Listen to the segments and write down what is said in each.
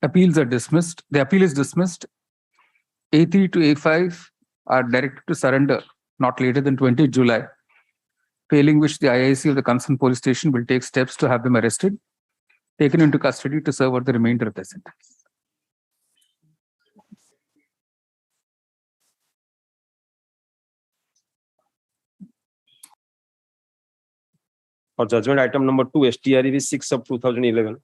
appeals are dismissed. The appeal is dismissed. A3 to A5 are directed to surrender not later than 20th July, failing which the IIC of the concerned police station will take steps to have them arrested, taken into custody to serve out the remainder of their sentence. For judgment item number 2, STREV 6 of 2011.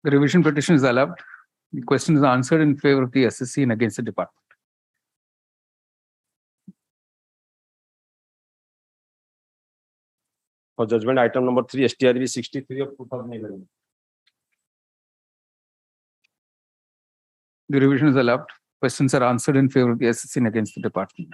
The revision petition is allowed. The question is answered in favor of the SSC and against the department. For judgment item number 3, STREV 63 of 2011. The revision is allowed. Questions are answered in favor of the SSC and against the department.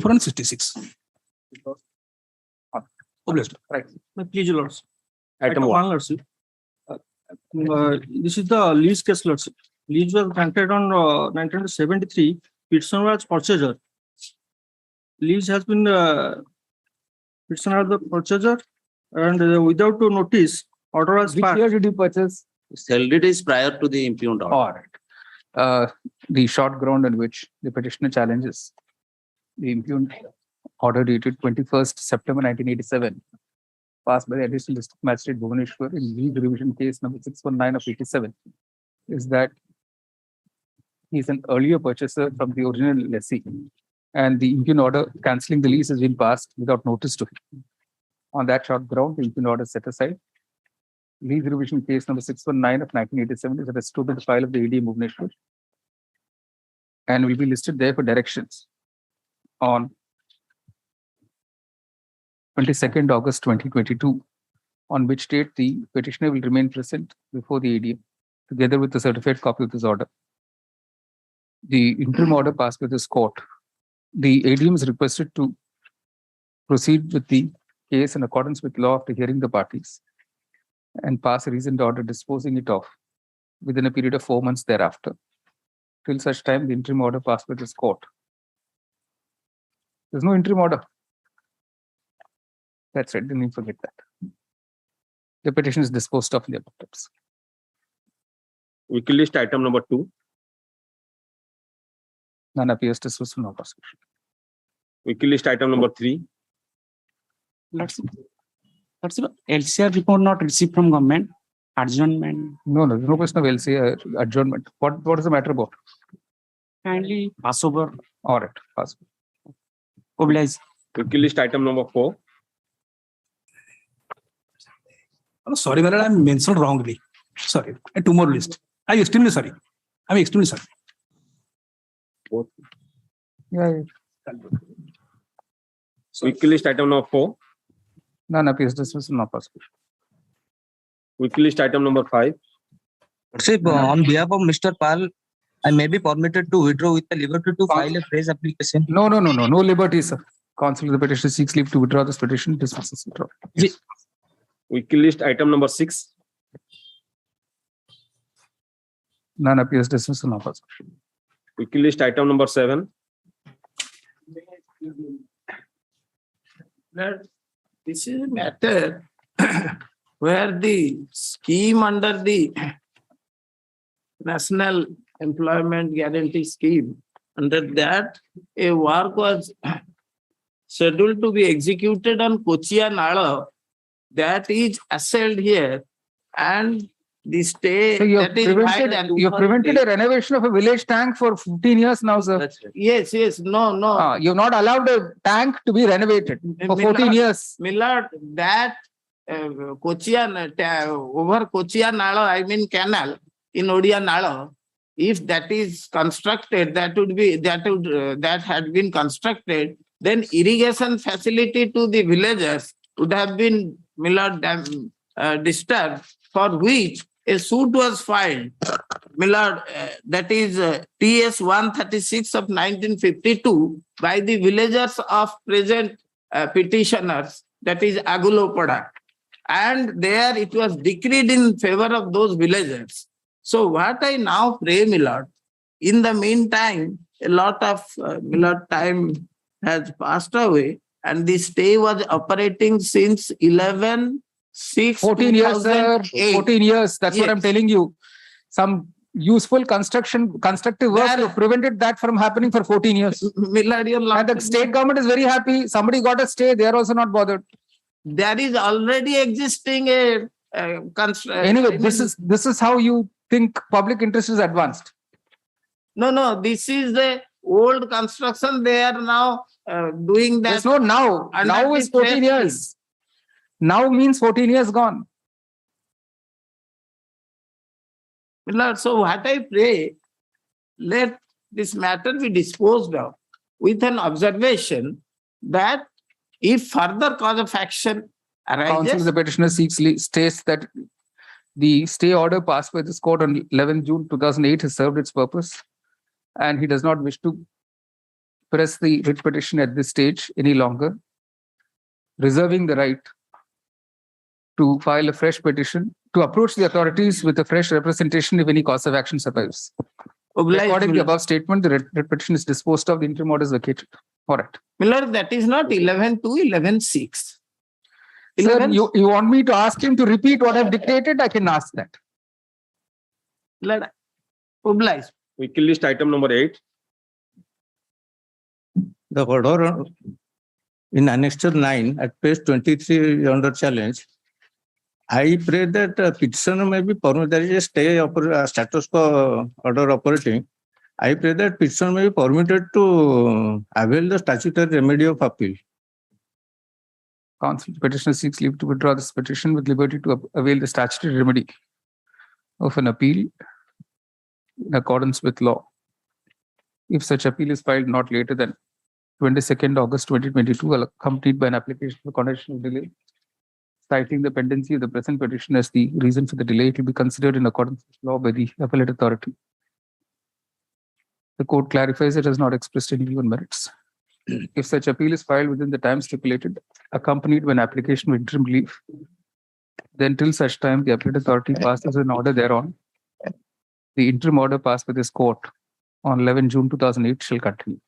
And 66. Right. Please, Lords. Item 1. Lordship. This is the lease case, Lordship. Lease was granted on 1973. Petitioner was purchaser. Lease has been petitioner the purchaser, and without notice, order was Which passed. year did you purchase? Held is prior to the impugned order. All right. The short ground on which the petitioner challenges the impugned order dated 21st September 1987, passed by the Additional District Magistrate Bhubaneswar in lease revision case number 619 of 87, is that he's an earlier purchaser from the original lessee, and the impugned order cancelling the lease has been passed without notice to him. On that short ground, the impugned order set aside. Lease revision case number 619 of 1987 is restored to the file of the AD Bhubaneswar and will be listed there for directions on 22nd August 2022, on which date the petitioner will remain present before the ADM, together with the certified copy of this order. The interim order passed by this court. The ADM is requested to proceed with the case in accordance with law after hearing the parties and pass a reasoned order disposing it off within a period of 4 months thereafter. Till such time, the interim order passed by this court. There's no interim order. That's right, didn't even forget that. The petition is disposed of in the above steps. Weekly list item number 2. None appears dismissed from no prosecution. Weekly list item number 3. Let's see. LCR report not received from government. Adjournment. No, there's no question of LCR adjournment. What is the matter about? Kindly pass over. All right, pass. Oblige. Weekly list item number 4. Oh, sorry, Madam, I mentioned wrongly. Sorry. And 2 more list. I'm extremely sorry. Yeah. Weekly list item number 4. None appears dismissed from no prosecution. Weekly list item number 5. On behalf of Mr. Pal, I may be permitted to withdraw with the liberty to file a fresh application. No liberty, sir. Counsel, the petitioner seeks leave to withdraw this petition. Dismisses withdraw. Yes. Weekly list item number 6. None appears dismissed from no prosecution. Weekly list item number 7. This is a matter where the scheme under the National Employment Guarantee Scheme, under that a work was scheduled to be executed on Kochia Nala, that is assailed here, and the stay So you have that is filed prevented a renovation of a village tank for 15 years now, sir. That's right. Yes, no. You've not allowed a tank to be renovated for 14 years. Millard, that Kochian, over Kochian Nala, I mean canal in Odia Nala, if that is constructed, that had been constructed, then irrigation facility to the villagers would have been Millard disturbed, for which a suit was filed. Millard, that is TS 136 of 1952 by the villagers of present petitioners, that is Agulopada. And there it was decreed in favor of those villagers. So what I now pray, Millard, in the meantime, a lot of Millard time has passed away, and the stay was operating since 11/6. 14 years, sir. 14 years. That's what I'm Yes. telling you. Some useful constructive work There- prevented that from happening for 14 years. Millard, your And the Lordship, state government is very happy. Somebody got a stay. They are also not bothered. there is already existing a Anyway, this is how you think public interest is advanced. No, this is the old construction. They are now doing that. There's no now. And Now that is is 14 safety. years. Now means 14 years gone. Lord, so what I pray, let this matter be disposed of with an observation that if further cause of action Counsel arises, the petitioner states that the stay order passed by this court on 11 June 2008 has served its purpose, and he does not wish to press the writ petition at this stage any longer, reserving the right to file a fresh petition to approach the authorities with a fresh representation if any cause of action survives. oblige, According to the Millard. above statement, the writ petition is disposed of, the interim order is vacated. All right. Millard, that is not 11/2, 11/6. Sir, you want me to ask him to repeat what I've dictated? I can ask that. Millard, oblige. Weekly list item number 8. The order in Annexure 9 at page 23 under challenge, I pray that petitioner may be permitted. There is a stay status quo order operating. I pray that petitioner may be permitted to avail the statutory remedy of appeal. Counsel, the petitioner seeks leave to withdraw this petition with liberty to avail the statutory remedy of an appeal in accordance with law. If such appeal is filed not later than 22nd August 2022, accompanied by an application for conditional delay, citing the pendency of the present petition as the reason for the delay, it will be considered in accordance with law by the appellate authority. The court clarifies it has not expressed any view on merits. If such appeal is filed within the time stipulated, accompanied by an application for interim relief, then till such time the appellate authority passes an order thereon, the interim order passed by this court on 11 June 2008 shall continue.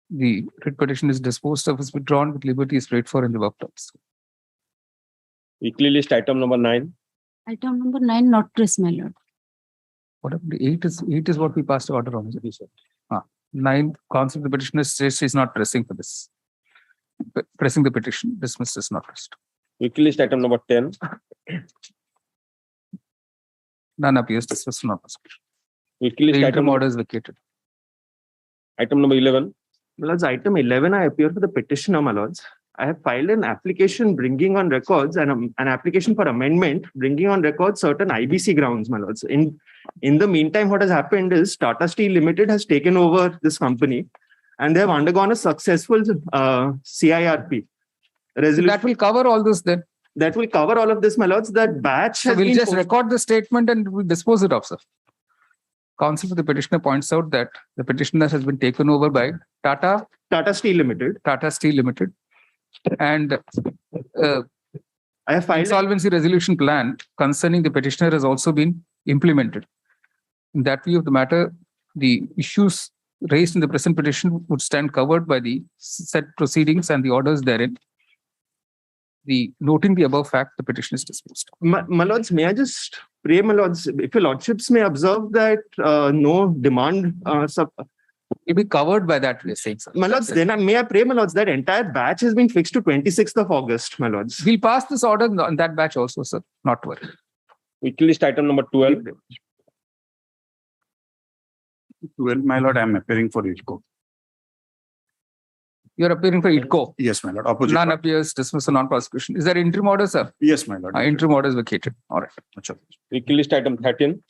The writ petition is disposed of, is withdrawn with liberty is prayed for in the above terms. Weekly list item number 9. Item number 9, not raised, my lord. What happened? 8 is what we passed the order on. Is it? 9, counsel the petitioner says she is not pressing for this. Pressing the petition, dismissed is not pressed. Weekly list item number 10. None appears, dismissed is not pressed. Weekly The list item, interim order is vacated. item number 11. My lords, item 11, I appear for the petitioner, my lords. I have filed an application bringing on records and an application for amendment bringing on records certain IBC grounds, my lords. In the meantime, what has happened is Tata Steel Limited has taken over this company and they have undergone a successful CIRP resolution. That will cover all this then. That will cover all of this, my lords. That batch So has we'll been just record the statement and we'll dispose it of, sir. Counsel for the petitioner points out that the petitioner has been taken over by Tata Steel Limited. And I have filed insolvency resolution plan concerning the petitioner has also been implemented. In that view of the matter, the issues raised in the present petition would stand covered by the said proceedings and the orders therein. Noting the above fact, the petition is disposed. My lords, may I just pray, my lords, if your lordships may observe that no demand It'll be covered by that, we're saying, sir. My lords, then may I pray, my lords, that entire batch has been fixed to 26th of August, my lords. We'll pass this order on that batch also, sir. Not to worry. Weekly list item number 12. 12, my lord, I am appearing for IDCO. You're appearing for IDCO. Yes, my lord. Opposite. None appears, dismissal, non-prosecution. Is there interim order, sir? Yes, my lord. Interim order is vacated. All right. Weekly list item 13.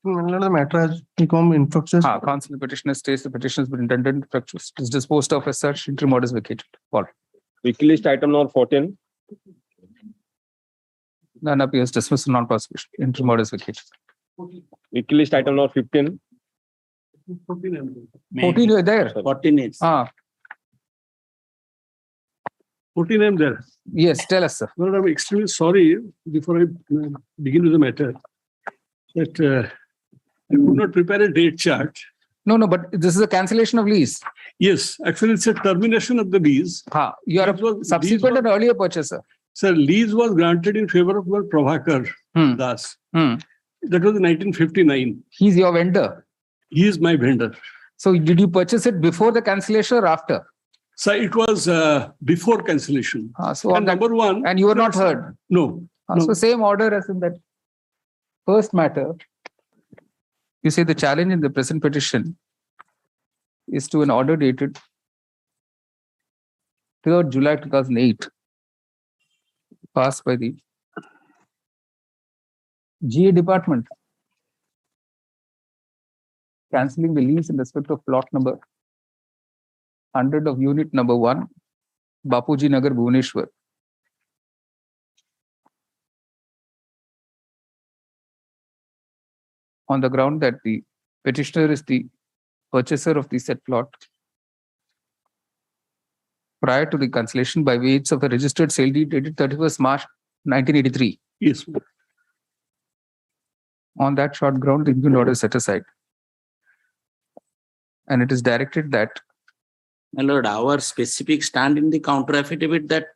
The matter has become infructuous. Counsel petitioner states the petition has been intended infructuous. It is disposed of as such. Interim order is vacated. All right. Weekly list item number 14. None appears, dismissal, non-prosecution. Interim order is vacated. Weekly list item number 15. 14 you are there. 14 is. 14 I'm there. Yes, tell us, sir. Lord, I'm extremely sorry before I begin with the matter that I could not prepare a date chart. No, but this is a cancellation of lease. Yes, actually it's a termination of the lease. You are a subsequent and earlier purchaser. Sir, lease was granted in favor of Prabhakar Das. That was in 1959. He's your vendor. He is my vendor. So did you purchase it before the cancellation or after? So it was before cancellation. So and number one. And you were not heard? No. So same order as in that first matter. You say the challenge in the present petition is to an order dated 3rd July 2008, passed by the GA department, cancelling the lease in respect of plot number 100 of unit number 1, Bapuji Nagar, Bhubaneswar. On the ground that the petitioner is the purchaser of the said plot prior to the cancellation by means of a registered sale deed dated 31st March 1983. Yes. On that short ground, the impugned order is set aside. And it is directed that. My lord, our specific stand in the counter affidavit that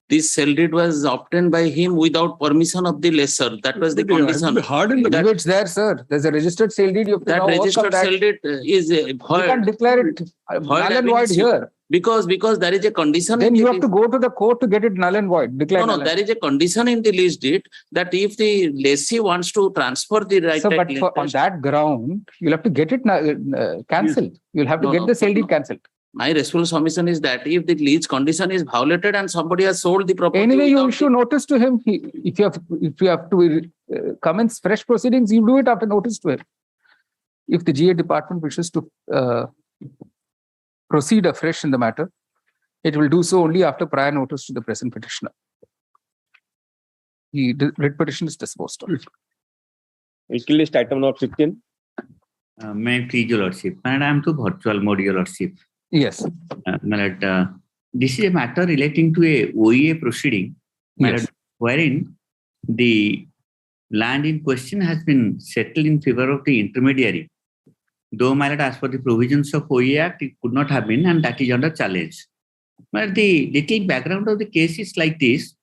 this sale deed was obtained by him without permission of the lessor. That was the condition. It's there, sir. There's a registered sale deed. You have to That now work on registered that. sale deed is void. You can't declare it null and void here. Because there is a condition. Then you have to go to the court to get it null and void. Declare null and there is a condition in the lease deed that if the lessee wants to transfer the right. So, but on that ground, you'll have to get it cancelled. Yes. You'll have to get the sale deed cancelled. My respectful submission is that if the lease condition is violated and somebody has sold the property. Anyway, you issue notice to him. If you have to commence fresh proceedings, you do it after notice to him. If the GA department wishes to proceed afresh in the matter, it will do so only after prior notice to the present petitioner. The writ petition is disposed of. Weekly list item number 15. May I please your lordship? Madam, to virtual mode, your lordship. Yes. This is a matter relating to a OEA proceeding, yes, wherein the land in question has been settled in favor of the intermediary. Though, as per the provisions of OEA Act, it could not have been, and that is under challenge. But the little background of the case is like this.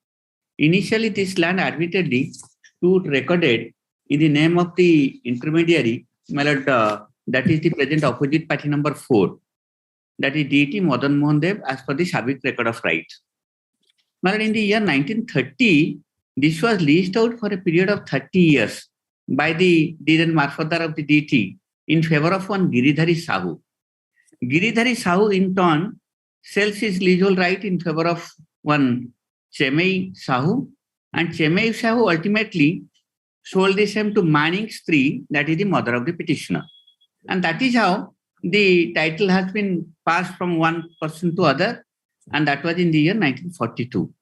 Initially, this land admittedly stood recorded in the name of the intermediary, that is the present opposite party number 4. That is DT Madan Mohan Dev as per the Sabik record of rights. But in the year 1930, this was leased out for a period of 30 years by the then Marfadar of the DT in favor of one Giridhari Sahu. Giridhari Sahu in turn sells his leasehold right in favor of one Chemei Sahu, and Chemei Sahu ultimately sold the same to Maning Stree, that is the mother of the petitioner. And that is how the title has been passed from one person to other, and that was in the year 1942.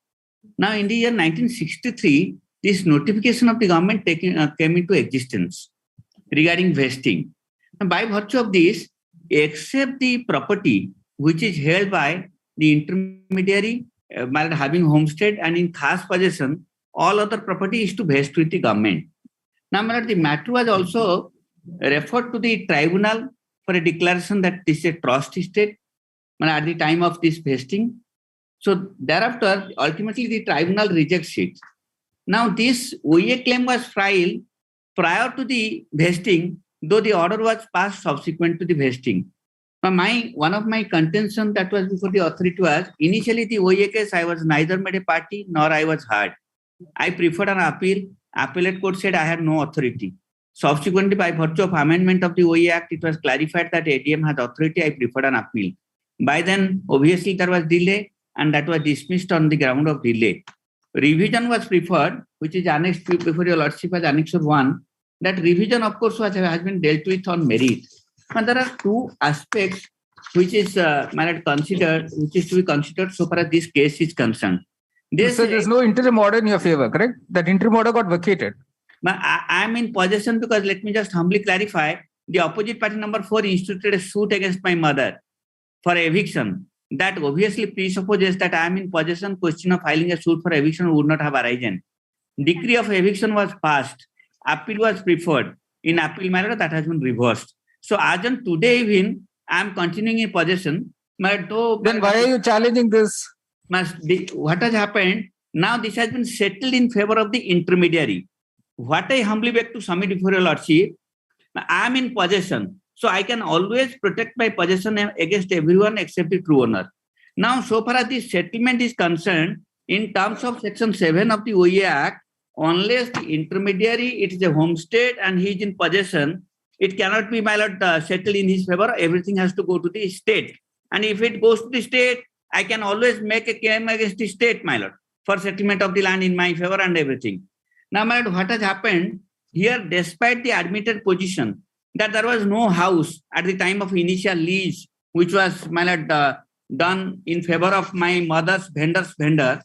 Now, in the year 1963, this notification of the government came into existence regarding vesting. And by virtue of this, except the property which is held by the intermediary, having homestead and in khas possession, all other property is to vest with the government. Now, the matter was also referred to the tribunal for a declaration that this is a trust estate at the time of this vesting. So thereafter, ultimately the tribunal rejects it. Now this OEA claim was filed prior to the vesting, though the order was passed subsequent to the vesting. One of my contention that was before the authority was initially the OA case, I was neither made a party nor I was heard. I preferred an appeal. Appellate court said I had no authority. Subsequently, by virtue of amendment of the OA Act, it was clarified that ADM had authority. I preferred an appeal. By then, obviously, there was delay and that was dismissed on the ground of delay. Revision was preferred, which is annexed before your lordship as Annex 1. That revision, of course, has been dealt with on merit. And there are two aspects which is considered, which is to be considered so far as this case is concerned. So there's no interim order in your favor, correct? That interim order got vacated. I am in possession because let me just humbly clarify, the opposite party number 4 instituted a suit against my mother for eviction. That obviously presupposes that I am in possession. Question of filing a suit for eviction would not have arisen. Decree of eviction was passed. Appeal was preferred. In appeal matter, that has been reversed. So as on today even, I am continuing in possession. Then why are you challenging this? What has happened? Now this has been settled in favor of the intermediary. What I humbly beg to submit before your lordship, I am in possession. So I can always protect my possession against everyone except the true owner. Now, so far as this settlement is concerned, in terms of Section 7 of the OA Act, unless the intermediary, it is a homestead and he is in possession, it cannot be settled in his favor. Everything has to go to the state. And if it goes to the state, I can always make a claim against the state, my lord, for settlement of the land in my favor and everything. Now, my lord, what has happened here, despite the admitted position that there was no house at the time of initial lease, which was, my lord, done in favor of my mother's vendor's vendor,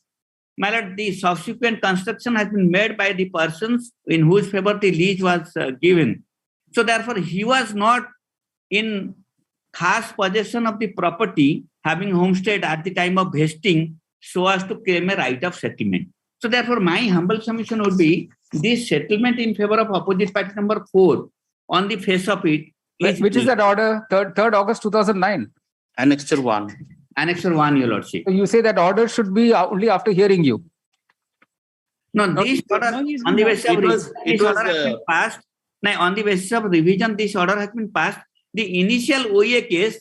my lord, the subsequent construction has been made by the persons in whose favor the lease was given. So therefore, he was not in khas possession of the property, having homestead at the time of vesting, so as to claim a right of settlement. So therefore, my humble submission would be this settlement in favor of opposite party number 4 on the face of it. Which is that order? 3rd August 2009. Annexure 1. Annexure 1, your lordship. So you say that order should be only after hearing you. No, this order on the basis of order has been passed. Now, on the basis of revision, this order has been passed. The initial OA case,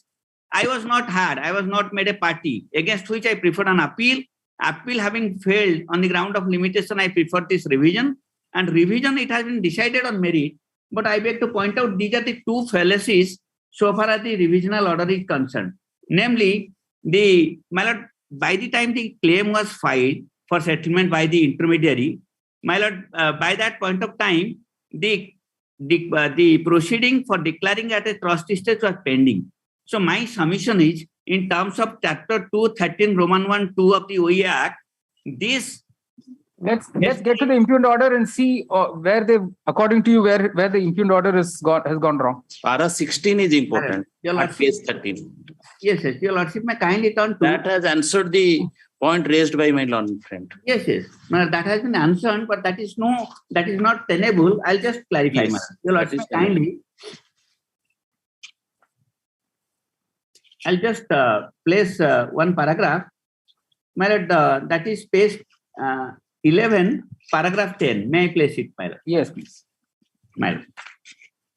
I was not had. I was not made a party, against which I preferred an appeal. Appeal having failed on the ground of limitation, I preferred this revision. And revision, it has been decided on merit. But I beg to point out, these are the two fallacies so far as the revisional order is concerned. Namely, my lord, by the time the claim was filed for settlement by the intermediary, my lord, by that point of time, the proceeding for declaring at a trustee stage was pending. So my submission is, in terms of Chapter 213 Roman 1(2) of the OA Act, this. Let's get to the impugned order and see where they, according to you, where the impugned order has gone wrong. Para 16 is important. At page 13. Yes, your lordship may kindly turn to. That has answered the point raised by my learned friend. Yes. No, that has been answered, but that is not tenable. I'll just clarify. Yes, Your lordship kindly. I'll just place one paragraph. My lord, that is page 11, paragraph 10. May I place it, my lord? Yes, please. My lord.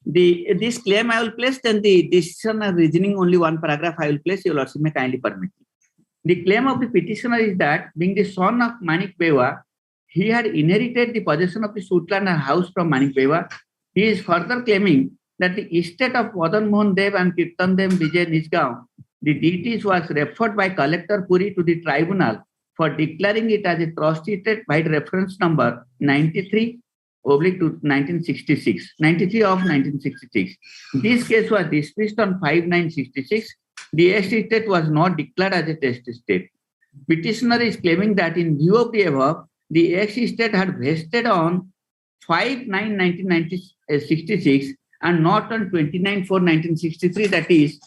This claim I will place, then the decision and reasoning only one paragraph I will place. Your lordship may kindly permit me. The claim of the petitioner is that, being the son of Manik Bewa, he had inherited the possession of the Sutland and house from Manik Bewa. He is further claiming that the estate of Madan Mohan Dev and Kirtan Dev Vijay Nijgaon, the deities was referred by Collector Puri to the tribunal for declaring it as a trustee estate by reference number 93/1966, 93 of 1966. This case was dismissed on 5/9/66. The estate was not declared as a test estate. Petitioner is claiming that in view of the above, the estate had vested on 5/9/1966 and not on 29/4/1963, that is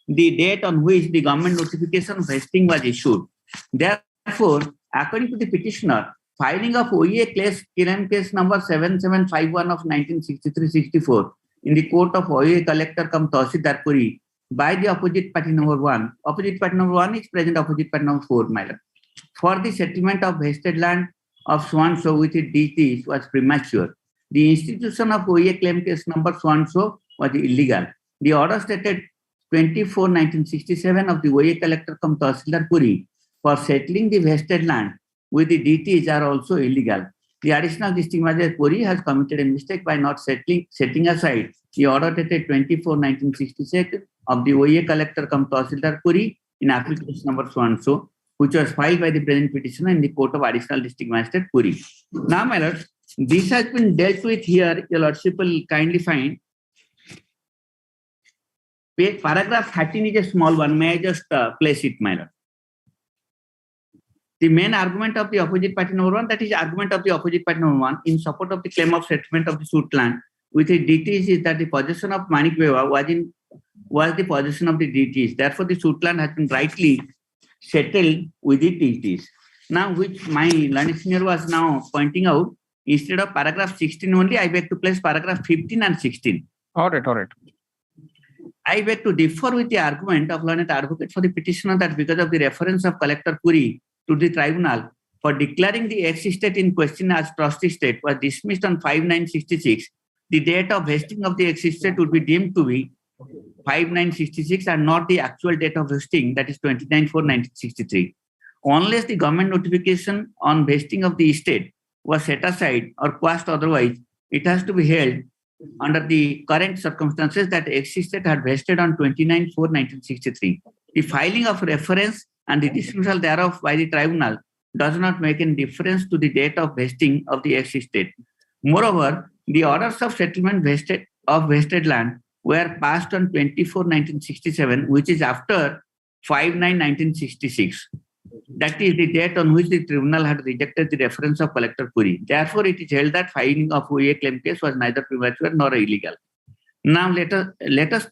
the date on which the government notification vesting was issued. Therefore, according to the petitioner, filing of OEA claim case number 7751 of 1963-64 in the court of OEA collector cum Tahsildar Puri by the opposite party number 1. Opposite party number 1 is present opposite party number 4, my lord. For the settlement of vested land of so with its deities was premature. The institution of OEA claim case number so was illegal. The order stated 24/1967 of the OA collector cum Tahsildar Puri for settling the vested land with the DTs are also illegal. The additional district magistrate Puri has committed a mistake by not setting aside the order dated 24/1966 of the OA collector cum Tahsildar Puri in application number so and so, which was filed by the present petitioner in the court of additional district magistrate Puri. Now, my lord, this has been dealt with here. Your lordship will kindly find paragraph 13 is a small one. May I just place it, my lord? The main argument of the opposite party number one, that is argument of the opposite party number one in support of the claim of settlement of the suit land with the DTs is that the possession of Manik Beva was the possession of the DTs. Therefore, the suit land has been rightly settled with the DTs. Now, which my learned senior was now pointing out, instead of paragraph 16 only, I beg to place paragraph 15 and 16. All right, all right. I beg to differ with the argument of learned advocate for the petitioner that because of the reference of Collector Puri to the tribunal for declaring the ex-estate in question as trustee state was dismissed on 5/9/66, the date of vesting of the ex-estate would be deemed to be 5/9/66 and not the actual date of vesting, that is 29/4/1963. Unless the government notification on vesting of the estate was set aside or quashed otherwise, it has to be held under the current circumstances that ex-estate had vested on 29/4/1963. The filing of reference and the dismissal thereof by the tribunal does not make any difference to the date of vesting of the ex-estate. Moreover, the orders of settlement vested land were passed on 24/1967, which is after 5/9/1966. That is the date on which the tribunal had rejected the reference of Collector Puri. Therefore, it is held that filing of OA claim case was neither premature nor illegal. Now, let us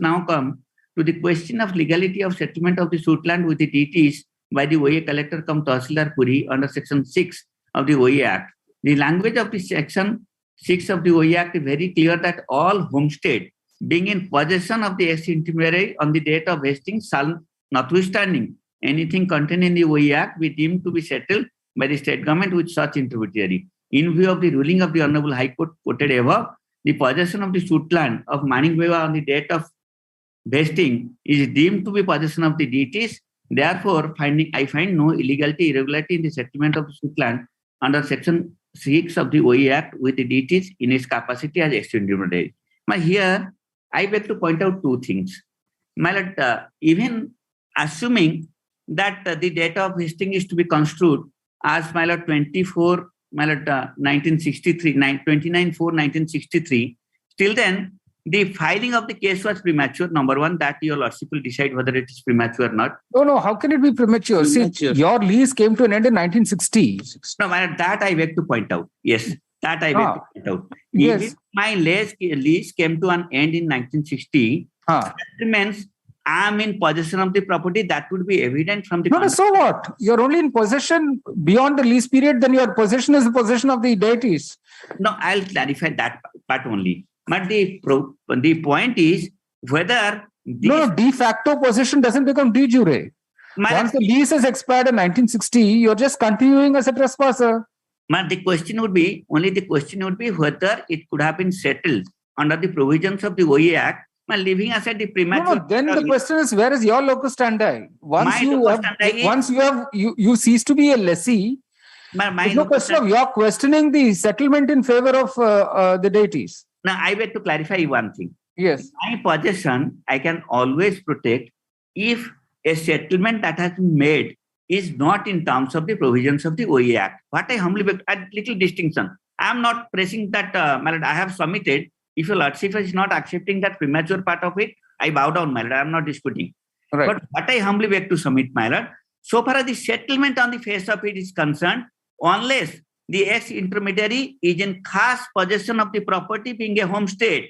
now come to the question of legality of settlement of the suit land with the DTs by the OA collector cum Tahsildar Puri under section 6 of the OA Act. The language of the section 6 of the OA Act is very clear that all homestead being in possession of the ex-intermediary on the date of vesting shall, notwithstanding anything contained in the OA Act, be deemed to be settled by the state government with such intermediary. In view of the ruling of the Honorable High Court quoted above, the possession of the suit land of Manik Beva on the date of vesting is deemed to be possession of the DTs. Therefore, I find no illegality, irregularity in the settlement of the suit land under section 6 of the OA Act with the DTs in its capacity as ex-intermediary. Here, I beg to point out two things. My lord, even assuming that the date of vesting is to be construed as my lord 29/4/1963, still then the filing of the case was premature. Number one, that your lordship will decide whether it is premature or not. No, how can it be premature? See, your lease came to an end in 1960. No, my lord, that I beg to point out. Yes, that I beg to point out. Yes. If my lease came to an end in 1960, that means I am in possession of the property. That would be evident from the No, so what? You're only in possession beyond the lease period, then your possession is the possession of the deities. No, I'll clarify that part only. But the point is whether de facto possession doesn't become de jure. Once the lease is expired in 1960, you're just continuing as a trespasser. But the question would be whether it could have been settled under the provisions of the OA Act, leaving aside the premature. No, then the question is, where is your locus standi? Once you cease to be a lessee, there's no question of your questioning the settlement in favor of the deities. Now, I beg to clarify one thing. Yes. My possession, I can always protect if a settlement that has been made is not in terms of the provisions of the OA Act. What I humbly beg, a little distinction. I am not pressing that, my lord, I have submitted. If your lordship is not accepting that premature part of it, I bow down, my lord. I am not disputing. Right. But what I humbly beg to submit, my lord, so far as the settlement on the face of it is concerned, unless the ex-intermediary is in khas possession of the property being a homestead.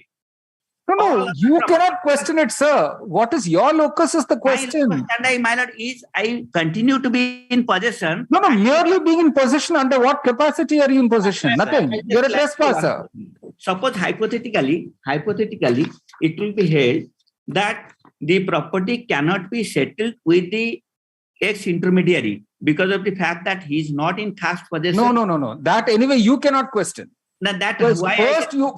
No, you cannot question it, sir. What is your locus is the question. My lord, is I continue to be in possession. No, merely being in possession. Under what capacity are you in possession? Nothing. You're a trespasser. Suppose hypothetically, it will be held that the property cannot be settled with the ex-intermediary because of the fact that he is not in khas possession. No. That anyway you cannot question. Now that is why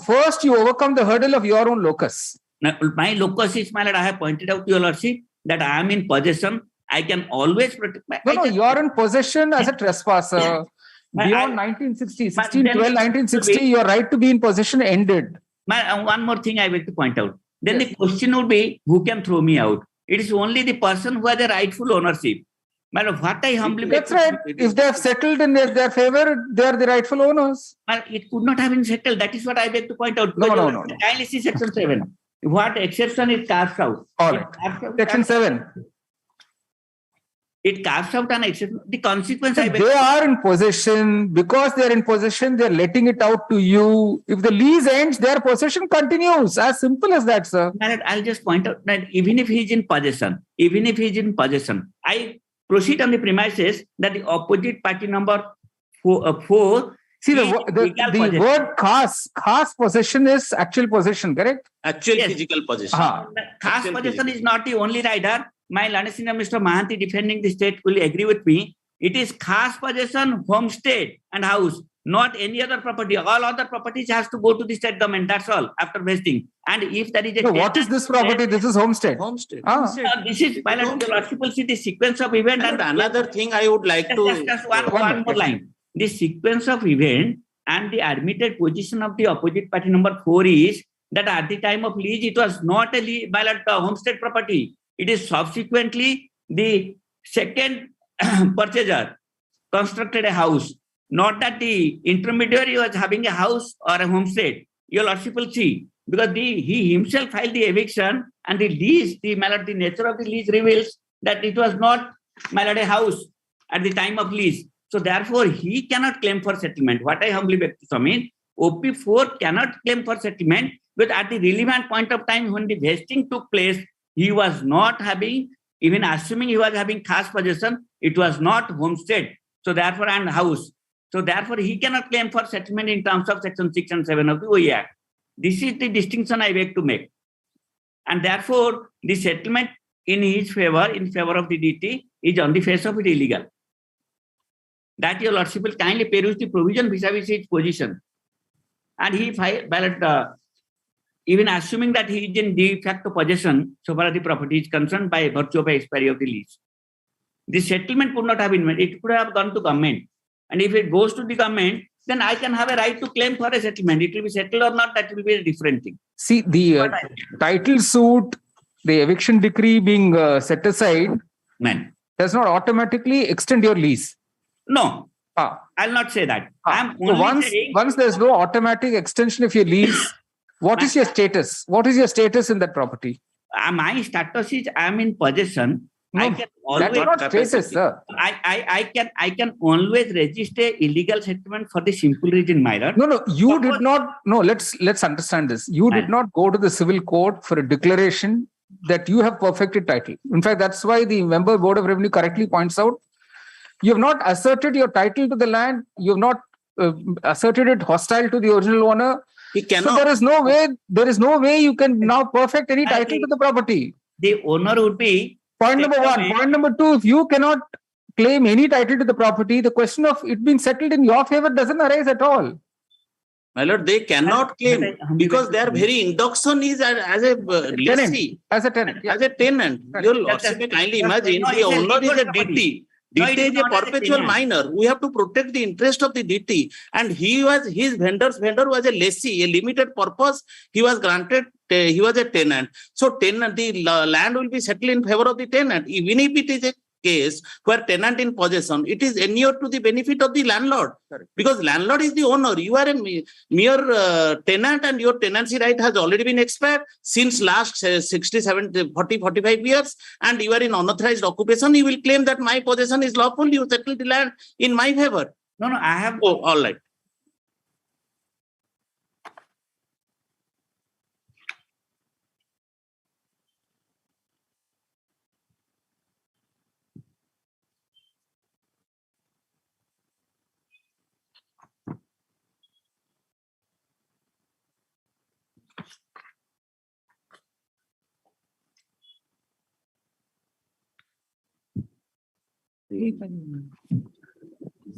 first you overcome the hurdle of your own locus. Now, my locus is, my lord, I have pointed out to your lordship that I am in possession. I can always protect my. No, you are in possession as a trespasser. Beyond 1960, 1612, 1960, your right to be in possession ended. One more thing I want to point out. Then the question would be, who can throw me out? It is only the person who has the rightful ownership. Madam, what I humbly That's right. If they have settled in their favor, they are the rightful owners. It could not have been settled. That is what I beg to point out. No. Kindly see section 7. What exception it carves out? All right. Section 7. It carves out an exception. The consequence I beg. They are in possession. Because they are in possession, they are letting it out to you. If the lease ends, their possession continues. As simple as that, sir. I'll just point out that even if he is in possession, I proceed on the premises that the opposite party number 4. See, the word khas possession is actual possession, correct? Actual physical possession. Khas possession is not the only rider. My learned senior Mr. Mahanti defending the state will agree with me. It is khas possession, homestead and house, not any other property. All other properties has to go to the state government. That's all after vesting. And if there is a what is this property? This is homestead. Homestead. This is my lord, people see the sequence of event. And another thing I would like to just one more line. The sequence of event and the admitted position of the opposite party number 4 is that at the time of lease, it was not a homestead property. It is subsequently the second purchaser constructed a house. Not that the intermediary was having a house or a homestead. Your lordship will see. Because he himself filed the eviction and the lease, the nature of the lease reveals that it was not a house at the time of lease. So therefore, he cannot claim for settlement. What I humbly beg to submit, OP4 cannot claim for settlement, but at the relevant point of time when the vesting took place, he was not having, even assuming he was having khas possession, it was not homestead. So therefore, and house. So therefore, he cannot claim for settlement in terms of section 6 and 7 of the OE Act. This is the distinction I beg to make. And therefore, the settlement in his favor, in favor of the DT, is on the face of it illegal. That your lordship will kindly peruse the provision vis-a-vis his position. And he filed, even assuming that he is in de facto possession, so far as the property is concerned, by virtue of expiry of the lease. The settlement could not have been made. It could have gone to government. And if it goes to the government, then I can have a right to claim for a settlement. It will be settled or not, that will be a different thing. See, the title suit, the eviction decree being set aside, does not automatically extend your lease. No, I'll not say that. I'm so once there's no automatic extension of your lease, what is your status? What is your status in that property? My status is I am in possession. No, I can always, that's not status, sir. I can always register illegal settlement for the simple reason, my lord. No, you did not. No, let's understand this. You did not go to the civil court for a declaration that you have perfected title. In fact, that's why the member Board of Revenue correctly points out, you have not asserted your title to the land. You have not asserted it hostile to the original owner. He cannot. So there is no way you can now perfect any title to the property. The owner would be point number 1. Point number 2, if you cannot claim any title to the property, the question of it being settled in your favor doesn't arise at all. My lord, they cannot claim because their very induction is as a lessee. As a tenant. As a tenant. Your lordship may kindly imagine the owner is a DT. DT is a perpetual minor. We have to protect the interest of the DT. And his vendor was a lessee, a limited purpose. He was granted, he was a tenant. So the land will be settled in favor of the tenant. Even if it is a case where tenant in possession, it is inured to the benefit of the landlord. Correct. Because landlord is the owner. You are a mere tenant and your tenancy right has already been expired since last 60, 70, 40, 45 years and you are in unauthorized occupation. You will claim that my possession is lawful. You settle the land in my favor. No, I have. Oh, all right.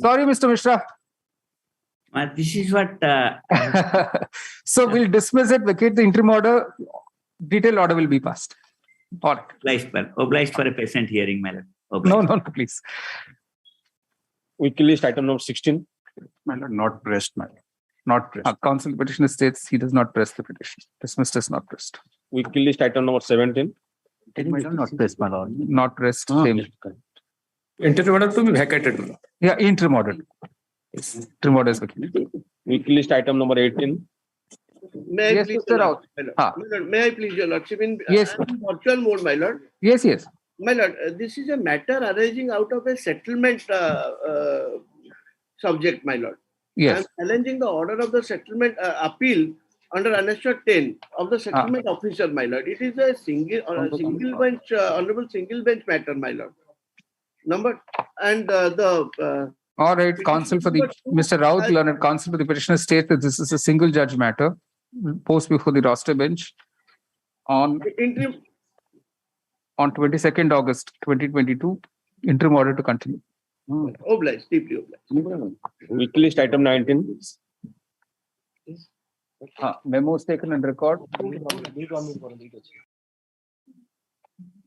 Sorry, Mr. Mishra. This is what. So we'll dismiss it, vacate the interim order. detailed order will be passed. All right. Obliged for a patient hearing, my lord. No, no, please. Weekly list item number 16. My lord, not pressed, my lord. Not pressed. Counsel petitioner states he does not press the petition. Dismissed as not pressed. Weekly list item number 17. My lord, not pressed, my lord. Not pressed. Same. Interim order to be vacated. my lord. Yeah, interim order. Interim order is vacated. Weekly list item number 18. May I Yes, please, Mr. your Rao. lordship, Ah. my lord, may I please, your lordship, in Yes. virtual mode, my lord. Yes, yes. My lord, this is a matter arising out of a settlement subject, my lord. Yes. I am challenging the order of the settlement appeal under annexure 10 of the settlement officer, my lord. It is a single bench, honorable single bench matter, my lord. All right, counsel for the Mr. Raut, learned counsel for the petitioner states that this is a single judge matter. Post before the roster bench on 22nd August 2022. Interim order to continue. Obliged, deeply obliged. Weekly list item 19. Memos taken and record.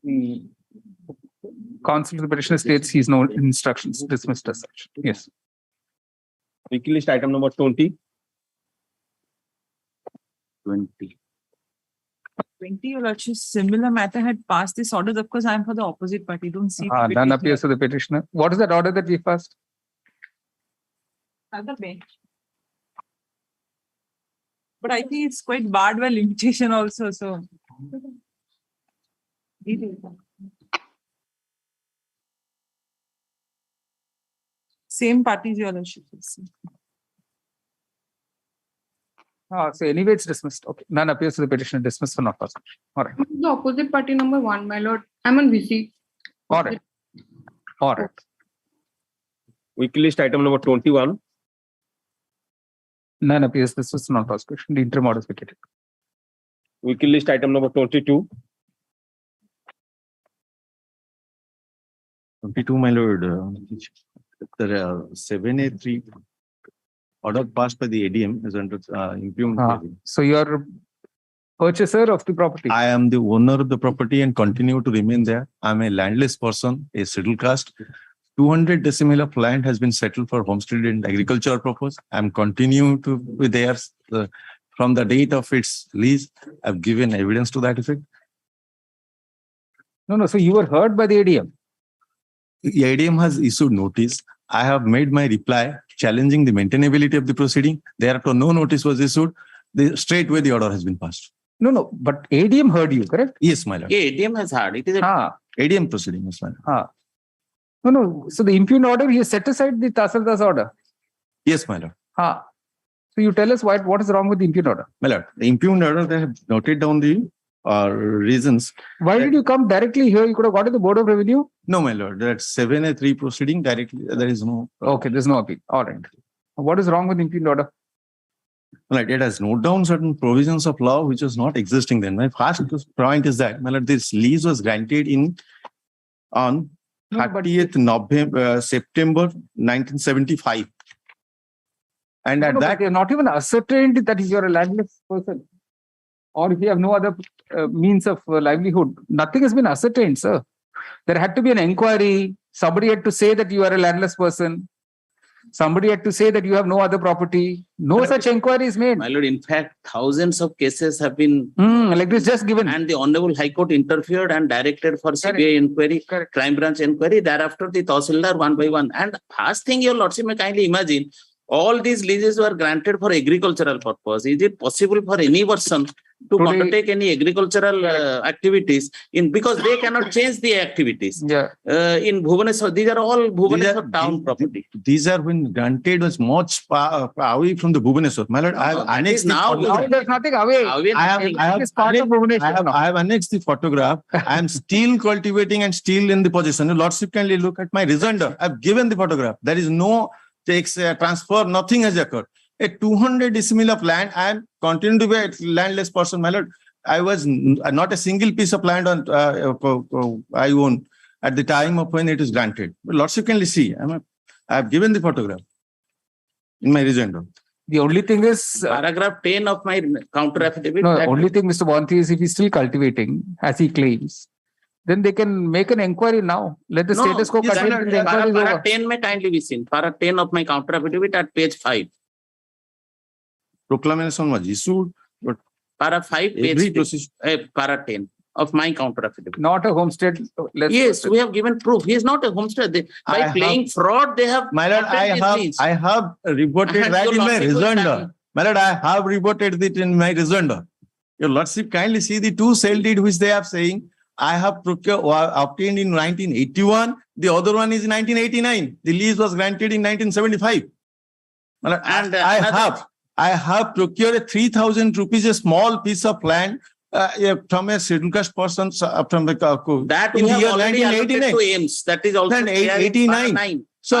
The counsel to the petitioner states he's no instructions, dismissed as such. Yes. Weekly list item number 20. 20. 20, your lordship, similar matter had passed this order. Of course, I am for the opposite party. Don't see. None appears to the petitioner. What is that order that we passed? Other bench. But I think it's quite barred by limitation also. So. Same parties, your lordship. So anyway, it's dismissed. Okay. None appears to the petitioner, dismissed for not passing. All right. The opposite party number 1, my lord. I'm on VC. All right. All right. Weekly list item number 21. None appears. This was not prosecution. The interim order is vacated. Weekly list item number 22. 22, my lord. There are 7A3 order passed by the ADM is under impugned. So you are purchaser of the property? I am the owner of the property and continue to remain there. I'm a landless person, a scheduled caste. 200 decimal of land has been settled for homestead and agriculture purpose. I'm continuing to be there from the date of its lease. I've given evidence to that effect. No. So you were heard by the ADM? The ADM has issued notice. I have made my reply challenging the maintainability of the proceeding. Thereafter, no notice was issued. Straightway the order has been passed. No, but ADM heard you, correct? Yes, my lord. Yeah, ADM has heard. It is ADM proceeding, yes, my lord. No. So the impugned order, he has set aside the Tahsildar's order. Yes, my lord. So you tell us what is wrong with the impugned order? My lord, the impugned order, they have noted down the reasons. Why did you come directly here? You could have gone to the Board of Revenue? No, my lord. That's 7A3 proceeding directly. There is no. Okay, there's no appeal. All right. What is wrong with the impugned order? Right, it has noted down certain provisions of law which was not existing then. My first point is that, my lord, this lease was granted on 30th November, September 1975. And at that, you're not even ascertained that you're a landless person, or if you have no other means of livelihood. Nothing has been ascertained, sir. There had to be an inquiry. Somebody had to say that you are a landless person. Somebody had to say that you have no other property. No such inquiry is made. My lord, in fact, thousands of cases have been like this just given. And the Honorable High Court interfered and directed for CBI inquiry, crime branch inquiry. Thereafter, the Tahsildar one by one. And first thing, your lordship may kindly imagine, all these leases were granted for agricultural purpose. Is it possible for any person to undertake any agricultural activities because they cannot change the activities? Yeah. In Bhubaneswar, these are all Bhubaneswar town property. These are when granted was much away from the Bhubaneswar. My lord, I have annexed now there's nothing away. I have annexed the photograph. I am still cultivating and still in the possession. Your lordship, kindly look at my rejoinder. I've given the photograph. There is no transfer, nothing has occurred. A 200 decimal of land, I am continuing to be a landless person, my lord. I was not a single piece of land I own at the time of when it is granted. But lordship can see, I have given the photograph in my rejoinder. The only thing is, Paragraph 10 of my counter affidavit. no, that- only thing, Mr. Bonti, is if he's still cultivating, as he claims, then they can make an inquiry now. Let the No, status quo yes, continue till the inquiry is para over. 10 may kindly be seen. Para 10 of my counter affidavit at page 5. Proclamation was issued, but Para 5, every page process. para 10 of my counter affidavit. Not a homestead. Yes, we have given proof. He is not a homestead. By I playing fraud, they have. My lord, obtained his lease. I have reported And right your in my lordship will rejoinder. stand- My lord, I have reported it in my rejoinder. Your lordship kindly see the two sale deed which they are saying. I have procured obtained in 1981. The other one is 1989. The lease was granted in 1975. My lord, And I have procured a 3,000 rupees a small piece of land from a scheduled caste person from the That in we the have year already allocated 1989. to Ames. That is also Then there in para 89. 9. So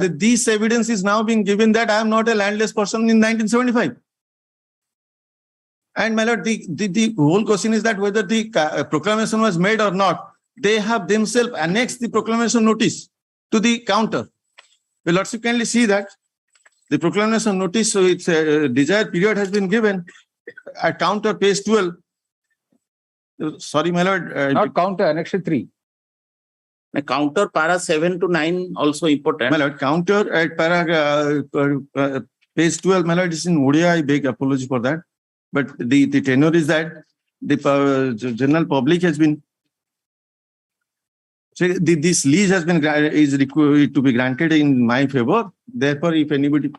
this evidence is now being given that I am not a landless person in 1975. And my lord, the whole question is that whether the proclamation was made or not, they have themselves annexed the proclamation notice to the counter. Will lordship kindly see that the proclamation notice, so its desired period has been given at counter page 12. Sorry, my lord. Not counter, annex 3. A counter para 7 to 9 also important. My lord, counter at page 12, my lord, is in Odia. I beg apology for that. But the tenor is that the general public has been, so this lease has been is required to be granted in my favor. Therefore, if anybody,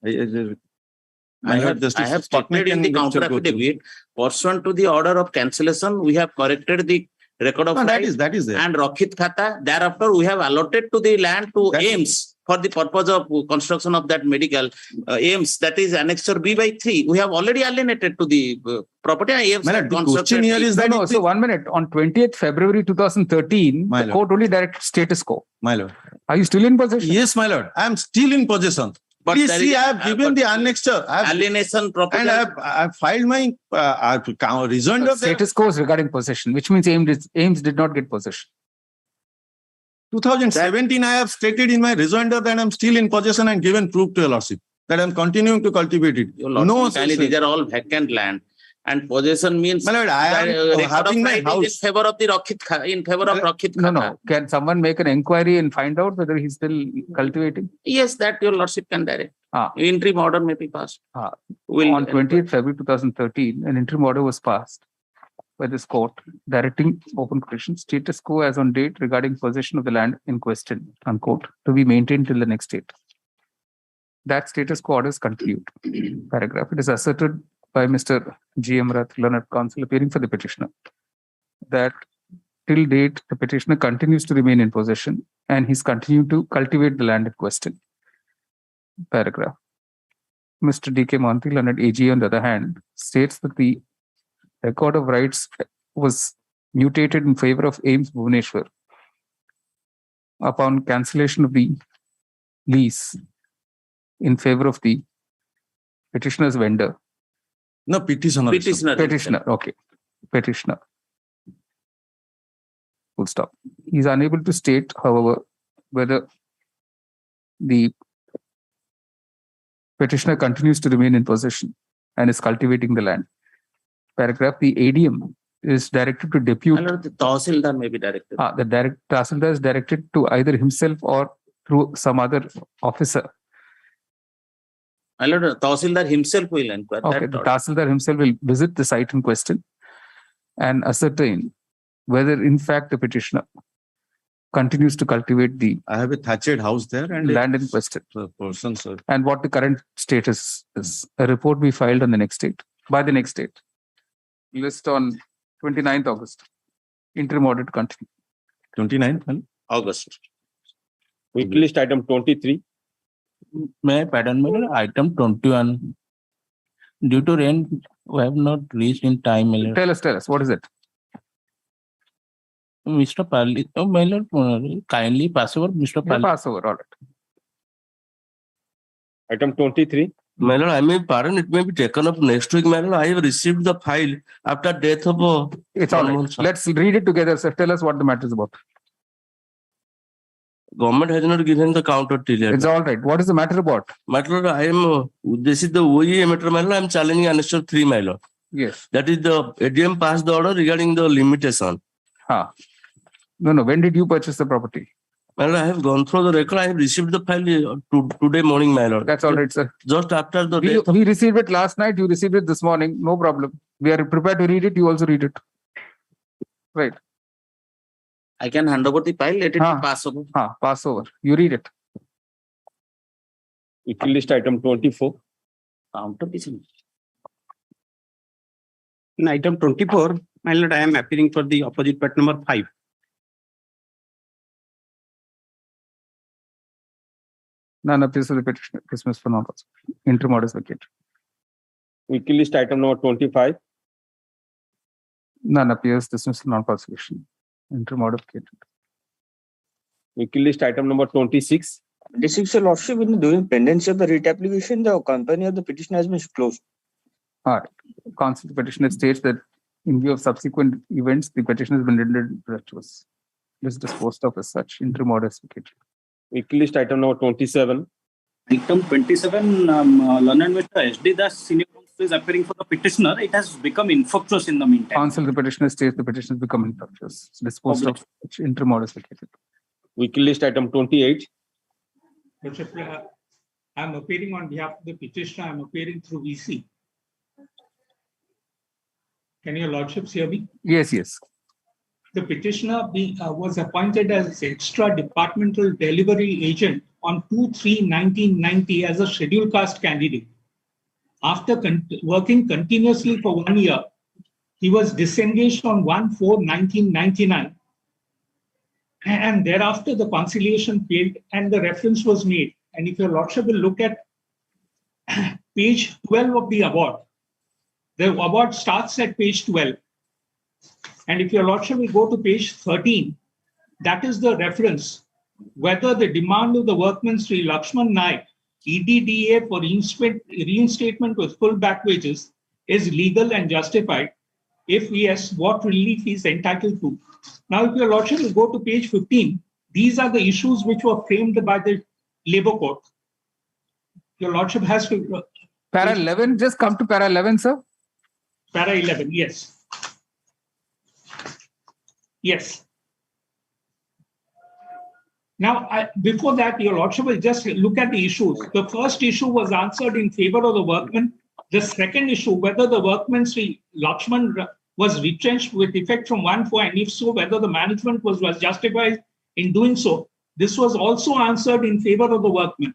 I have stated in the counter affidavit, pursuant to the order of cancellation, we have corrected the record of No, right that is there. and Rakhit Khata. Thereafter, we have allotted to the land to Ames for the purpose of construction of that medical Ames. That is annexure B by 3. We have already alienated to the property. Ames My lord, the question here is that No, so 1 minute. On 20th February 2013, the court only directed status quo. My lord. Are you still in possession? Yes, my lord. I am still in possession. But Please there see, is- I have given the annexure. alienation property. And I have filed my rejoinder. Status quo is regarding possession, which means Ames did not get possession. 2017, I have stated in my rejoinder that I am still in possession and given proof to your lordship that I am continuing to cultivate it. Your lordship, kindly, these are all vacant land. And possession means My lord, I am record of having my right house. is in favor of the Rakhit in favor of Rakhit No, Khata. no. Can someone make an inquiry and find out whether he's still cultivating? Yes, that your lordship can direct. Interim order may be passed. On 20th February 2013, an interim order was passed by this court directing open question status quo as on date regarding possession of the land in question, unquote, to be maintained till the next date. That status quo order is continued. Paragraph. It is asserted by Mr. G.M. Rath, learned counsel appearing for the petitioner, that till date the petitioner continues to remain in possession and he's continued to cultivate the land in question. Paragraph. Mr. D.K. Monti, learned AG, on the other hand, states that the record of rights was mutated in favor of Ames Bhubaneswar upon cancellation of the lease in favor of the petitioner's vendor. No, petitioner. Petitioner, okay. Petitioner. Full stop. He is unable to state, however, whether the petitioner continues to remain in possession and is cultivating the land. Paragraph. The ADM is directed to depute. The Tahsildar may be directed. The Tahsildar is directed to either himself or through some other officer. My lord, Tahsildar himself will inquire. Okay, the Tahsildar himself will visit the site in question and ascertain whether in fact the petitioner continues to cultivate the I have a thatched house there and land in question. Person, sir. And what the current status is. A report be filed on the next date, by the next date. List on 29th August. Interim order to continue. 29th August. Week list item 23. May I pardon me? Item 21. Due to rain, we have not reached in time. Tell us, what is it? Mr. Pali, my lord, kindly pass over, Mr. Pali. Pass over, all right. Item 23. My lord, I may pardon, it may be taken up next week. My lord, I have received the file after death of It's all right. Let's read it together, sir. Tell us what the matter is about. government has not given the counter till yet. It's all right. What is the matter about? Matter, I am, this is the OE matter, my lord. I am challenging annexure 3, my lord. Yes. That is the ADM passed the order regarding the limitation. No. When did you purchase the property? My lord, I have gone through the record. I have received the file today morning, my lord. That's all right, sir. Just after the We received it last night. You received it this morning. No problem. We are prepared to read it. You also read it. Right. I can hand over the file. Let it pass over. Pass over. You read it. Weekly list item 24. In item 24, my lord, I am appearing for the opposite part number 5. None appears to the petitioner. Dismissed for non-cause. Interim order is vacated. Weekly list item number 25. None appears. Dismissed for non-prosecution. Interim order vacated. Weekly list item number 26. This is your lordship. During pendency of the writ application, the company of the petitioner has been closed. All right. Counsel, the petitioner states that in view of subsequent events, the petition has been rendered virtuous. This is disposed of as such. Interim order is vacated. Weekly list item number 27. Item 27, learned Mr. SD Das senior counsel is appearing for the petitioner. It has become infructuous in the meantime. Counsel, the petitioner states the petition has become infructuous. It's disposed of such. Interim order is vacated. Weekly list item 28. I am appearing on behalf of the petitioner. I am appearing through VC. Can your lordships hear me? Yes. The petitioner was appointed as extra departmental delivery agent on 2/3/1990 as a scheduled caste candidate. After working continuously for 1 year, he was disengaged on 1/4/1999. And thereafter, the conciliation failed and the reference was made. And if your lordship will look at page 12 of the award, the award starts at page 12. And if your lordship will go to page 13, that is the reference, whether the demand of the workman Sri Lakshman Naik, EDDA for reinstatement with full back wages is legal and justified. If yes, what relief he is entitled to. Now, if your lordship will go to page 15, these are the issues which were framed by the Labour Court. Your lordship has to... Para 11, just come to para 11, sir. Para 11, yes. Yes. Now, before that, your lordship will just look at the issues. The first issue was answered in favor of the workman. The second issue, whether the workman Sri Lakshman was retrenched with effect from 1/4, and if so, whether the management was justified in doing so. This was also answered in favor of the workman.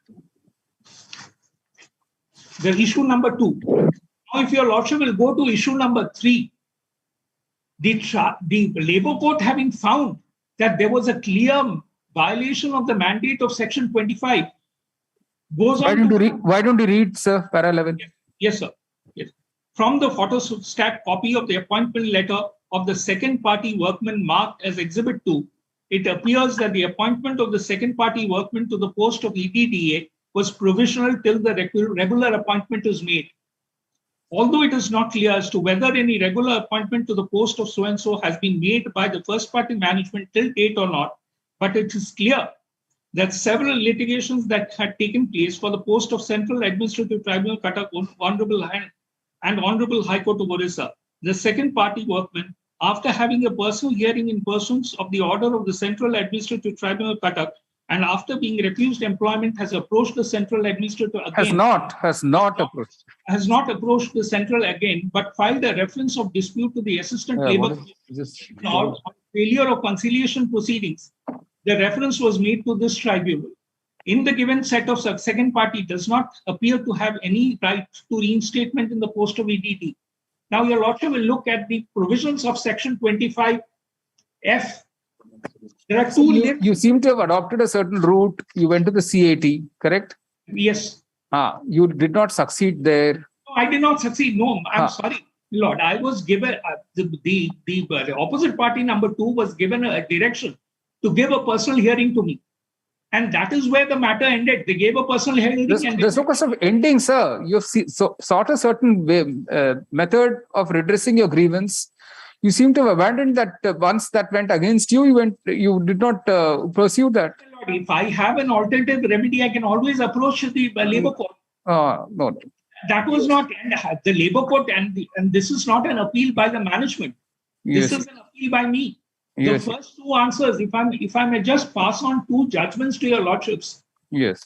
The issue number 2. Now, if your lordship will go to issue number 3, the Labour Court, having found that there was a clear violation of the mandate of section 25, goes on. Why don't you read, sir, para 11? Yes, sir. Yes. From the photostat copy of the appointment letter of the second party workman marked as Exhibit 2, it appears that the appointment of the second party workman to the post of EDDA was provisional till the regular appointment is made. Although it is not clear as to whether any regular appointment to the post of so-and-so has been made by the first party management till date or not, but it is clear that several litigations that had taken place for the post of Central Administrative Tribunal, Cuttack, Honorable High Court of Orissa, the second party workman, after having a personal hearing in pursuance of the order of the Central Administrative Tribunal, Cuttack, and after being refused employment, has approached the Central Administrator again. Has not approached. Has not approached the Central again, but filed a reference of dispute to the Assistant Labour on failure of conciliation proceedings. The reference was made to this tribunal. In the given set of second party does not appear to have any right to reinstatement in the post of EDD. Now, your lordship will look at the provisions of section 25F. There are two. You seem to have adopted a certain route. You went to the CAT, correct? Yes. You did not succeed there. No, I did not succeed. No, I'm sorry, Lord. I was given the opposite party number 2 was given a direction to give a personal hearing to me. And that is where the matter ended. They gave a personal hearing. There's no question of ending, sir. You've sought a certain method of redressing your grievance. You seem to have abandoned that once that went against you. You did not pursue that. If I have an alternative remedy, I can always approach the labor court. No. That was not the labor court, and this is not an appeal by the management. Yes. This is an appeal by me. Yes. The first two answers, if I may just pass on two judgments to your lordships. Yes.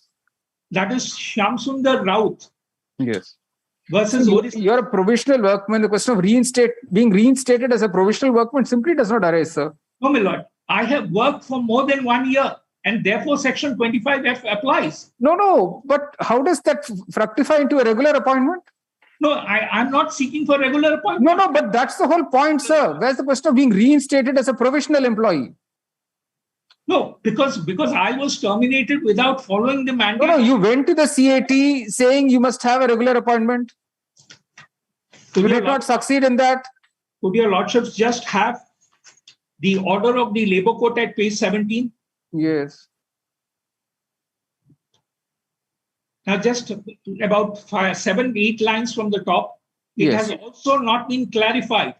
That is Shamsundar Raut Yes. versus So Orissa. you're a provisional workman. The question of being reinstated as a provisional workman simply does not arise, sir. No, my lord. I have worked for more than 1 year, and therefore Section 25F applies. No. But how does that fructify into a regular appointment? No, I'm not seeking for regular appointment. No, but that's the whole point, sir. Where's the question of being reinstated as a provisional employee? No, because I was terminated without following the mandate. No, you went to the CAT saying you must have a regular appointment. You did not succeed in that. Could your lordships just have the order of the labor court at page 17? Yes. Now, just about 7-8 lines from the top, it Yes. has also not been clarified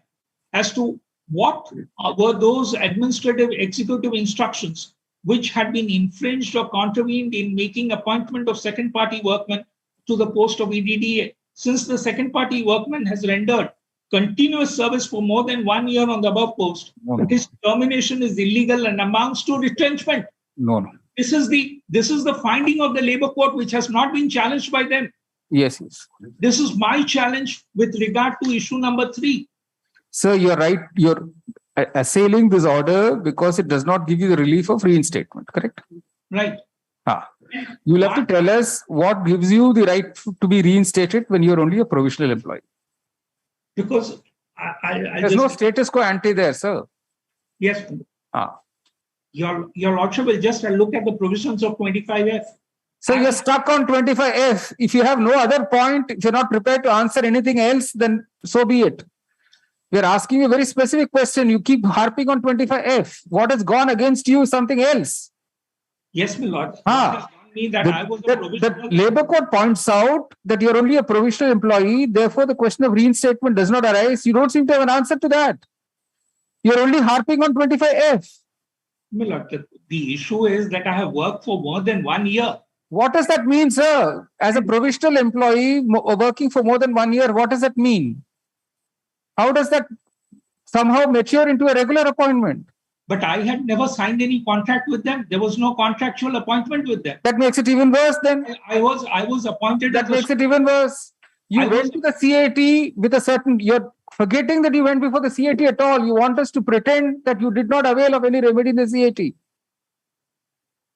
as to what were those administrative executive instructions which had been infringed or contravened in making appointment of second party workmen to the post of EDDA. Since the second party workman has rendered continuous service for more than 1 year on the above post, his termination is illegal and amounts to retrenchment. No. This is the finding of the labor court, which has not been challenged by them. Yes. This is my challenge with regard to issue number 3. Sir, you're right. You're assailing this order because it does not give you the relief of reinstatement, correct? Right. You'll have to tell us what gives you the right to be reinstated when you're only a provisional employee. Because there's no status quo ante there, sir. Yes. Your lordship will just look at the provisions of 25F. So you're stuck on 25F. If you have no other point, if you're not prepared to answer anything else, then so be it. We're asking you a very specific question. You keep harping on 25F. What has gone against you is something else. Yes, my lord. The labor court points out that you're only a provisional employee. Therefore, the question of reinstatement does not arise. You don't seem to have an answer to that. You're only harping on 25F. My lord, the issue is that I have worked for more than 1 year. What does that mean, sir? As a provisional employee working for more than 1 year, what does that mean? How does that somehow mature into a regular appointment? But I had never signed any contract with them. There was no contractual appointment with them. That makes it even worse then. I was appointed. That makes it even worse. You went to the CAT with a certain, you're forgetting that you went before the CAT at all. You want us to pretend that you did not avail of any remedy in the CAT.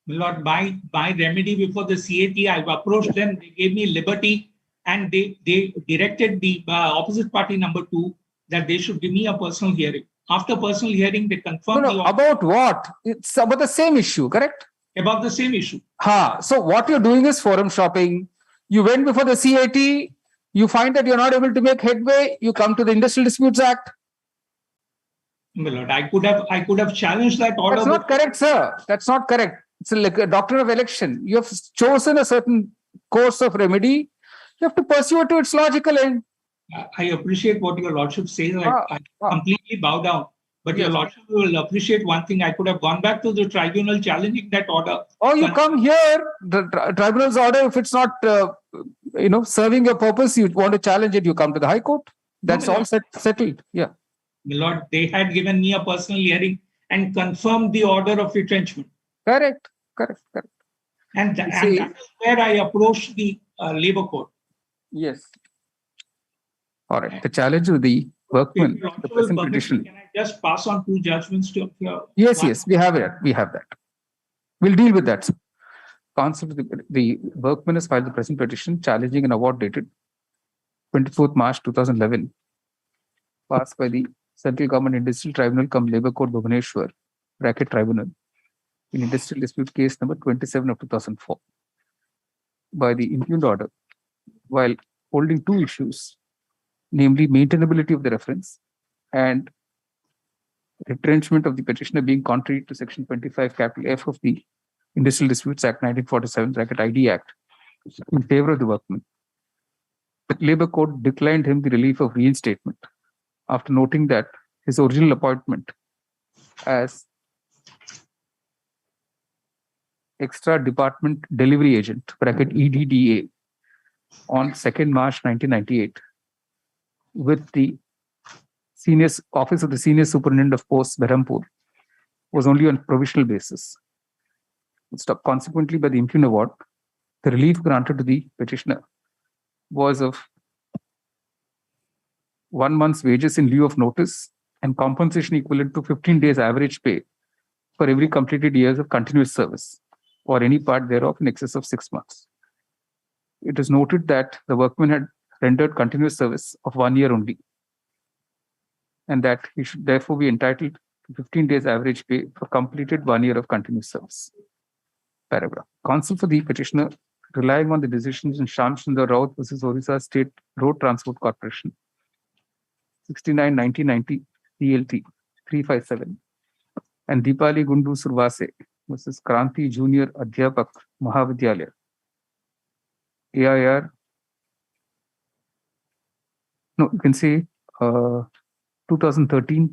Lord, my remedy before the CAT, I've approached them. They gave me liberty and they directed the opposite party number 2 that they should give me a personal hearing. After personal hearing, they confirmed. About what? It's about the same issue, correct? About the same issue. So what you're doing is forum shopping. You went before the CAT. You find that you're not able to make headway. You come to the Industrial Disputes Act. My lord, I could have challenged that order. That's not correct, sir. That's not correct. It's like a doctrine of election. You have chosen a certain course of remedy. You have to pursue it to its logical end. I appreciate what your lordship says. I completely bow down. But your lordship will appreciate one thing. I could have gone back to the tribunal challenging that order. Or you come here, the tribunal's order, if it's not serving your purpose, you want to challenge it, you come to the High Court. That's all settled. Yeah. My lord, they had given me a personal hearing and confirmed the order of retrenchment. Correct. And that is where I approached the labor court. Yes. All right. The challenge of the workman, the present petition. Can I just pass on 2 judgments to your Yes, we have it. We have that. We'll deal with that. Concept of the workman has filed the present petition challenging an award dated 24th March 2011, passed by the Central Government Industrial Tribunal cum Labour Court Bhubaneswar, Tribunal, in Industrial Dispute Case number 27 of 2004. By the impugned order, while holding 2 issues, namely maintainability of the reference and retrenchment of the petitioner being contrary to Section 25 F of the Industrial Disputes Act 1947 ID Act in favor of the workman. The Labour Court declined him the relief of reinstatement after noting that his original appointment as extra department delivery agent bracket EDDA on 2nd March 1998 with the senior office of the senior superintendent of posts Berhampur was only on provisional basis. Consequently, by the Impune Award, the relief granted to the petitioner was of 1 month's wages in lieu of notice and compensation equivalent to 15 days average pay for every completed years of continuous service or any part thereof in excess of 6 months. It is noted that the workman had rendered continuous service of 1 year only, and that he should therefore be entitled to 15 days average pay for completed 1 year of continuous service. Paragraph. Counsel for the petitioner, relying on the decisions in Shamchandra Raut versus Orissa State Road Transport Corporation, 69 1990 CLT 357, and Deepali Gundu Survase versus Kranti Junior Adhyapak Mahavidyalaya, AIR, no, you can say 2013-10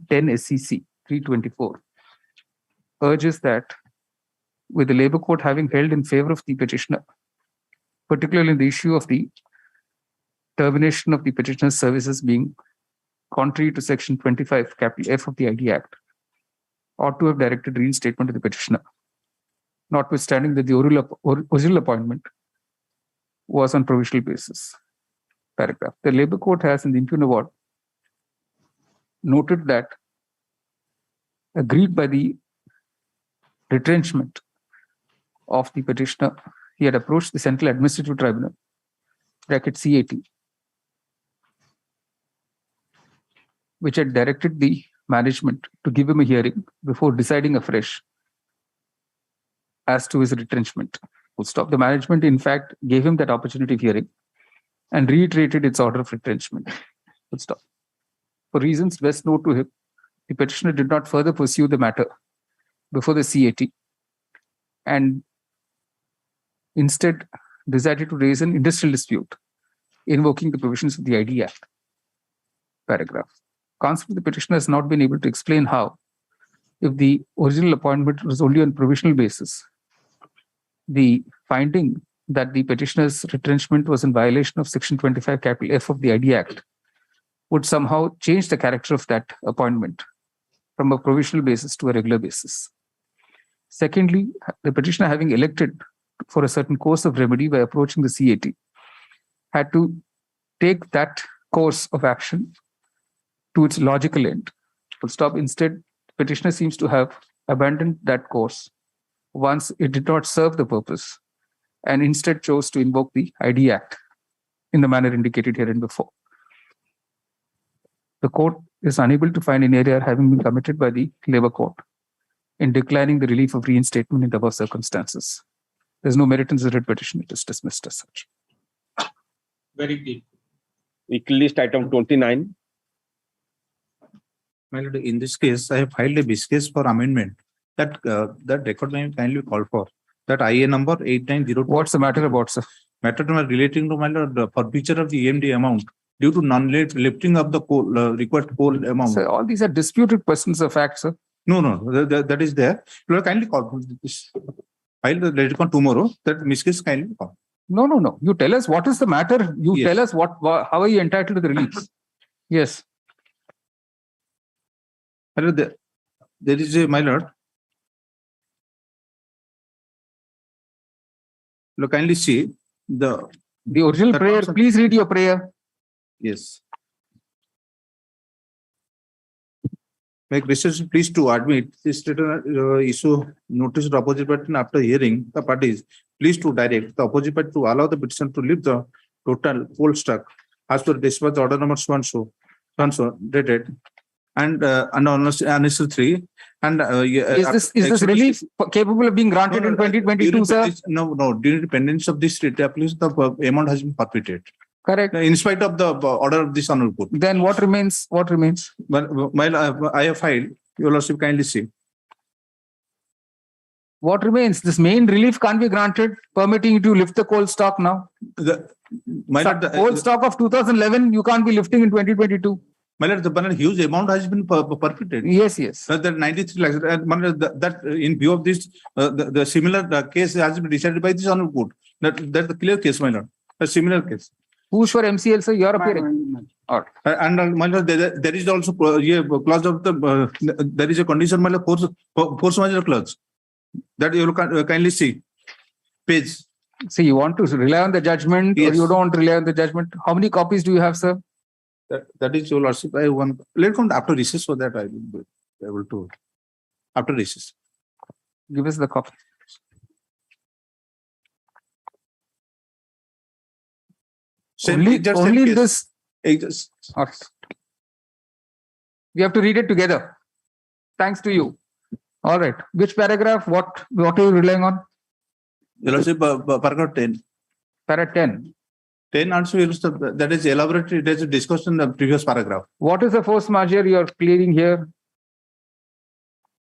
SCC 324, urges that with the Labour Court having held in favor of the petitioner, particularly in the issue of the termination of the petitioner's services being contrary to Section 25 capital F of the ID Act, ought to have directed reinstatement to the petitioner, notwithstanding that the original appointment was on provisional basis. Paragraph. The Labour Court has, in the Impune Award, noted that agreed by the retrenchment of the petitioner, he had approached the Central Administrative Tribunal, bracket CAT, which had directed the management to give him a hearing before deciding afresh as to his retrenchment. Full stop. The management, in fact, gave him that opportunity of hearing and reiterated its order of retrenchment. Full stop. For reasons best known to him, the petitioner did not further pursue the matter before the CAT and instead decided to raise an industrial dispute invoking the provisions of the ID Act. Paragraph. Counsel for the petitioner has not been able to explain how, if the original appointment was only on provisional basis, the finding that the petitioner's retrenchment was in violation of Section 25 capital F of the ID Act would somehow change the character of that appointment from a provisional basis to a regular basis. Secondly, the petitioner, having elected for a certain course of remedy by approaching the CAT, had to take that course of action to its logical end. Full stop. Instead, the petitioner seems to have abandoned that course once it did not serve the purpose and instead chose to invoke the ID Act in the manner indicated herein before. The court is unable to find any error having been committed by the Labour Court in declining the relief of reinstatement in the above circumstances. There is no merit in the writ petition. It is dismissed as such. Very good. Weekly list item 29. My lord, in this case, I have filed a bis case for amendment. That record may kindly call for. That IA number 8902. What's the matter about, sir? Matter relating to, my lord, the forfeiture of the EMD amount due to non-lifting of the coal, required coal amount. Sir, all these are disputed questions of fact, sir. No, that is there. You will kindly call for this. File the letter on tomorrow. That miscase kindly call. No. You tell us what is the matter. You Yes. tell us how are you entitled to the release. Yes. My lord, there is a, my lord. Look, kindly see the original prayer. Please read your prayer. Yes. Make research please to admit this issue notice to opposite party after hearing the parties. Please to direct the opposite party to allow the petition to leave the total coal stock as per dispatch order number so dated and annexure 3 and is this relief capable of being granted in 2022, sir? No. During the pendence of this writ application, the amount has been forfeited. Correct. In spite of the order of this honorable court. Then what remains? What remains? Well, I have filed. Your lordship kindly see. What remains? This main relief can't be granted, permitting you to lift the coal stock now. The coal stock of 2011, you can't be lifting in 2022. My lord, the huge amount has been perpetrated. Yes, yes. That 93 lakhs. My lord, that in view of this, the similar case has been decided by this honorable court. That's the clear case, my lord. A similar case. Who's for MCL, sir? You're appearing. All right. And my lord, there is also clause of the there is a condition, my lord, force majeure clause that you will kindly see. Page. See, you want to rely on the judgment, Yes. or you don't rely on the judgment? How many copies do you have, sir? That is your lordship. I want. Let come after recess so that I will be able to. After recess. Give us the copy. Only this. All right. We have to read it together. Thanks to you. All right. Which paragraph? What are you relying on? Your lordship, paragraph 10. Para 10. 10 also that is elaborated. There's a discussion in the previous paragraph. What is the force majeure you're pleading here?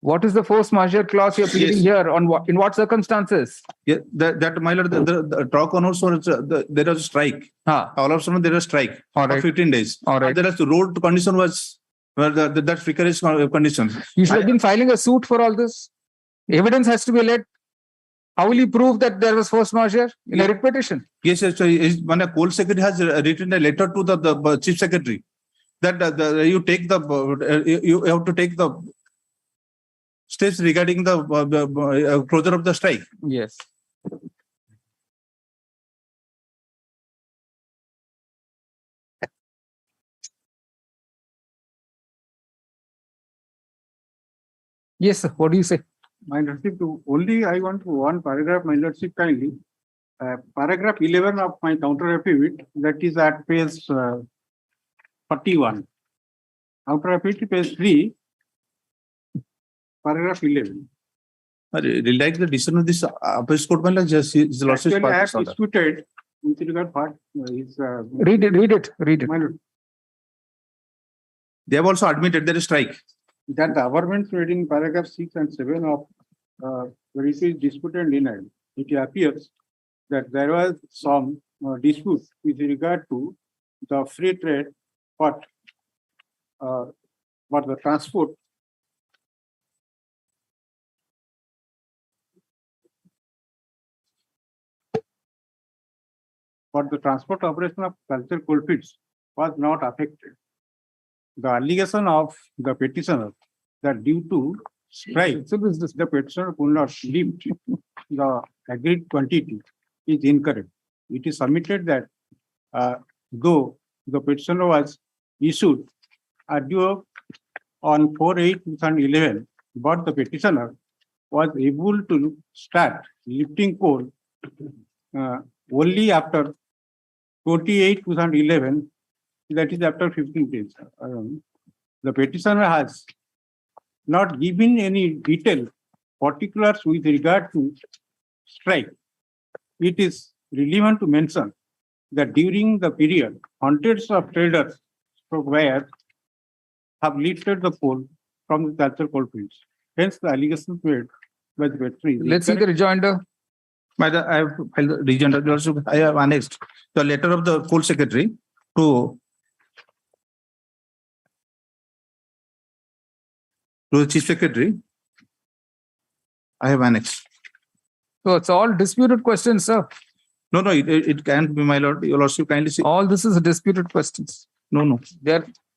What is the force majeure clause you're pleading here? On what, in what circumstances? Yeah, that my lord, the talk on also there was a strike. All of a sudden there was a strike for 15 days. All right. There was the road condition was that precarious condition. You should have been filing a suit for all this. Evidence has to be led. How will you prove that there was force majeure in a writ petition? Yes, so when a coal secretary has written a letter to the chief secretary that you take you have to take the steps regarding the closure of the strike. Yes. Yes, sir. What do you say? My lordship, only I want one paragraph, my lordship, kindly. Paragraph 11 of my counter affidavit, that is at page 41. Counter affidavit, page 3, paragraph 11. Like the decision of this appellate court, my lord, his lordship. Actually, I have disputed with regard part his. Read it. My lord. They have also admitted there is strike. That the government reading paragraph 6 and 7 of the issue is disputed and denied. It appears that there was some dispute with regard to the free trade, but the transport operation of cultural coalfields was not affected. The allegation of the petitioner that due to strike, the petitioner could not lift the agreed quantity is incorrect. It is submitted that though the petitioner was issued a due on 4/8/2011, but the petitioner was able to start lifting coal only after 28/2011. That is after 15 days. The petitioner has not given any detailed particulars with regard to strike. It is relevant to mention that during the period, hundreds of traders from where have lifted the coal from the cultural coalfields. Hence, the allegations made by the petitioner. Let's see the rejoinder. I have filed the rejoinder. I have annexed the letter of the coal secretary to the chief secretary. I have annexed. So it's all disputed questions, sir. No, it can't be, my lord. Your lordship, kindly see. All this is disputed questions. No.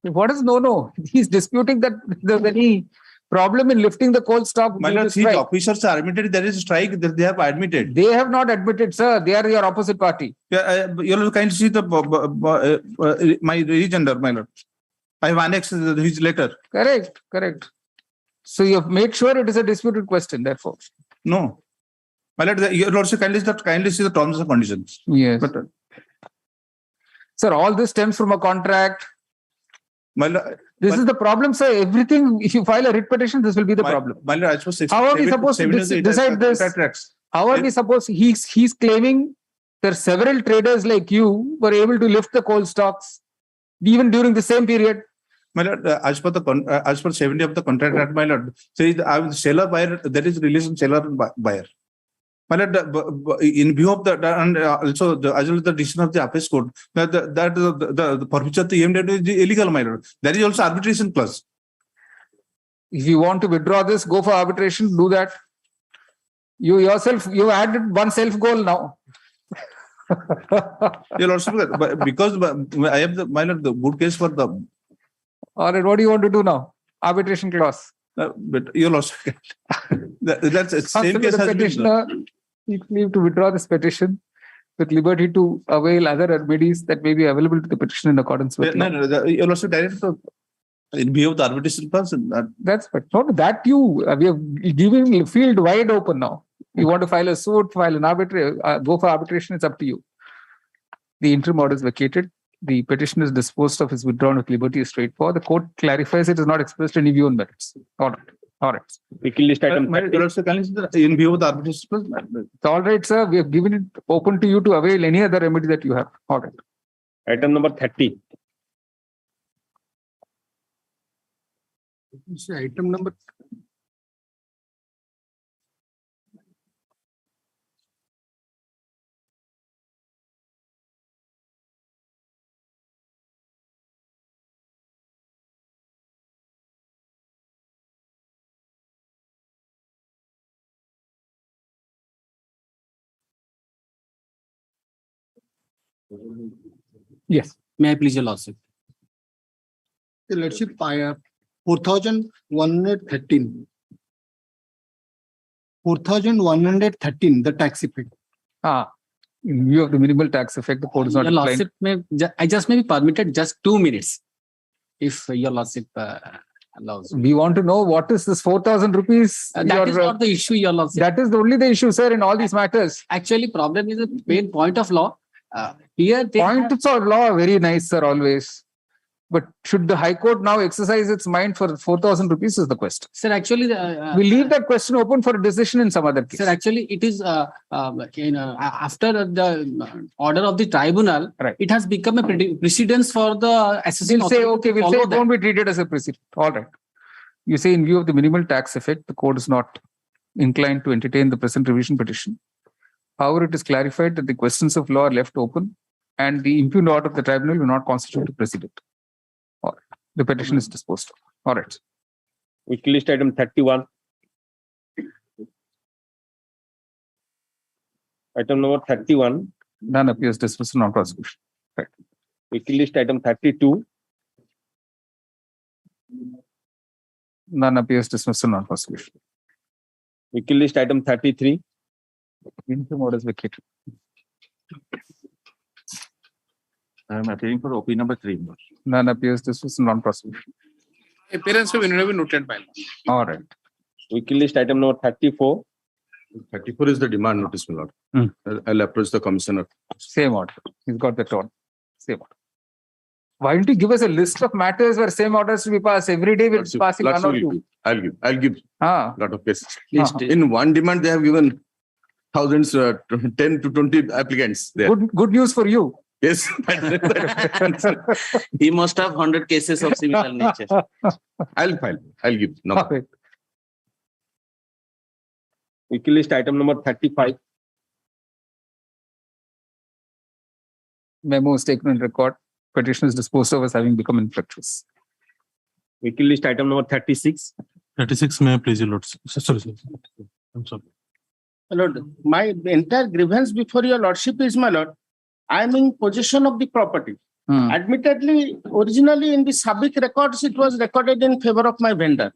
What is no? He's disputing that there's any problem in lifting the coal stock. My lord, these officers are admitted there is a strike. They have admitted. They have not admitted, sir. They are your opposite party. Yeah, your lord, kindly see my rejoinder, my lord. I have annexed his letter. Correct. So you have made sure it is a disputed question, therefore. No. My lord, your lordship, kindly see the terms and conditions. Yes. Sir, all this stems from a contract. My lord, this is the problem, sir. Everything, if you file a writ petition, this will be the problem. My lord, I suppose how are we supposed to decide this? How are we supposed? He's claiming there are several traders like you were able to lift the coal stocks even during the same period. My lord, as per 70 of the contract, my lord, says I will seller buyer. There is relation seller and buyer. My lord, in view of that, and also as well as the decision of the appeals court, the forfeiture of the EMD is illegal, my lord. There is also arbitration clause. If you want to withdraw this, go for arbitration, do that. You yourself, you added one self goal now. You'll also because I have my lord, the good case for the. All right, what do you want to do now? Arbitration clause. But you'll also get that's the same case has been. You need to withdraw this petition with liberty to avail other remedies that may be available to the petition in accordance with. You'll also direct in view of the arbitration clause. That's right. Not that we have given field wide open now. You want to file a suit, file an arbitration, go for arbitration. It's up to you. The interim order is vacated. The petition is disposed of, is withdrawn with liberty is straightforward. The court clarifies it is not expressed any view on merits. All right. All right. List item in view of the arbitration clause. It's all right, sir. We have given it open to you to avail any other remedy that you have. All right. Item number 30. Item number. Yes. May I please your lordship? The lordship, 4,113. 4,113, the tax effect. In view of the minimal tax effect, the court is not Your inclined. lordship, I just may be permitted just 2 minutes, if your lordship allows. We want to know what is this 4,000 rupees? That is not the issue, your lordship. That is only the issue, sir, in all these matters. Actually, problem is the main point of law. Here, Points of law are very nice, sir, always. But should the High Court now exercise its mind for 4,000 rupees is the question. Sir, actually, we leave that question open for a decision in some other case. Sir, actually, it is after the order of the tribunal, it has become a precedence for the assessing. We'll say, okay, we'll say it won't be treated as a precedent. All right. You say in view of the minimal tax effect, the court is not inclined to entertain the present revision petition. However, it is clarified that the questions of law are left open and the impugned order of the tribunal will not constitute a precedent. All right. The petition is disposed of. All right. Weekly list item 31. Item number 31. None appears dismissal on prosecution. Right. Weekly list item 32. None appears dismissal on prosecution. Weekly list item 33. Interim order is vacated. I am appearing for OP number 3. None appears dismissal on prosecution. Appearance will never be noted by law. All right. Weekly list item number 34. 34 is the demand notice, my lord. I'll approach the commissioner. Same order. He's got that on. Same order. Why don't you give us a list of matters where same orders to be passed? Every day we're passing one or two. I'll give lot of cases. In one demand, they have given thousands, 10 to 20 applicants there. Good news for you. Yes. He must have 100 cases of similar nature. I'll file. I'll give. No. Okay. Weekly list item number 35. Memo is taken on record. Petition is disposed of as having become infructuous. Weekly list item number 36. 36, may I please, your lord? Sorry. I'm sorry. My lord, my entire grievance before your lordship is, my lord, I am in possession of the property. Admittedly, originally in the SABIC records, it was recorded in favor of my vendor.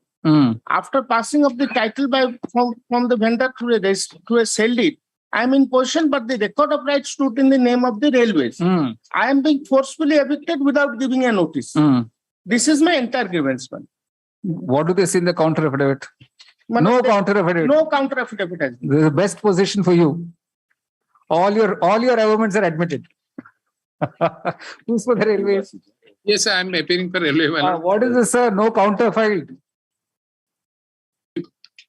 After passing of the title from the vendor to a sale deed, I am in possession, but the record of rights stood in the name of the railways. I am being forcefully evicted without giving a notice. This is my entire grievance, man. What do they say in the counter affidavit? No counter affidavit. No counter affidavit has been. This is the best position for you. All your arguments are admitted. Who's for the railways? Yes, I am appearing for railway. What is this, sir? No counter filed.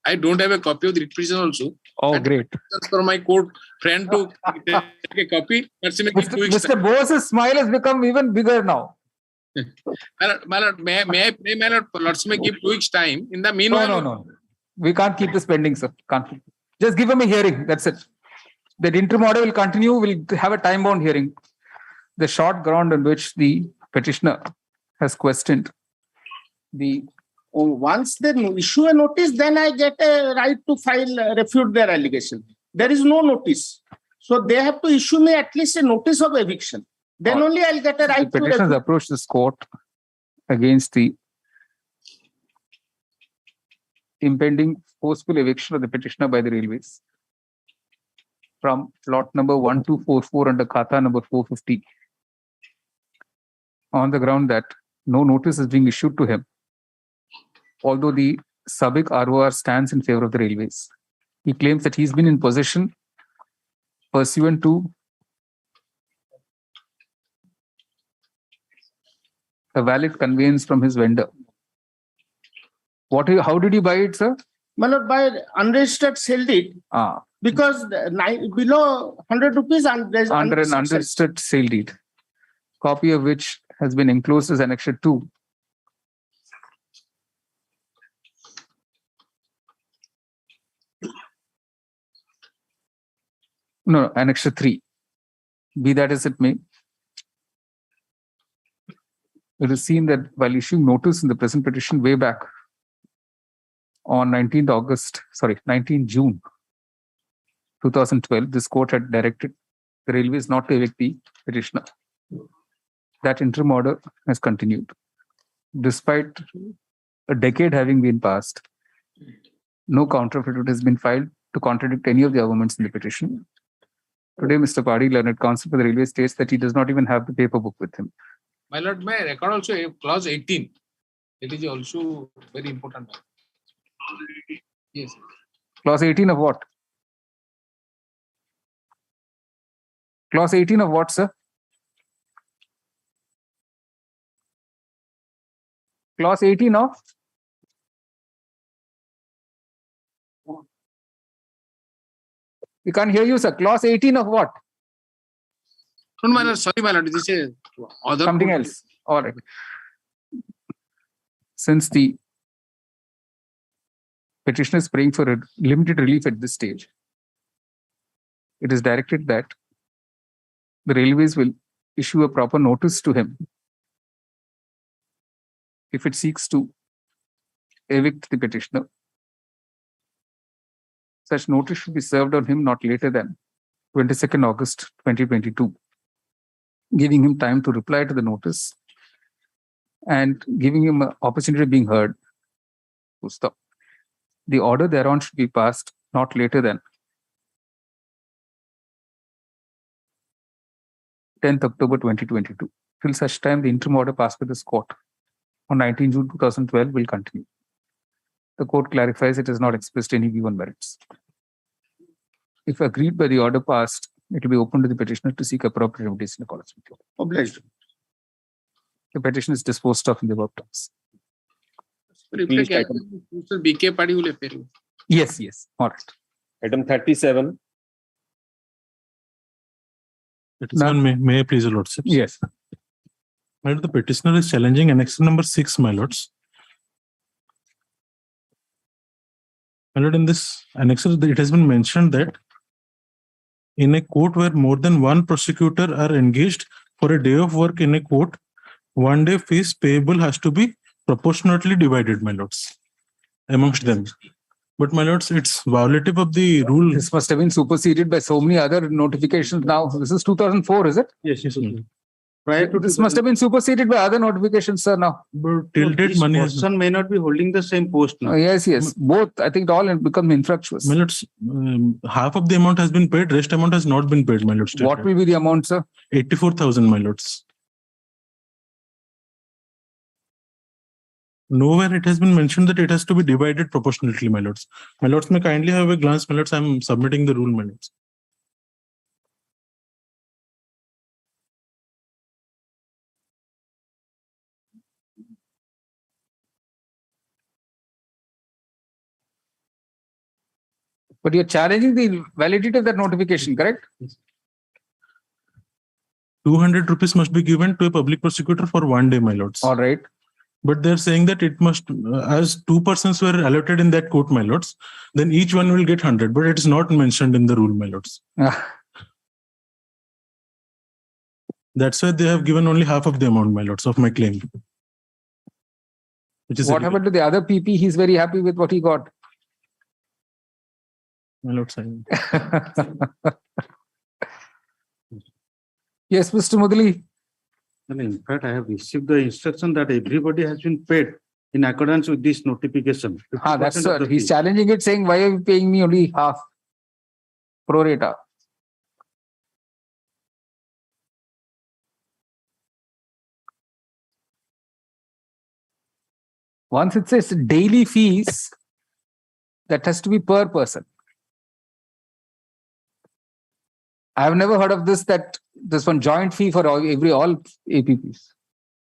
I don't have a copy of the writ petition also. Oh, great. For my court friend to take a copy. Mr. Bose's smile has become even bigger now. My lord, may I pray, my lord, lords may give 2 weeks time. In the meanwhile, No. We can't keep this pending, sir. Can't keep. Just give him a hearing. That's it. That interim order will continue. We'll have a time-bound hearing. The short ground on which the petitioner has questioned the. Once they issue a notice, then I get a right to file, refute their allegation. There is no notice. So they have to issue me at least a notice of eviction. Then only I'll get a right The to petitioner has refute. approached this court against the impending forceful eviction of the petitioner by the railways from plot number 1244 under Khata number 450 on the ground that no notice is being issued to him, although the Sabik ROR stands in favor of the railways. He claims that he's been in possession pursuant to a valid conveyance from his vendor. How did you buy it, sir? My lord, by unregistered sale deed, because below 100 rupees and there's Under an unregistered sale deed, copy of which has been enclosed as Annexure 2. No, Annexure 3. Be that as it may, it is seen that while issuing notice in the present petition way back on 19 June 2012, this court had directed the railways not to evict the petitioner. That interim order has continued. Despite a decade having been passed, no counter-affidavit has been filed to contradict any of the arguments in the petition. Today, Mr. Padi, learned counsel for the railway, states that he does not even have the paper book with him. My lord, may I record also clause 18. It is also very important. Yes. Clause 18 of what? Clause 18 of what, sir? Clause 18 of? We can't hear you, sir. Clause 18 of what? No, my lord, sorry, my lord. This is other something else. All right. Since the petitioner is praying for a limited relief at this stage, it is directed that the railways will issue a proper notice to him if it seeks to evict the petitioner. Such notice should be served on him not later than 22nd August 2022, giving him time to reply to the notice and giving him an opportunity of being heard. The order thereon should be passed not later than 10th October 2022. Till such time, the interim order passed by this court on 19 June 2012 will continue. The court clarifies it has not expressed any view on merits. If agreed by the order passed, it will be open to the petitioner to seek appropriate remedies in accordance with the order. Obliged. The petition is disposed of in the above terms. BK Padi will appear. Yes, yes. All right. Item 37. May I please, Lordship? Yes. My lord, the petitioner is challenging annexure number 6, my lords. My lord, in this annexure, it has been mentioned that in a court where more than one prosecutor are engaged for a day of work in a court, 1 day fees payable has to be proportionately divided, my lords, amongst them. But my lords, it's violative of the rule. This must have been superseded by so many other notifications now. This is 2004, is it? Yes, yes. Prior to this must have been superseded by other notifications, sir, now. But till date, money has... person may not be holding the same post now. Yes, yes. Both. I think all become infructuous. My lords, half of the amount has been paid, rest amount has not been paid, my lords. What will be the amount, sir? 84,000, my lords. Nowhere it has been mentioned that it has to be divided proportionately, my lords. My lords may kindly have a glance, my lords. I am submitting the rule, my lords. But you're challenging the validity of that notification, correct? 200 rupees must be given to a public prosecutor for 1 day, my lords. All right. But they're saying that it must, as 2 persons were allotted in that quote, my lords, then each one will get 100, but it is not mentioned in the rule, my lords. That's why they have given only half of the amount, my lords, of my claim. Which is What happened to the other PP? He's very happy with what he got. My lords, Yes, Mr. Mudali. In fact, I have received the instruction that everybody has been paid in accordance with this notification. That's what he's challenging it, saying, why are you paying me only half? Pro rata. Once it says daily fees, that has to be per person. I have never heard of this, that there's one joint fee for all APPs.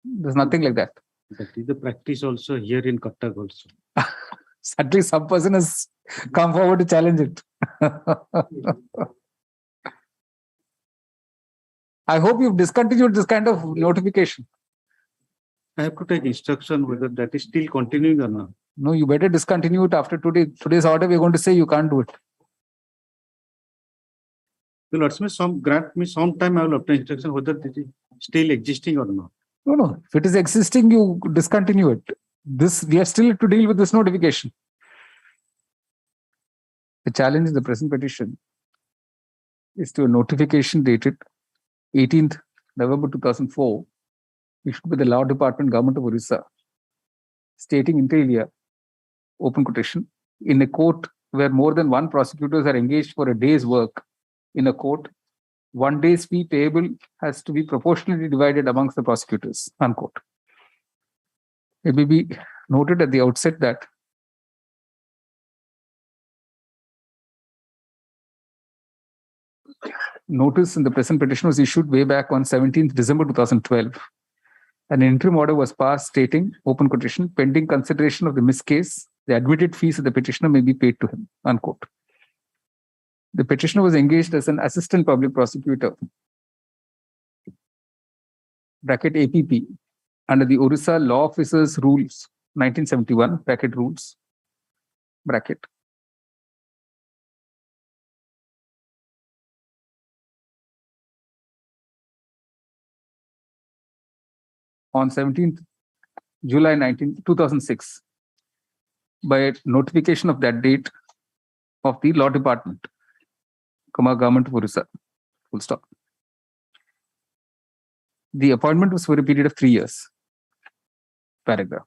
There's nothing like that. That is the practice also here in Cuttack also. At least some person has come forward to challenge it. I hope you've discontinued this kind of notification. I have to take instruction whether that is still continuing or not. No, you better discontinue it after today's order. We're going to say you can't do it. Well, grant me some time. I will obtain instruction whether it is still existing or not. No. If it is existing, you discontinue it. We are still to deal with this notification. The challenge in the present petition is to a notification dated 18th November 2004, issued by the Law Department, Government of Orissa, stating inter alia, open quotation, in a court where more than one prosecutors are engaged for a day's work in a court, 1 day's fee payable has to be proportionally divided amongst the prosecutors, unquote. It may be noted at the outset that notice in the present petition was issued way back on 17th December 2012. An interim order was passed stating, open quotation, pending consideration of the missed case, the admitted fees of the petitioner may be paid to him, unquote. The petitioner was engaged as an assistant public prosecutor, bracket APP, under the Orissa Law Officers Rules, 1971, bracket rules, bracket. On 17th July 2006, by notification of that date of the Law Department, Government of Orissa, full stop. The appointment was for a period of 3 years. Paragraph.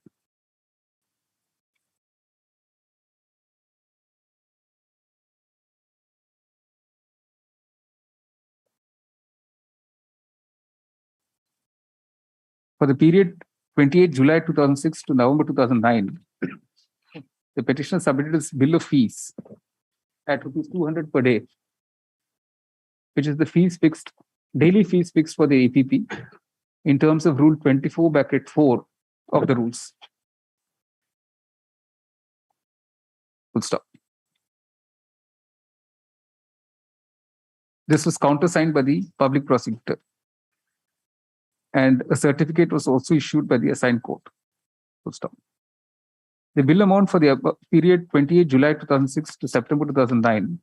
For the period 28 July 2006 to November 2009, the petitioner submitted his bill of fees at rupees 200 per day, which is the fees fixed, daily fees fixed for the APP in terms of Rule 24, bracket 4 of the rules. Full stop. This was countersigned by the public prosecutor, and a certificate was also issued by the assigned court. Full stop. The bill amount for the period 28 July 2006 to September 2009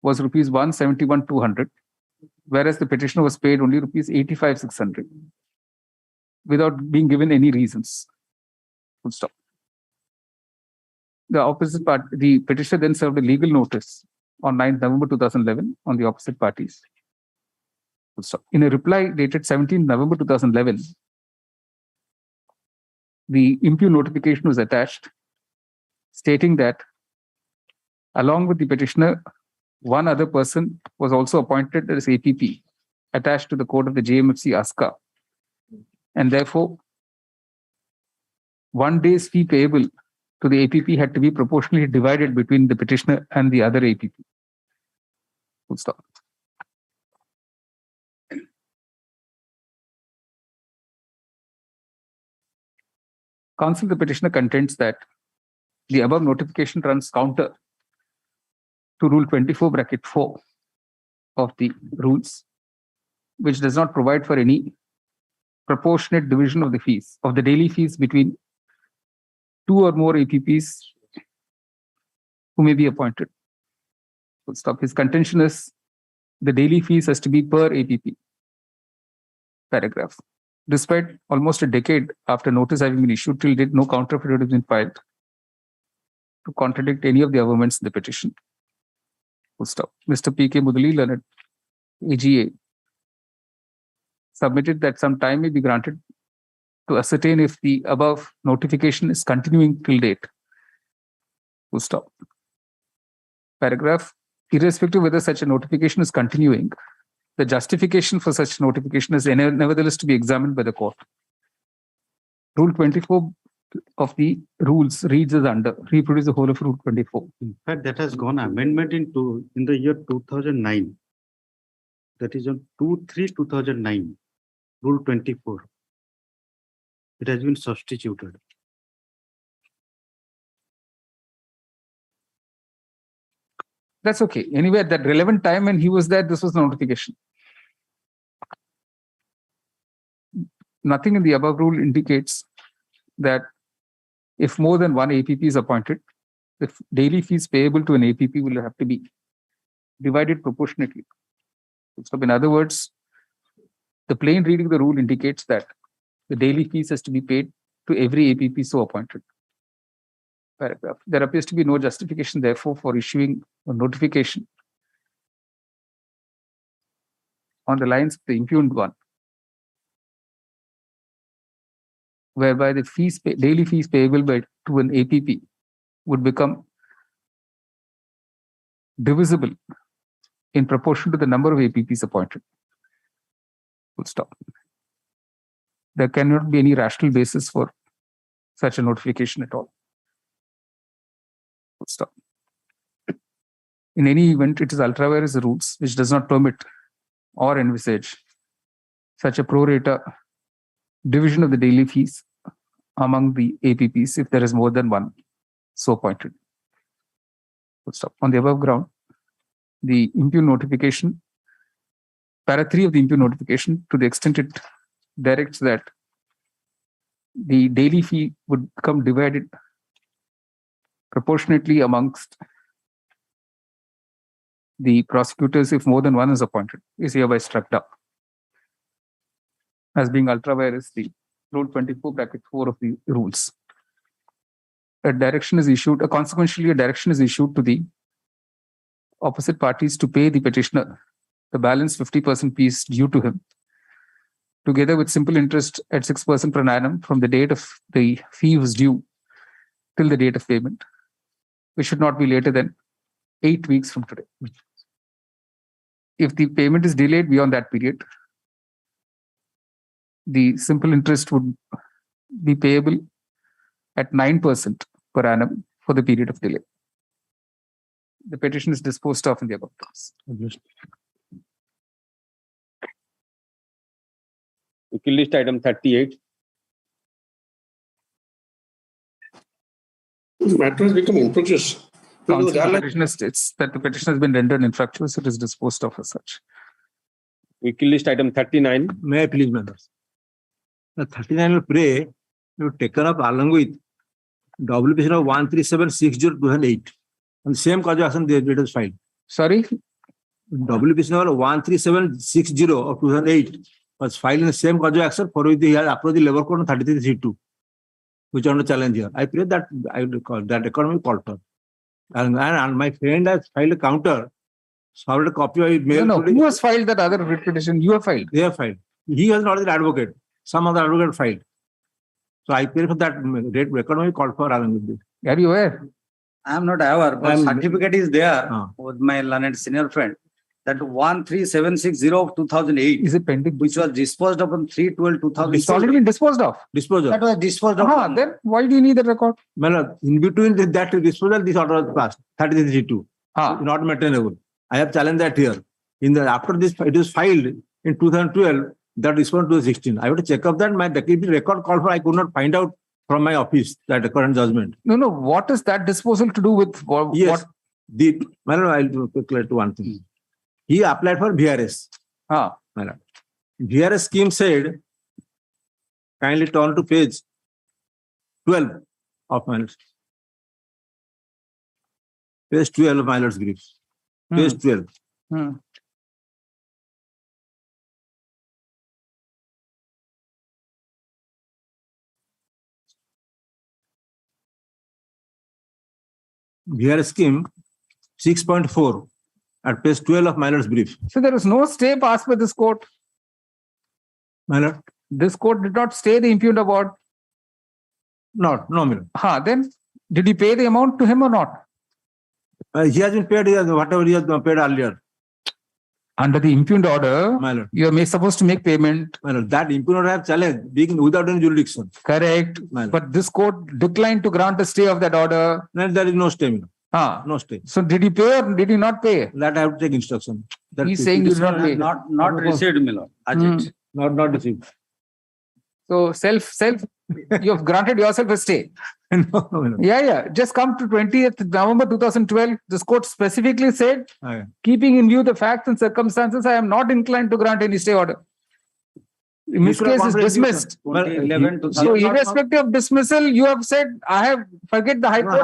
was rupees 171,200, whereas the petitioner was paid only rupees 85,600 without being given any reasons. Full stop. The opposite part, the petitioner then served a legal notice on 9th November 2011 on the opposite parties. Full stop. In a reply dated 17th November 2011, the impugn notification was attached, stating that along with the petitioner, one other person was also appointed as APP attached to the code of the JMFC ASCA, and therefore 1 day's fee payable to the APP had to be proportionally divided between the petitioner and the other APP. Full stop. Counsel, the petitioner contends that the above notification runs counter to Rule 24, bracket 4 of the rules, which does not provide for any proportionate division of the fees, of the daily fees between two or more APPs who may be appointed. Full stop. His contention is the daily fees has to be per APP. Paragraph. Despite almost a decade after notice having been issued, till date, no counter affidavit has been filed to contradict any of the arguments in the petition. Full stop. Mr. P.K. Mudali, learned AGA, submitted that some time may be granted to ascertain if the above notification is continuing till date. Full stop. Paragraph. Irrespective of whether such a notification is continuing, the justification for such notification is nevertheless to be examined by the court. Rule 24 of the rules reads as under. Reproduce the whole of Rule 24. In fact, that has gone amendment in the year 2009. That is on 2/3/2009. Rule 24. It has been substituted. That's okay. Anyway, at that relevant time when he was there, this was the notification. Nothing in the above rule indicates that if more than one APP is appointed, the daily fees payable to an APP will have to be divided proportionately. So in other words, the plain reading of the rule indicates that the daily fees has to be paid to every APP so appointed. Paragraph. There appears to be no justification, therefore, for issuing a notification on the lines of the impugned one, whereby the daily fees payable to an APP would become divisible in proportion to the number of APPs appointed. Full stop. There cannot be any rational basis for such a notification at all. Full stop. In any event, it is ultra vires rules which does not permit or envisage such a pro rata division of the daily fees among the APPs if there is more than one so appointed. Full stop. On the above ground, the impugned notification, para 3 of the impugned notification, to the extent it directs that the daily fee would become divided proportionately amongst the prosecutors if more than one is appointed, is hereby struck down as being ultra vires the Rule 24(4) of the rules. A direction is issued, consequentially a direction is issued to the opposite parties to pay the petitioner the balance 50% piece due to him, together with simple interest at 6% per annum from the date of the fee was due till the date of payment, which should not be later than 8 weeks from today. If the payment is delayed beyond that period, the simple interest would be payable at 9% per annum for the period of delay. The petition is disposed of in the above terms. Wiki list item 38. This matter has become infructuous. Counsel, the petitioner states that the petition has been rendered infructuous, it is disposed of as such. Wiki list item 39. May I please, members? The 39 will pray, you taken up along with WPC of 13760/2008. And the same cause of action it was filed. Sorry? WPC number 13760 of 2008 was filed in the same cause of action for which he had approached the labor court on 33C2, which are under challenge here. I pray that I would call that economy called for. And my friend has filed a counter, forwarded a copy of his mail. No, who has filed that other petition? You have filed. They have filed. He has not the advocate. Some other advocate filed. So I pray for that economy called for along with this. Are you aware? I am not aware, but certificate is there with my learned senior friend. That 13760 of 2008. Is it pending? Which was disposed of on 3/12/2000. It's already been disposed of. Disposed of. That was disposed of. Then why do you need the record? Well, in between that disposal, this order was passed. 33C2. Not maintainable. I have challenged that here. After this, it was filed in 2012. That disposed to 2016. I have to check up that my record called for. I could not find out from my office that current judgment. No. What is that disposal to do with yes, what? I'll clear to one thing. He applied for VRS. VRS scheme said Kindly turn to page 12 of my list. Page 12 of my lord's brief. Page 12. VR scheme 6.4 at page 12 of my lord's brief. So there was no stay passed by this court. My lord? This court did not stay the impugned award. No, my lord. Then did he pay the amount to him or not? He has been paid whatever he has paid earlier. Under the impugned order, My lord. you are supposed to make payment. My lord, that impugned order have challenged being without any jurisdiction. Correct. But this court declined to grant a stay of that order. Then there is no stay. My lord. No stay. So did he pay or did he not pay? That I have to take instruction. That He's saying he did not pay. Not received, my lord. Ajit. Not received. So you have granted yourself a stay. No, my lord. Yeah. Just come to 20th November 2012. This court specifically said, keeping in view the facts and circumstances, I am not inclined to grant any stay order. This case is dismissed. 2011 So irrespective of dismissal, you have said, forget the High Court,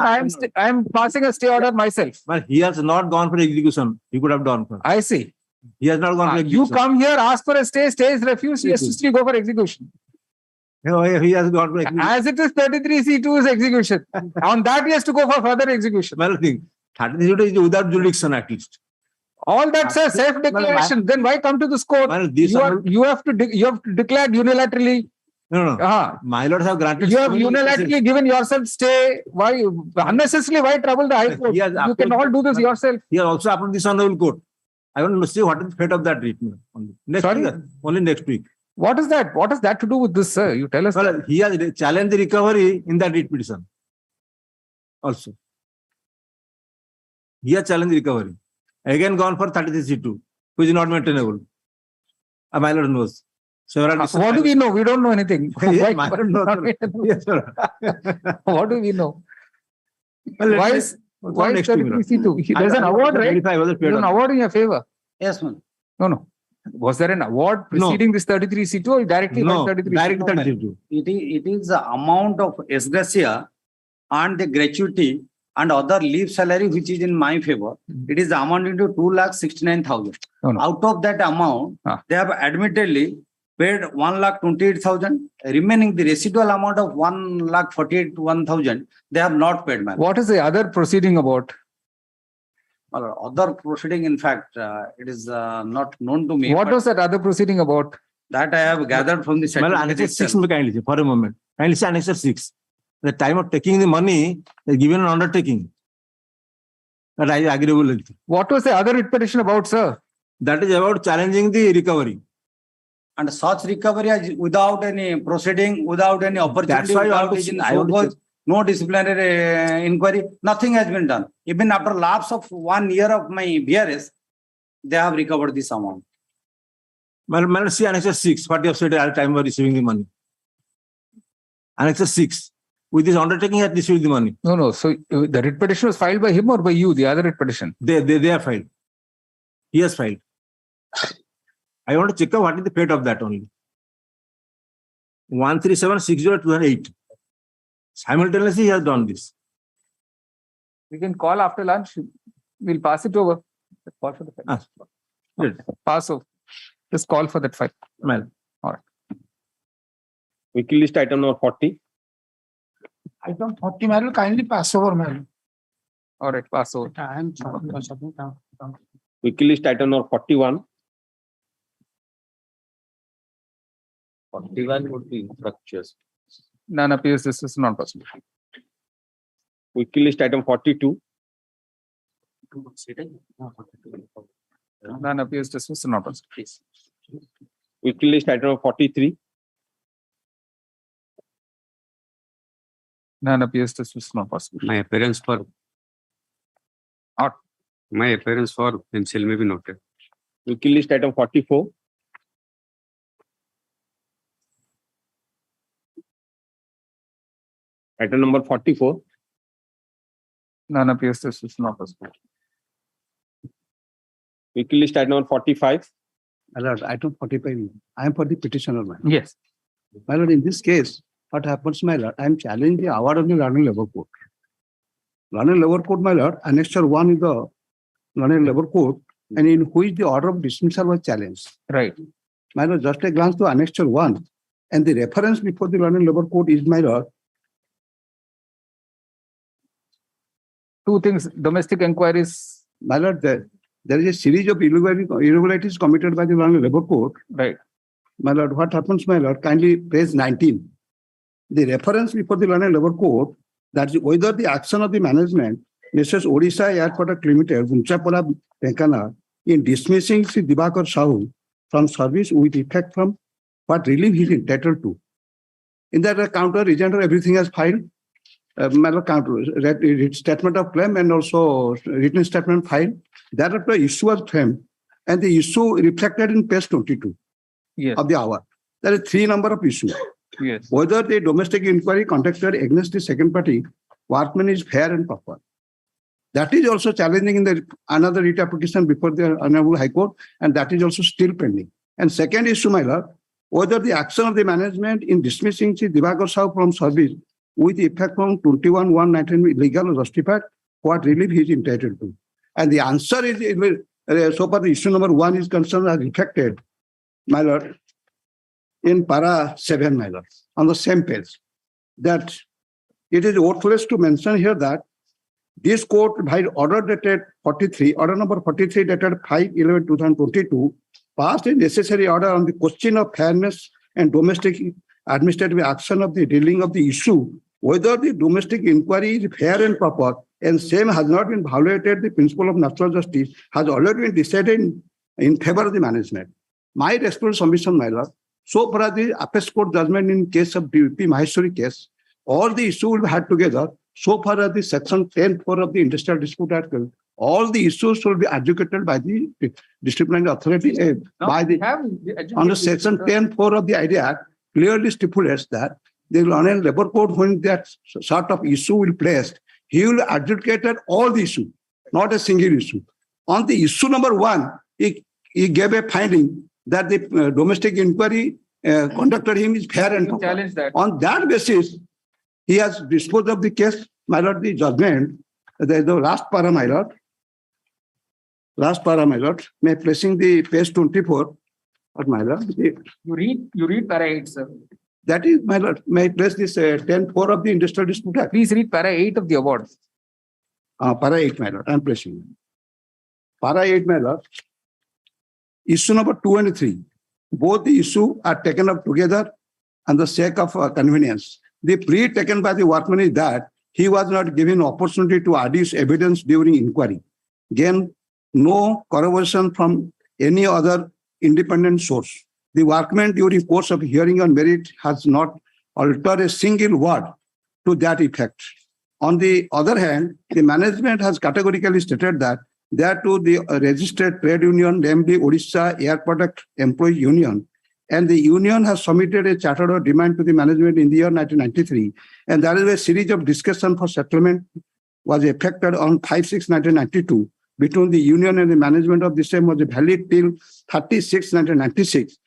I am passing a stay order myself. But he has not gone for execution. He could have done for. I see. He has not gone for execution. You come here, ask for a stay is refused, he has to still go for execution. No, he has gone for execution. As it is 33C2 is execution. On that, he has to go for further execution. Well, thing 33C2 is without jurisdiction at least. All that's a self-declaration. Then why come to this court? You have to declare unilaterally. No. My lords have granted. You have unilaterally given yourself stay. Why unnecessarily? Why trouble the High Court? You can all do this yourself. He has also appealed this honorable court. I want to see what is the fate of that treatment. Only next week. What is that? What has that to do with this, sir? You tell us. Well, he has challenged the recovery in that writ petition. Also, he has challenged the recovery. Again, gone for 33C2, which is not maintainable. My lord knows. What do we know? We don't know anything. Yes, my lord knows. Yes, sir. What do we know? Well, why is 33C2? There's an award, right? There's an award in your favor. Yes, man. No. Was there an award preceding this 33C2 or directly No, 33C2? directly 33C2. It is the amount of ex gratia and the gratuity and other leave salary which is in my favor. It is amounting to 2,69,000. Out of that amount, they have admittedly paid 1,28,000. Remaining the residual amount of 1,48,000, they have not paid. What is the other proceeding about? Other proceeding, in fact, it is not known to me. What was that other proceeding about? That I have gathered from the Annexure 6, kindly, for a moment. Kindly say Annexure 6. The time of taking the money, they given an undertaking. That I agree with. What was the other petition about, sir? That is about challenging the recovery. And such recovery is without any proceeding, without any opportunity, without no disciplinary inquiry, nothing has been done. Even after lapse of 1 year of my VRS, they have recovered this amount. Well, see Annexure 6, what you have said at the time of receiving the money. Annexure 6, with this undertaking, he has received the money. No. So the writ petition was filed by him or by you, the other writ petition? They are filed. He has filed. I want to check out what is the fate of that only. 13760-2008. Simultaneously, he has done this. We can call after lunch. We'll pass it over. Call for the file. Pass over. Just call for that file. Well, all right. Weekly list item number 40. Item 40, Madam, kindly pass over, Madam. All right, pass over. Weekly list item number 41. 41 would be infructuous. None appears this is not possible. Weekly list item 42. None appears this is not possible. Please. Weekly list item 43. None appears this is not possible. My appearance for pencil may be noted. Weekly list item 44. Item number 44. None appears this is not possible. Weekly list item number 45. Alert, item 45. I am for the petitioner, man. Yes. My lord, in this case, what happens, my lord? I am challenging the award of the London Labour Court. London Labour Court, my lord, Annexure 1 is the London Labour Court, and in which the order of dismissal was challenged. Right. My lord, just a glance to Annexure 1, and the reference before the London Labour Court is, my lord, two things, domestic inquiries. My lord, there is a series of irregularities committed by the London Labour Court. Right. My lord, what happens, my lord? Kindly page 19. The reference before the London Labour Court, that is whether the action of the management, Mrs. Orissa Air Product Limited, Gunchapura, Venkana, in dismissing Sri Dibakar Sahu from service with effect from what relief he is entitled to. In that counter, regent, everything has filed. My lord, counter statement of claim and also written statement filed. Thereafter, issue was framed, and the issue reflected in page 22 of the hour. There are three number of issues. Yes. Whether the domestic inquiry conducted against the second party workman is fair and proper. That is also challenging in the another writ application before the Honorable High Court, and that is also still pending. And second issue, my lord, whether the action of the management in dismissing Sri Dibakar Sahu from service with effect from 21/1/19 legal or justified, what relief he is entitled to. And the answer is, so far the issue number 1 is concerned as reflected, my lord, in para 7, my lord, on the same page, that it is worthless to mention here that this court, by order dated 43, order number 43 dated 5/11/2022, passed a necessary order on the question of fairness and domestic administrative action of the dealing of the issue, whether the domestic inquiry is fair and proper, and same has not been violated the principle of natural justice, has already been decided in favor of the management. My respectful submission, my lord, so far as the Apex Court judgment in case of DVP Maheshwari case, all the issues will be had together. So far as the section 10(4) of the Industrial Dispute Act, all the issues will be adjudicated by the disciplinary authority. Under section 10(4) of the IDA Act, clearly stipulates that the London Labour Court, when that sort of issue will be placed, he will adjudicate all the issue, not a single issue. On the issue number 1, he gave a finding that the domestic inquiry conducted him is fair and proper. On that basis, he has disposed of the case, my lord, the judgment, the last para, my lord. Last para, my lord. May placing the page 24, but my lord. You read para 8, sir. That is, my lord, may I place this 10(4) of the Industrial Dispute Act? Please read para 8 of the award. Para 8, my lord, I am placing. Para 8, my lord. Issue number 2 and 3. Both the issue are taken up together on the sake of convenience. The plea taken by the workman is that he was not given opportunity to adduce evidence during inquiry. Again, no corroboration from any other independent source. The workman during course of hearing on merit has not altered a single word to that effect. On the other hand, the management has categorically stated that to the registered trade union, namely Orissa Air Product Employee Union, and the union has submitted a charter of demand to the management in the year 1993, and there is a series of discussion for settlement was effected on 5/6/1992 between the union and the management of the same was valid till 30/6/1996,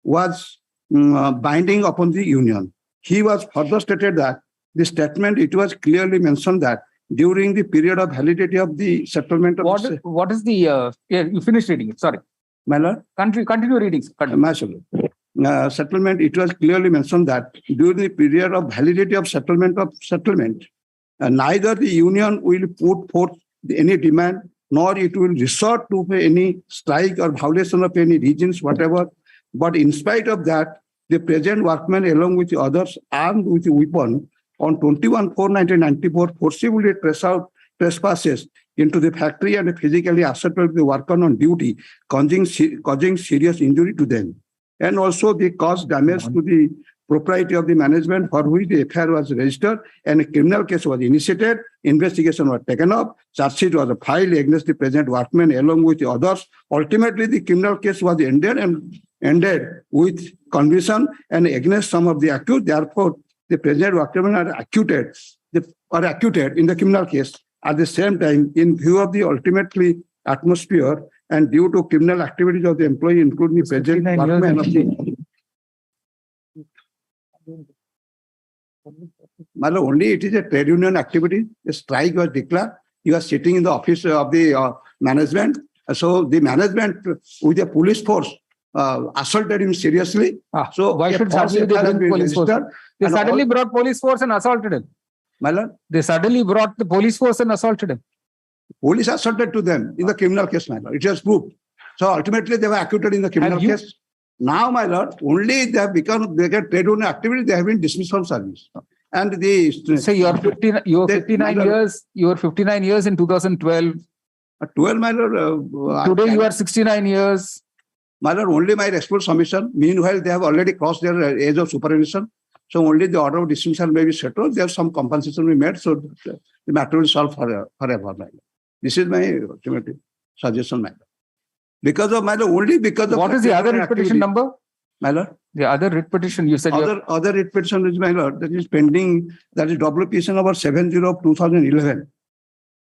was binding upon the union. He was further stated that the statement, it was clearly mentioned that during the period of validity of the settlement of what is the you finished reading it, sorry. My lord? Continue reading. Settlement, it was clearly mentioned that during the period of validity of settlement, neither the union will put forth any demand, nor it will resort to any strike or violation of any regions, whatever. But in spite of that, the present workmen, along with the others armed with a weapon, on 21/4/1994, forcibly trespasses into the factory and physically assaulted the worker on duty, causing serious injury to them. And also they caused damage to the propriety of the management, for which the FIR was registered and a criminal case was initiated. Investigation was taken up. Charge sheet was filed against the present workmen along with the others. Ultimately, the criminal case was ended with conviction and against some of the accused. Therefore, the present workmen are acquitted in the criminal case. At the same time, in view of the ultimately atmosphere and due to criminal activities of the employee, including the present workmen of the My lord, only it is a trade union activity. A strike was declared. You are sitting in the office of the management. So the management with the police force assaulted him seriously. So why should suddenly they bring police force? They suddenly brought police force and assaulted him. My lord, they suddenly brought the police force and assaulted him. Police assaulted to them in the criminal case, my lord. It was proved. So ultimately they were acquitted in the criminal case. Now, my lord, only they have become, they get trade union activity, they have been dismissed from service. And the so you're 59 years. You were 59 years in 2012. 12, my lord. Today you are 69 years. My lord, only my respectful submission. Meanwhile, they have already crossed their age of superannuation. So only the order of dismissal may be settled. There some compensation will be made. So the matter will solve forever, my lord. This is my ultimate suggestion, my lord. Because of my lord, only because of what is the other writ petition number? My lord. The other writ petition you said. Other writ petition is, my lord, that is pending. That is WPC number 70 of 2011,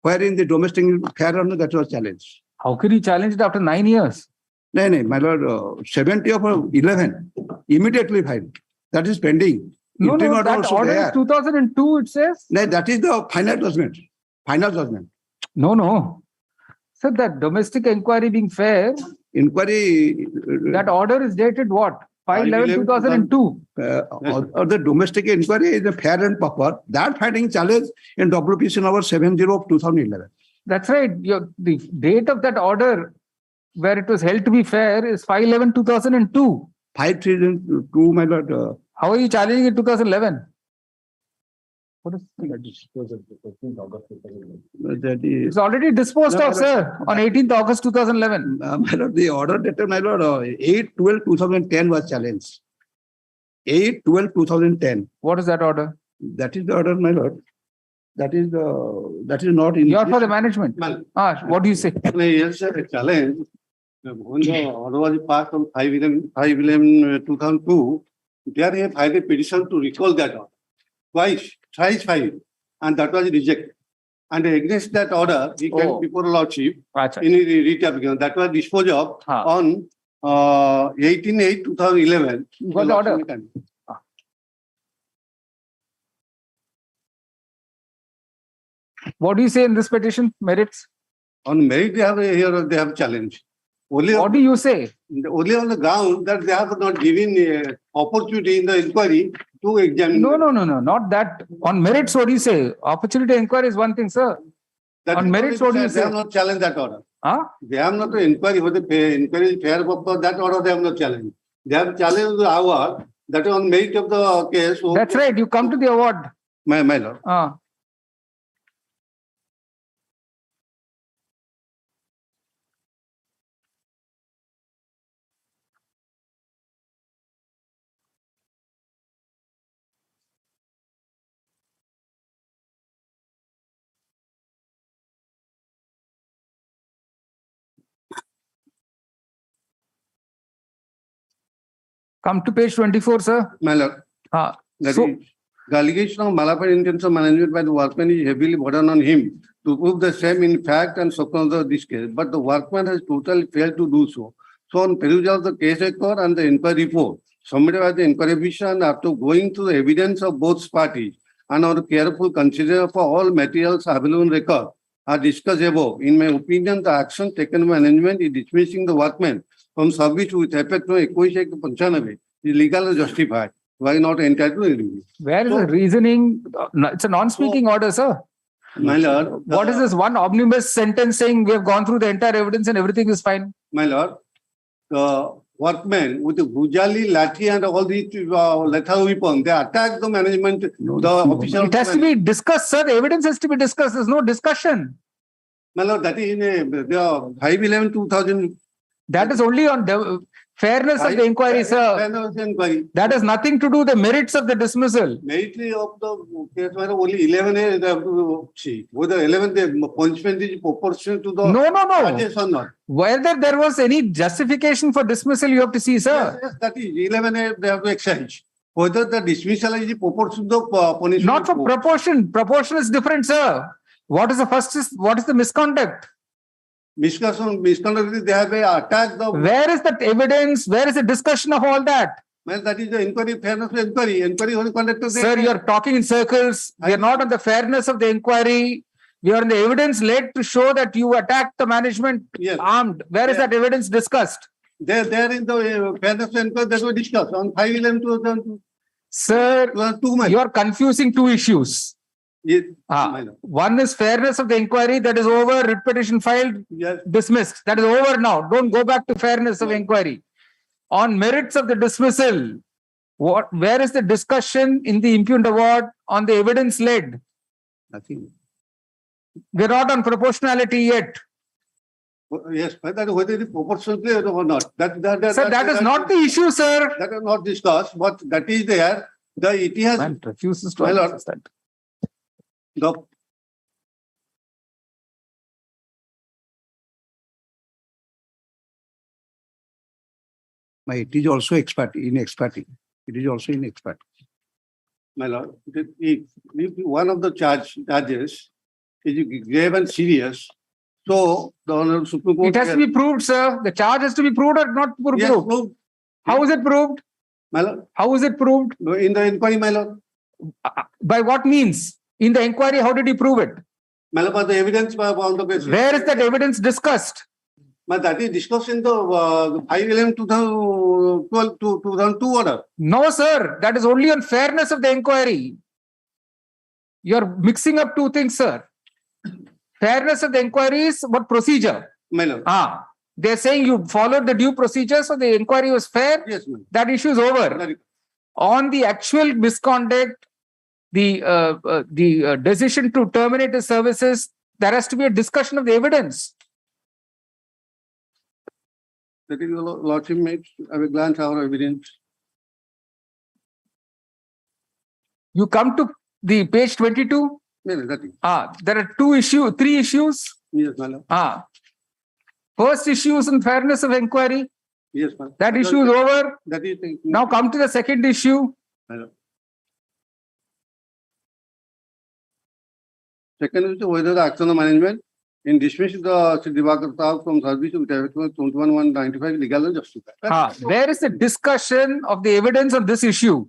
wherein the domestic fair and that was challenged. How can you challenge it after 9 years? No, my lord, 70 of 11 immediately filed. That is pending. No, that order is 2002. It says. No, that is the final judgment. Final judgment. No. So that domestic inquiry being fair. Inquiry. That order is dated what? 5/11/2002. Or the domestic inquiry is a fair and proper. That finding challenge in WPC number 70 of 2011. That's right. The date of that order where it was held to be fair is 5/11/2002. 5/3/2, my lord. How are you challenging it 2011? What is that? It's already disposed of, sir, on 18th August 2011. My lord, the order dated, my lord, 8/12/2010 was challenged. 8/12/2010. What is that order? That is the order, my lord. That is not in. You're for the management. What do you say? Yes, sir, a challenge. When the order was passed on 5/11/2002, there he filed a petition to recall that order. Thrice filed, and that was rejected. And against that order, he came before Lordship in the writ application. That was disposed of on 18/8/2011. You got the order? What do you say in this petition? Merits? On merit, they have challenged. Only what do you say? Only on the ground that they have not given opportunity in the inquiry to examine. No, not that. On merits, what do you say? Opportunity inquiry is one thing, sir. On merits, what do you say? They have not challenged that order. They have not inquiry for the inquiry fair for that order. They have not challenged. They have challenged the award that is on merit of the case. That's right. You come to the award. My lord. Come to page 24, sir. My lord. The allegation of malafide intention management by the workman is heavily burden on him to prove the same in fact and circumstance of this case. But the workman has totally failed to do so. So on perusal of the case record and the inquiry report submitted by the inquiry official, after going through the evidence of both parties and on careful consideration for all materials available on record are discussed above, in my opinion, the action taken by management in dismissing the workman from service with effect from 21/95 is legal and justified. Why not entitled to review? Where is the reasoning? It's a non-speaking order, sir. My lord. What is this one omnibus sentence saying we have gone through the entire evidence and everything is fine? My lord, the workmen with the Gujali, Lathi and all these lethal weapons, they attack the management, the official. It has to be discussed, sir. The evidence has to be discussed. There's no discussion. My lord, that is in the 5/11/2000. That is only on fairness of the inquiry, sir. That has nothing to do with the merits of the dismissal. Merit of the case, only 11 they have to see. Whether 11 the punishment is proportional to the charges or not. Whether there was any justification for dismissal, you have to see, sir. Yes, that is 11 they have to exercise. Whether the dismissal is proportional to the punishment. Not for proportion. Proportion is different, sir. What is the misconduct? Misconduct, they have attacked the. Where is that evidence? Where is the discussion of all that? Well, that is the inquiry, fairness of inquiry. Inquiry only conducted. Sir, you are talking in circles. We are not on the fairness of the inquiry. We are on the evidence led to show that you attacked the management armed. Where is that evidence discussed? There in the fairness of inquiry that was discussed on 5/11/2002. Sir, you are confusing two issues. Yes. One is fairness of the inquiry, that is over, writ petition filed, dismissed. That is over now. Don't go back to fairness of inquiry. On merits of the dismissal, where is the discussion in the impugned award on the evidence led? Nothing. We're not on proportionality yet. Yes, but that whether it is proportionally or not. Sir, that is not the issue, sir. That is not discussed, but that is there. It has. Man refuses to understand. It is also in expertise. It is also in expertise. My lord, if one of the charges is grave and serious, so the Honorable Supreme Court. It has to be proved, sir. The charge has to be proved or not proved? Yes, proved. How is it proved? My lord. How is it proved? In the inquiry, my lord. By what means? In the inquiry, how did he prove it? My lord, the evidence on the basis. Where is that evidence discussed? But that is discussed in the 5/11/2002 order. No, sir. That is only on fairness of the inquiry. You are mixing up two things, sir. Fairness of the inquiry is what procedure? My lord. They are saying you followed the due procedure, so the inquiry was fair. Yes, ma'am. That issue is over. On the actual misconduct, the decision to terminate the services, there has to be a discussion of the evidence. That is your lordship makes a glance our evidence. You come to the page 22. No, that is. There are three issues. Yes, my lord. First issue is in fairness of inquiry. Yes, ma'am. That issue is over. That is. Now come to the second issue. My lord. Second is whether the action of management in dismissing the Divakar Saab from service with effect 21/195 legal and justified. Where is the discussion of the evidence on this issue?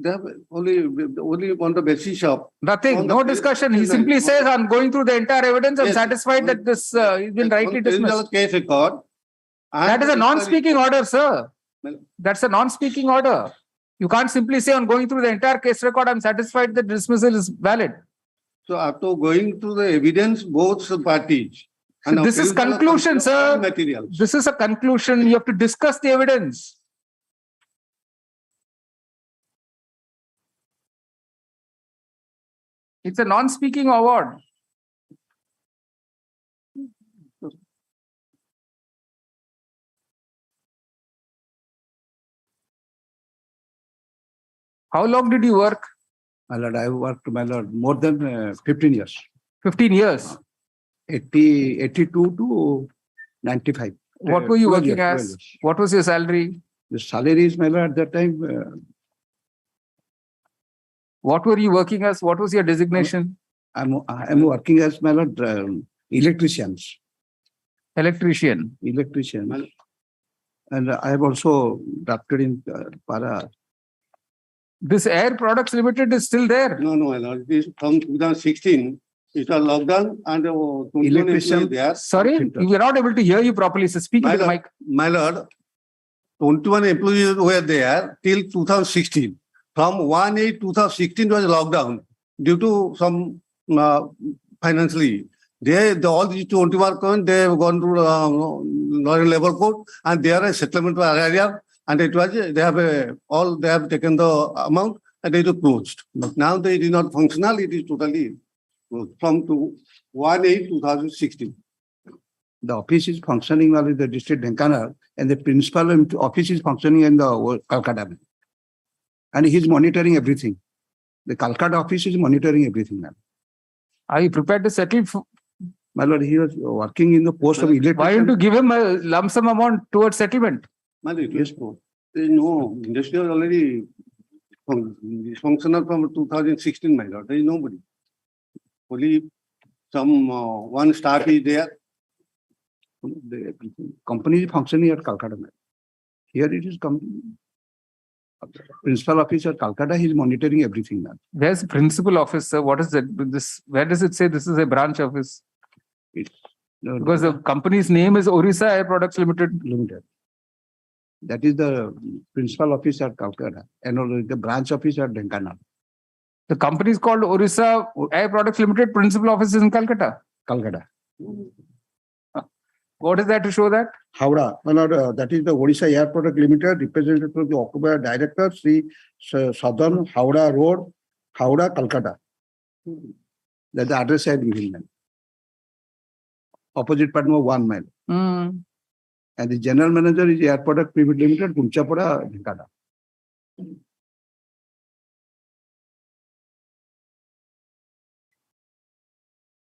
They have only on the basis of nothing, no discussion. He simply says, "I'm going through the entire evidence. I'm satisfied that this has been rightly dismissed." Case record. That is a non-speaking order, sir. That's a non-speaking order. You can't simply say, "On going through the entire case record, I'm satisfied that dismissal is valid." So after going through the evidence, both parties. So this is conclusion, sir. Materials. This is a conclusion. You have to discuss the evidence. It's a non-speaking award. How long did you work? My lord, I worked, my lord, more than 15 years. 15 years? 82 to 95. What were you working as? What was your salary? The salary is, my lord, at that time. What were you working as? What was your designation? I'm working as, my lord, electricians. Electrician. Electrician. And I have also drafted in Para. This Air Products Limited is still there? No, my lord. This from 2016. It was lockdown and electrician there. Sorry, we were not able to hear you properly. So speak into the mic. My lord, 21 employees were there till 2016. From 1/8/2016 was lockdown due to some financially. All these 20 workers, they have gone to Law and Labor Court and there a settlement was area and it was they have taken the amount and it is closed. But now it is not functional, it is totally closed from 1/8/2016. The office is functioning while in the district Dhenkanal and the principal office is functioning in the Calcutta. And he is monitoring everything. The Calcutta office is monitoring everything now. Are you prepared to settle? My lord, he was working in the post of electrician. Why don't you give him a lump sum amount towards settlement? My lord, yes, there is no industry already dysfunctional from 2016, my lord. There is nobody. Only some one staff is there. The company is functioning at Calcutta. Here it is principal officer Calcutta. He is monitoring everything now. Where's the principal officer? What is that? This, where does it say this is a branch office? Because the company's name is Orissa Air Products Limited. That is the principal office at Calcutta and the branch office at Dhenkanal. The company is called Orissa Air Products Limited. Principal office is in Calcutta. Calcutta. What is that to show that? Howrah. That is the Orissa Air Product Limited, represented to the occupier director, Sri Southern Howrah Road, Howrah, Calcutta. That the address I have given. Opposite partner 1 mile. And the general manager is Air Product Private Limited, Kunchapada, Dhenkada.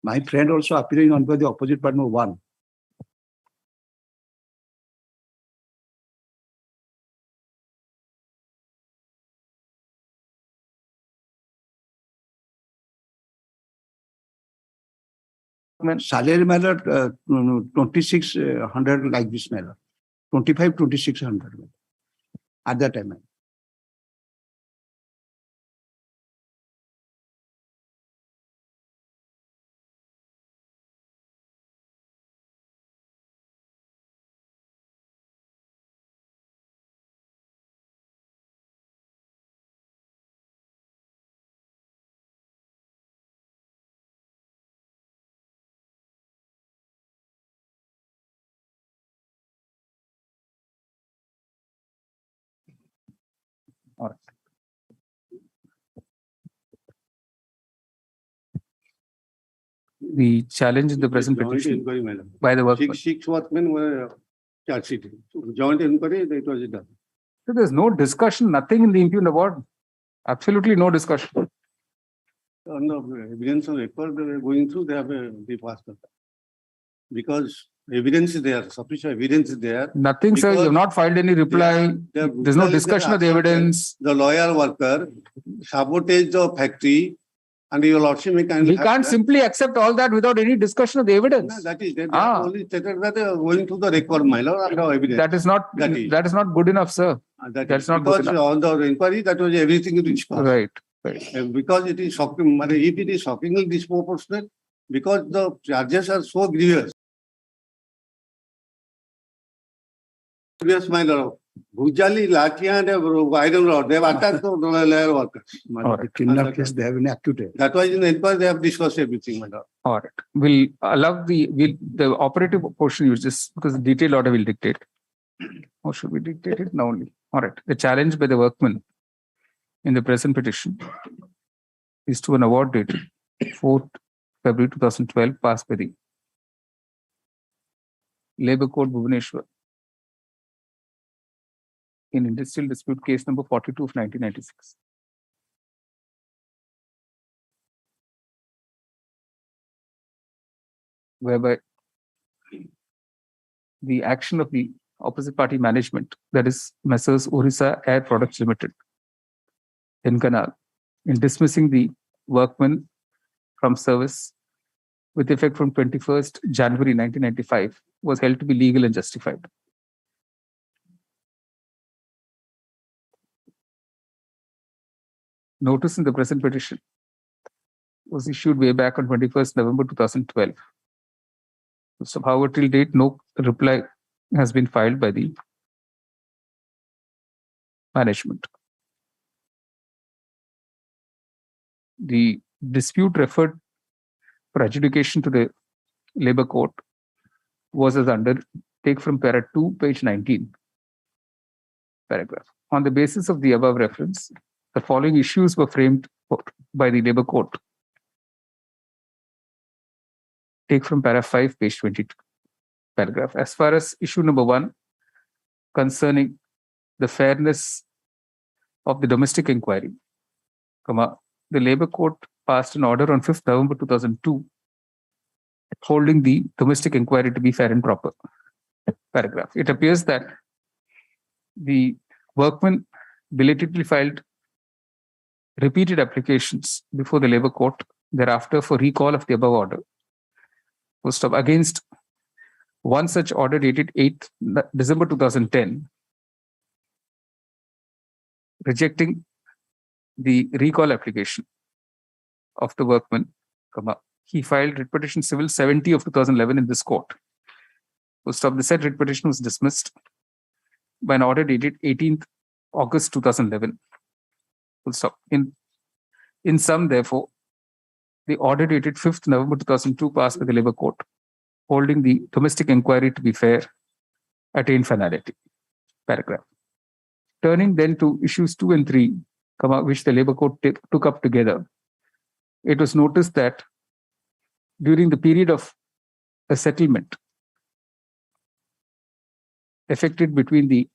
My friend also appearing on the opposite partner 1. Salary matter 2600 like this matter. 2600 at that time. All right. The challenge in the present petition by the workmen. Six workmen were charged. Joint inquiry, it was done. So there's no discussion, nothing in the impugned award. Absolutely no discussion. On the evidence of record they were going through, they have the passport. Because evidence is there, sufficient evidence is there. Nothing, sir. You have not filed any reply. There's no discussion of the evidence. The loyal worker sabotaged the factory, and you will also make. We can't simply accept all that without any discussion of the evidence. No, that is they only stated that they are going through the record, my lord, and no evidence. That is not good enough, sir. That's not good because enough. on the inquiry that was everything is right. Because it is shocking. If it is shockingly disproportionate, because the charges are so grievous. Yes, my lord. Bhujali, Lakia, and iron rod, they have attacked the layer workers. The criminal case, they have been acquitted. That was in the inquiry, they have discussed everything, my lord. All right. We'll allow the operative portion use this because the detailed order will dictate. Or should we dictate it now only? All right. The challenge by the workmen in the present petition is to an award dated 4th February 2012 passed by the Labour Code Bhubaneswar in industrial dispute case number 42 of 1996. Whereby the action of the opposite party management, that is Messrs. Orissa Air Products Limited, in Canal, in dismissing the workmen from service with effect from 21st January 1995, was held to be legal and justified. Notice in the present petition was issued way back on 21st November 2012. So, however, till date, no reply has been filed by the management. The dispute referred for adjudication to the Labour Court was as under, take from para 2, page 19, paragraph. On the basis of the above reference, the following issues were framed by the Labour Court. Take from para 5, page 22, paragraph. As far as issue number 1, concerning the fairness of the domestic inquiry, the Labour Court passed an order on 5th November 2002, holding the domestic inquiry to be fair and proper. Paragraph. It appears that the workmen belatedly filed repeated applications before the Labour Court thereafter for recall of the above order. Full stop. Against one such order dated 8th December 2010, rejecting the recall application of the workman, he filed writ petition civil 70 of 2011 in this court. Full stop. The said writ petition was dismissed by an order dated 18th August 2011. Full stop. In sum, therefore, the order dated 5th November 2002 passed by the Labour Court, holding the domestic inquiry to be fair, attained finality. Paragraph. Turning then to issues 2 and 3, which the Labour Court took up together, it was noticed that during the period of a settlement effected between the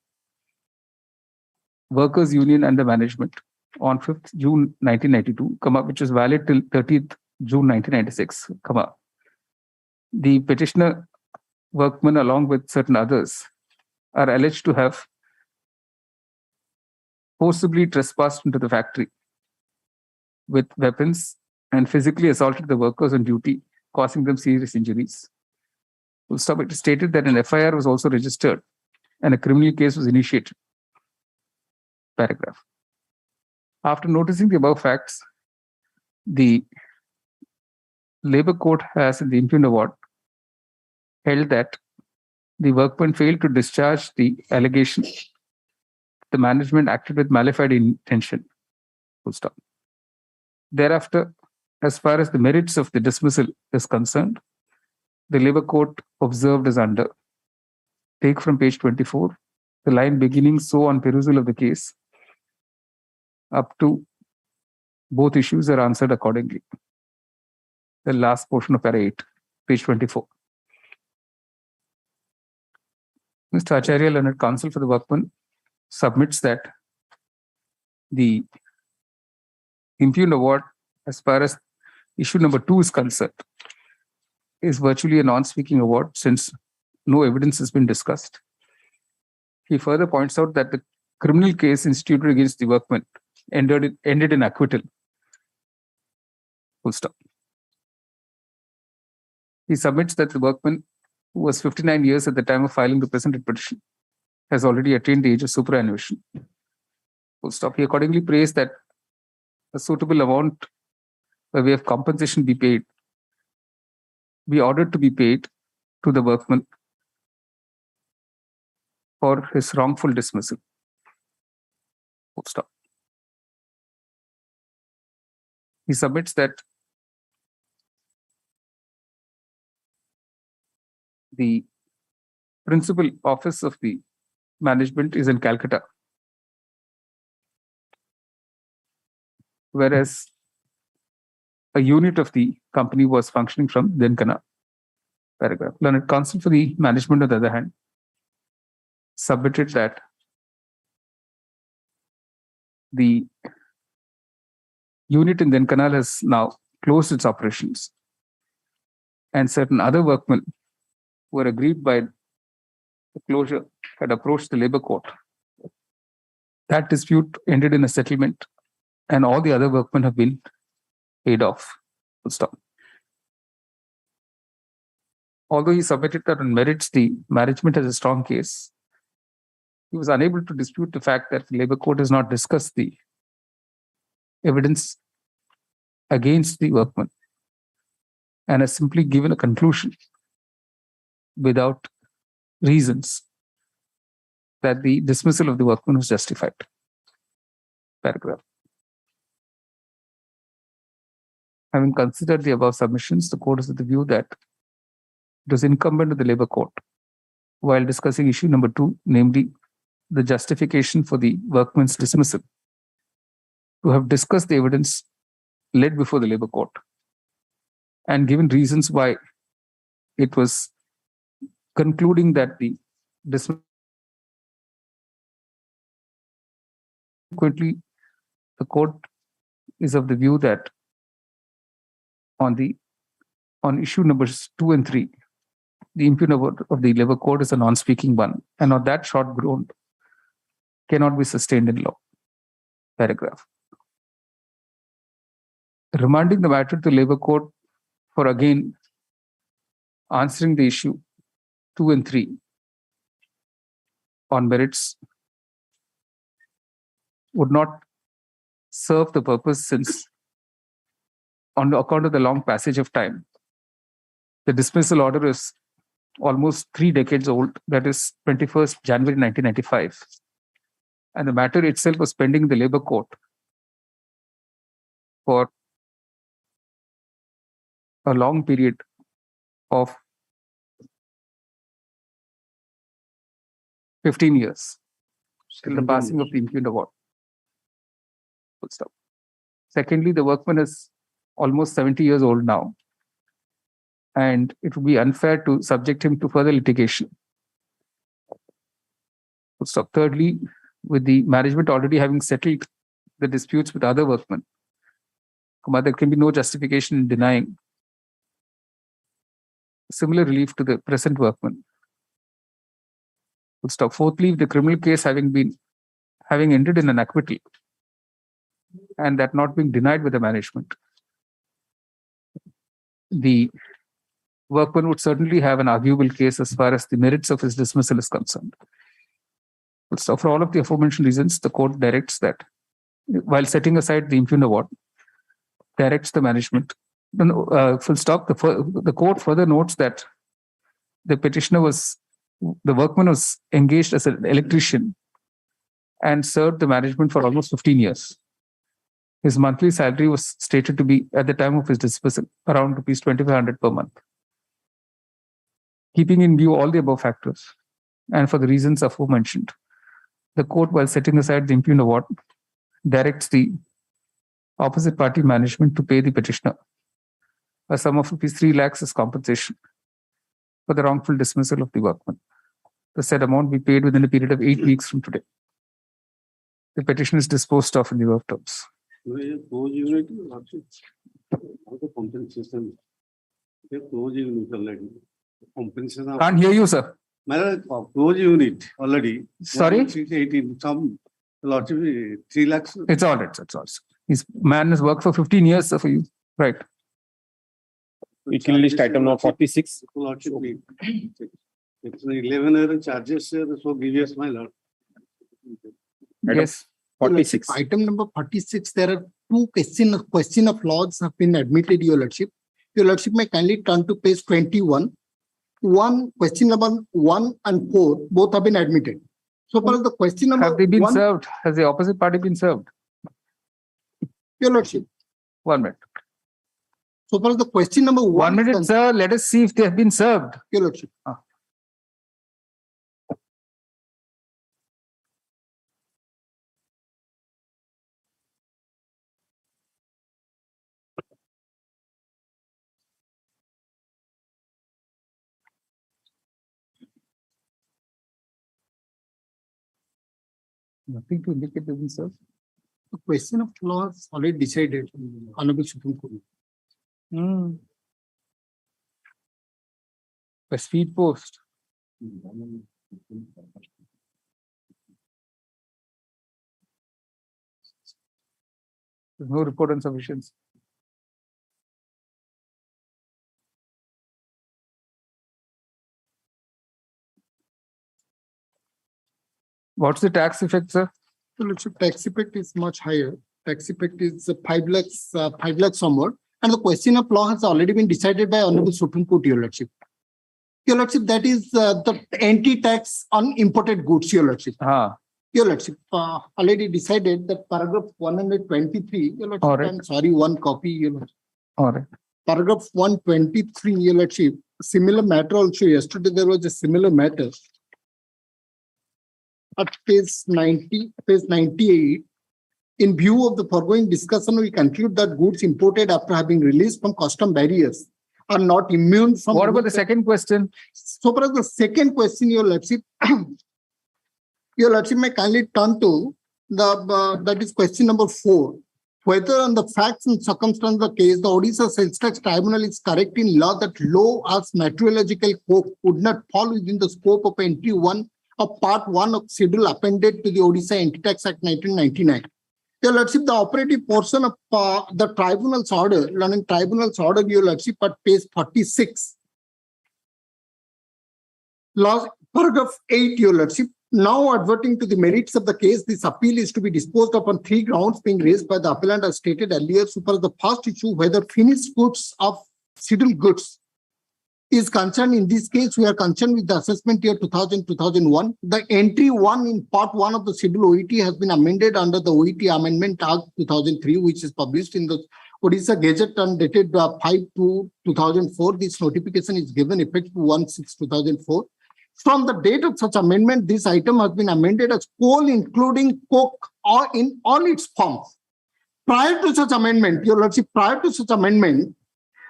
workers' union and the management on 5th June 1992, which was valid till 30th June 1996, the petitioner workmen along with certain others are alleged to have forcibly trespassed into the factory with weapons and physically assaulted the workers on duty, causing them serious injuries. Full stop. It is stated that an FIR was also registered and a criminal case was initiated. Paragraph. After noticing the above facts, the Labour Court has, in the impugned award, held that the workman failed to discharge the allegation the management acted with malified intention. Full stop. Thereafter, as far as the merits of the dismissal is concerned, the Labour Court observed as under. Take from page 24, the line beginning so on perusal of the case, up to both issues are answered accordingly. The last portion of para 8, page 24. Mr. Acharya, learned counsel for the workman, submits that the impugned award, as far as issue number 2 is concerned, is virtually a non-speaking award since no evidence has been discussed. He further points out that the criminal case instituted against the workman ended in acquittal. Full stop. He submits that the workman, who was 59 years at the time of filing the present petition, has already attained the age of superannuation. Full stop. He accordingly prays that a suitable amount by way of compensation be ordered to be paid to the workman for his wrongful dismissal. Full stop. He submits that the principal office of the management is in Calcutta, whereas a unit of the company was functioning from Denkana. Paragraph. Learned counsel for the management, on the other hand, submitted that the unit in Denkanal has now closed its operations, and certain other workmen who were aggrieved by the closure had approached the Labour Court. That dispute ended in a settlement, and all the other workmen have been paid off. Full stop. Although he submitted that on merits the management has a strong case, he was unable to dispute the fact that the Labour Court has not discussed the evidence against the workman and has simply given a conclusion without reasons that the dismissal of the workman was justified. Paragraph. Having considered the above submissions, the court is of the view that it was incumbent on the Labour Court, while discussing issue number 2, namely the justification for the workman's dismissal, to have discussed the evidence laid before the Labour Court and given reasons why it was concluding that the dismissal. Consequently, the court is of the view that on issue numbers 2 and 3, the impugnment of the Labour Court is a non-speaking one, and on that short ground cannot be sustained in law. Paragraph. remanding the matter to Labour Court for again answering the issue 2 and 3 on merits would not serve the purpose, since on account of the long passage of time, the dismissal order is almost 3 decades old, that is 21st January 1995. And the matter itself was pending in the Labour Court for a long period of 15 years till the passing of the impugned award. Full stop. Secondly, the workman is almost 70 years old now, and it would be unfair to subject him to further litigation. Full stop. Thirdly, with the management already having settled the disputes with other workmen, there can be no justification in denying similar relief to the present workman. Full stop. Fourthly, the criminal case having ended in an acquittal and that not being denied by the management, the workman would certainly have an arguable case as far as the merits of his dismissal is concerned. So for all of the aforementioned reasons, the court directs that, while setting aside the impugned award, directs the management. Full stop. The court further notes that the workman was engaged as an electrician and served the management for almost 15 years. His monthly salary was stated to be, at the time of his dismissal, around rupees 2,500 per month. Keeping in view all the above factors, and for the reasons aforementioned, the court, while setting aside the impugned award, directs the opposite party management to pay the petitioner a sum of rupees 3 lakhs as compensation for the wrongful dismissal of the workman. The said amount be paid within a period of 8 weeks from today. The petition is disposed of in the above terms. Can't hear you, sir. Close unit already. Sorry? 18, some lot of 3 lakhs. It's all right. It's all right. This man has worked for 15 years, sir, for you. Right. Equal list item number 46. It's 11 charges, so give us my lord. Yes. 46. Item number 46, there are two question of laws have been admitted, Your Lordship. Your Lordship may kindly turn to page 21. Question number 1 and 4, both have been admitted. So far as the question number have they been 1, served? Has the opposite party been served? Your Lordship. 1 minute. So far as the question number 1. 1 minute, sir. Let us see if they have been served. Your Lordship. Nothing to indicate they've been served. The question of law is already decided, Honorable Supreme Court. By speed post. There's no report on sufficiency. What's the tax effect, sir? The tax effect is much higher. Tax effect is 5 lakhs or more. And the question of law has already been decided by Honorable Supreme Court, Your Lordship. Your Lordship, that is the anti-tax on imported goods, Your Lordship. Your Lordship, already decided that paragraph 123, Your Lordship, right. I'm sorry, one copy, Your Lordship. All right. Paragraph 123, Your Lordship, similar matter also. Yesterday there was a similar matter. At page 98, in view of the foregoing discussion, we conclude that goods imported after having released from custom barriers are not immune from. What about the second question? So far as the second question, Your Lordship, Your Lordship may kindly turn to that is question number 4. Whether on the facts and circumstances of the case, the Orissa Sales Tax Tribunal is correct in law that law as meteorological coke would not fall within the scope of entry 1 of Part 1 of schedule appended to the Orissa Anti-Tax Act 1999. Your Lordship, the operative portion of the tribunal's order, London Tribunal's order, Your Lordship, at page 46. Paragraph 8, Your Lordship. Now adverting to the merits of the case, this appeal is to be disposed of on 3 grounds being raised by the appellant as stated earlier. So far as the first issue, whether finished goods of scheduled goods is concerned. In this case, we are concerned with the assessment year 2000-2001. The entry 1 in part 1 of the schedule OET has been amended under the OET Amendment Act 2003, which is published in the Orissa Gazette and dated 5/2/2004. This notification is given effect to 1/6/2004. From the date of such amendment, this item has been amended as coal, including coke, or in all its forms. Prior to such amendment, Your Lordship, prior to such amendment,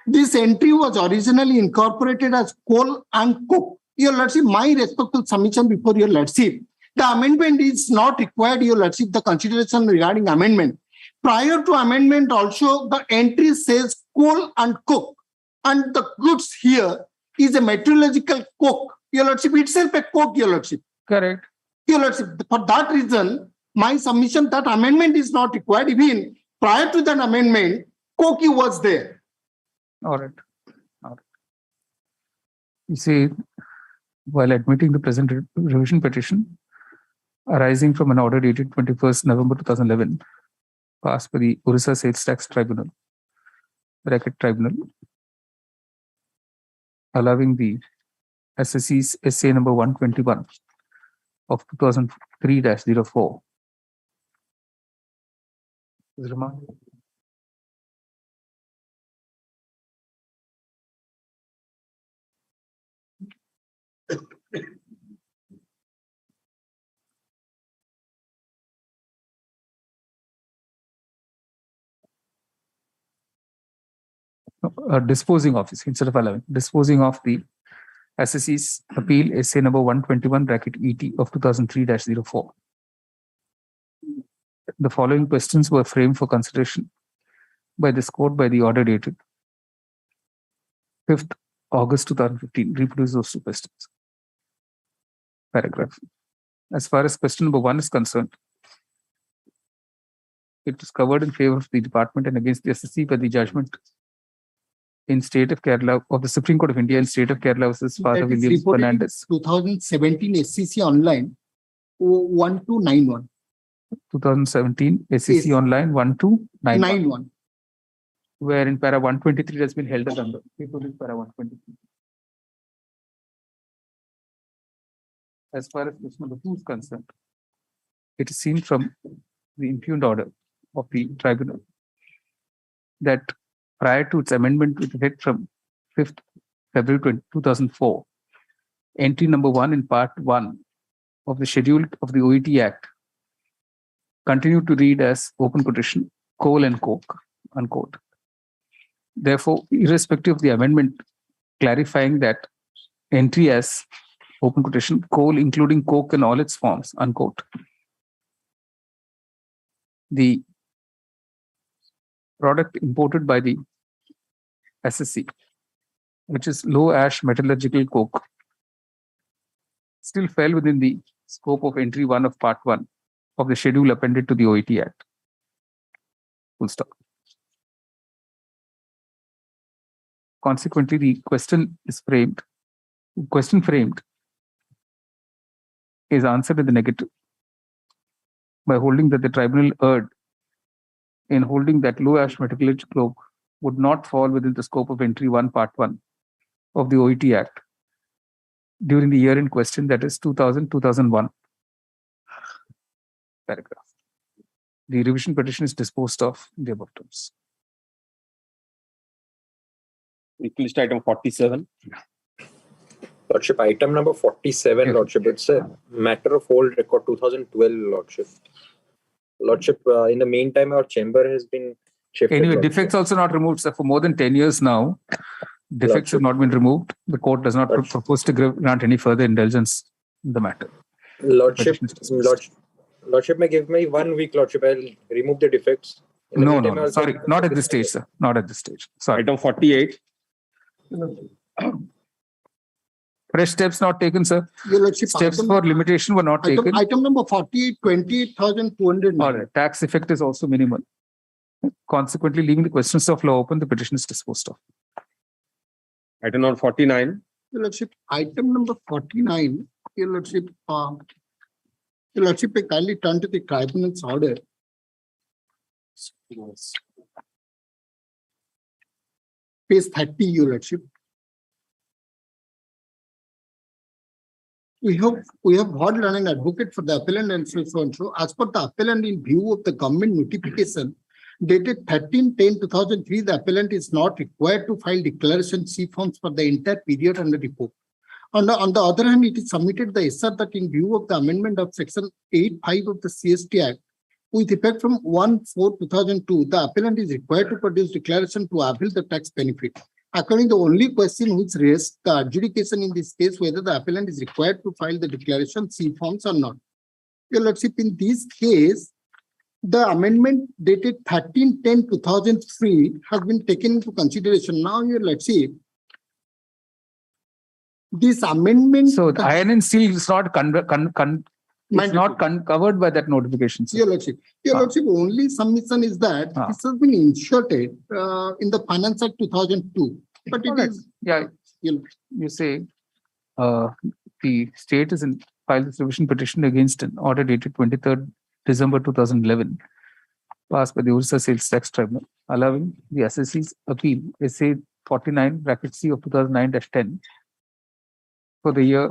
this entry was originally incorporated as coal and coke. Your Lordship, my respectful submission before Your Lordship, the amendment is not required, Your Lordship, the consideration regarding amendment. Prior to amendment also, the entry says coal and coke, and the goods here is a metallurgical coke. Your Lordship, itself a coke, Your Lordship. Correct. Your Lordship, for that reason, my submission that amendment is not required. Even prior to that amendment, coke was there. All right. You see, while admitting the present revision petition arising from an order dated 21st November 2011, passed by the Orissa Sales Tax Tribunal, Tribunal, allowing the SSC's SA number 121 of 2003-04. Disposing of, instead of allowing, disposing of the SSC's appeal SA number 121 (ET) of 2003-04. The following questions were framed for consideration by this court by the order dated 5th August 2015. Reproduce those 2 questions. Paragraph. As far as question number 1 is concerned, it is covered in favor of the department and against the SSC by the judgment in State of Kerala of the Supreme Court of India in State of Kerala versus Father Williams Fernandez. 2017 SCC Online 1291. 2017 SCC Online 1291. Where in para 123 has been held as under. Reproduce para 123. As far as question number 2 is concerned, it is seen from the impugned order of the tribunal that prior to its amendment with effect from 5th February 2004, entry number 1 in part 1 of the schedule of the OET Act continued to read as open quotation, coal and coke, unquote. Therefore, irrespective of the amendment clarifying that entry as open quotation, coal including coke in all its forms, unquote, the product imported by the SSC, which is low ash metallurgical coke, still fell within the scope of entry 1 of part 1 of the schedule appended to the OET Act. Full stop. Consequently, the question framed is answered in the negative by holding that the tribunal erred in holding that low ash metallurgical coke would not fall within the scope of entry 1 part 1 of the OET Act during the year in question, that is 2000-2001. Paragraph. The revision petition is disposed of in the above terms. List item 47. Lordship, item number 47, Yeah. Lordship. It's a matter of old record, 2012, Lordship. Lordship, in the meantime, our chamber has been shifted. Anyway, Lordship. defects also not removed. So for more than 10 years now, defects have not been removed. The court does not propose to grant any further indulgence in the matter. Lordship, Lordship may give me 1 week, Lordship. I'll remove the defects. In the meantime, I'll Sorry, take- not at this stage, sir. Not at this stage. Sorry. Item 48. Fresh steps not taken, sir. Your Lordship, Steps for limitation were not taken. Item number 48, 28,200. All right. Tax effect is also minimal. Consequently, leaving the questions of law open, the petition is disposed of. Item number 49. Your Lordship, item number 49, Your Lordship, I kindly turn to the tribunal's order. Page 30, Your Lordship. We have heard an advocate for the appellant and so on. So as per the appellant, in view of the government notification dated 13/10/2003, the appellant is not required to file declaration C forms for the entire period under report. On the other hand, it is submitted the SR that in view of the amendment of section 8(5) of the CST Act, with effect from 1/4/2002, the appellant is required to produce declaration to avail the tax benefit. According to the only question which raised the adjudication in this case, whether the appellant is required to file the declaration C forms or not. Your Lordship, in this case, the amendment dated 13/10/2003 has been taken into consideration. Now, Your Lordship, this amendment. So the iron and steel is not covered by that notification, sir. Your Lordship, only submission is that this has been inserted in the Finance Act 2002. But it is. Yeah, you say the state is filed this revision petition against an order dated 23rd December 2011, passed by the Orissa Sales Tax Tribunal, allowing the assessee's appeal, SA 49(C) of 2009-10 for the year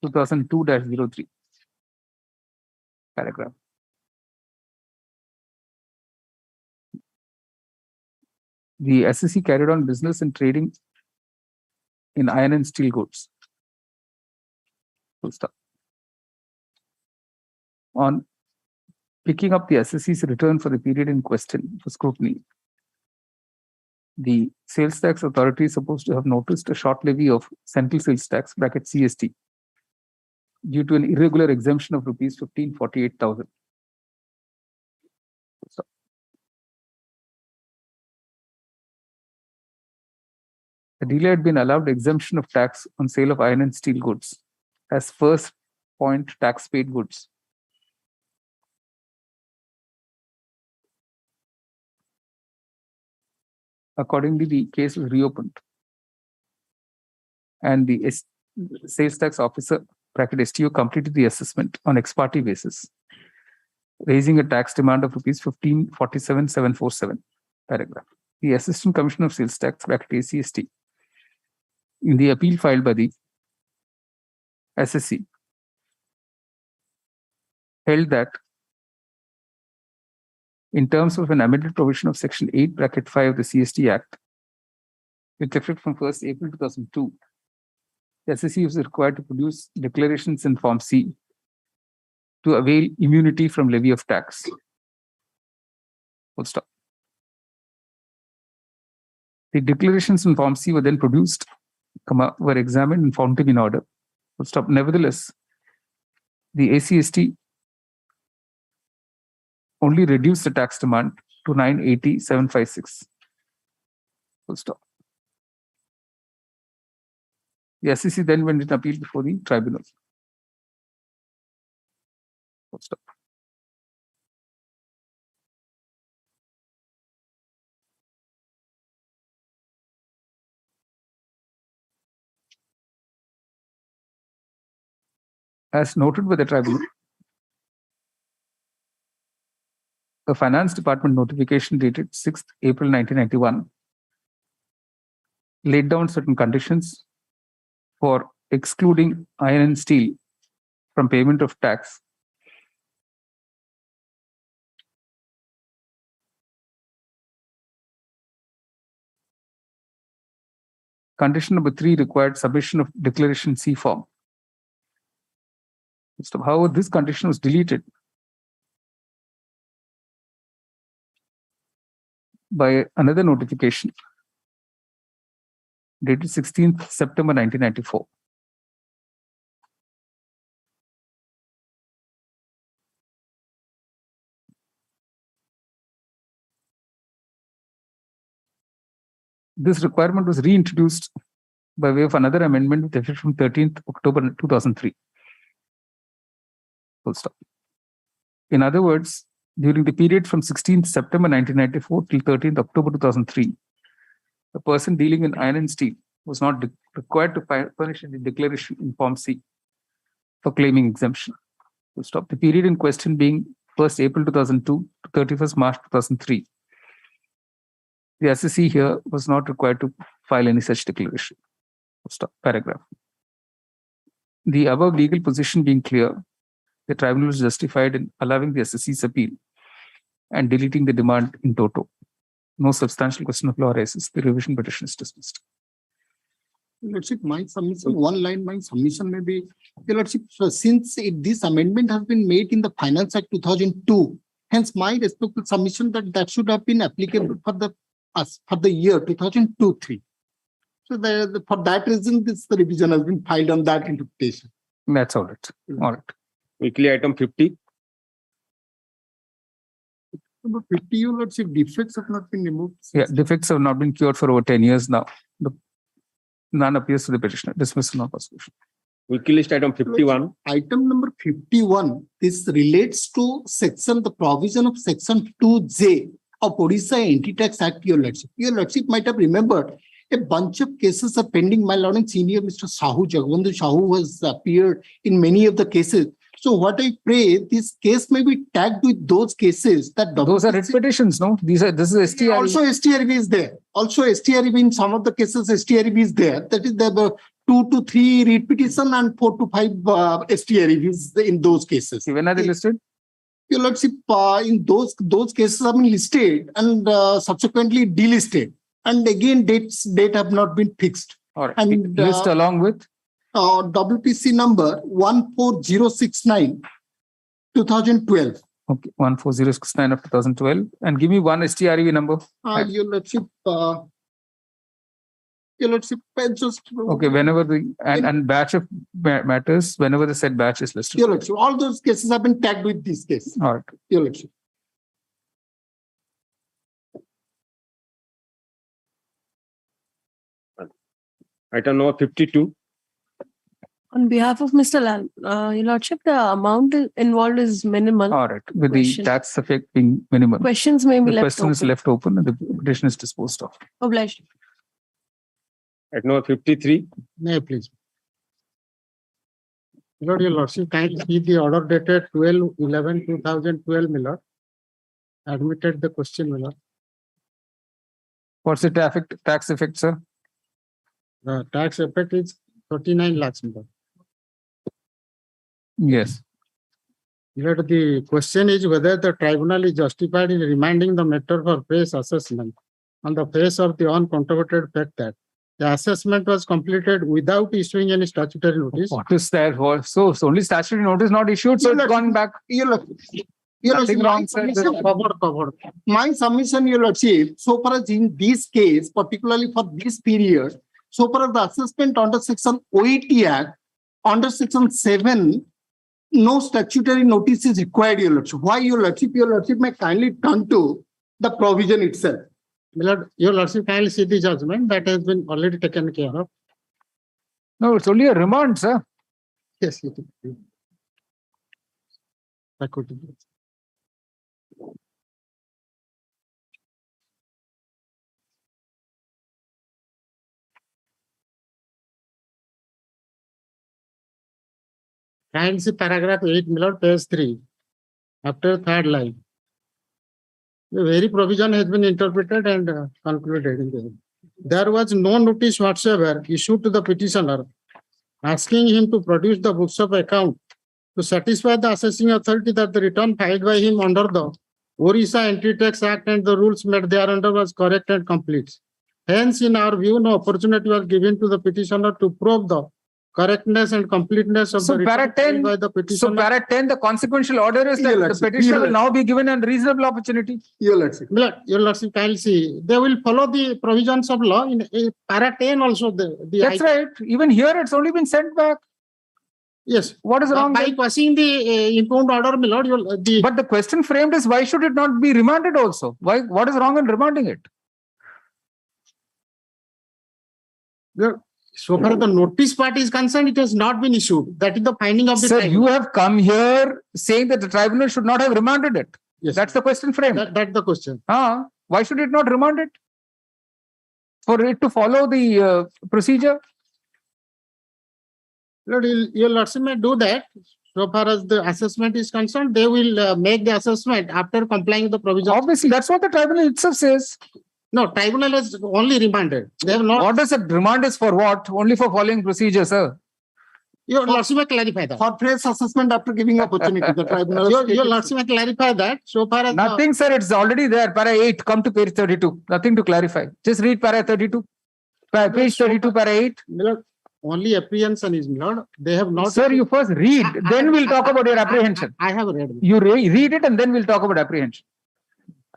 2002-03, paragraph. The assessee carried on business and trading in iron and steel goods. Full stop. On picking up the assessee's return for the period in question for scrutiny, the sales tax authority is supposed to have noticed a short levy of central sales tax (CST) due to an irregular exemption of rupees 1548,000. The dealer had been allowed exemption of tax on sale of iron and steel goods as first point tax paid goods. Accordingly, the case was reopened, and the sales tax officer (STO) completed the assessment on ex parte basis, raising a tax demand of rupees 1547,747. Paragraph. The Assistant Commissioner of Sales Tax (ACST), in the appeal filed by the assessee, held that in terms of an amended provision of Section 8(5) of the CST Act, with effect from 1st April 2002, the assessee was required to produce declarations in Form C to avail immunity from levy of tax. Full stop. The declarations in Form C were then produced, were examined and found to be in order. Full stop. Nevertheless, the ACST only reduced the tax demand to 980,756. Full stop. The SEC then went in appeal before the tribunal. Full stop. As noted by the tribunal, the Finance Department notification dated 6th April 1991 laid down certain conditions for excluding iron and steel from payment of tax. Condition number 3 required submission of declaration C form. However, this condition was deleted by another notification dated 16th September 1994. this requirement was reintroduced by way of another amendment with effect from 13th October 2003. Full stop. In other words, during the period from 16th September 1994 till 13th October 2003, the person dealing in iron and steel was not required to furnish a declaration in Form C for claiming exemption. Full stop. The period in question being 1st April 2002 to 31st March 2003. The assessee here was not required to file any such declaration. Full stop. Paragraph. The above legal position being clear, the tribunal was justified in allowing the assessee's appeal and deleting the demand in toto. No substantial question of law arises. The revision petition is dismissed. Lordship, my submission, one line, my submission may be, Lordship, so since this amendment has been made in the Finance Act 2002, hence my respectful submission that should have been applicable for the year 2002-3. So for that reason, this revision has been filed on that interpretation. That's all right. All right. Weekly item 50. Number 50, Your Lordship, defects have not been removed. Yeah, defects have not been cured for over 10 years now. None appears to the petitioner. Dismissal of prosecution. Weekly list item 51. Item number 51. This relates to the provision of section 2J of Orissa Anti-Tax Act, Your Lordship. Your Lordship might have remembered a bunch of cases are pending. My Lord and Senior Mr. Sahu, Jagabandhu Sahu has appeared in many of the cases. So what I pray, this case may be tagged with those cases that those are writ petitions, no? This is STRV. Also STRV is there. Also STRV in some of the cases STRV is there. That is there were 2 to 3 writ petition and 4 to 5 STRVs in those cases. When are they listed? Your Lordship, in those cases have been listed and subsequently delisted. And again, date have not been fixed. All right. And list along with WPC number 14069 2012. Okay, 14069 of 2012. And give me one STRV number. Your Lordship, just okay, whenever and batch of matters, whenever the said batch is listed. Your Lordship, all those cases have been tagged with this case. All right. Your Lordship. Item number 52. On behalf of Mr. Lal, Your Lordship, the amount involved is minimal. All right, with the tax effect being minimal. Questions may be the left question open. is left open and the petition is disposed of. Obliged. Item number 53. May I please? Lord, Your Lordship, kindly see the order dated 12/11/2012, my Lord. Admitted the question, my Lord. What's the tax effect, sir? The tax effect is 39 lakhs, my Lord. Yes. Lord, the question is whether the tribunal is justified in remanding the matter for fresh assessment on the face of the uncontroverted fact that the assessment was completed without issuing any statutory notice. What is there? So it's only statutory notice not issued, so it's gone back. Nothing wrong, sir. My submission, Your Lordship, so far as in this case, particularly for this period, so far as the assessment under section OET Act, under section 7, no statutory notice is required, Your Lordship. Why, Your Lordship? Your Lordship may kindly turn to the provision itself. Your Lordship, kindly see the judgment that has been already taken care of. No, it's only a remand, sir. Yes, it is. Faculty. Kindly see paragraph 8, my Lord, page 3, after third line. The very provision has been interpreted and concluded. There was no notice whatsoever issued to the petitioner asking him to produce the books of account to satisfy the assessing authority that the return filed by him under the Orissa Anti-Tax Act and the rules made thereunder was correct and complete. Hence, in our view, no opportunity was given to the petitioner to prove the correctness and completeness of the return filed by the petitioner. So, para 10, the consequential order is that the petitioner will now be given a reasonable opportunity. Your Lordship. Your Lordship, kindly see. They will follow the provisions of law in para 10 also. That's right. Even here, it's only been sent back. Yes. What is wrong? By passing the impound order, my Lord. But the question framed is, why should it not be remanded also? Why? What is wrong in remanding it? So far as the notice part is concerned, it has not been issued. That is the finding of the Sir, tribunal. you have come here saying that the tribunal should not have remanded it. Yes. That's the question frame. That's the question. Why should it not remand it? For it to follow the procedure? Lord, your Lordship may do that. So far as the assessment is concerned, they will make the assessment after complying with the provisions. Obviously, that's what the tribunal itself says. No, tribunal has only remanded. They have not. What does it remand is for what? Only for following procedure, sir. Your Lordship may clarify that. For fresh assessment after giving opportunity, the tribunal. Your Lordship may clarify that. So far as Nothing, sir. It's already there. Para 8. Come to page 32. Nothing to clarify. Just read para 32. Page 32, para 8. Lord, only apprehension is, Lord. They have not. Sir, you first read. Then we'll talk about your apprehension. I have read. You read it and then we'll talk about apprehension.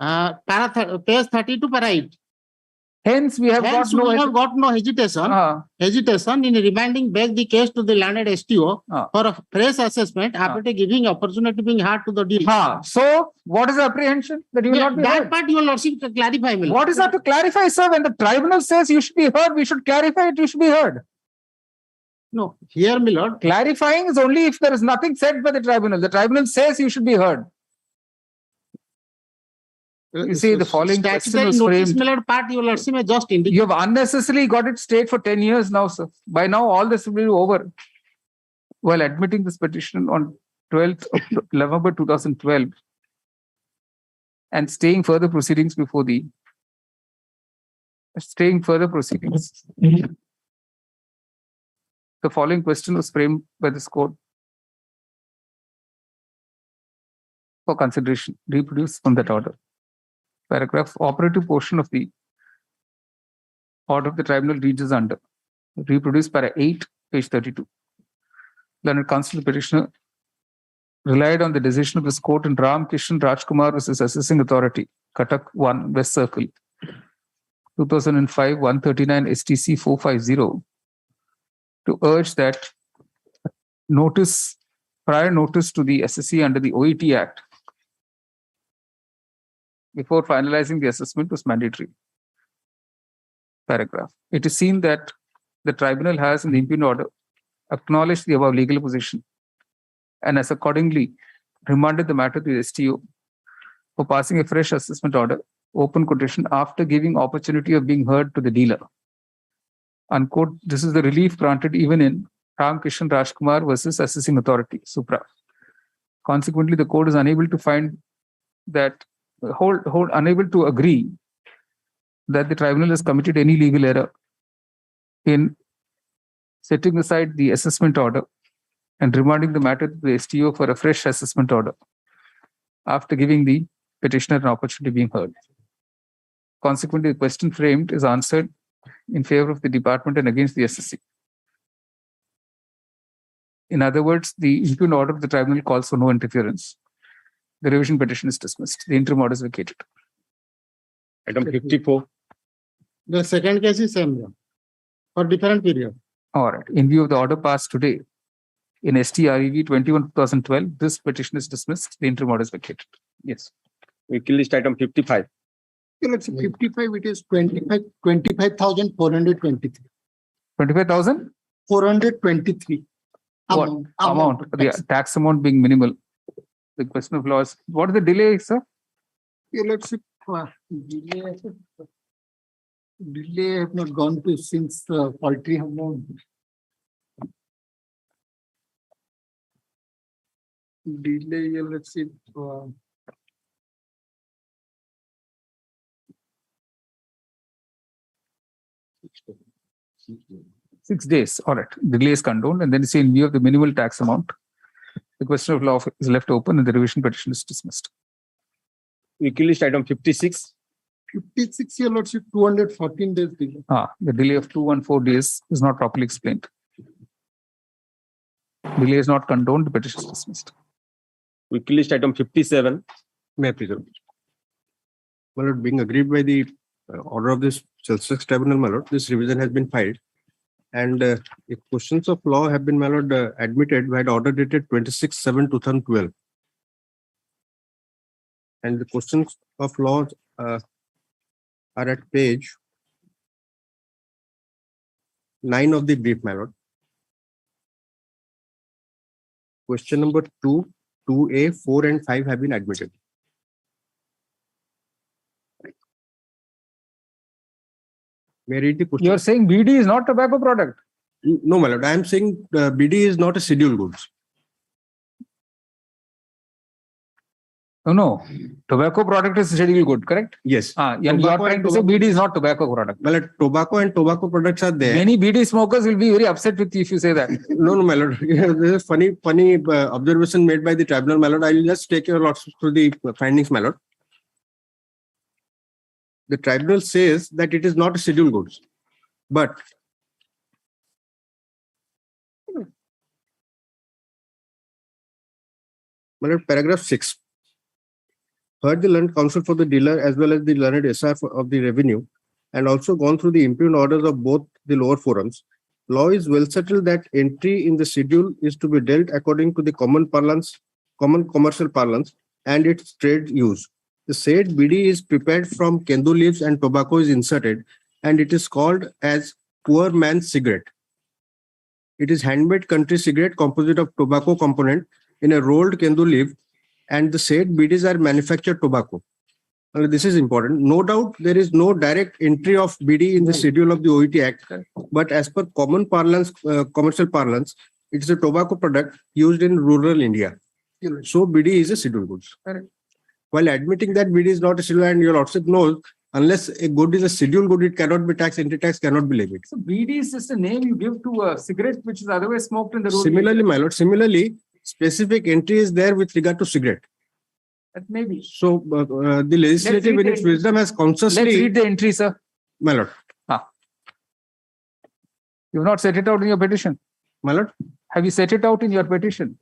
Page 32, para 8. Hence, we have got no hesitation in remanding back the case to the landed STO for a fresh assessment after giving opportunity being heard to the deal. So, what is the apprehension? That you will not be that heard? part your Lordship to clarify. What is that to clarify, sir? When the tribunal says you should be heard, we should clarify it, you should be heard. No, here, my lord. Clarifying is only if there is nothing said by the tribunal. The tribunal says you should be heard. You see, the following question was framed. Part your Lordship may just indicate. You have unnecessarily got it stayed for 10 years now, sir. By now, all this will be over. While admitting this petition on 12th of November 2012 and staying further proceedings before the The following question was framed by this court for consideration, reproduced from that order. Paragraph, operative portion of the order of the tribunal reads as under. Reproduced para 8, page 32. Learned counsel petitioner relied on the decision of this court in Ram Kishan Rajkumar versus Assessing Authority, Cuttack 1, West Circle, 2005, 139 STC 450, to urge that prior notice to the SSC under the OET Act before finalizing the assessment was mandatory. Paragraph. It is seen that the tribunal has, in the impugned order, acknowledged the above legal position and has accordingly remanded the matter to the STO for passing a fresh assessment order, open quotation, after giving opportunity of being heard to the dealer. Unquote. This is the relief granted even in Ram Kishan Rajkumar versus Assessing Authority, Supra. Consequently, the court is unable to find that unable to agree that the tribunal has committed any legal error in setting aside the assessment order and remanding the matter to the STO for a fresh assessment order after giving the petitioner an opportunity being heard. Consequently, the question framed is answered in favor of the department and against the SSC. In other words, the impugned order of the tribunal calls for no interference. The revision petition is dismissed. The interim order is vacated. Item 54. The second case is same for different period. All right. In view of the order passed today in STREV 21/2012, this petition is dismissed. The interim order is vacated. Yes. We kill list item 55. Let's say 55, it is 25,423. 25,000? 423. Amount. The tax amount being minimal. The question of law is, what is the delay, sir? Let's see. Delay have not gone to since poultry have not. Delay, let's see. 6 days. All right. Delay is condoned. And then you say in view of the minimal tax amount, the question of law is left open and the revision petition is dismissed. We kill list item 56. 56 year lordship, 214 days delay. The delay of 214 days is not properly explained. Delay is not condoned, the petition is dismissed. We kill list item 57. May I please? My lord, being agreed by the order of this Celsius Tribunal, my lord, this revision has been filed. And if questions of law have been, my lord, admitted by the order dated 26/7/2012. And the questions of law are at page 9 of the brief, my lord. Question number 2, 2A, 4 and 5 have been admitted. May I read the question? You are saying BD is not tobacco product? No, my lord. I am saying BD is not a scheduled goods. No. Tobacco product is scheduled good, correct? Yes. And you are trying to say BD is not tobacco product. Well, tobacco and tobacco products are there. Many BD smokers will be very upset with you if you say that. No, my lord. This is funny observation made by the tribunal, my lord. I will just take your lords through the findings, my lord. The tribunal says that it is not a scheduled goods, but my lord, paragraph 6. Heard the learned counsel for the dealer as well as the learned SR of the revenue, and also gone through the impugned orders of both the lower forums. Law is well settled that entry in the schedule is to be dealt according to the common commercial parlance and its trade use. The said BD is prepared from kendu leaves and tobacco is inserted, and it is called as poor man's cigarette. It is handmade country cigarette composite of tobacco component in a rolled kendu leaf, and the said BDs are manufactured tobacco. This is important. No doubt there is no direct entry of BD in the schedule of the OET Act, but as per common parlance, commercial parlance, it is a tobacco product used in rural India. So BD is a scheduled goods. Correct. While admitting that BD is not a scheduled, and your lordship knows, unless a good is a scheduled good, it cannot be taxed, entry tax cannot be levied. So BD is just a name you give to a cigarette which is otherwise smoked in the road. Similarly, my lord, specific entry is there with regard to cigarette. That may be. So the legislative in its wisdom has consciously. Let's read the entry, sir. My lord. You have not set it out in your petition. My lord. Have you set it out in your petition?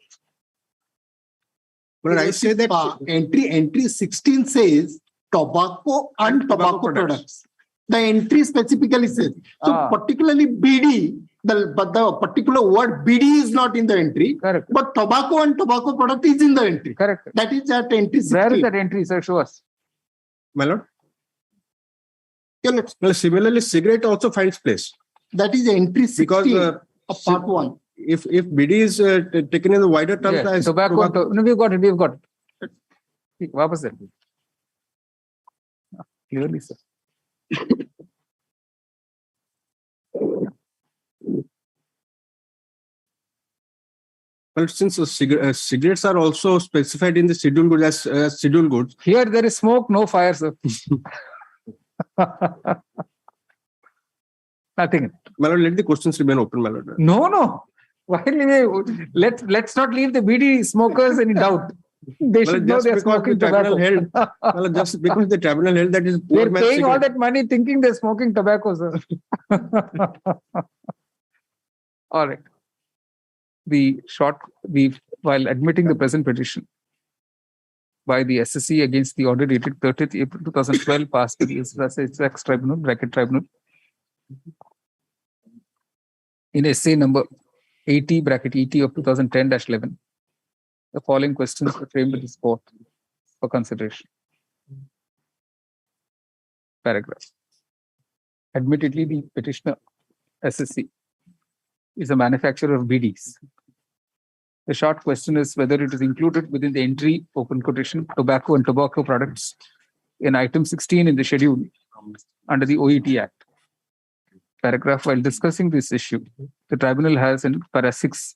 But I say that entry 16 says tobacco and tobacco products. The entry specifically says. So particularly BD, but the particular word BD is not in the entry. Correct. But tobacco and tobacco product is in the entry. Correct. That is at entry 16. Where is that entry, sir? Show us. My lord. Well, similarly, cigarette also finds place. That is entry 16 because, of part 1. If BD is taken in the wider terms as tobacco. No, we've got it. What was that? Clearly, sir. Well, since cigarettes are also specified in the scheduled goods as scheduled goods. Here there is smoke, no fire, sir. Nothing. My lord, let the questions remain open, my lord. No. Why let's not leave the BD smokers in doubt. They should know they're smoking tobacco. Just because the tribunal held that is they're paying all that money thinking they're smoking tobacco, sir. All right. While admitting the present petition by the SSC against the order dated 30th April 2012 passed by the Essex Tribunal, bracket Tribunal, in essay number 80, bracket ET of 2010-11, the following questions were framed with this court for consideration. Paragraph. Admittedly, the petitioner, SSC, is a manufacturer of BDs. The short question is whether it is included within the entry, open quotation, tobacco and tobacco products in item 16 in the schedule under the OET Act. Paragraph. While discussing this issue, the tribunal has in para 6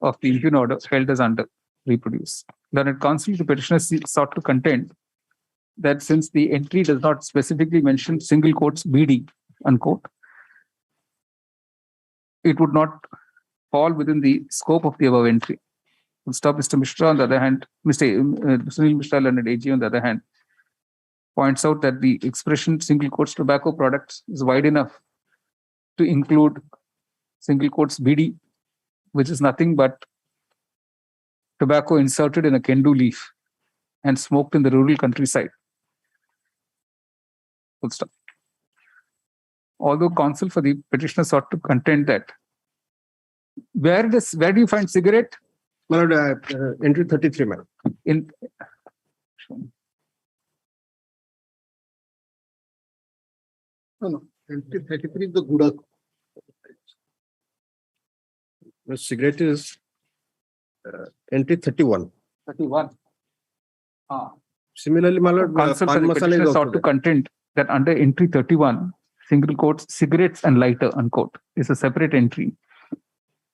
of the impugned order held as under reproduce. Learned counsel, the petitioner sought to contend that since the entry does not specifically mention single quotes BD, unquote, it would not fall within the scope of the above entry. We'll stop. Mr. Mishra, on the other hand, Sunil Mishra, learned AG, on the other hand, points out that the expression single quotes tobacco products is wide enough to include single quotes BD, which is nothing but tobacco inserted in a kendu leaf and smoked in the rural countryside. Full stop. Although counsel for the petitioner sought to contend that where do you find cigarette? My lord, entry 33, madam. No, entry 33 is the Gudak. The cigarette is entry 31. 31. Similarly, my lord, Counsel for pan the masala is petitioner also sought to there. contend that under entry 31, single quotes, cigarettes and lighter, unquote, is a separate entry.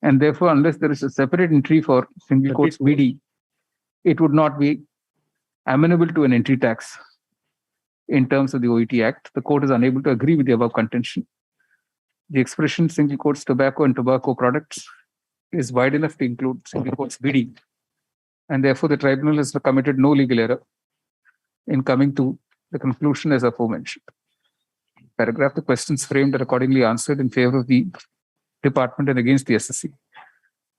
And therefore, unless there is a separate entry for single quotes BD, it would not be amenable to an entry tax in terms of the OET Act. The court is unable to agree with the above contention. The expression single quotes tobacco and tobacco products is wide enough to include single quotes BD. And therefore, the tribunal has committed no legal error in coming to the conclusion as aforementioned. Paragraph, the questions framed are accordingly answered in favor of the department and against the SSC.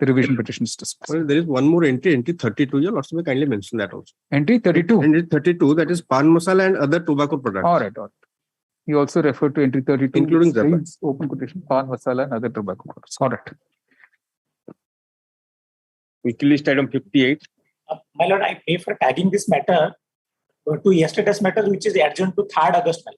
The revision petition is dismissed. Well, there is one more entry, entry 32. Your lordship may kindly mention that also. Entry 32? Entry 32, that is pan masala and other tobacco products. All right. He also referred to entry 32, including which Zapa. reads open quotation, pan masala and other tobacco products. All right. Weekly list item 58. My lord, I pay for tagging this matter to yesterday's matter, which is adjourned to 3rd August.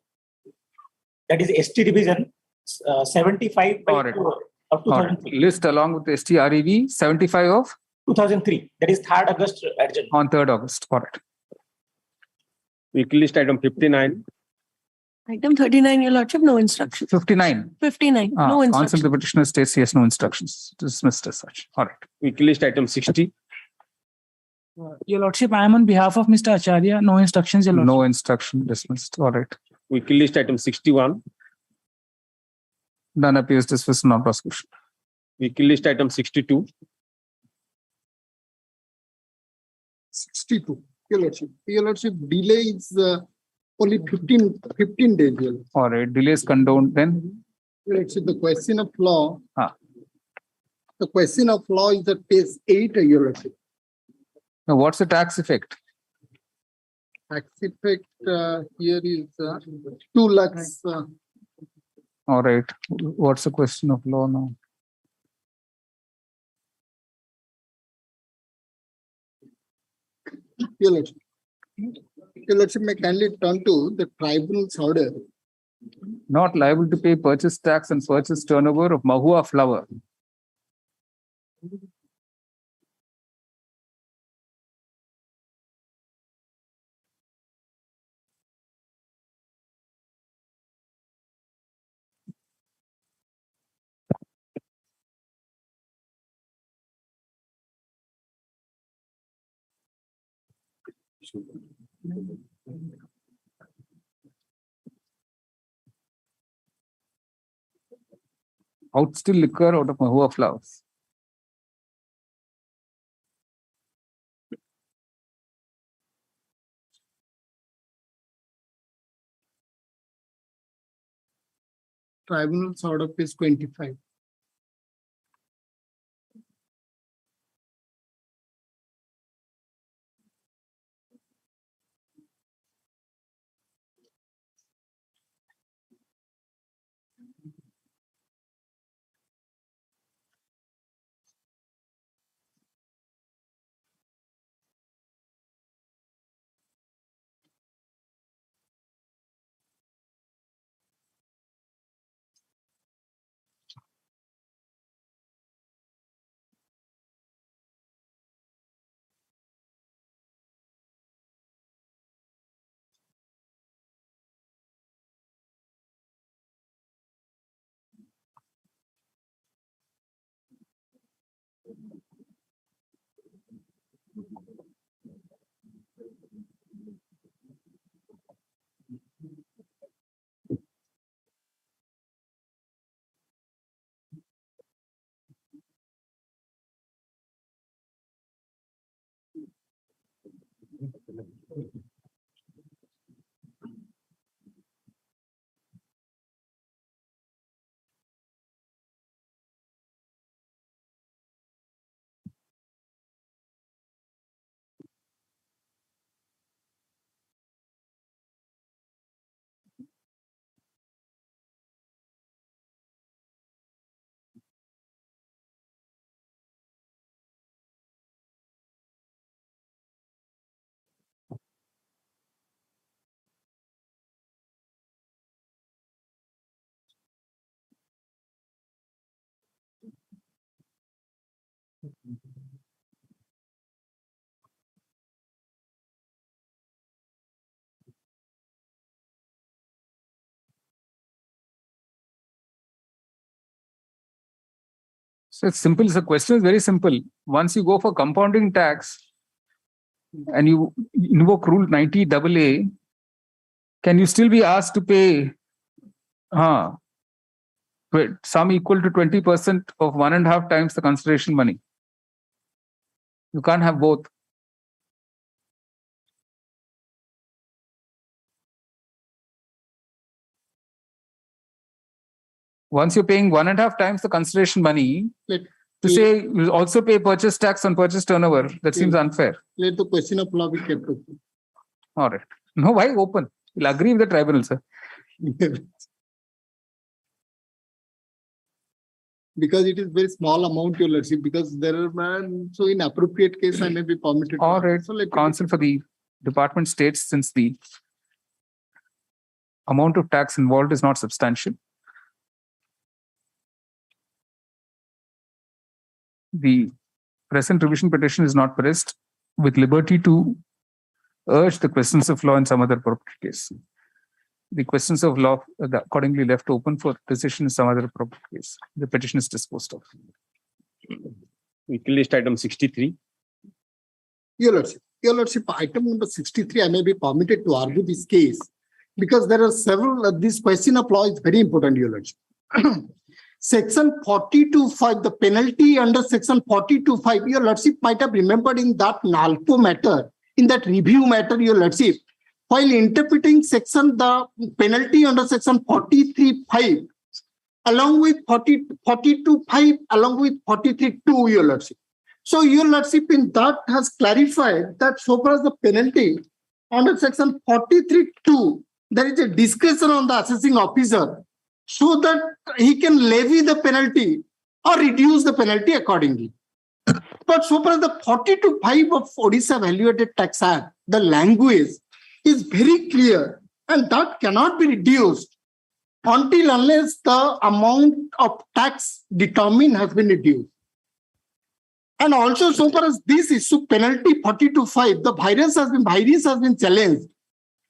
That is ST division 75 by 2 of 2003. List along with the STREV 75 of 2003. That is 3rd August adjourned. On 3rd August. All right. Weekly list item 59. Item 39, Your Lordship, no instructions. 59. 59, no Counsel, instructions. the petitioner states he has no instructions. Dismissed as such. All right. Weekly list item 60. Your Lordship, I am on behalf of Mr. Acharya. No instructions, Your Lordship. No instruction. Dismissed. All right. Weekly list item 61. None appears dismissed, non-prosecution. Weekly list item 62. 62. Your Lordship, delay is only 15 days. Your Lordship. All right. Delays condoned then? Your Lordship, the question of law. The question of law is at page 8, Your Lordship. Now, what's the tax effect? Tax effect here is 2 lakhs. All right. What's the question of law now? Your Lordship, may kindly turn to the tribunal's order. Not liable to pay purchase tax and purchase turnover of mahua flower. Outstill liquor out of mahua flowers. Tribunal's order, page 25. So it's simple. The question is very simple. Once you go for compounding tax and you invoke rule 90AA, can you still be asked to pay sum equal to 20% of 1.5 times the consideration money? You can't have both. Once you're paying 1.5 times the consideration money, to say you also pay purchase tax on purchase turnover, that seems unfair. Let the question of law be kept open. All right. No, why open? You'll agree with the tribunal, sir. Because it is very small amount, your lordship, because there are, so in appropriate case, I may be permitted. All right. So Counsel for the department states since the amount of tax involved is not substantial, the present revision petition is not pressed, with liberty to urge the questions of law in some other appropriate case. The questions of law are accordingly left open for decision in some other appropriate case. The petition is disposed of. Weekly list item 63. Your lordship, item number 63, I may be permitted to argue this case because there are several, this question of law is very important, your lordship. Section 42(5), the penalty under section 42(5), your lordship might have remembered in that NALCO matter, in that review matter, your lordship, while interpreting the penalty under section 43(5), along with 42(5), along with 43(2), your lordship. So your lordship in that has clarified that so far as the penalty under section 43(2), there is a discretion on the assessing officer so that he can levy the penalty or reduce the penalty accordingly. But so far as the 42(5) of Orissa Value-Added Tax Act, the language is very clear, and that cannot be reduced until unless the amount of tax determined has been reduced. And also, so far as this issue, penalty 42(5), the virus has been challenged.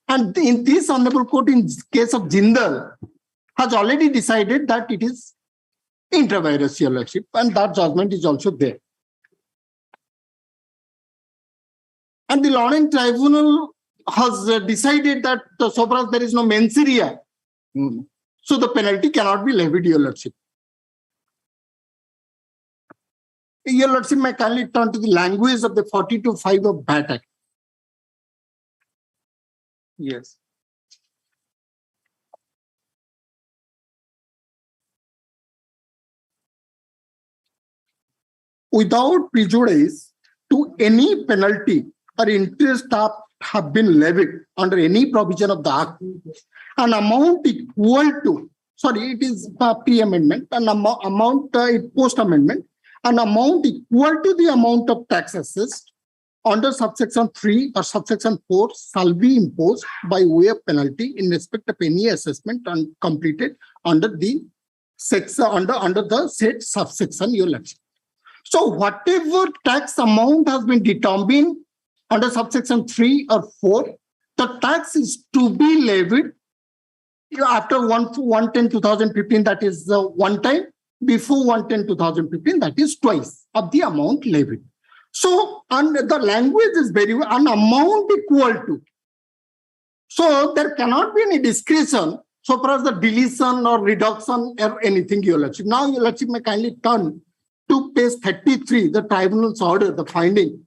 And in this honorable court, in case of Jindal, has already decided that it is intra-virus, your lordship, and that judgment is also there. And the Learning Tribunal has decided that so far as there is no mens rea, so the penalty cannot be levied, your lordship. Your lordship may kindly turn to the language of the 42(5) of VAT Act. Yes. Without prejudice to any penalty or interest have been levied under any provision of the Act, an amount equal to, it is pre-amendment, an amount post-amendment, an amount equal to the amount of tax assessed under subsection 3 or subsection 4 shall be imposed by way of penalty in respect of any assessment completed under the section under the said subsection, your lordship. So whatever tax amount has been determined under subsection 3 or 4, the tax is to be levied after 1/10/2015, that is one time, before 1/10/2015, that is twice of the amount levied. So and the language is very an amount equal to. So there cannot be any discretion so far as the deletion or reduction or anything, your lordship. Now your lordship may kindly turn to page 33, the tribunal's order, the finding.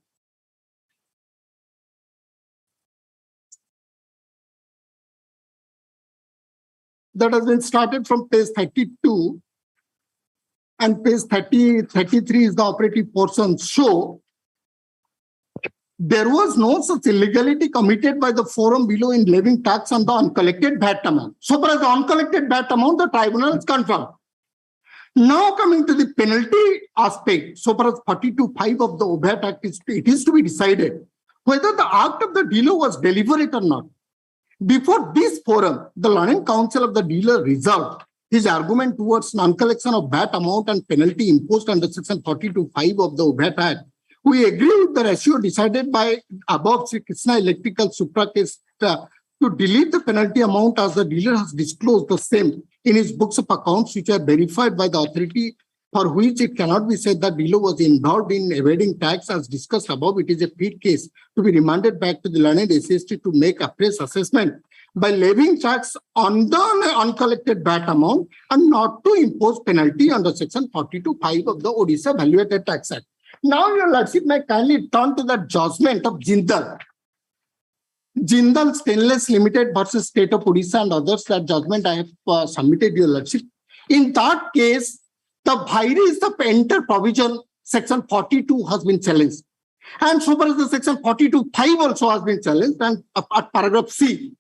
That has been started from page 32 and page 33 is the operative portion. So there was no such illegality committed by the forum below in levying tax on the uncollected VAT amount. So far as the uncollected VAT amount, the tribunal is confirmed. Now coming to the penalty aspect, so far as 42(5) of the VAT Act, it is to be decided whether the act of the dealer was deliberate or not. Before this forum, the Learning Council of the dealer resolved his argument towards non-collection of VAT amount and penalty imposed under section 42(5) of the VAT Act, we agree with the ratio decided by above Sri Krishna Electrical Supra case to delete the penalty amount as the dealer has disclosed the same in his books of accounts, which are verified by the authority, for which it cannot be said that dealer was involved in evading tax as discussed above. It is a Pete case to be remanded back to the learned SST to make a fresh assessment by levying tax on the uncollected VAT amount and not to impose penalty under section 42(5) of the Orissa Value-Added Tax Act. Now, your Lordship may kindly turn to the judgment of Jindal. Jindal Stainless Limited versus State of Orissa and others, that judgment I have submitted, your Lordship. In that case, the virus of enter provision, section 42 has been challenged. And so far as the section 42(5) also has been challenged, and at paragraph C,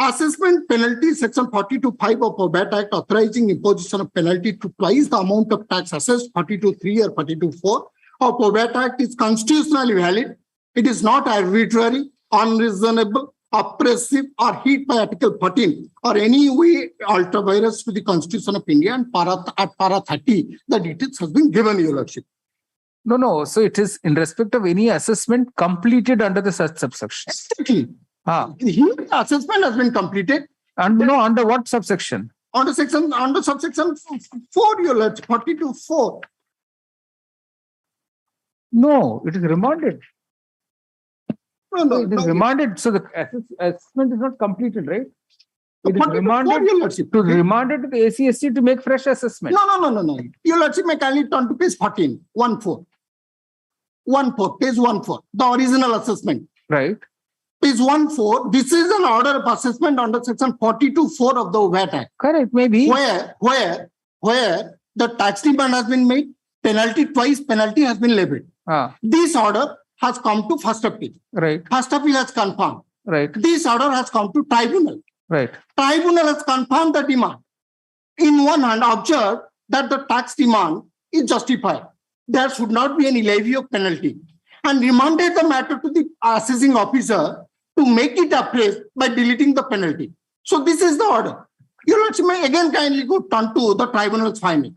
assessment penalty, section 42(5) of the VAT Act authorizing imposition of penalty to twice the amount of tax assessed, 42(3) or 42(4) of the VAT Act is constitutionally valid. It is not arbitrary, unreasonable, oppressive, or hit by Article 14 or any way ultra-virus to the Constitution of India, and at para 30, the details has been given, your Lordship. No. So it is in respect of any assessment completed under the such subsection. Exactly. Here, the assessment has been completed. And no, under what subsection? Under subsection 4, your Lordship, 42(4). No, it is remanded. No, it is remanded. So the assessment is not completed, right? It is remanded to the ACSC to make fresh assessment. No. Your Lordship may kindly turn to page 14, 14. 14, page 14, the original assessment. Right. Page 14, this is an order of assessment under section 42(4) of the VAT Act. Correct, maybe. Where the tax demand has been made, twice penalty has been levied. This order has come to first appeal. Right. First appeal has confirmed. Right. This order has come to tribunal. Right. Tribunal has confirmed the demand. In one hand, observe that the tax demand is justified. There should not be any levy of penalty, and remanded the matter to the assessing officer to make it appraised by deleting the penalty. So this is the order. Your Lordship may again kindly go turn to the tribunal's finding.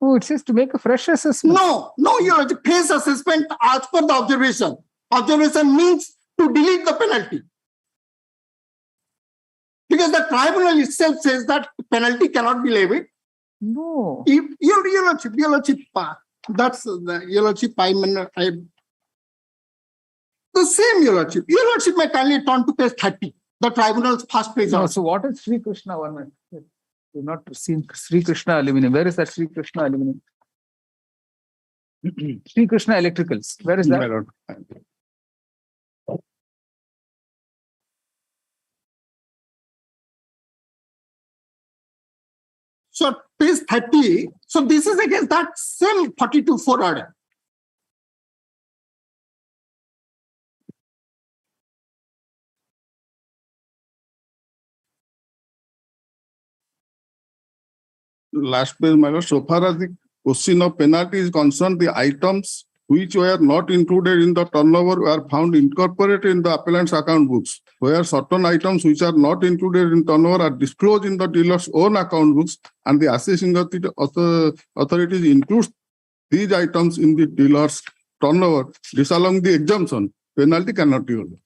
Oh, it says to make a fresh assessment. No, your Lordship, fresh assessment as per the observation. Observation means to delete the penalty. Because the tribunal itself says that penalty cannot be levied. No. If your Lordship, that's the your Lordship, the same, your Lordship. Your Lordship may kindly turn to page 30, the tribunal's first page. No, so what is Sri Krishna? One minute. We've not seen Sri Krishna Aluminum. Where is that Sri Krishna Aluminum? Sri Krishna Electricals. Where is that? My lord. So page 30. So this is against that same 42(4) order. Last page, my lord. So far as the question of penalty is concerned, the items which were not included in the turnover were found incorporated in the appellant's account books, where certain items which are not included in turnover are disclosed in the dealer's own account books, and the assessing authorities include these items in the dealer's turnover, disallowing the exemption. Penalty cannot be ordered.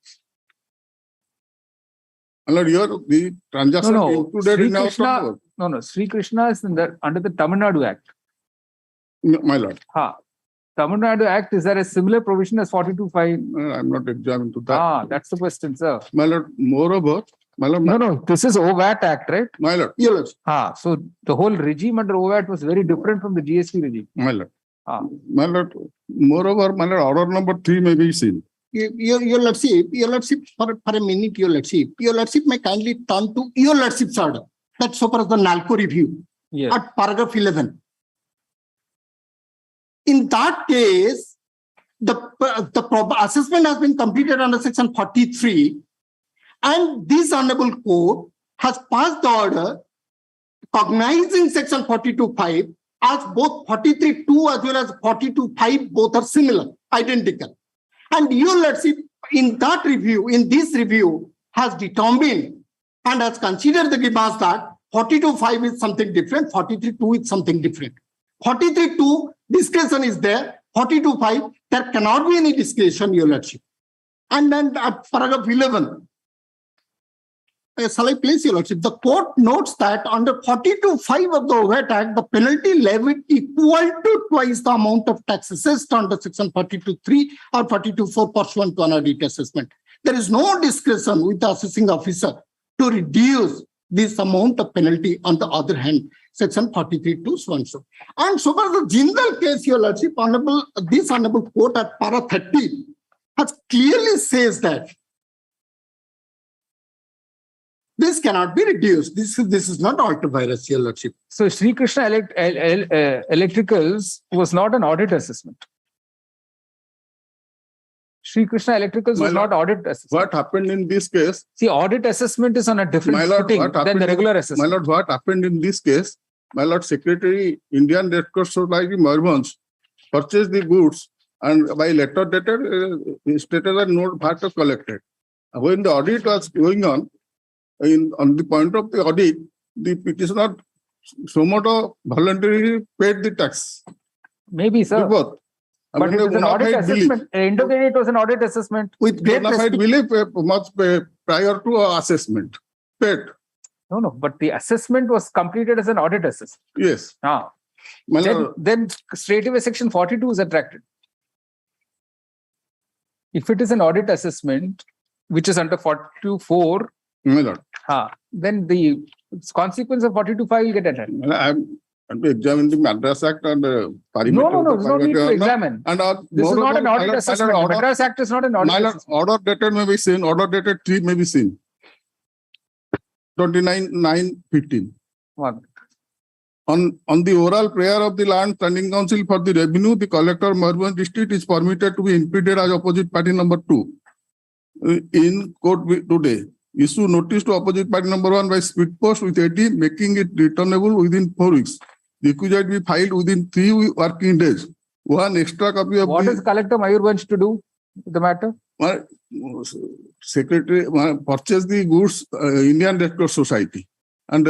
The transaction included in our turnover. No. Sri Krishna is under the Tamil Nadu Act. My lord. Tamil Nadu Act, is there a similar provision as 42(5)? I'm not examining to that. That's the question, sir. My lord, moreover, my lord. No, this is OVAT Act, right? My lord. Yes. So the whole regime under OVAT was very different from the GST regime. My lord. My lord, moreover, my lord, order number 3 may be seen. Your Lordship, for a minute, your Lordship may kindly turn to your Lordship's order. That's so far as the NALCO review. Yes. At paragraph 11. In that case, the assessment has been completed under section 43, and this honorable court has passed the order cognizing section 42(5) as both 43(2) as well as 42(5) both are similar, identical. And your Lordship, in this review, has determined and has considered the grievance that 42.5 is something different. 43.2 is something different. 43.2 discretion is there. 42.5 there cannot be any discretion, Your Lordship. And then paragraph 11. Shall I place, Your Lordship? The court notes that under 42.5 of the Overhead Act, the penalty levied equal to twice the amount of tax assessed under section 42.3 or 42.4 pursuant to an audit assessment. There is no discretion with the assessing officer to reduce this amount of penalty. On the other hand, section 43.2 so and so. And so far the Jindal case, Your Lordship, this honorable court at para 30 has clearly says that this cannot be reduced. This is not alter virus, Your Lordship. So Sri Krishna Electricals was not an audit assessment. Sri Krishna Electricals was not audit assessment. What happened in this case? See, audit assessment is on a different footing than the regular assessment. My lord, what happened in this case? My lord, Secretary, Indian Red Cross Society, Morbans, purchased the goods and by letter dated, stated that no VAT was collected. When the audit was going on the point of the audit, the petitioner somewhat voluntarily paid the tax. Maybe, sir. Both. But it was an audit assessment. End of the day, it was an audit assessment. With great belief much prior to assessment. Paid. No, but the assessment was completed as an audit assessment. Yes. Then straight away section 42 is attracted. If it is an audit assessment, which is under 42.4, then the consequence of 42.5 will get attracted. And to examine the Madras Act and No, there's no need to examine. And this is not an audit assessment. Madras Act is not an audit assessment. Order dated may be seen, order dated 3 may be seen. 29/9/15. On the oral prayer of the Land Standing Council for the Revenue, the collector Morbans District is permitted to be impeded as opposite party number 2 in court today. Issue notice to opposite party number 1 by speed post with 18, making it returnable within 4 weeks. The requisite be filed within 3 working days. One extra copy of what is Collector Mayurvansh to do with the matter? Secretary purchase the goods, Indian Red Cross Society, and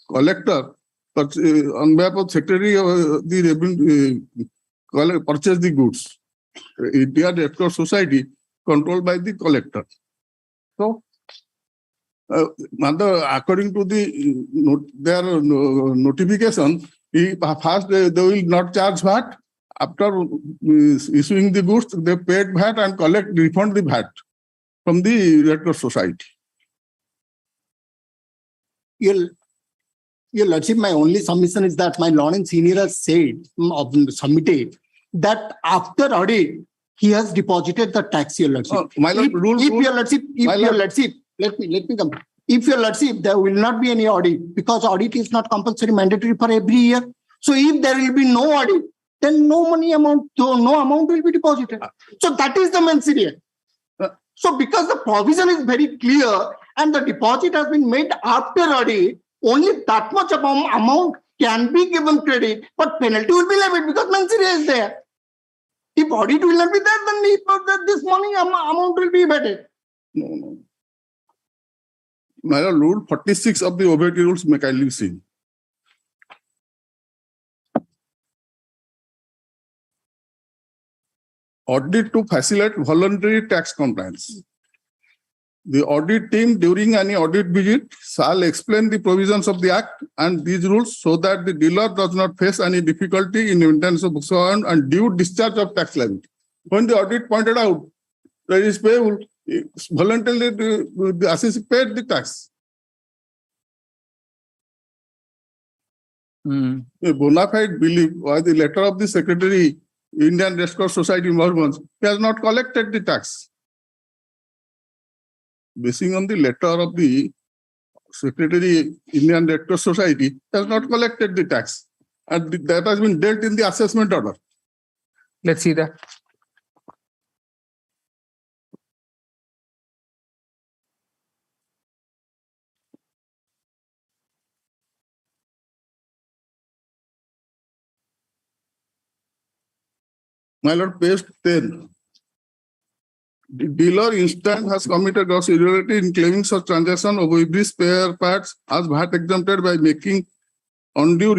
collector on behalf of Secretary of the Revenue purchase the goods. Indian Red Cross Society controlled by the collector. So, according to their notification, first they will not charge VAT. After issuing the goods, they paid VAT and refund the VAT from the Red Cross Society. Your Lordship, my only submission is that my Lord and Senior has said, submitted, that after audit, he has deposited the tax, Your Lordship. Your Lordship, let me come. If Your Lordship, there will not be any audit because audit is not compulsory, mandatory for every year. So if there will be no audit, then no amount will be deposited. So that is the main serious. So because the provision is very clear and the deposit has been made after audit, only that much amount can be given credit, but penalty will be levied because main serious is there. If audit will not be there, then this money amount will be evaded. No. My lord, Rule 46 of the overhead rules may kindly seen. Audit to facilitate voluntary tax compliance. The audit team during any audit visit shall explain the provisions of the Act and these rules so that the dealer does not face any difficulty in maintenance of books and due discharge of tax liability. When the audit pointed out that it is payable, voluntarily the assessor paid the tax. A bona fide belief by the letter of the Secretary, Indian Red Cross Society, Morbans, he has not collected the tax. Basing on the letter of the Secretary, Indian Red Cross Society, has not collected the tax. And that has been dealt in the assessment order. Let's see that. My lord, page 10. The dealer instant has committed gross irregularity in claiming such transaction of every spare parts as VAT exempted by making undue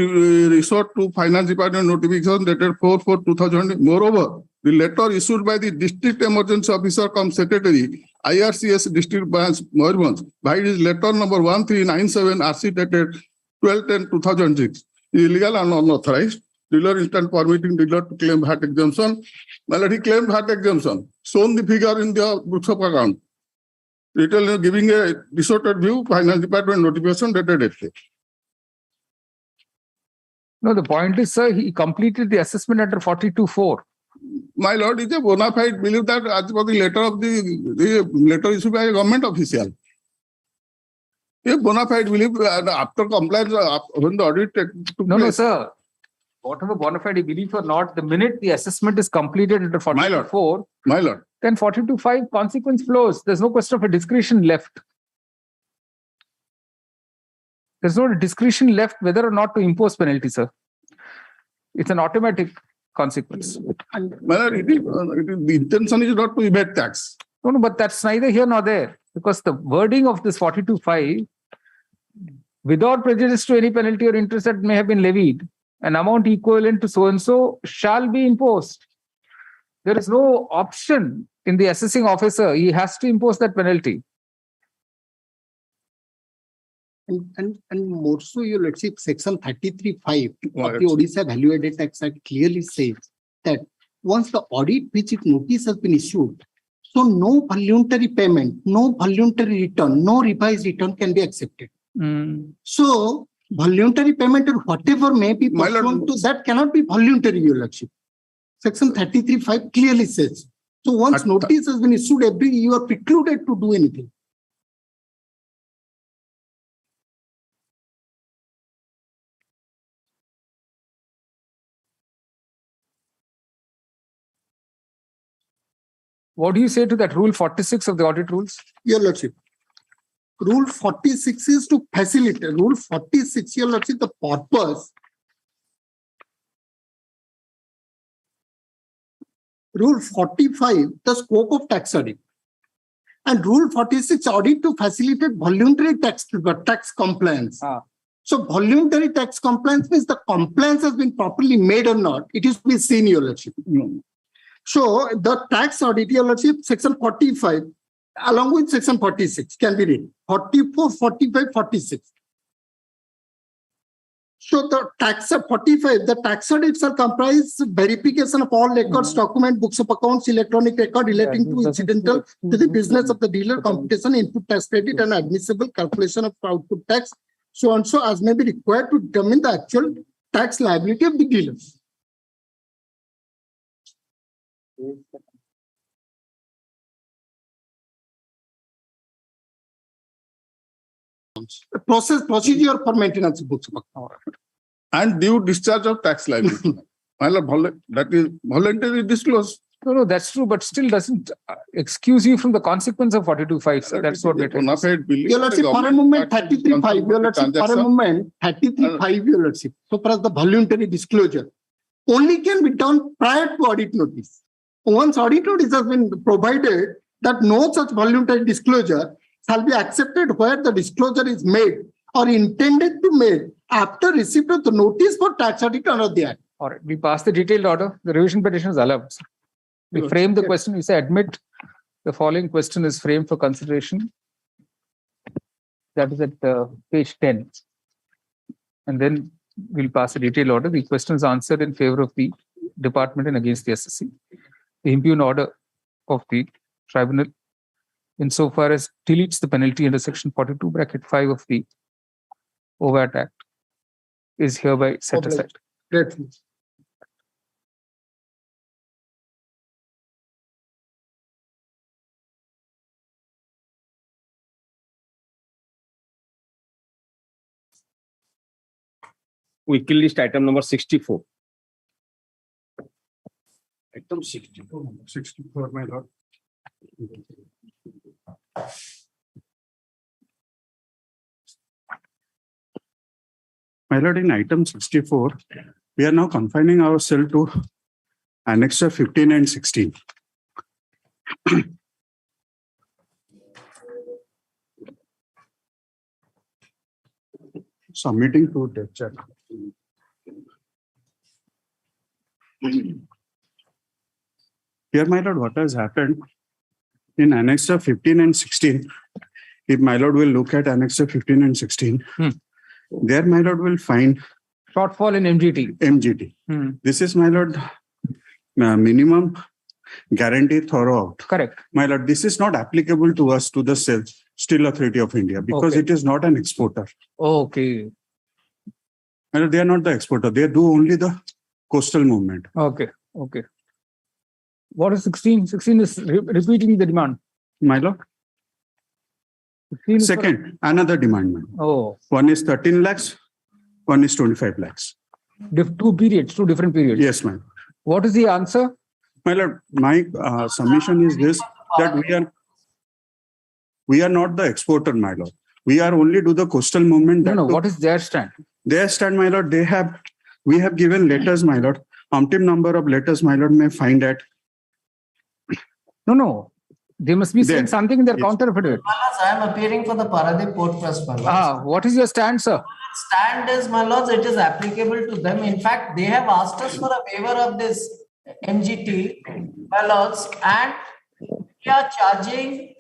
resort to Finance Department notification dated 4/4/2000. Moreover, the letter issued by the District Emergency Officer cum Secretary, IRCS District Branch, Moyurbhanj, by his letter number 1397 RC dated 12/10/2006, is illegal and unauthorized. Dealer instant permitting dealer to claim VAT exemption. Well, he claimed VAT exemption. Shown the figure in the books of account. Retail giving a distorted view, Finance Department notification dated 8th. No, the point is, sir, he completed the assessment under 42.4. My lord, it's a bona fide belief that as per the letter of the letter issued by a government official. A bona fide belief after compliance, when the audit took No, place. sir. Whatever bona fide belief or not, the minute the assessment is completed under 42.4, My lord. then 42.5 consequence flows. There's no question of a discretion left. There's no discretion left whether or not to impose penalty, sir. It's an automatic consequence. My lord, the intention is not to evade tax. No, but that's neither here nor there. Because the wording of this 42.5, without prejudice to any penalty or interest that may have been levied, an amount equivalent to so-and-so shall be imposed. There is no option in the assessing officer. He has to impose that penalty. And more so, let's see, section 33(5) of the Orissa Value Added Tax Act clearly says that once the audit visit notice has been issued, so no voluntary payment, no voluntary return, no revised return can be accepted. So voluntary payment or whatever may be pursuant to that cannot be voluntary, Your Lordship. Section 33(5) clearly says. So once notice has been issued, you are precluded to do anything. What do you say to that Rule 46 of the audit rules? Your Lordship, Rule 46 is to facilitate. Rule 46, Your Lordship, the purpose. Rule 45, the scope of tax audit. And Rule 46, audit to facilitate voluntary tax compliance. So voluntary tax compliance means the compliance has been properly made or not. It is to be seen, Your Lordship. So the tax audit, Your Lordship, section 45, along with section 46 can be read. 44, 45, 46. So the tax 45, the tax audit shall comprise verification of all records, document, books of accounts, electronic record relating to incidental to the business of the dealer, computation, input tax credit, and admissible calculation of output tax, so and so as may be required to determine the actual tax liability of the dealers. Procedure for maintenance of books of account. And due discharge of tax liability. My lord, that is voluntary disclosed. No, that's true, but still doesn't excuse you from the consequence of 42.5. So that's what we're trying to say. Your Lordship, for a moment, 33.5. Your Lordship, for a moment, 33.5. Your Lordship. So far as the voluntary disclosure only can be done prior to audit notice. Once audit notice has been provided that no such voluntary disclosure shall be accepted where the disclosure is made or intended to made after receipt of the notice for tax audit under the Act. All right, we pass the detailed order. The revision petition is allowed. We frame the question. We say admit the following question is framed for consideration. That is at page 10. And then we'll pass a detailed order. The question is answered in favor of the department and against the SSC. The impugned order of the tribunal, insofar as deletes the penalty under section 42(5) of the OVAT Act, is hereby set aside. Weekly list item number 64. Item 64. 64, my lord. My lord, in item 64, we are now confining ourselves to annexure 15 and 16. submitting to the check. Here, my lord, what has happened in Annexure 15 and 16, if my lord will look at Annexure 15 and 16, there my lord will find shortfall in MGT. MGT. This is my lord minimum guarantee thorough out. Correct. My lord, this is not applicable to us, to the Steel Authority of India, because Okay. it is not an exporter. Okay. My lord, they are not the exporter. They do only the coastal movement. Okay. Okay. What is 16? 16 is repeating the demand. My lord. 16 is Second, another demand. Ma'am. Oh. One is 13 lakhs, one is 25 lakhs. Two periods, two different periods. Yes, ma'am. What is the answer? My lord, my submission is this, that we are not the exporter, my lord. We are only do the coastal movement. No, what is their stand? Their stand, my lord, we have given letters, my lord. Umpteen number of letters, my lord, may find at. No. They must be saying something in their counter affidavit. I am appearing for the Paradip Port Trust, my lords. What is your stand, sir? Stand is, my lords, it is applicable to them. In fact, they have asked us for a waiver of this MGT, my lords, and we are charging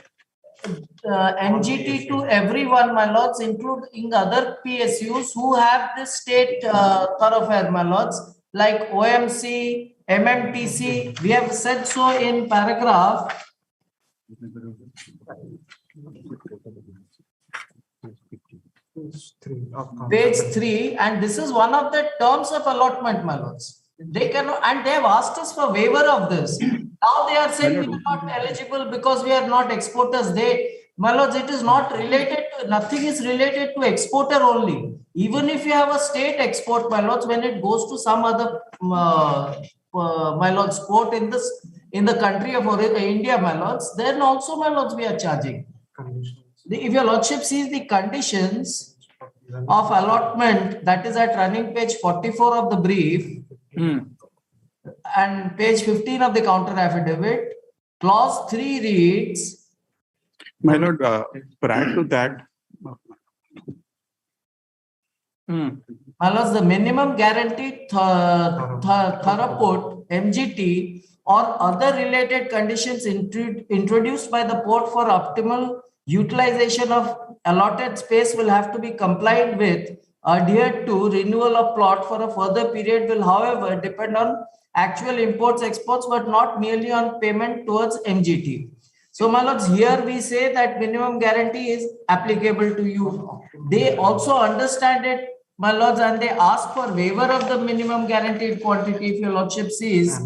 MGT to everyone, my lords, including other PSUs who have this state thoroughfare, my lords, like OMC, MMTC. We have said so in paragraph page 3, and this is one of the terms of allotment, my lords. They cannot, and they have asked us for waiver of this. Now they are saying we are not eligible because we are not exporters. My lords, it is not related to, nothing is related to exporter only. Even if you have a state export, my lords, when it goes to some other, my lords, port in the country of India, my lords, then also, my lords, we are charging. If your lordship sees the conditions of allotment, that is at running page 44 of the brief and page 15 of the counter affidavit, clause 3 reads, my lord, prior to that, my lords, the minimum guaranteed throughput, MGT, or other related conditions introduced by the port for optimal utilization of allotted space will have to be complied with, adhered to. Renewal of plot for a further period will, however, depend on actual imports, exports, but not merely on payment towards MGT. So, my lords, here we say that minimum guarantee is applicable to you. They also understand it, my lords, and they ask for waiver of the minimum guaranteed quantity. If your lordship sees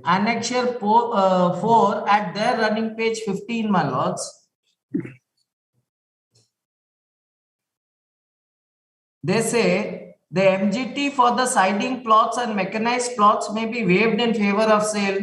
Annexure 4 at their running page 15, my lords. They say the MGT for the siding plots and mechanized plots may be waived in favor of sale.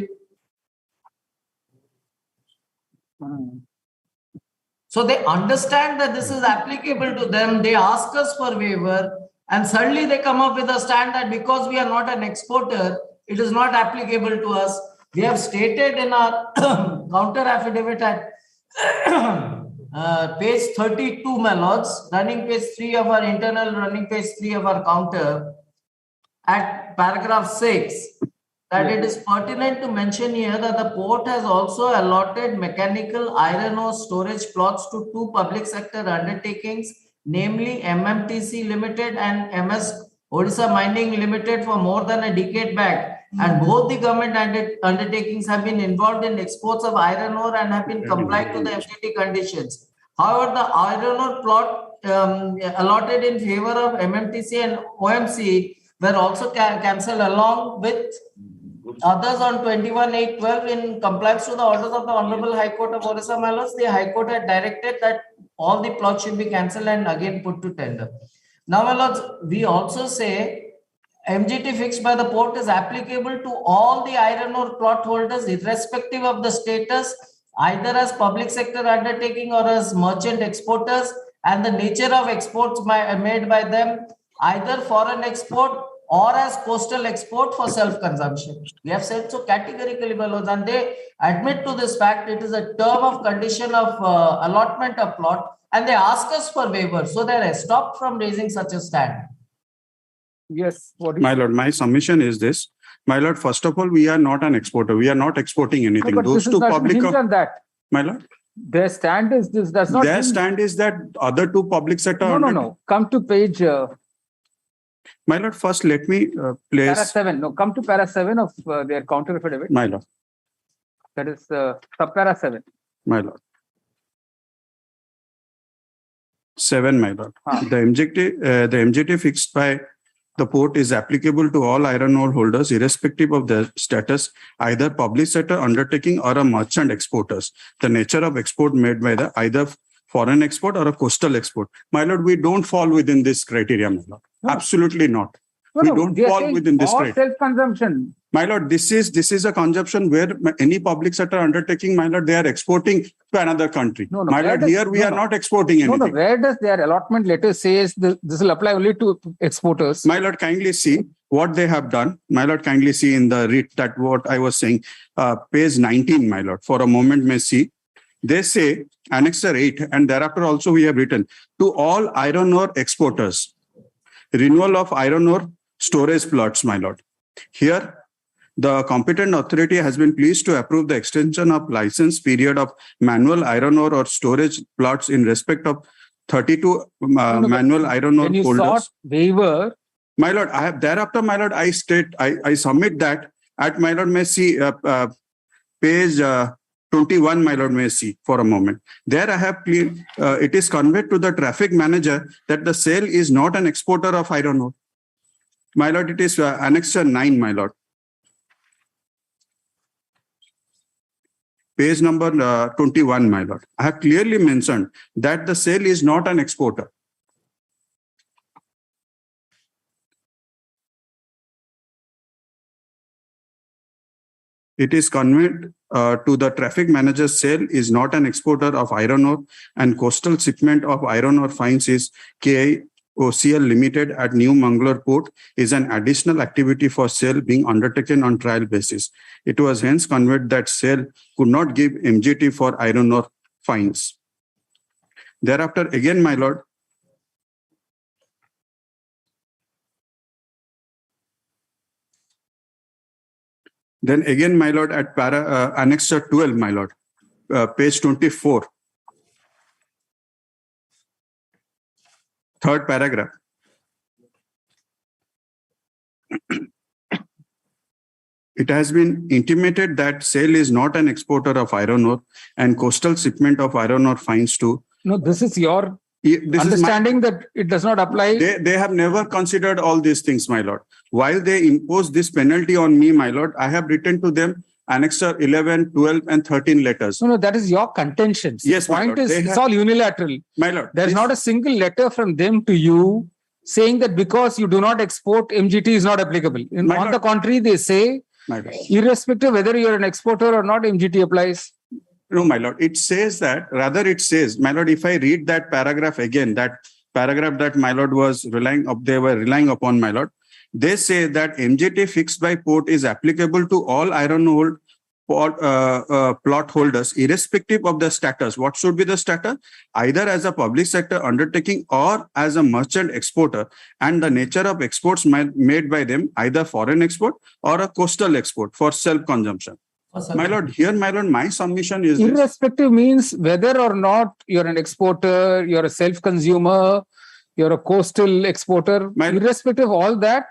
So they understand that this is applicable to them. They ask us for waiver, and suddenly they come up with a stand that because we are not an exporter, it is not applicable to us. We have stated in our counter affidavit at page 32, my lords, running page 3 of our internal, running page 3 of our counter, at paragraph 6, that it is pertinent to mention here that the port has also allotted mechanical iron ore storage plots to two public sector undertakings, namely MMTC Limited and MS Orissa Mining Limited, for more than a decade back. And both the government undertakings have been involved in exports of iron ore and have been compliant to the MGT conditions. However, the iron ore plot allotted in favor of MMTC and OMC were also cancelled along with others on 21/8/12 in compliance to the orders of the Honorable High Court of Orissa, my lords. The High Court had directed that all the plots should be cancelled and again put to tender. Now, my lords, we also say MGT fixed by the port is applicable to all the iron ore plot holders, irrespective of the status, either as public sector undertaking or as merchant exporters, and the nature of exports made by them, either foreign export or as coastal export for self-consumption. We have said so categorically, my lords, and they admit to this fact. It is a term of condition of allotment of plot. and they ask us for waiver. So they're stopped from raising such a stand. Yes, what is My lord, my submission is this. My lord, first of all, we are not an exporter. We are not exporting anything. No, but Those this two is not public. hinged on that. My lord, Their stand is this. Does not. their hinge- stand is that other two public sector. No. Come to page My lord, first let me para place. 7. No, come to para 7 of their counter affidavit. My lord, That is subpara 7. my lord. 7, my lord. The MGT fixed by the port is applicable to all iron ore holders, irrespective of their status, either public sector undertaking or a merchant exporters. The nature of export made by the either foreign export or a coastal export. My lord, we don't fall within this criteria, my lord. No. Absolutely not. No, We no, don't they are fall saying within this all criteria. self-consumption. My lord, this is a consumption where any public sector undertaking, my lord, they are exporting to another country. No, My where lord, does- here we no, are no. not exporting anything. No, where does their allotment letter says this will apply only to exporters? My lord, kindly see what they have done. My lord, kindly see in the read that what I was saying, page 19, my lord, for a moment may see. They say annexure 8, and thereafter also we have written to all iron ore exporters, renewal of iron ore storage plots, my lord. Here, the competent authority has been pleased to approve the extension of license period of manual iron ore or storage plots in respect of 32 manual iron ore When you holders. sought waiver, My lord, I have thereafter, my lord, I submit that at my lord may see page 21, my lord may see for a moment. There I have clear, it is conveyed to the traffic manager that the sale is not an exporter of iron ore. My lord, it is annexure 9, my lord. Page number 21, my lord. I have clearly mentioned that the sale is not an exporter. It is conveyed to the traffic manager's sale is not an exporter of iron ore, and coastal shipment of iron ore fines is KIOCL Limited at New Mangalore Port is an additional activity for sale being undertaken on trial basis. It was hence conveyed that sale could not give MGT for iron ore fines. Thereafter, again, my lord, then again, my lord, at annexure 12, my lord, page 24, third paragraph. It has been intimated that sale is not an exporter of iron ore and coastal shipment of iron ore fines to. No, this is your This understanding that it does not apply. They have never considered all these things, my lord. While they impose this penalty on me, my lord, I have written to them annexure 11, 12, and 13 letters. No, that is your contention. Yes, my Point lord. is, it's all unilateral. My lord, there's not a single letter from them to you saying that because you do not export, MGT is not applicable. On the contrary, they say, irrespective whether you're an exporter or not, MGT applies. No, my lord, it says that, rather it says, my lord, if I read that paragraph again, that paragraph that my lord was they were relying upon, my lord, they say that MGT fixed by port is applicable to all iron ore plot holders, irrespective of the status. What should be the status? Either as a public sector undertaking or as a merchant exporter, and the nature of exports made by them, either foreign export or a coastal export for self-consumption. My lord, here, my lord, my submission is this. Irrespective means whether or not you're an exporter, you're a self-consumer, you're a coastal exporter, irrespective of all that,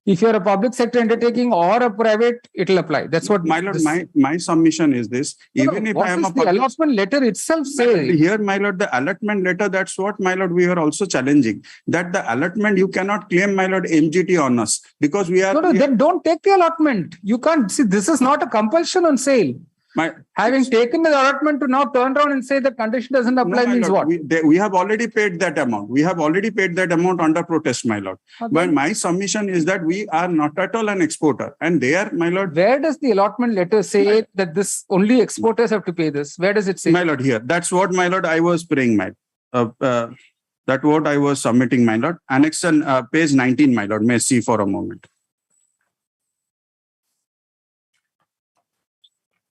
if you're a public sector undertaking or a private, it'll apply. That's what my lord, my submission is this. Even if I am a the allotment letter itself says. Here, my lord, the allotment letter, that's what, my lord, we are also challenging. That the allotment, you cannot claim, my lord, MGT on us because we are. No, then don't take the allotment. You can't see, this is not a compulsion on sale. Having taken the allotment to now turn around and say the condition doesn't apply means lord, what? We have already paid that amount. We have already paid that amount under protest, my lord. Okay. But my submission is that we are not at all an exporter. And there, my lord. Where does the allotment letter say that this only exporters have to pay this? Where does it say? My lord, here. That's what, my lord, I was praying, my that what I was submitting, my lord. Annex page 19, my lord. May see for a moment.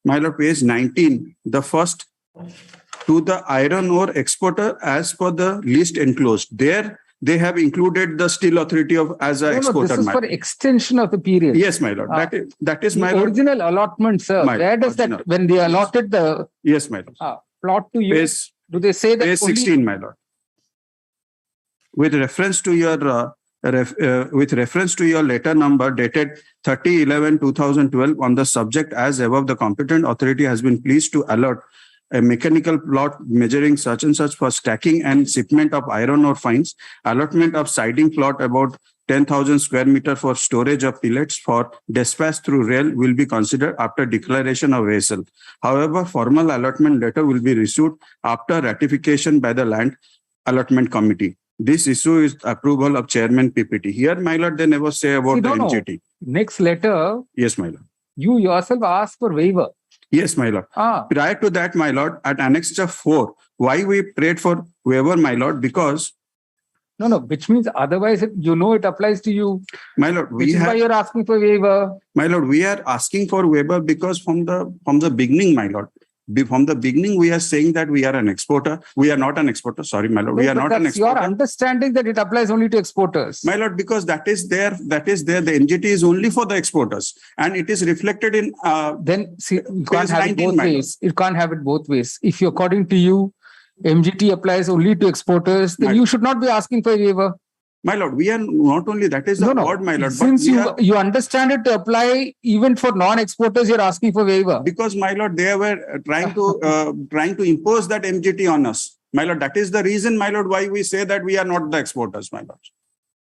My lord, page 19, the first to the iron ore exporter as per the list enclosed. There, they have included the steel authority of as an exporter. This is my for lord. extension of the period. Yes, my lord. That is my the lord. original allotment, sir. My Where does original. that, when they allotted the Yes, my lord. plot to you, Page, do they say that page 16, my lord. With reference to your letter number dated 30/11/2012 on the subject as above, the competent authority has been pleased to allot a mechanical plot measuring such and such for stacking and shipment of iron ore fines, allotment of siding plot about 10,000 square meter for storage of pellets for dispatch through rail will be considered after declaration of vessel. However, formal allotment letter will be issued after ratification by the land allotment committee. This issue is approval of chairman PPT. Here, my lord, they never say about the MJT. Next letter, Yes, my lord. you yourself ask for waiver. Yes, my lord. Prior to that, my lord, at Annexure 4, why we prayed for waiver, my lord? Because which means otherwise, it applies to you. My lord, which is why you're asking for waiver. My lord, we are asking for waiver because from the beginning, my lord, from the beginning, we are saying that we are an exporter. We are not an exporter. Sorry, my lord. We are not an exporter. Your understanding that it applies only to exporters. My lord, because that is there. The NGT is only for the exporters. And it is reflected in then see, you can't have it both ways. You can't have it both ways. If according to you, MGT applies only to exporters, then you should not be asking for a waiver. My lord, we are not only, that is the word, my lord. Since you understand it to apply even for non-exporters, you're asking for waiver. Because, my lord, they were trying to impose that MGT on us. My lord, that is the reason, my lord, why we say that we are not the exporters, my lord.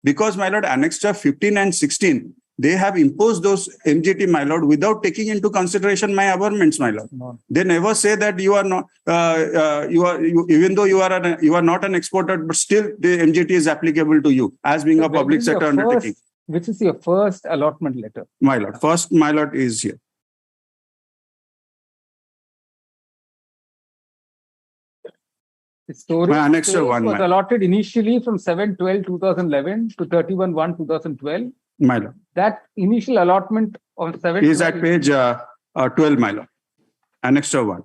Because, my lord, Annexure 15 and 16, they have imposed those MGT, my lord, without taking into consideration my averments, my lord. No. They never say that you are not, even though you are not an exporter, but still the MGT is applicable to you as being a public sector undertaking. Which is your first allotment letter? My lord, first, my lord, is here. The storage My Annexure space 1, was allotted initially from 7/12/2011 to 31/1/2012. My lord. That initial allotment of 7 is at page 12, my lord. Annexure 1.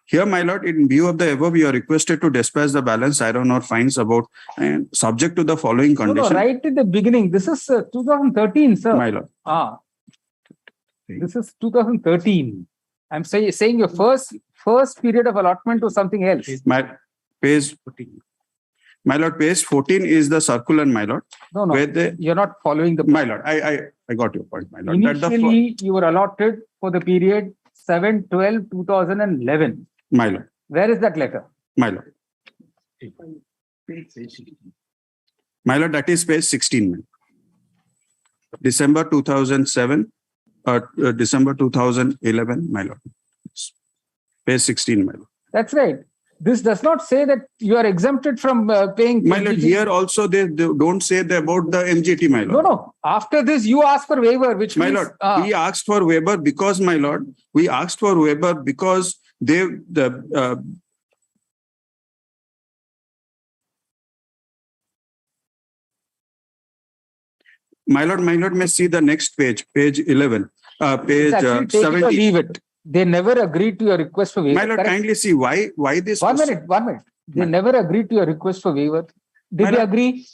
Here, my lord, in view of the above, you are requested to dispatch the balance iron ore fines about and subject to the following condition. Right at the beginning. This is 2013, sir. My lord. This is 2013. I'm saying your first period of allotment was something else. Page 14. My lord, page 14 is the circular, my lord. No, you're not following the. My lord, I got your point, my lord. Initially, you were allotted for the period 7/12/2011. My lord. Where is that letter? My lord. My lord, that is page 16. My lord. December 2007, December 2011, my lord. Page 16, my lord. That's right. This does not say that you are exempted from paying. My lord, here also they don't say about the MGT, my lord. No. After this, you ask for waiver, which my means, lord, we asked for waiver because, my lord, we asked for waiver because my lord may see the next page, page 11, page 70. Leave it. They never agreed to your request for waiver. My lord, kindly see why this. One minute. They never agreed to your request for waiver. Did they agree?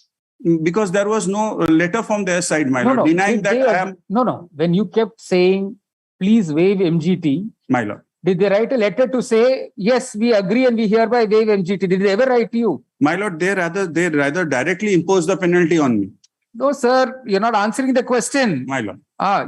Because there was no letter from their side, my lord, denying that I am. No. When you kept saying, please waive MGT. My lord. Did they write a letter to say, yes, we agree and we hereby waive MGT? Did they ever write to you? My lord, they rather directly impose the penalty on me. No, sir, you're not answering the question. My lord.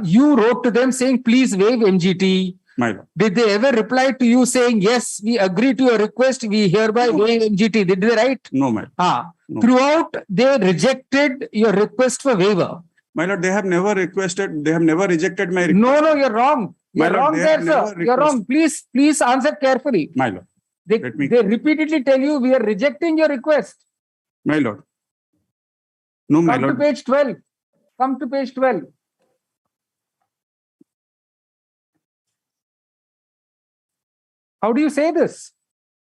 You wrote to them saying, please waive MGT. My lord. Did they ever reply to you saying, yes, we agree to your request, we hereby waive MGT? Did they write? No, my lord. No. Throughout, they rejected your request for waiver. My lord, they have never rejected my request. No, you're wrong. You're wrong there, sir. You're wrong. Please answer carefully. My lord. They repeatedly tell you we are rejecting your request. My lord. No, my lord. Come to page 12. Come to page 12. How do you say this?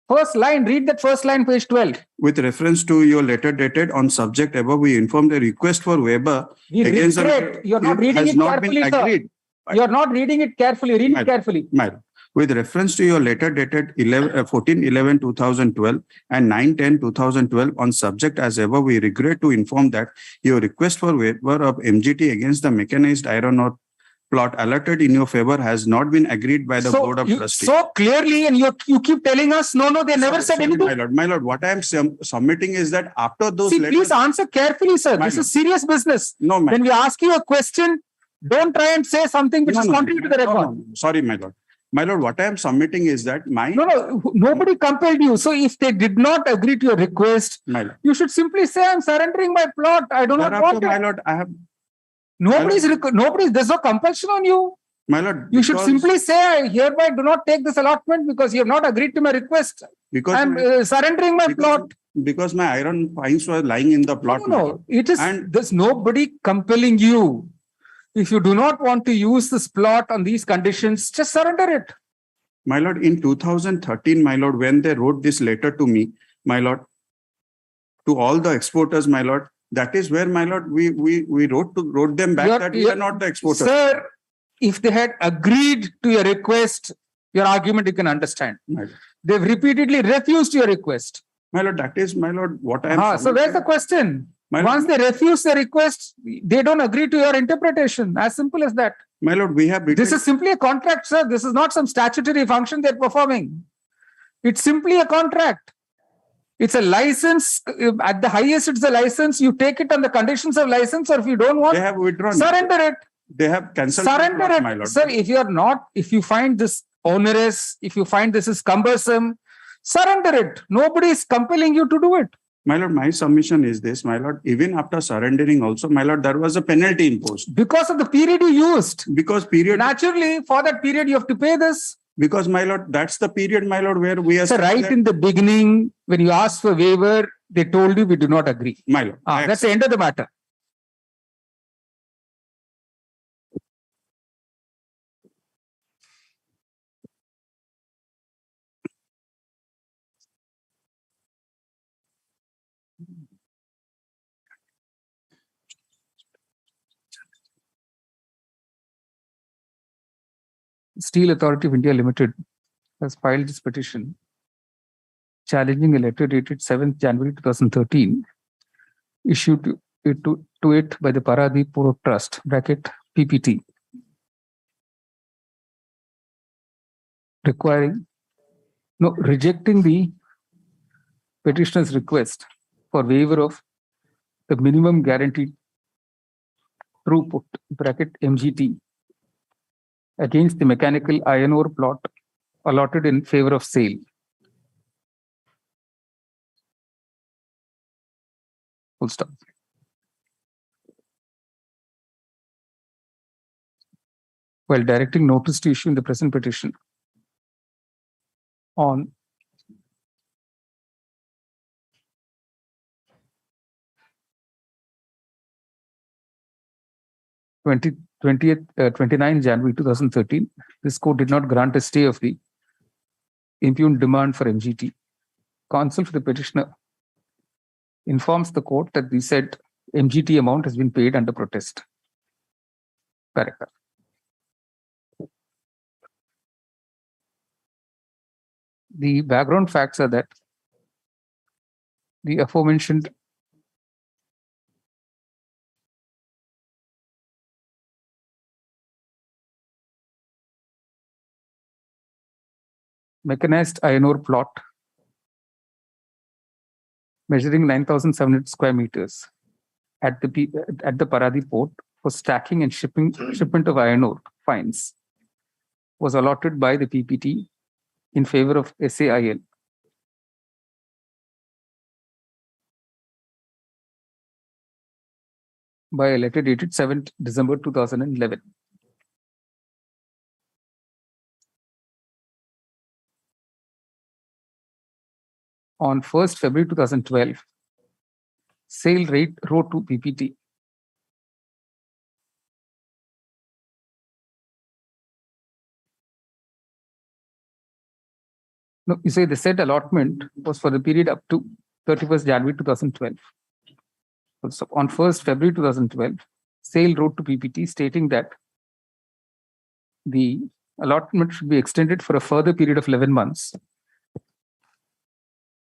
First line, read that first line, page 12. With reference to your letter dated on subject above, we inform the request for waiver. You're not reading it carefully, sir. You're not reading it carefully. Read it carefully. My lord. With reference to your letter dated 14/11/2012 and 9/10/2012 on subject as ever, we regret to inform that your request for waiver of MGT against the mechanized iron ore plot allotted in your favor has not been agreed by the Board of Trustees. So clearly, and you keep telling us, no, they never said anything. My lord, what I am submitting is that after those See, letters. please answer carefully, sir. This is serious business. No, when we ask you a question, don't try and say something which is contrary to the record. Sorry, my lord. My lord, what I am submitting is that nobody compelled you. So if they did not agree to your request, you should simply say, I'm surrendering my plot. I do not want it. My lord, I have. There's no compulsion on you. My lord, you should simply say, I hereby do not take this allotment because you have not agreed to my request. Because I'm surrendering my plot. Because my iron fines were lying in the plot. No, it is. There's nobody compelling you. If you do not want to use this plot on these conditions, just surrender it. My lord, in 2013, my lord, when they wrote this letter to me, my lord, to all the exporters, my lord, that is where, my lord, we wrote them back that we are not the exporters. Sir, if they had agreed to your request, your argument you can understand. They've repeatedly refused your request. My lord, that is, my lord, what I am. So where's the question? Once they refuse the request, they don't agree to your interpretation. As simple as that. My lord, we have. This is simply a contract, sir. This is not some statutory function they're performing. It's simply a contract. It's a license. At the highest, it's a license. You take it on the conditions of license, or if you don't want, they have withdrawn. Surrender it. They have cancelled. Surrender it, my lord. Sir. If you find this onerous, if you find this is cumbersome, surrender it. Nobody is compelling you to do it. My lord, my submission is this, my lord, even after surrendering also, my lord, there was a penalty imposed. Because of the period you used. Because period. Naturally, for that period, you have to pay this. Because, my lord, that's the period, my lord, where we are. So right in the beginning, when you asked for waiver, they told you we do not agree. My lord. That's the end of the matter. Steel Authority of India Limited has filed this petition challenging a letter dated 7th January 2013 issued to it by the Paradip Port Trust (PPT) rejecting the petitioner's request for waiver of the minimum guaranteed throughput (MGT) against the mechanical iron ore plot allotted in favor of sale. Full stop. While directing notice to issue in the present petition on (29 January 2013), this court did not grant a stay of the impugned demand for MGT. Counsel for the petitioner informs the court that the said MGT amount has been paid under protest. Paragraph. The background facts are that the aforementioned mechanized iron ore plot measuring 9,700 square meters at the Paradip port for stacking and shipment of iron ore fines was allotted by the PPT in favor of SAIL. By a letter dated 7th December 2011. On 1st February 2012, SAIL wrote to PPT No, you say the said allotment was for the period up to 31st January 2012. So on 1st February 2012, SAIL wrote to PPT stating that the allotment should be extended for a further period of 11 months.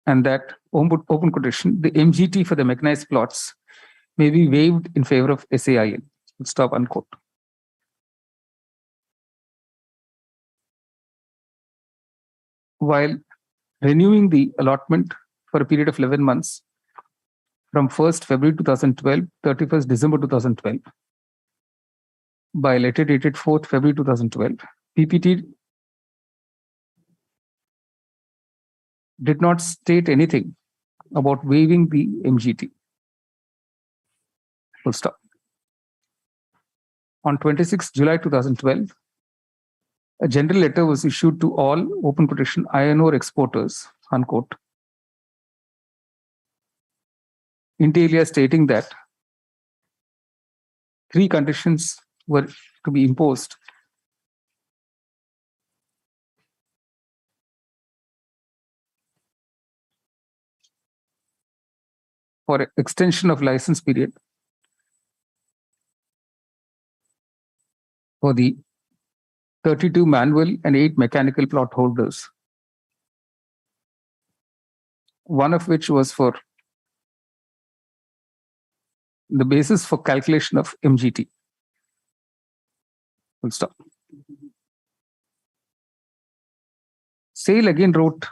And that open quotation, the MGT for the mechanized plots may be waived in favor of SAIL. Stop unquote. While renewing the allotment for a period of 11 months from 1st February 2012, 31st December 2012, by letter dated 4th February 2012, PPT did not state anything about waiving the MGT. Full stop. On 26 July 2012, a general letter was issued to all open quotation iron ore exporters, unquote, inter alia stating that 3 conditions were to be imposed for extension of license period for the 32 manual and 8 mechanical plot holders, one of which was for the basis for calculation of MGT. Full stop. SAIL again wrote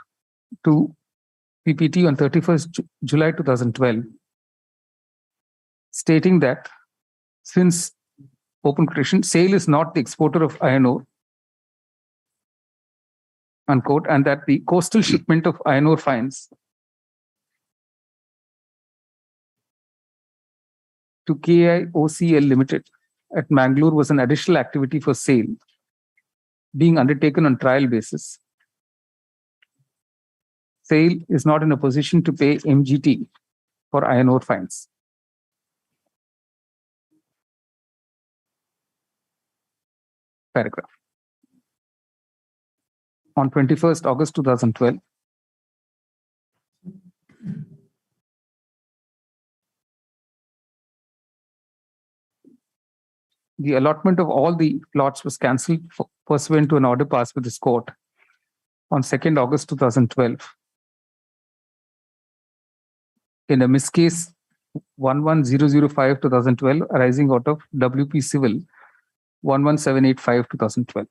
to PPT on 31st July 2012, stating that since open quotation, SAIL is not the exporter of iron ore, unquote, and that the coastal shipment of iron ore fines to KIOCL Limited at Mangalore was an additional activity for SAIL being undertaken on trial basis. SAIL is not in a position to pay MGT for iron ore fines. Paragraph. On 21st August 2012, the allotment of all the plots was cancelled pursuant to an order passed with this court on 2nd August 2012 in a miss case 11005/2012 arising out of WP Civil 11785/2012.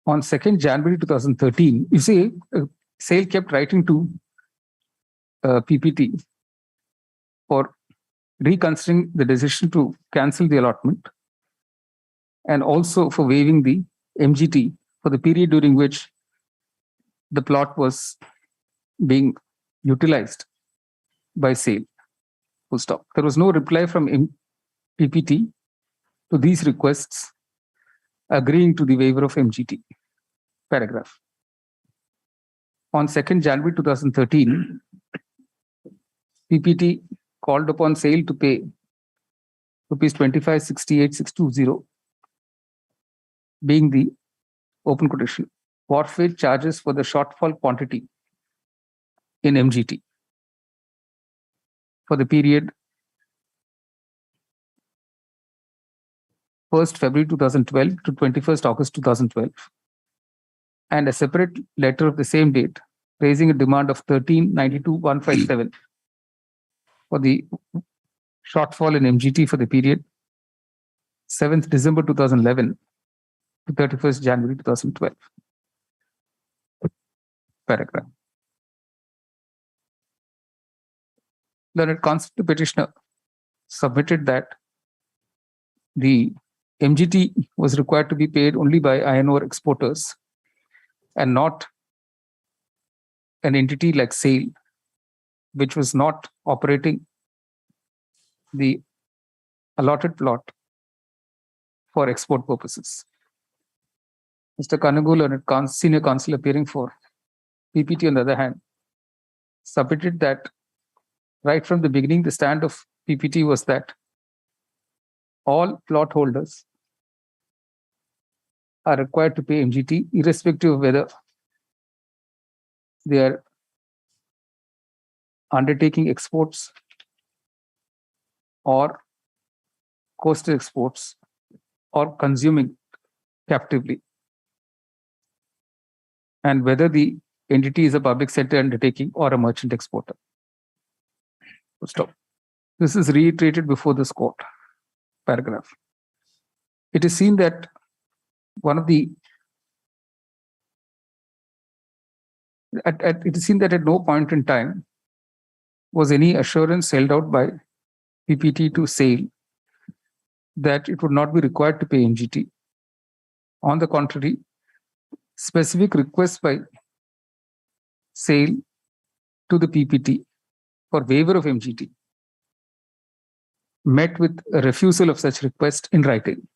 On 2nd January 2013, you see, SAIL kept writing to PPT for reconsidering the decision to cancel the allotment and also for waiving the MGT for the period during which the plot was being utilized by SAIL. Full stop. There was no reply from PPT to these requests agreeing to the waiver of MGT. Paragraph. On 2nd January 2013, PPT called upon SAIL to pay rupees 25,68,620, being the open quotation forfeit charges for the shortfall quantity in MGT for the period 1st February 2012 to 21st August 2012, and a separate letter of the same date raising a demand of 13,92,157 for the shortfall in MGT for the period 7th December 2011 to 31st January 2012. Paragraph. Learned counsel to petitioner submitted that the MGT was required to be paid only by iron ore exporters and not an entity like SAIL which was not operating the allotted plot for export purposes. Mr. Kanagul, senior counsel appearing for PPT, on the other hand, submitted that right from the beginning, the stand of PPT was that all plot holders are required to pay MGT, irrespective of whether they are undertaking exports or coastal exports or consuming captively, and whether the entity is a public sector undertaking or a merchant exporter. Stop. This is reiterated before this court paragraph. It is seen that it is seen that at no point in time was any assurance held out by PPT to SAIL that it would not be required to pay MGT. On the contrary, specific requests by SAIL to the PPT for waiver of MGT met with a refusal of such request in writing.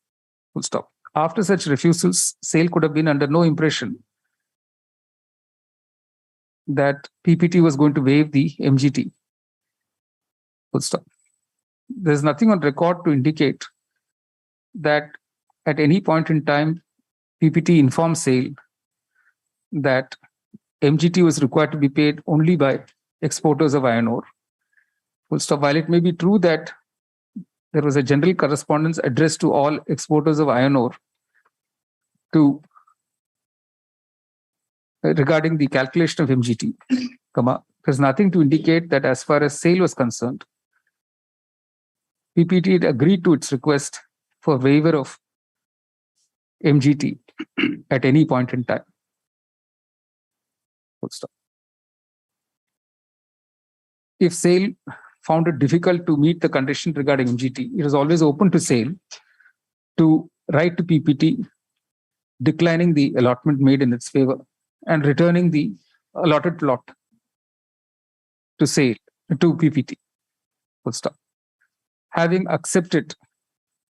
Full stop. After such refusals, SAIL could have been under no impression that PPT was going to waive the MGT. Full stop. There's nothing on record to indicate that at any point in time, PPT informed SAIL that MGT was required to be paid only by exporters of iron ore. Full stop. While it may be true that there was a general correspondence addressed to all exporters of iron ore regarding the calculation of MGT, there's nothing to indicate that as far as SAIL was concerned, PPT had agreed to its request for waiver of MGT at any point in time. Full stop. If SAIL found it difficult to meet the condition regarding MGT, it is always open to SAIL to write to PPT declining the allotment made in its favor and returning the allotted plot to SAIL, to PPT. Full stop. Having accepted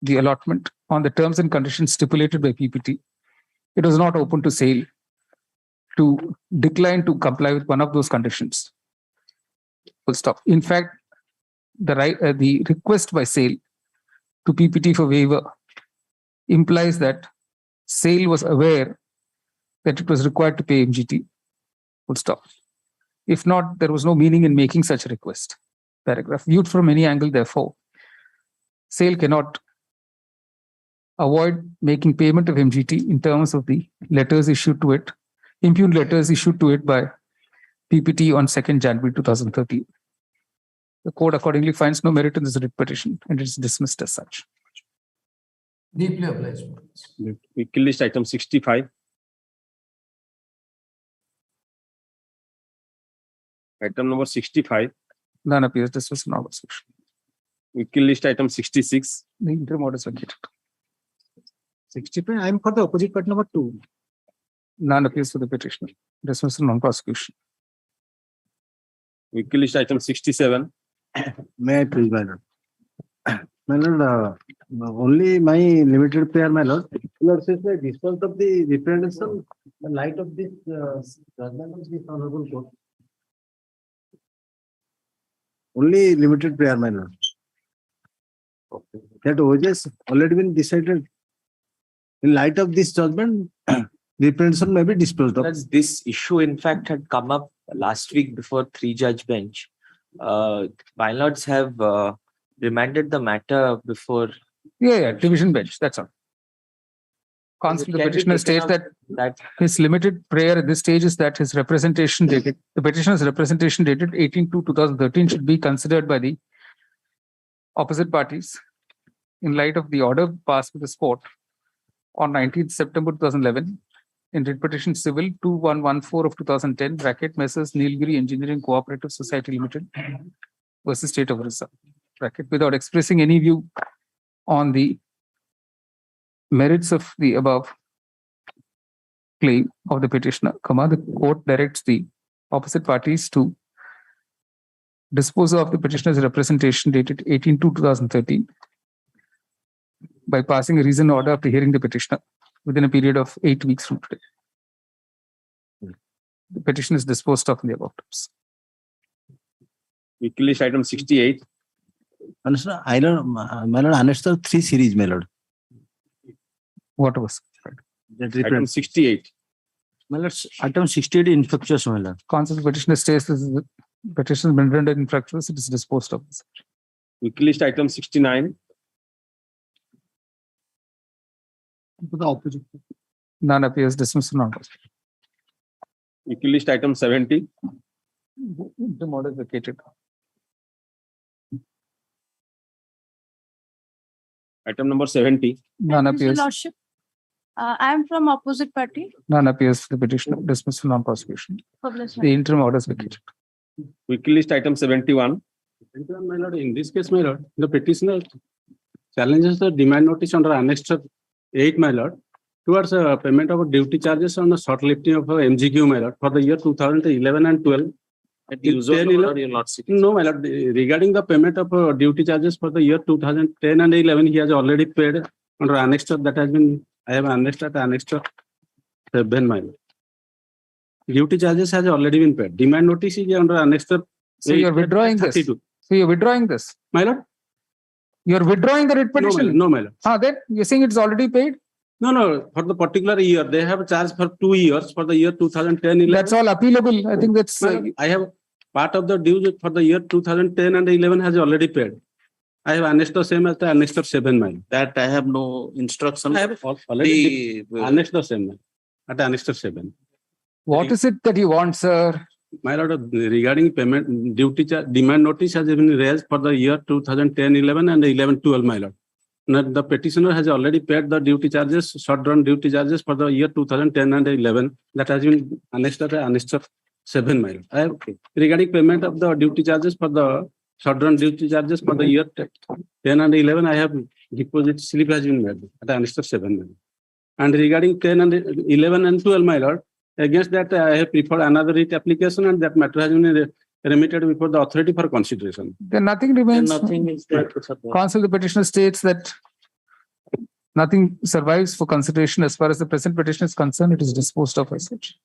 the allotment on the terms and conditions stipulated by PPT, it was not open to SAIL to decline to comply with one of those conditions. Full stop. In fact, the request by SAIL to PPT for waiver implies that SAIL was aware that it was required to pay MGT. Full stop. If not, there was no meaning in making such a request. Paragraph. Viewed from any angle, therefore, SAIL cannot avoid making payment of MGT in terms of the letters issued to it, impugned letters issued to it by PPT on 2nd January 2013. The court accordingly finds no merit in this writ petition and it is dismissed as such. Deeply obliged. Weekly list item 65. Item number 65. None appears. This was an order section. Weekly list item 66. The interim order is vacated. 65. I am for the opposite part number 2. None appears for the petitioner. Dismissal non-prosecution. Weekly list item 67. May I please, my lord? My lord, only my limited prayer, my lord. Lord says by dispose of the representation, the light of this judgment of this honorable court. Only limited prayer, my lord. Okay. That OJS already been decided. In light of this judgment, representation may be disposed of. This issue, in fact, had come up last week before 3-judge bench. My lords have remanded the matter before. Yeah, division bench. That's all. Counsel, the petitioner states that his limited prayer at this stage is that his representation dated, the petitioner's representation dated 18/2/2013 should be considered by the opposite parties in light of the order passed with this court on 19th September 2011 in writ petition civil 2114 of 2010 bracket Messrs. Nilgiri Engineering Cooperative Society Limited versus State of Orissa bracket without expressing any view on the merits of the above claim of the petitioner, the court directs the opposite parties to dispose of the petitioner's representation dated 18/2/2013 by passing a reasoned order after hearing the petitioner within a period of 8 weeks from today. The petition is disposed of in the above terms. Weekly list item 68. I don't, my lord, annexed 3 series, my lord. What was Item 68. My lord, item 68 infectious, my lord. Counsel, petitioner states this is the petition has been rendered infractuous, it is disposed of. Weekly list item 69. The opposite. None appears, dismissed, non Weekly list item 70. The order is vacated. Item number 70. None Mr. appears. Lordship, I am from opposite party. None appears for the petitioner. Dismissed for non-prosecution. Published. The interim order is vacated. Weekly list item 71. My lord, in this case, my lord, the petitioner challenges the demand notice under Annex 8, my lord, towards payment of duty charges on the short lifting of MGQ, my lord, for the year 2011 and 12. No, my lord, regarding the payment of duty charges for the year 2010 and 11, he has already paid under Annex that has been, I have annexed at Annex 7, my lord. Duty charges has already been paid. Demand notice is under Annex. So you're withdrawing this. 32. So you're withdrawing this. My lord? You're withdrawing the writ petition. No, my lord. Then you're saying it's already paid? No, for the particular year, they have charged for 2 years for the year 2010-11. That's all appealable. I think that's. I have part of the dues for the year 2010 and 11 has already paid. I have annexed the same as the Annex 7, man. That I have no instruction. I have already annexed the same, man, at Annex 7. What is it that you want, sir? My lord, regarding payment duty demand notice has been raised for the year 2010-11 and 11-12, my lord. Now, the petitioner has already paid the duty charges, short-run duty charges for the year 2010 and 11. That has been annexed at Annex 7, my lord. Regarding payment of the duty charges for the short-run duty charges for the year 10 and 11, I have deposit slip has been made at Annex 7, my lord. And regarding 10 and 11 and 12, my lord, against that, I have preferred another writ application and that matter has been remitted before the authority for consideration. Then nothing remains. Then nothing is there to support. Counsel, the petitioner states that nothing survives for consideration as far as the present petition is concerned. It is disposed of as such.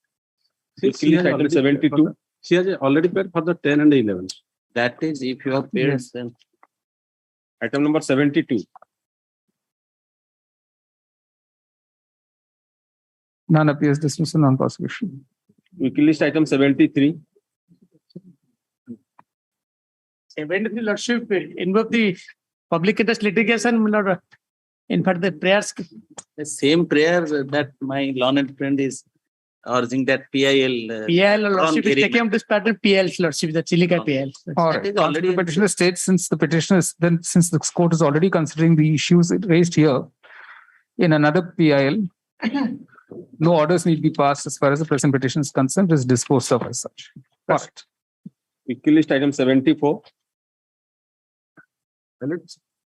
She has already 72. She has already paid for the 10 and 11. That is, if you have paid, Yes. then Item number 72. None appears, dismissal, non-prosecution. Weekly list item 73. 73, Lordship, in both the public interest litigation, my lord, in fact, the prayers. the same prayer that my learned friend is urging that PIL. PL, Lordship, is taking up this pattern, PL, Lordship, the Chilika PL. All right. Counsel, the petitioner states since the court is already considering the issues it raised here in another PIL, no orders need be passed as far as the present petition is concerned. It is disposed of as such. All right. Weekly list item 74.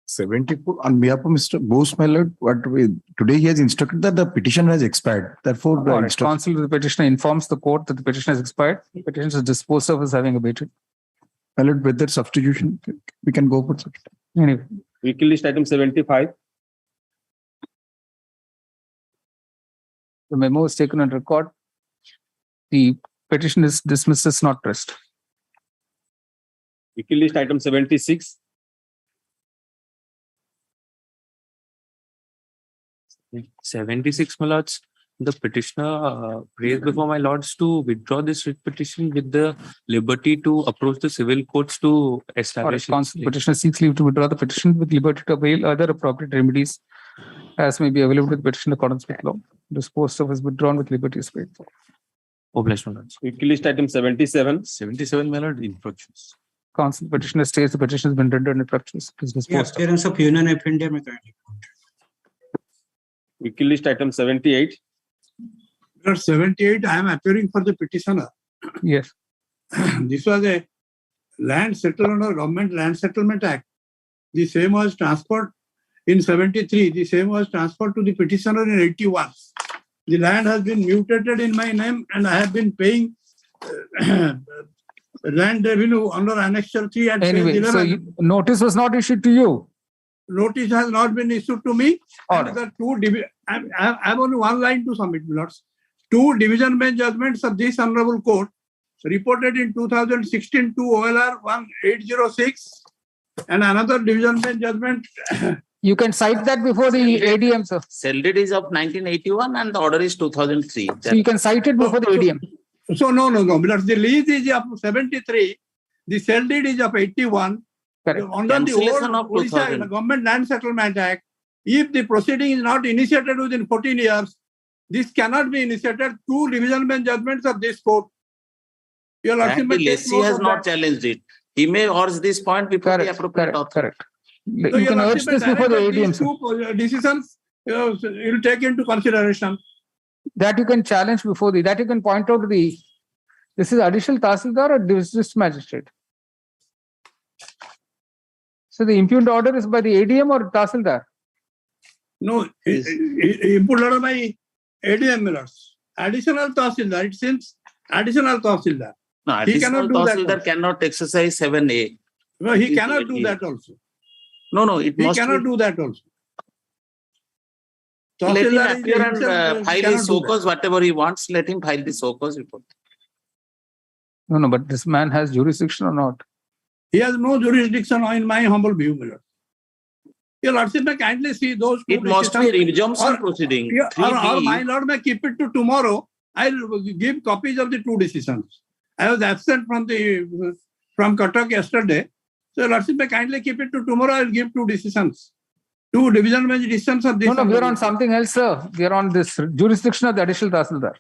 74 on behalf of Mr. Bose, my lord, today he has instructed that the petition has expired. Therefore, All right. Counsel, the petitioner informs the court that the petition has expired. The petition is disposed of as having abated. My lord, with that substitution, we can go for such. Anyway. Weekly list item 75. The memo is taken on record. The petition is dismissed as not pressed. Weekly list item 76. Okay. 76, my lords. The petitioner prays before my lords to withdraw this writ petition with the liberty to approach the civil courts to establish. Counsel, petitioner seeks leave to withdraw the petition with liberty to avail other appropriate remedies as may be available to the petition in accordance with law. Disposed of is withdrawn with liberty is paid for. Obliged, my lords. Weekly list item 77. 77, my lord, infractions. Counsel, petitioner states the petition has been rendered infractuous. It is disposed of. appearance of Union of India में kindly. Weekly list item 78. 78, I am appearing for the petitioner. Yes. This was a land settlement or Government Land Settlement Act. The same was transferred in 73. The same was transferred to the petitioner in 81. The land has been mutated in my name and I have been paying land revenue under annexure 3 at page Anyway, 11. so notice was not issued to you. Notice has not been issued to me. All And the I have only one line to submit, Lords. 2 division bench judgments of this honorable court reported in 2016 to OLR 1806 and another division bench judgment. You can cite that before the ADM, sir. Cell deed is of 1981 and the order is 2003. So you can cite it before the ADM. So no, because the lease is of 73, the cell deed is of 81. Correct. Under the Cancellation old of Orissa 2000. Government Land Settlement Act, if the proceeding is not initiated within 14 years, this cannot be initiated. 2 division bench judgments of this court. Your And Lordship the may take lessee note has of not that. challenged it. He may urge this point before the Correct, appropriate correct, authority. correct. So You your can urge Lordship may this before the direct that ADM, these sir. 2 decisions you'll take into consideration. That you can challenge before that you can point out to the, this is additional Tahsildar or district magistrate. So the impugned order is by the ADM or Tahsildar? No, input order by ADM Millers. Additional Tahsildar, it seems additional Tahsildar. No, He cannot additional do that Tahsildar also. cannot exercise 7A. No, he cannot do that also. No, it He must cannot be. do that also. Let him Tahsildar is appear and himself, file cannot his do so that. cause, whatever he wants, let him file the so cause report. No, but this man has jurisdiction or not? He has no jurisdiction in my humble view, Miller. Your Lordship may kindly see those 2 It must be a decisions. resumption proceeding. Or 3B. my Lord may keep it to tomorrow. I'll give copies of the 2 decisions. I was absent from Cuttack yesterday. So Your Lordship may kindly keep it to tomorrow. I'll give 2 decisions. 2 division bench decisions of this. No, we are on something else, sir. We are on this jurisdiction of the additional Tahsildar.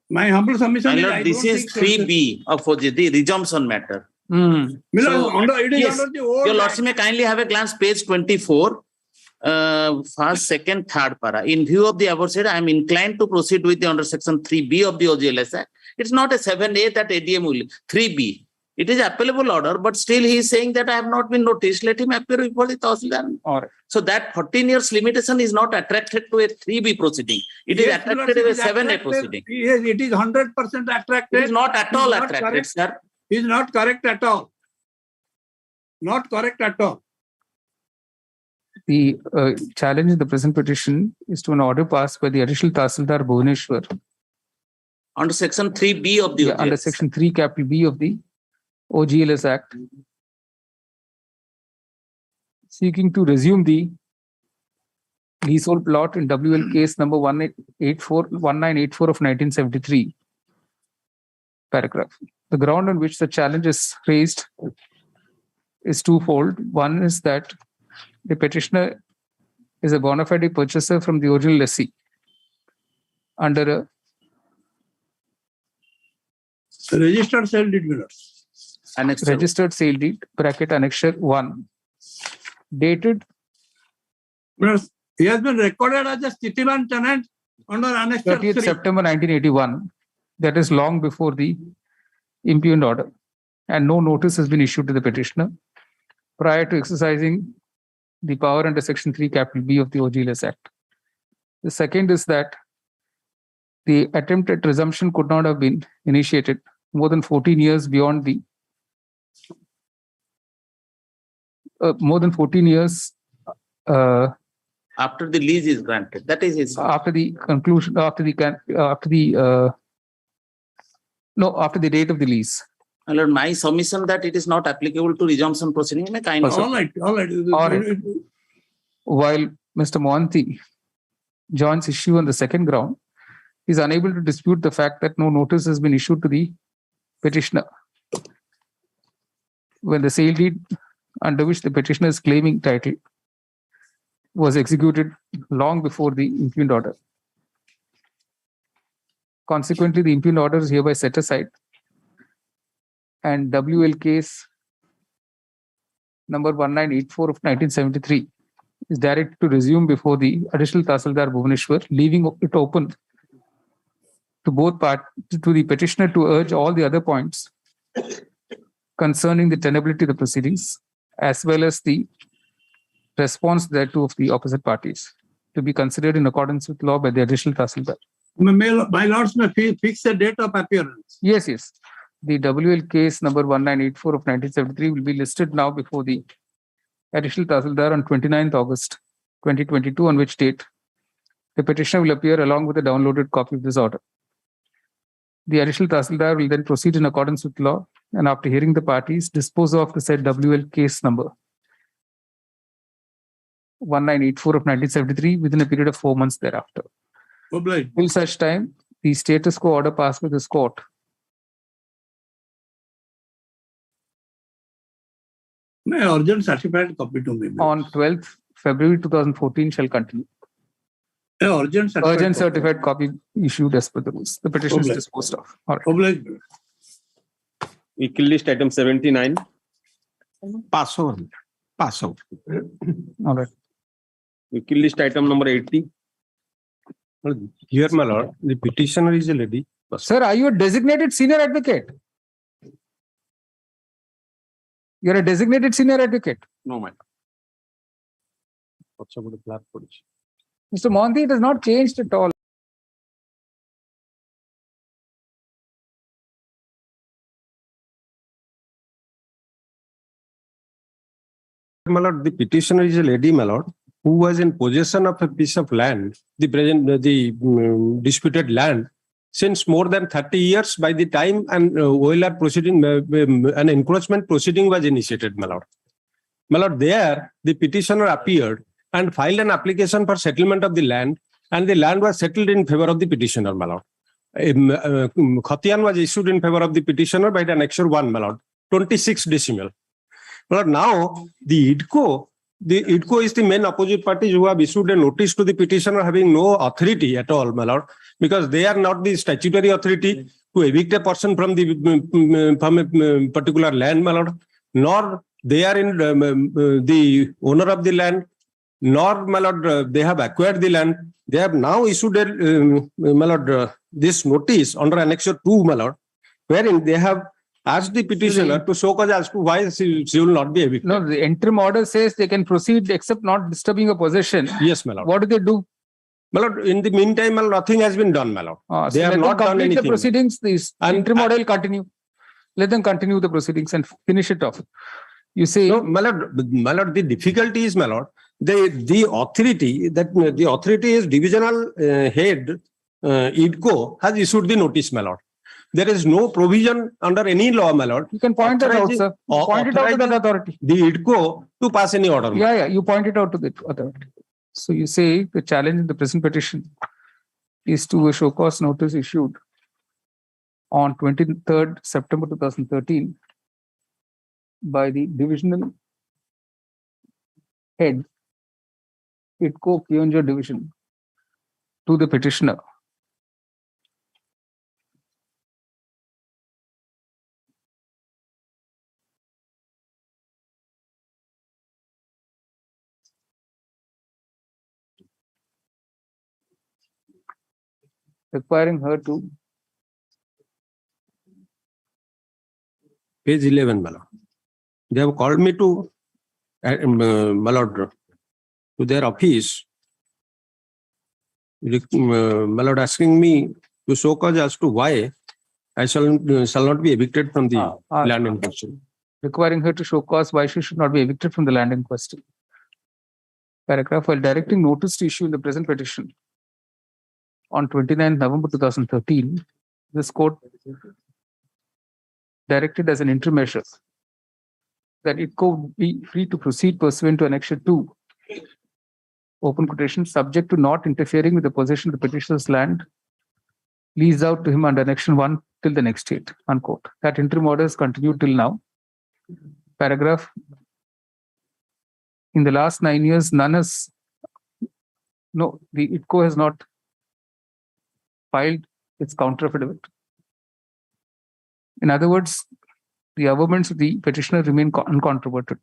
My humble submission My is, lord, I this don't is think so. 3B of the resumption matter. Miller, it is Yes, under the old your act. Lordship may kindly have a glance, page 24, first, second, third para. In view of the above said, I am inclined to proceed with the under section 3B of the OGLS Act. It's not a 7A that ADM will, 3B. It is appellable order, but still he is saying that I have not been noticed. Let him appear before the Tahsildar. All right. So that 14 years limitation is not attracted to a 3B proceeding. It is Yes, attracted to Lordship, a it is 7A attracted. proceeding. Yes, it is 100% attracted. It is not at It is all not attracted, correct. sir. It is not correct at all. Not correct at all. The challenge in the present petition is to an order passed by the additional Tahsildar Bhubaneswar Under section 3B of the OGLS. under section 3 capital B of the OGLS Act, seeking to resume the leasehold plot in WL case number 1984 of 1973, paragraph. The ground on which the challenge is raised is twofold. One is that the petitioner is a bona fide purchaser from the original lessee under a registered sale deed, Millers. registered sale deed, bracket annexure 1, dated Millers, he has been recorded as a Stitiman tenant under annexure 30th 3. September 1981. That is long before the impugned order, and no notice has been issued to the petitioner prior to exercising the power under section 3 capital B of the OGLS Act. The second is that the attempt at resumption could not have been initiated more than 14 years beyond the more than 14 years After the lease is granted. That is his. after the conclusion, after the date of the lease. My lord, my submission that it is not applicable to resumption proceeding may kindly. All right. While Mr. Mohanty joins issue on the second ground, he is unable to dispute the fact that no notice has been issued to the petitioner when the sale deed under which the petitioner is claiming title was executed long before the impugned order. Consequently, the impugned order is hereby set aside, and WL case number 1984 of 1973 is directed to resume before the additional Tahsildar Bhubaneswar, leaving it open to both parties, to the petitioner to urge all the other points concerning the tenability of the proceedings, as well as the response thereto of the opposite parties, to be considered in accordance with law by the additional Tahsildar. My lords may fix the date of appearance. Yes, yes. The WL case number 1984 of 1973 will be listed now before the Additional Tahsildar on 29th August 2022, on which date the petitioner will appear along with a downloaded copy of this order. The Additional Tahsildar will then proceed in accordance with law and, after hearing the parties, dispose of the said WL case number 1984 of 1973 within a period of 4 months thereafter. Till such time, the status quo order passed by this court May urgent certified copy to me. on 12th February 2014 shall continue. Urgent certified copy issued as per the rules. The petition is disposed of. All right. Vehicle list item 79. Pass over. Pass over. All right. Vehicle list item number 80. Here, my lord, the petitioner is a lady. Sir, are you a designated senior advocate? You're a designated senior advocate. No, my lord. Mr. Mohanty, it has not changed at all. My lord, the petitioner is a lady, my lord, who was in possession of a piece of land, the disputed land, since more than 30 years by the time an encroachment proceeding was initiated, my lord. My lord, there the petitioner appeared and filed an application for settlement of the land, and the land was settled in favor of the petitioner, my lord. Khatiyan was issued in favor of the petitioner by the annexure 1, my lord, 26 decimal. But now the IDCO is the main opposite parties who have issued a notice to the petitioner having no authority at all, my lord, because they are not the statutory authority to evict a person from a particular land, my lord, nor they are in the owner of the land, nor, my lord, they have acquired the land. They have now issued my lord, this notice under annexure 2, my lord, wherein they have asked the petitioner to show cause as to why she will not be evicted. No, the interim order says they can proceed except not disturbing a possession. Yes, my lord. What do they do? My lord, in the meantime, my lord, nothing has been done, my lord. They have not done anything. The proceedings, this interim order will continue. Let them continue the proceedings and finish it off. You say, no, my lord, the difficulty is, my lord, the authority is divisional head, IDCO has issued the notice, my lord. There is no provision under any law, my lord. You can point it out, sir. Point it out to that authority. The IDCO to pass any order. Yeah, you point it out to the authority. So you say the challenge in the present petition is to a show cause notice issued on 23rd September 2013 by the divisional head, IDCO Kionjo division, to the petitioner. Requiring her to page 11, my lord. They have called me to, my lord, to their office, my lord, asking me to show cause as to why I shall not be evicted from the land in question. Requiring her to show cause why she should not be evicted from the land in question. Paragraph, while directing notice to issue in the present petition on 29th November 2013, this court directed as an interim measure that it could be free to proceed pursuant to annexure 2, open quotation, subject to not interfering with the possession of the petitioner's land leased out to him under annexure 1 till the next date, unquote. That interim order has continued till now. Paragraph, in the last 9 years, the IDCO has not filed its counter affidavit. In other words, the arguments of the petitioner remain uncontroverted.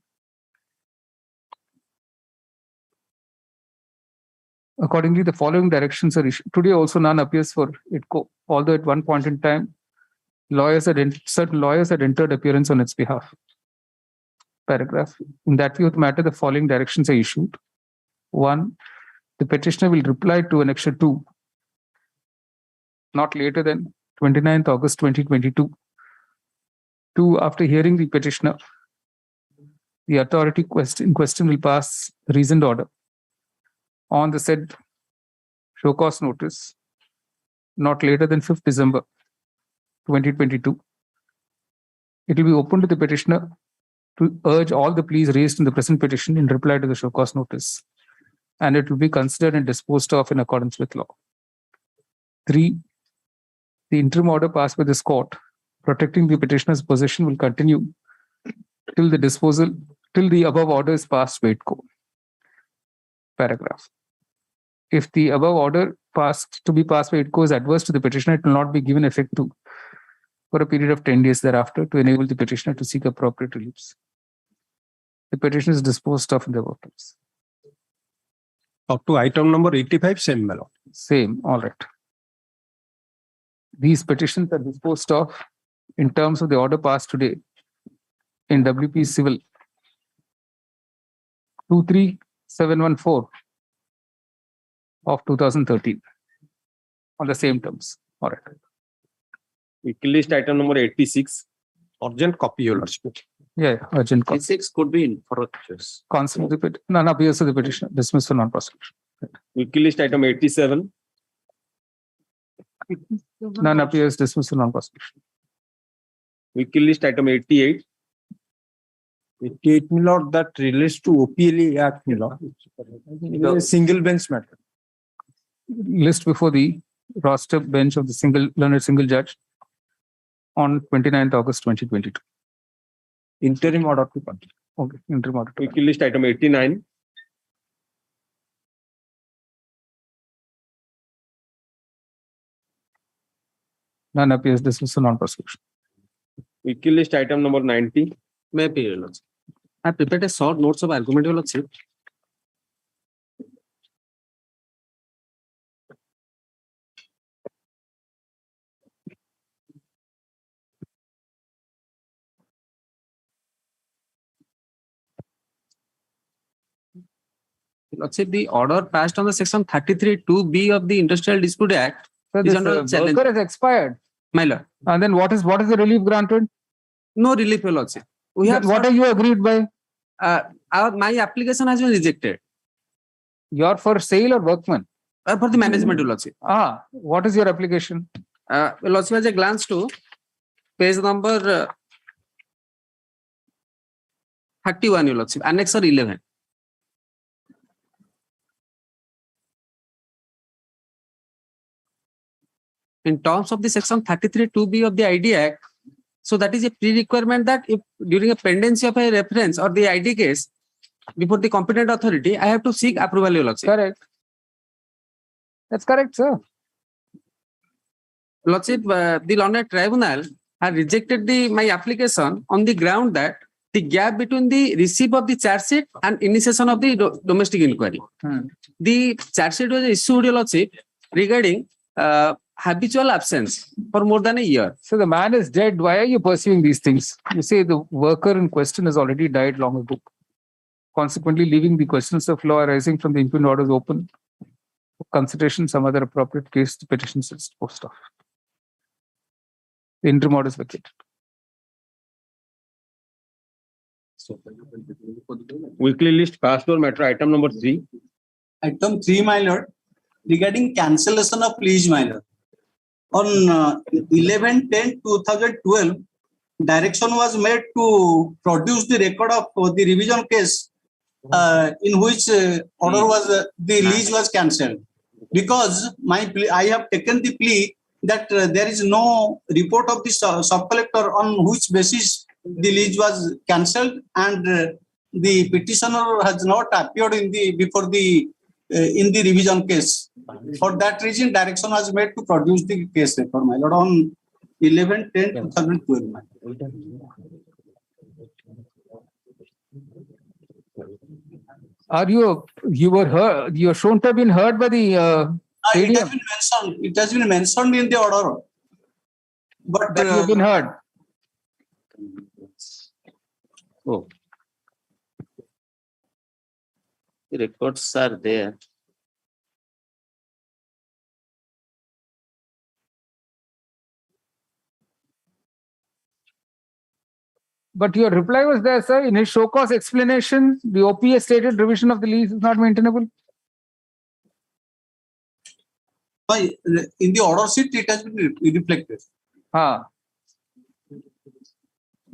Accordingly, the following directions are issued. Today also none appears for IDCO, although at one point in time, certain lawyers had entered appearance on its behalf. Paragraph, in that view of the matter, the following directions are issued. 1. The petitioner will reply to annexure 2 not later than 29th August 2022. 2. After hearing the petitioner, the authority in question will pass the reasoned order on the said show cause notice not later than 5th December 2022. It will be open to the petitioner to urge all the pleas raised in the present petition in reply to the show cause notice, and it will be considered and disposed of in accordance with law. 3. The interim order passed by this court protecting the petitioner's possession will continue till the above order is passed by ITCO. Paragraph. If the above order to be passed by ITCO is adverse to the petitioner, it will not be given effect to for a period of 10 days thereafter to enable the petitioner to seek appropriate reliefs. The petition is disposed of in the above terms. Up to item number 85, same, my lord. Same, all right. These petitions are disposed of in terms of the order passed today in WP Civil 23714 of 2013 on the same terms. All right. Weekly list item number 86. Urgent copy, your lordship. Yeah, urgent copy. 86 could be in for choice. Counsel of the petition. None appears to the petitioner. Dismissed for non-prosecution. Weekly list item 87. None appears. Dismissed for non-prosecution. Weekly list item 88. 88, my lord, that relates to OPLA Act, my lord. Single bench matter. List before the roster bench of the learned single judge on 29th August 2022. Interim order to continue. Okay, interim order. Weekly list item 89. None appears. Dismissed for non-prosecution. Weekly list item number 90. May appear, your lordship. I prepared a short notes of argument, your lordship. Lordship, the order passed on the section 33(2)(b) of the Industrial Dispute Act is under challenge. Worker has expired. My lord. And then what is the relief granted? No relief, your lordship. We have what are you agreed by? My application has been rejected. You're for sale or workman? For the management, your lordship. What is your application? Your lordship has a glance to page number 31, your lordship, annex 11. In terms of the section 33(2)(b) of the ID Act, so that is a pre-requirement that if during a pendency of a reference or the ID case before the competent authority, I have to seek approval, your lordship. Correct. That's correct, sir. Lordship, the learned tribunal had rejected my application on the ground that the gap between the receipt of the charge sheet and initiation of the domestic inquiry. The charge sheet was issued, your lordship, regarding habitual absence for more than a year. So the man is dead. Why are you pursuing these things? You say the worker in question has already died long ago. Consequently, leaving the questions of law arising from the impugned orders open for consideration, some other appropriate case, the petition is disposed of. The interim order is vacated. Weekly list passed or matter item number 3. Item 3, my lord, regarding cancellation of lease, my lord. On 11/10/2012, direction was made to produce the record of the revision case in which order was the lease was cancelled. Because I have taken the plea that there is no report of the sub-collector on which basis the lease was cancelled, and the petitioner has not appeared in the revision case. For that reason, direction was made to produce the case record, my lord, on 11/10/2012. Are you were heard? You are shown to have been heard by the ADM. It has been mentioned in the order, but that you've been heard. Oh, the records are there. But your reply was there, sir. In his show cause explanation, the OPS stated revision of the lease is not maintainable. In the order sheet, it has been reflected.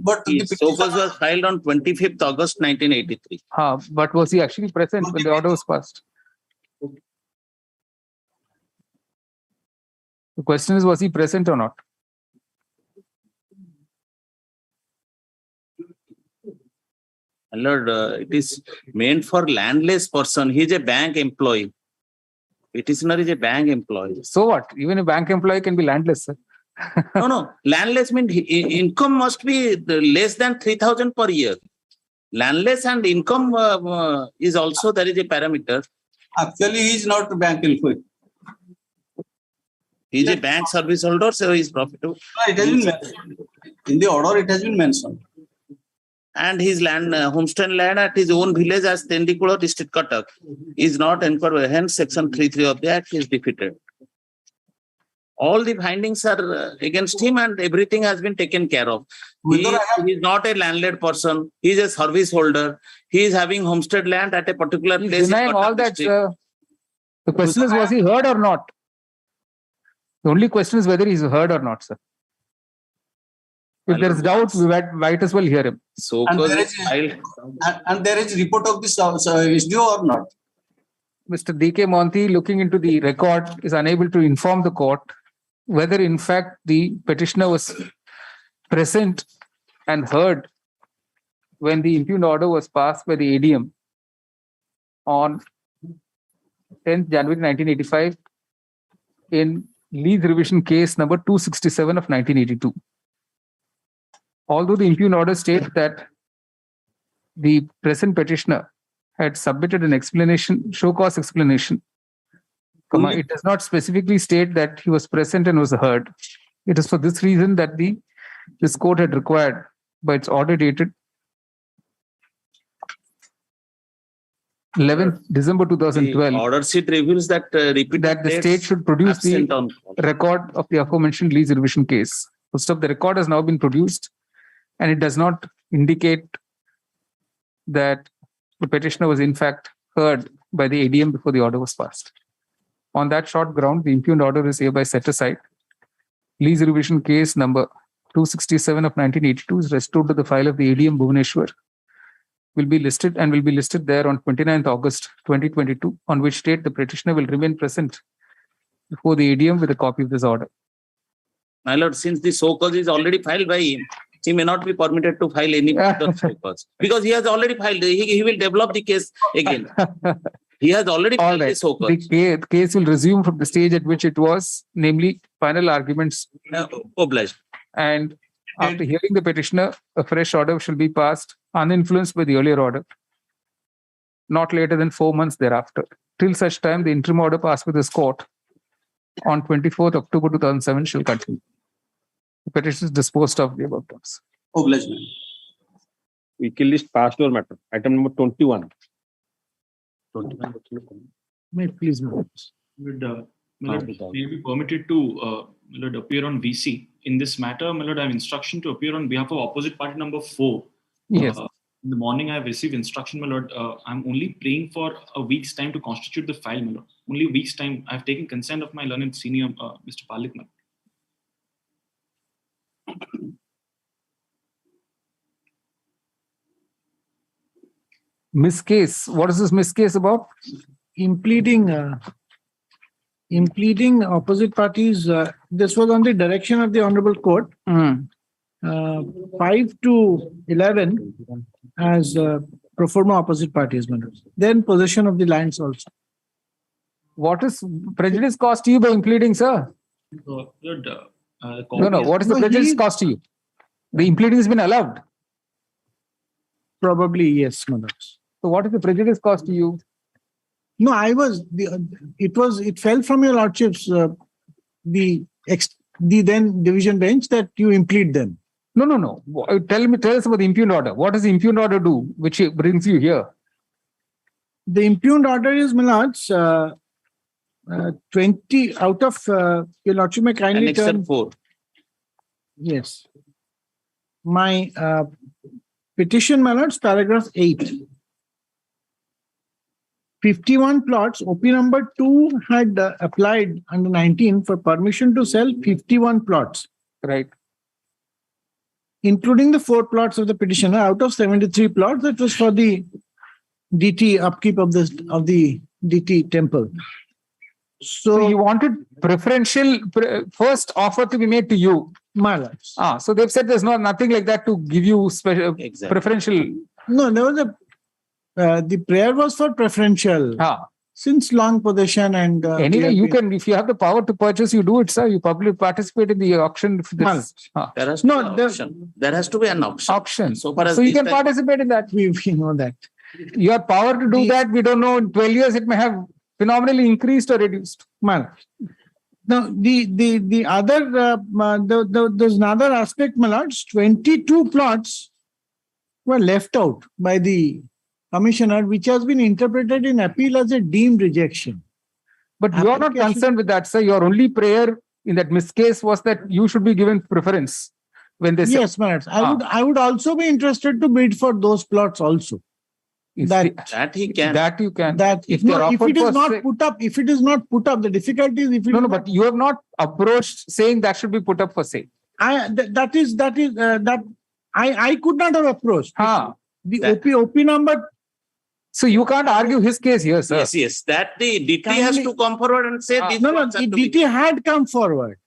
But the show cause was filed on 25th August 1983. But was he actually present when the order was passed? The question is, was he present or not? Lord, it is meant for landless person. He is a bank employee. Petitioner is a bank employee. So what? Even a bank employee can be landless, sir. No. Landless means income must be less than 3,000 per year. Landless and income is also, there is a parameter. Actually, he is not a bank employee. He is a bank service holder, so he is profitable. No, it has been mentioned. In the order, it has been mentioned. And his land, homestead land at his own village as Tendikula district Cuttack is not encouraged. Hence, section 3.3 of the Act is defeated. All the findings are against him and everything has been taken care of. He is not a landlord person. He is a service holder. He is having homestead land at a particular place. Denying all that, the question is, was he heard or not? The only question is whether he is heard or not, sir. If there is doubt, we might as well hear him. So, and there is report of this SDO or not? Mr. D.K. Monti, looking into the record, is unable to inform the court whether in fact the petitioner was present and heard when the impugned order was passed by the ADM on 10th January 1985 in lease revision case number 267 of 1982. Although the impugned order states that the present petitioner had submitted an explanation, show cause explanation, it does not specifically state that he was present and was heard. It is for this reason that this court had required by its order dated 11th December 2012. The order sheet reveals that the state should produce the record of the aforementioned lease revision case. First of the record has now been produced, and it does not indicate that the petitioner was in fact heard by the ADM before the order was passed. On that short ground, the impugned order is hereby set aside. Lease revision case number 267 of 1982 is restored to the file of the ADM Bhubaneswar. Will be listed there on 29th August 2022, on which date the petitioner will remain present before the ADM with a copy of this order. My lord, since the show cause is already filed by him, he may not be permitted to file any further show cause because he has already filed. He will develop the case again. He has already filed the show cause. The case will resume from the stage at which it was, namely final arguments. Obliged. And after hearing the petitioner, a fresh order shall be passed, uninfluenced by the earlier order, not later than 4 months thereafter. Till such time, the interim order passed by this court on 24th October 2007 shall continue. The petition is disposed of the above terms. Obliged. Vehicle list passed or matter. Item number 21. May it please, may be permitted to appear on VC. In this matter, my lord, I have instruction to appear on behalf of opposite party number 4. Yes. In the morning, I have received instruction, my lord. I'm only praying for a week's time to constitute the file, my lord. Only a week's time. I have taken consent of my learned senior, Mr. Palik, my lord. Miss case. What is this miss case about? Impleading opposite parties. This was on the direction of the Honorable Court. 5 to 11 as pro forma opposite parties. Then possession of the lands also. What is prejudice cost to you by impleading, sir? No. What is the prejudice cost to you? The impleading has been allowed. Probably yes, Manoj. So what is the prejudice cost to you? No, it fell from your lordships, the then division bench that you implead them. No. Tell us about the impugned order. What does the impugned order do, which brings you here? The impugned order is, my lords, 20 out of your lordship may kindly turn. 4. Yes. My Petition, my lords, paragraph 8. 51 plots, OP number 2 had applied under 19 for permission to sell 51 plots. Right. Including the 4 plots of the petitioner. Out of 73 plots, that was for the DT upkeep of the DT temple. So you wanted preferential first offer to be made to you. My lords. So they've said there's nothing like that to give you special preferential. No, there was the prayer was for preferential. Since long possession and anyway, you can, if you have the power to purchase, you do it, sir. You probably participate in the auction. If this, there has to be an auction. There has to be an auction. So you can participate in that. We know that. You have power to do that. We don't know. In 12 years, it may have phenomenally increased or reduced. Now, the other there's another aspect, my lords. 22 plots were left out by the commissioner, which has been interpreted in appeal as a deemed rejection. But you are not concerned with that, sir. Your only prayer in that miscase was that you should be given preference when they say. Yes, my lords. I would also be interested to bid for those plots also. That he can. That you can. That if it is not put up, the difficulty is if it but you have not approached saying that should be put up for sale. I could not have approached. The OP number. So you can't argue his case here, sir. Yes. That the DT has to come forward and say this. DT had come forward.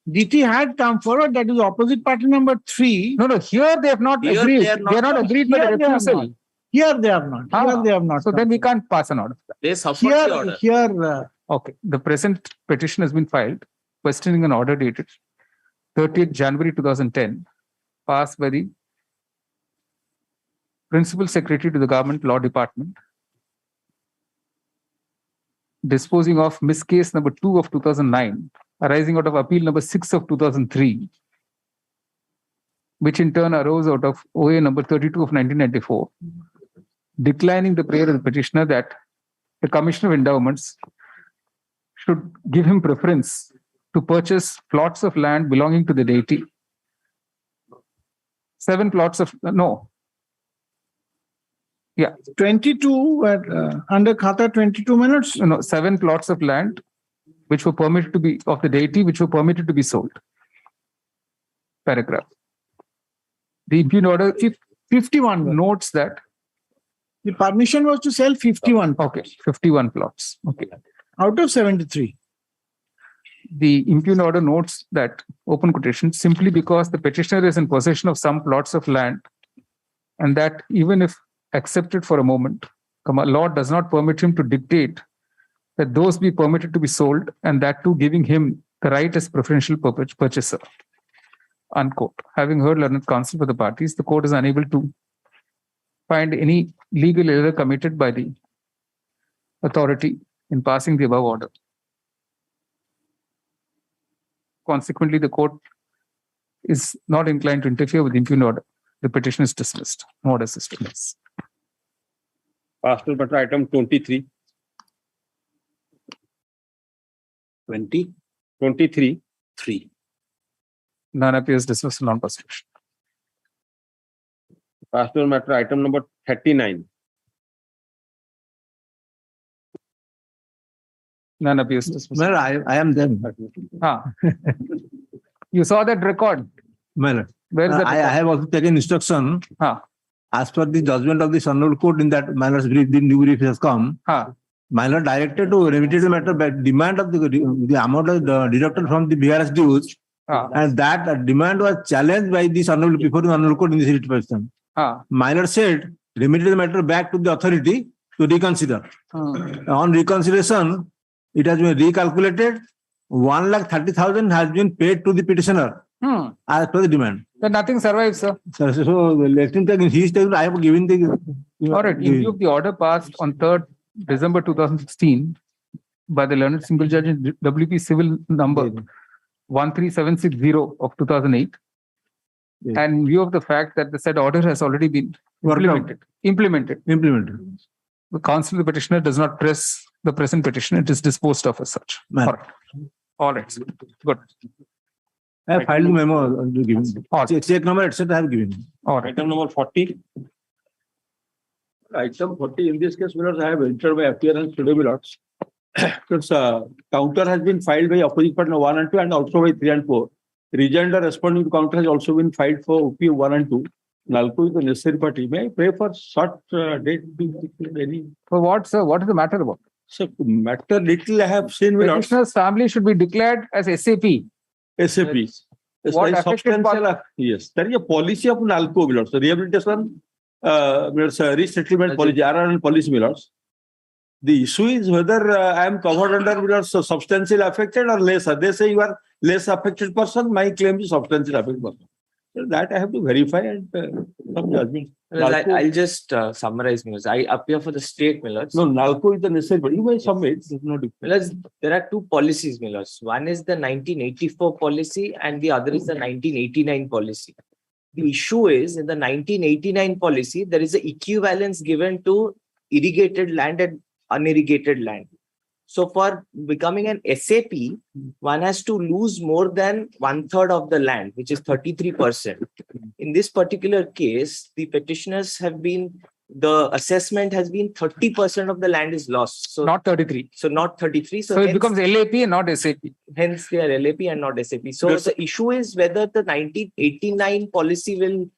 DT had come forward. That is opposite party number 3. No. Here they have not agreed. They are not agreed by the refusal. Here they have not. Here they have not. So then we can't pass an order. They support the order. Here. Okay. The present petition has been filed, questioning an order dated 30th January 2010, passed by the Principal Secretary to the Government Law Department, disposing of miscase number 2 of 2009, arising out of appeal number 6 of 2003, which in turn arose out of OA number 32 of 1994, declining the prayer of the petitioner that the Commissioner of Endowments should give him preference to purchase plots of land belonging to the deity. 7 plots of, 22 were under Khata 22 minutes. 7 plots of land which were permitted to be of the deity, which were permitted to be sold. Paragraph. The impugned order 51 notes that the permission was to sell 51. Okay, 51 plots. Okay. Out of 73. The impugned order notes that, open quotation, simply because the petitioner is in possession of some plots of land, and that even if accepted for a moment, law does not permit him to dictate that those be permitted to be sold, and that too giving him the right as preferential purchaser. Unquote. Having heard learned counsel for the parties, the court is unable to find any legal error committed by the authority in passing the above order. Consequently, the court is not inclined to interfere with the impugned order. The petition is dismissed. No order is dismissed. Pastoral matter item 23. 23. 3. None appears dismissed non-persuasion. Pastoral matter item number 39. None appears dismissed. Well, I am there. You saw that record? Well, where is that? I have also taken instruction. As per the judgment of the Honorable Court in that matters brief, the new brief has come. My lord directed to remedy the matter by demand of the amount of the deducted from the BRS dues, and that demand was challenged by this Honorable before the Honorable Court in this person. My lord said remedy the matter back to the authority to reconsider. On reconsideration, it has been recalculated. 1,30,000 has been paid to the petitioner as per the demand. Then nothing survives, sir. So let him take his table. I have given the. All right. In view of the order passed on 3rd December 2016 by the learned single judge in WP Civil number 13760 of 2008, and in view of the fact that the said order has already been implemented, the counsel of the petitioner does not press the present petition. It is disposed of as such. All right. Good. I have filed the memo given. Check number, etc. I have given. Item number 40. Item 40, in this case, I have entered by appearance today, Milords. Because counter has been filed by opposite partner 1 and 2 and also by 3 and 4. Rejoinder responding to counter has also been filed for OP 1 and 2. Nalco is the necessary party. May I pray for short date? Any? For what, sir? What is the matter about? So, matter little I have seen. Petitioner's family should be declared as SAP. SAP. What affected yes, there is a policy of Nalco, Milords. So rehabilitation, resettlement policy, RRN policy, Milords. The issue is whether I am covered under Milords substantially affected or less. They say you are less affected person. My claim is substantially affected person. So that I have to verify and some judgment. I'll just summarize, Milords. I appear for the state, Milords. No, Nalco is the necessary, but you may submit. No Milords, there are two policies, Milords. One is the 1984 policy and the other is the 1989 policy. The issue is in the 1989 policy, there is an equivalence given to irrigated land and unirrigated land. So for becoming an SAP, one has to lose more than 1/3 of the land, which is 33%. In this particular case, the petitioners have been, the assessment has been 30% of the land is lost. So not 33. So not 33. So it becomes LAP and not SAP. Hence they are LAP and not SAP. So the issue is whether the 1989 policy will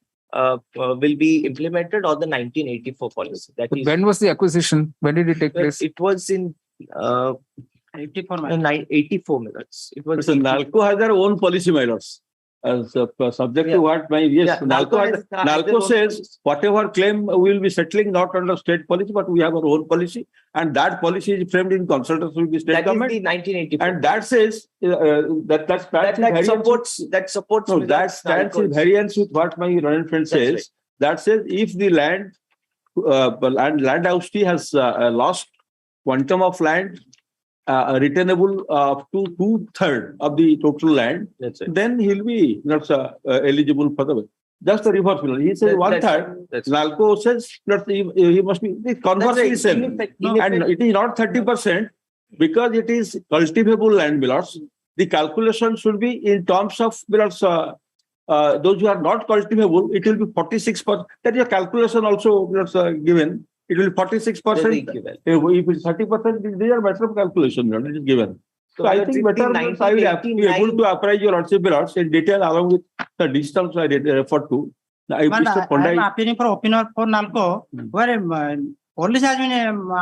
be implemented or the 1984 policy. That is, when was the acquisition? When did it take place? It was in 84 minutes. It was so Nalco has their own policy, my lords. As subject to what my Nalco says whatever claim we will be settling not under state policy, but we have our own policy, and that policy is framed in consultation with the state government. That is the 1984, and that says that supports. No, that stands in variance with what my learned friend says. Right. That says if the land housey has lost quantum of land retainable up to 2/3 of the total land, then he'll be not eligible for the just the reverse. He says 1/3. Nalco says that he must be the conversely same, and it is not 30% because it is cultivable land, Milords. The calculation should be in terms of Milords. Those who are not cultivable, it will be 46%. That is a calculation also given. It will be 46%. If it's 30%, these are matter of calculation. It is given. So I think better I will be able to apprise your lordship Milords in detail along with the distance I referred to. I am appearing for opinion for Nalco, where police has been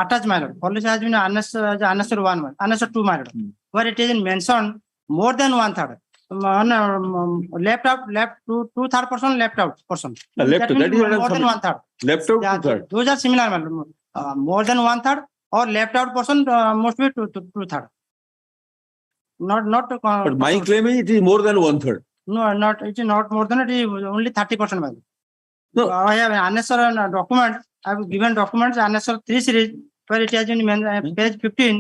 attached matter. Police has been unnecessary 1, unnecessary 2 matter, where it is mentioned more than 1/3. Left out, left 2/3 person, left out person. Left that is more than 1/3. Left out 2/3. Those are similar. More than 1/3 or left out person must be 2/3. Not. But my claim is it is more than 1/3. No, not. It is not more than. It is only 30%. No, I have an unnecessary document. I have given documents unnecessary 3 series where it has been page 15.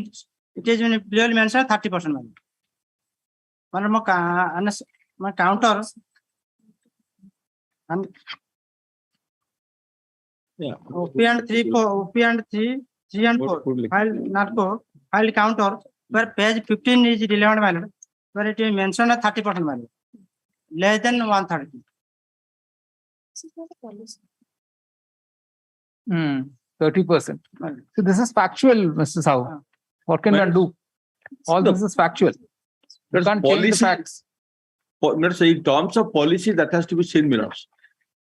It has been clearly mentioned 30%. My counter and OP and 3 and 4 file Nalco file counter where page 15 is relevant value where it is mentioned at 30% value less than 1/3. 30%. So this is factual, Mr. Sahu. What can one do? All this is factual. You can't change the facts. Let's say in terms of policy that has to be seen, Milords.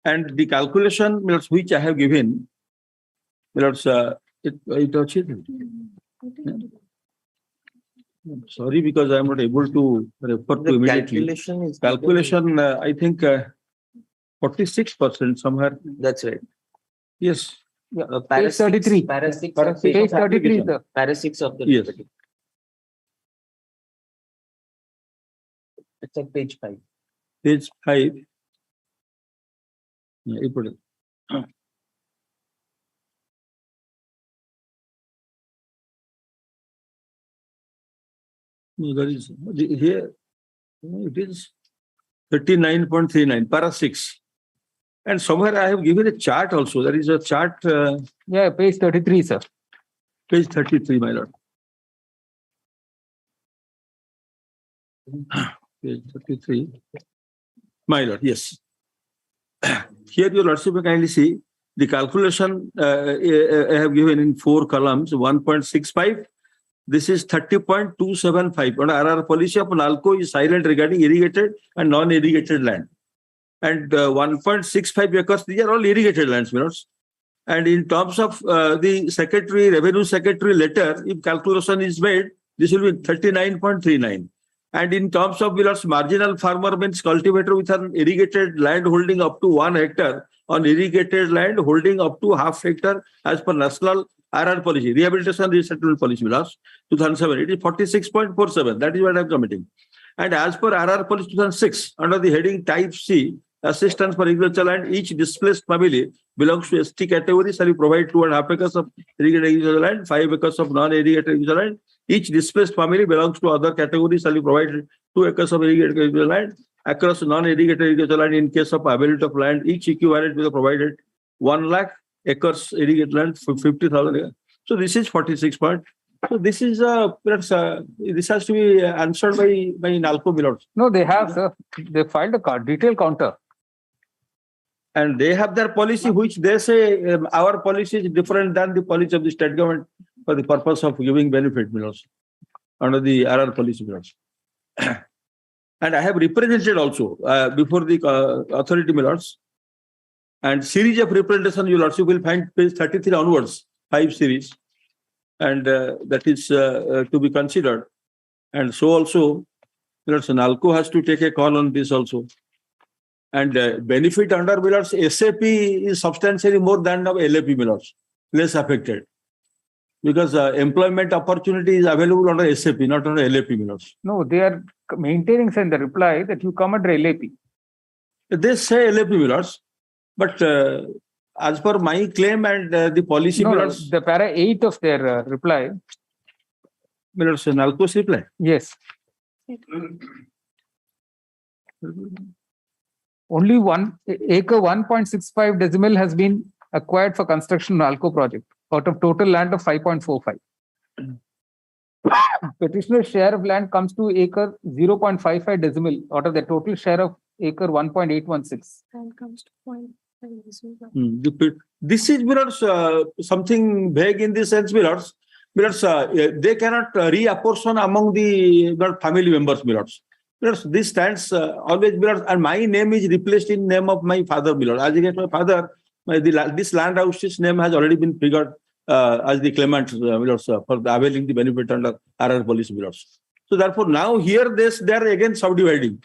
And the calculation, Milords, which I have given, Milords, it achieved. Sorry, because I am not able to refer to immediately. Calculation, I think 46% somewhere. That's right. Yes. Page 33. Page 33. Para 6 of the yes. It's at page 5. Page 5. Yeah, you put it. No, there is here. It is 39.39 para 6. And somewhere I have given a chart also. There is a chart. Yeah, page 33, sir. Page 33, my lord. Page 33. My lord, yes. Here, your lordship may kindly see the calculation I have given in 4 columns, 1.65. This is 30.275. And RR policy of NALCO is silent regarding irrigated and non-irrigated land. And 1.65 acres, these are all irrigated lands, minutes. And in terms of the secretary, revenue secretary letter, if calculation is made, this will be 39.39. And in terms of Millard's marginal farmer means cultivator with an irrigated land holding up to 1 hectare on irrigated land holding up to half hectare as per national RR policy, rehabilitation resettlement policy, Millards, 2007, it is 46.47. That is what I am committing. And as per RR policy 2006, under the heading type C, assistance for agricultural land, each displaced family belongs to ST category shall be provide 2.5 acres of irrigated agricultural land, 5 acres of non-irrigated agricultural land. Each displaced family belongs to other categories shall be provided 2 acres of irrigated agricultural land. Across non-irrigated agricultural land, in case of availability of land, each equivalent will be provided 1 lakh acres irrigated land for 50,000 acres. So this is 46 point. So this is this has to be answered by NALCO Millards. No, they have, sir. They filed a detailed counter. And they have their policy, which they say our policy is different than the policy of the state government for the purpose of giving benefit, Millards, under the RR policy, Millards. And I have represented also before the authority, Millards. And series of representation, you also will find page 33 onwards, 5 series. And that is to be considered. And so also, Millards, NALCO has to take a call on this also. And benefit under Millards, SAP is substantially more than of LAP, Millards, less affected. Because employment opportunity is available under SAP, not under LAP, Millards. No, they are maintaining in the reply that you come under LAP. They say LAP, Millards, but as per my claim and the policy, no, Millards, the para 8 of their reply. Millards, NALCO's reply. Yes. Only 1 acre 1.65 decimal has been acquired for construction of NALCO project out of total land of 5.45. Petitioner's share of land comes to acre 0.55 decimal out of the total share of acre 1.816. And comes to 0.5 decimal. This is Millards, something vague in this sense, Millards. Millards, they cannot reapportion among the family members, Millards. This stands always, Millards, and my name is replaced in name of my father, Millards. As against my father, this land house's name has already been figured as the claimant, Millards, for availing the benefit under RR policy, Millards. So therefore, now here they are again subdividing.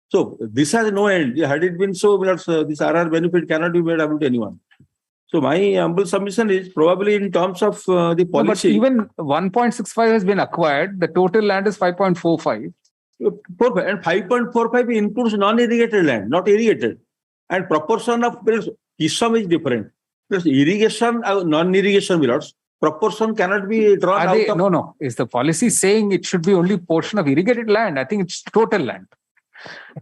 So this has no end. Had it been so, Millards, this RR benefit cannot be made available to anyone. So my humble submission is probably in terms of the policy. No, but even 1.65 has been acquired. The total land is 5.45. And 5.45 includes non-irrigated land, not irrigated. And proportion of ISOM is different. Because irrigation, non-irrigation, Millards, proportion cannot be drawn out of... No. Is the policy saying it should be only portion of irrigated land? I think it's total land.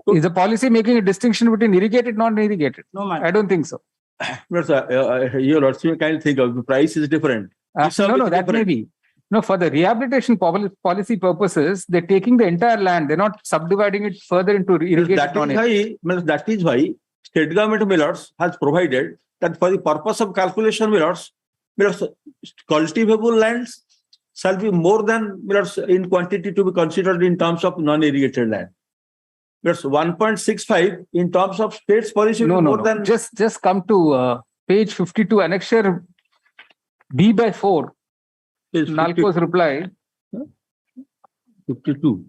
Is the policy making a distinction between irrigated, non-irrigated? No, man. I don't think so. Your Lordship kind of think of the price is different. No, that may be. No, for the rehabilitation policy purposes, they're taking the entire land. They're not subdividing it further into irrigated. That is why state government, Millards, has provided that for the purpose of calculation, Millards, cultivable lands shall be more than, Millards, in quantity to be considered in terms of non-irrigated land. That's 1.65 in terms of state's policy. No. Just come to page 52, annexure B by 4. NALCO's reply. 52.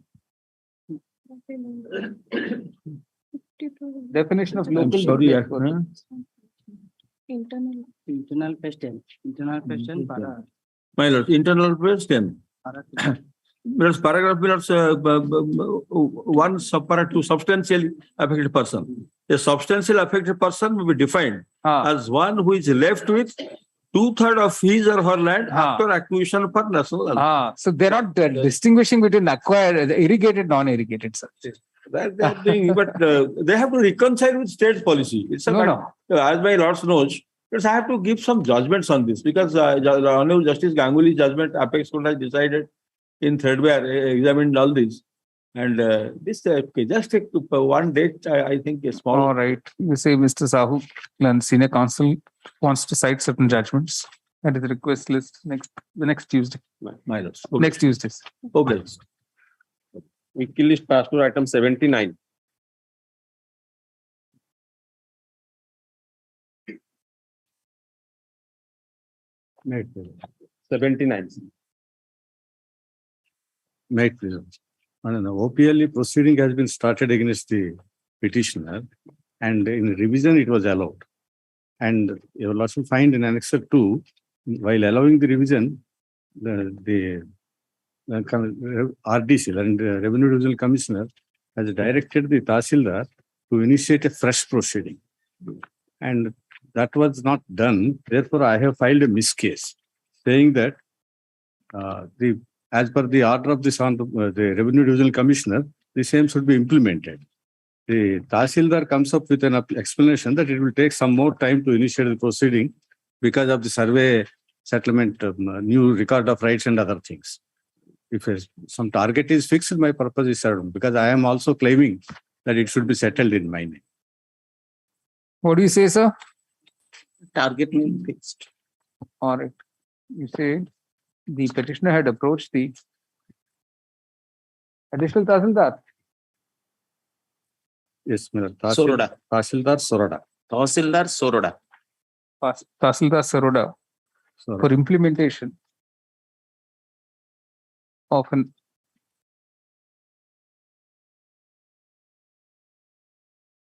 Definition of local. I'm sorry. Internal page 10. Internal page 10. My lord, internal page 10. Paragraph, one subparagraph to substantially affected person. A substantially affected person will be defined as one who is left with 2/3 of his or her land after acquisition for national. So they're not distinguishing between acquired, irrigated, non-irrigated. That they are doing, but they have to reconcile with state policy. It's as my lords knows, I have to give some judgments on this because Honorable Justice Ganguly's judgment, Apex Court has decided in threadbare, examined all this. And this just take one date, I think a small. All right. You say Mr. Sahu and senior counsel wants to cite certain judgments and the request list the next Tuesday. Minus. Next Tuesday. Okay. Weekly list pass to item 79. Made, 79. made, please. And an OPLE proceeding has been started against the petitioner, and in revision it was allowed. And you will also find in Annexure 2, while allowing the revision, the RDC, and Revenue Divisional Commissioner, has directed the Tahsildar to initiate a fresh proceeding. And that was not done. Therefore, I have filed a miscase saying that as per the order of the Revenue Divisional Commissioner, the same should be implemented. The Tahsildar comes up with an explanation that it will take some more time to initiate the proceeding because of the survey settlement, new record of rights and other things. If some target is fixed, my purpose is served, because I am also claiming that it should be settled in my name. What do you say, sir? Target means fixed. All right. You say the petitioner had approached the additional Tahsildar. Yes, Mr. Soroda. Tahsildar Soroda. Tahsildar Soroda. Tahsildar Soroda for implementation of an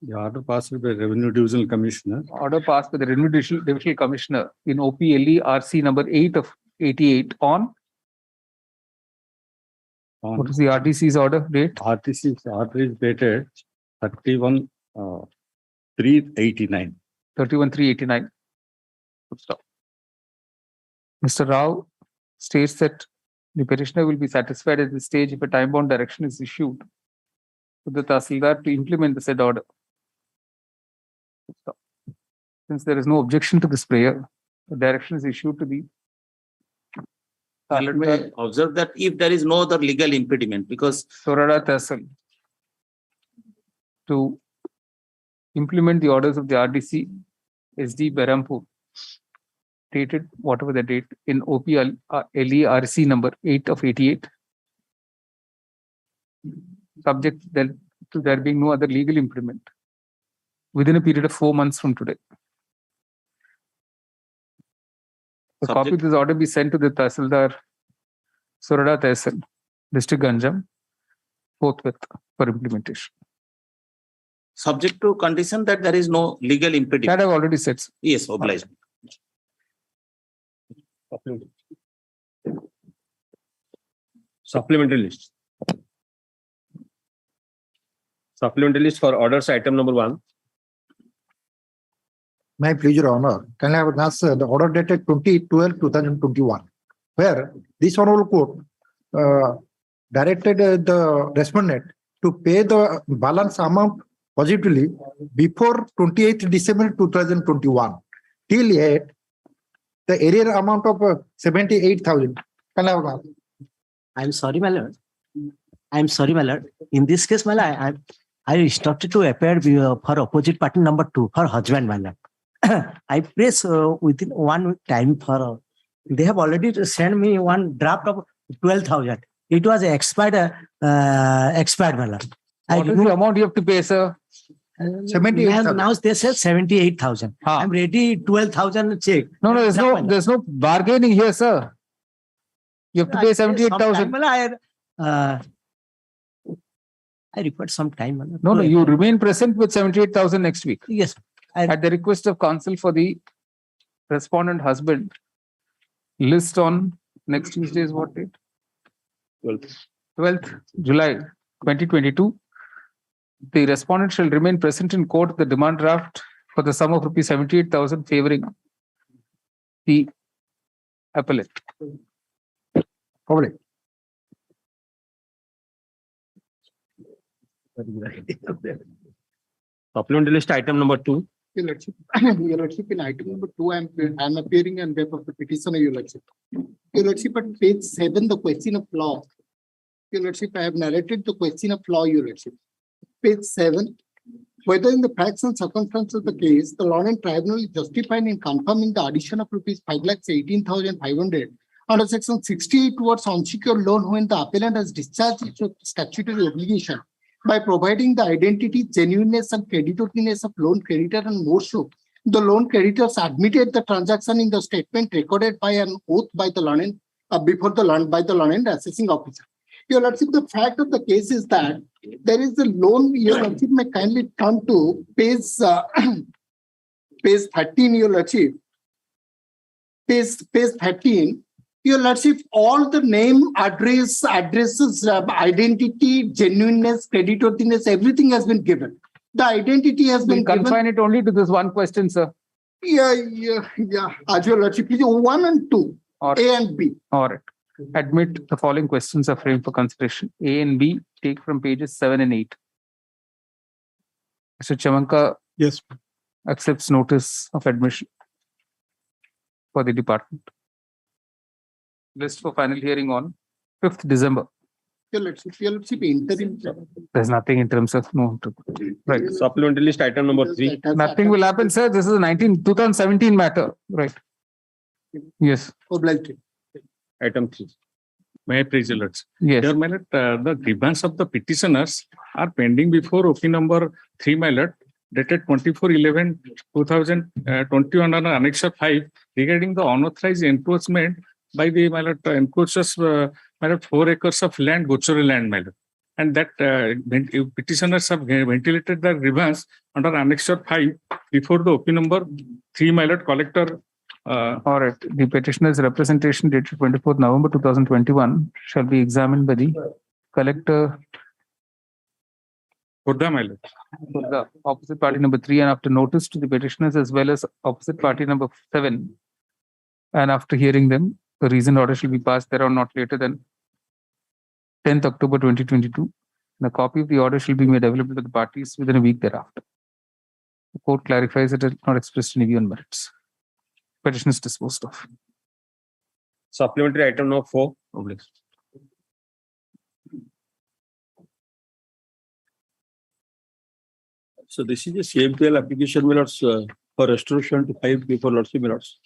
The order passed by Revenue Divisional Commissioner. Order passed by the Revenue Divisional Commissioner in OPLE RC number 8 of 88 on. What is the RTC's order date? RTC's order is dated 31/3/89. 31/3/89. Stop. Mr. Rao states that the petitioner will be satisfied at this stage if a time-bound direction is issued to the Tahsildar to implement the said order. Stop. Since there is no objection to this prayer, the direction is issued to the Let me observe that if there is no other legal impediment, because Soroda Tehsil to implement the orders of the RDC SD Berhampur, dated whatever the date in OPLE RC number 8 of 88, subject to there being no other legal impediment within a period of 4 months from today. A copy of this order be sent to the Tahsildar Soroda Tehsil, District Ganjam, forthwith for implementation. subject to condition that there is no legal impediment. That I've already said. Yes, obliged. Supplementary list. Supplementary list for orders item number 1. My pleasure, Honor. Can I have the order dated 20/12/2021, where this honorable court directed the respondent to pay the balance amount positively before 28th December 2021. Till yet, the arrear amount of 78,000. Can I have? I'm sorry, my lord. I'm sorry, my lord. In this case, my lord, I instructed to appear for opposite party number 2 for husband, my lord. I press within 1 week time for. They have already sent me one draft of 12,000. It was expired, my lord. What is the amount you have to pay, sir? 78,000. Now they said 78,000. I'm ready 12,000 check. No, there's no bargaining here, sir. You have to pay 78,000. I required some time. No, you remain present with 78,000 next week. Yes. At the request of counsel for the respondent husband, list on next Tuesday is what date? 12th July 2022. The respondent shall remain present in court the demand draft for the sum of rupees 78,000 favoring the appellate. Probably. Supplementary list item number 2. Your Lordship, in item number 2, I'm appearing on behalf of the petitioner, Your Lordship. Your Lordship, at page 7, the question of law. Your Lordship, I have narrated the question of law, Your Lordship. Page 7. Whether in the facts and circumstances of the case, the Law and Tribunal is justified in confirming the addition of rupees 5,18,500 under section 68 towards unsecured loan when the appellant has discharged its statutory obligation by providing the identity, genuineness, and creditworthiness of loan creditor, and more so, the loan creditors admitted the transaction in the statement recorded by an oath by the loan before the loan by the loan and assessing officer. Your Lordship, the fact of the case is that there is a loan. Your Lordship may kindly turn to page 13, Your Lordship. Page 13. Your Lordship, all the name, addresses, identity, genuineness, creditworthiness, everything has been given. The identity has been given. Confine it only to this one question, sir. Yeah. As Your Lordship, 1 and 2, or A and B. All right. Admit the following questions are framed for consideration. A and B, take from pages 7 and 8. Mr. Chamanka, yes, accepts notice of admission for the department. List for final hearing on 5th December. Your Lordship, interim. There's nothing in terms of no. Right. Supplementary list item number 3. Nothing will happen, sir. This is a 2017 matter. Right. Yes. Obliged. Item 3. May I please alert? Yes. Your my lord, the grievance of the petitioners are pending before OP number 3, my lord, dated 24/11/2021 under Annexure 5 regarding the unauthorized encroachment by the my lord encroachers 4 acres of land, Gochori land, my lord. And that petitioners have ventilated their grievance under Annexure 5 before the OP number 3, my lord, collector. All right. The petitioner's representation dated 24th November 2021 shall be examined by the collector for the, my lord, for the opposite party number 3, and after notice to the petitioners as well as opposite party number 7, and after hearing them, the reasoned order shall be passed thereon not later than 10th October 2022. And a copy of the order shall be made available to the parties within a week thereafter. The court clarifies that it has not expressed any view on merits. Petition is disposed of. Supplementary item number 4. So this is a CMPL application, my lords, for restoration to 5 before Lordship, my lords.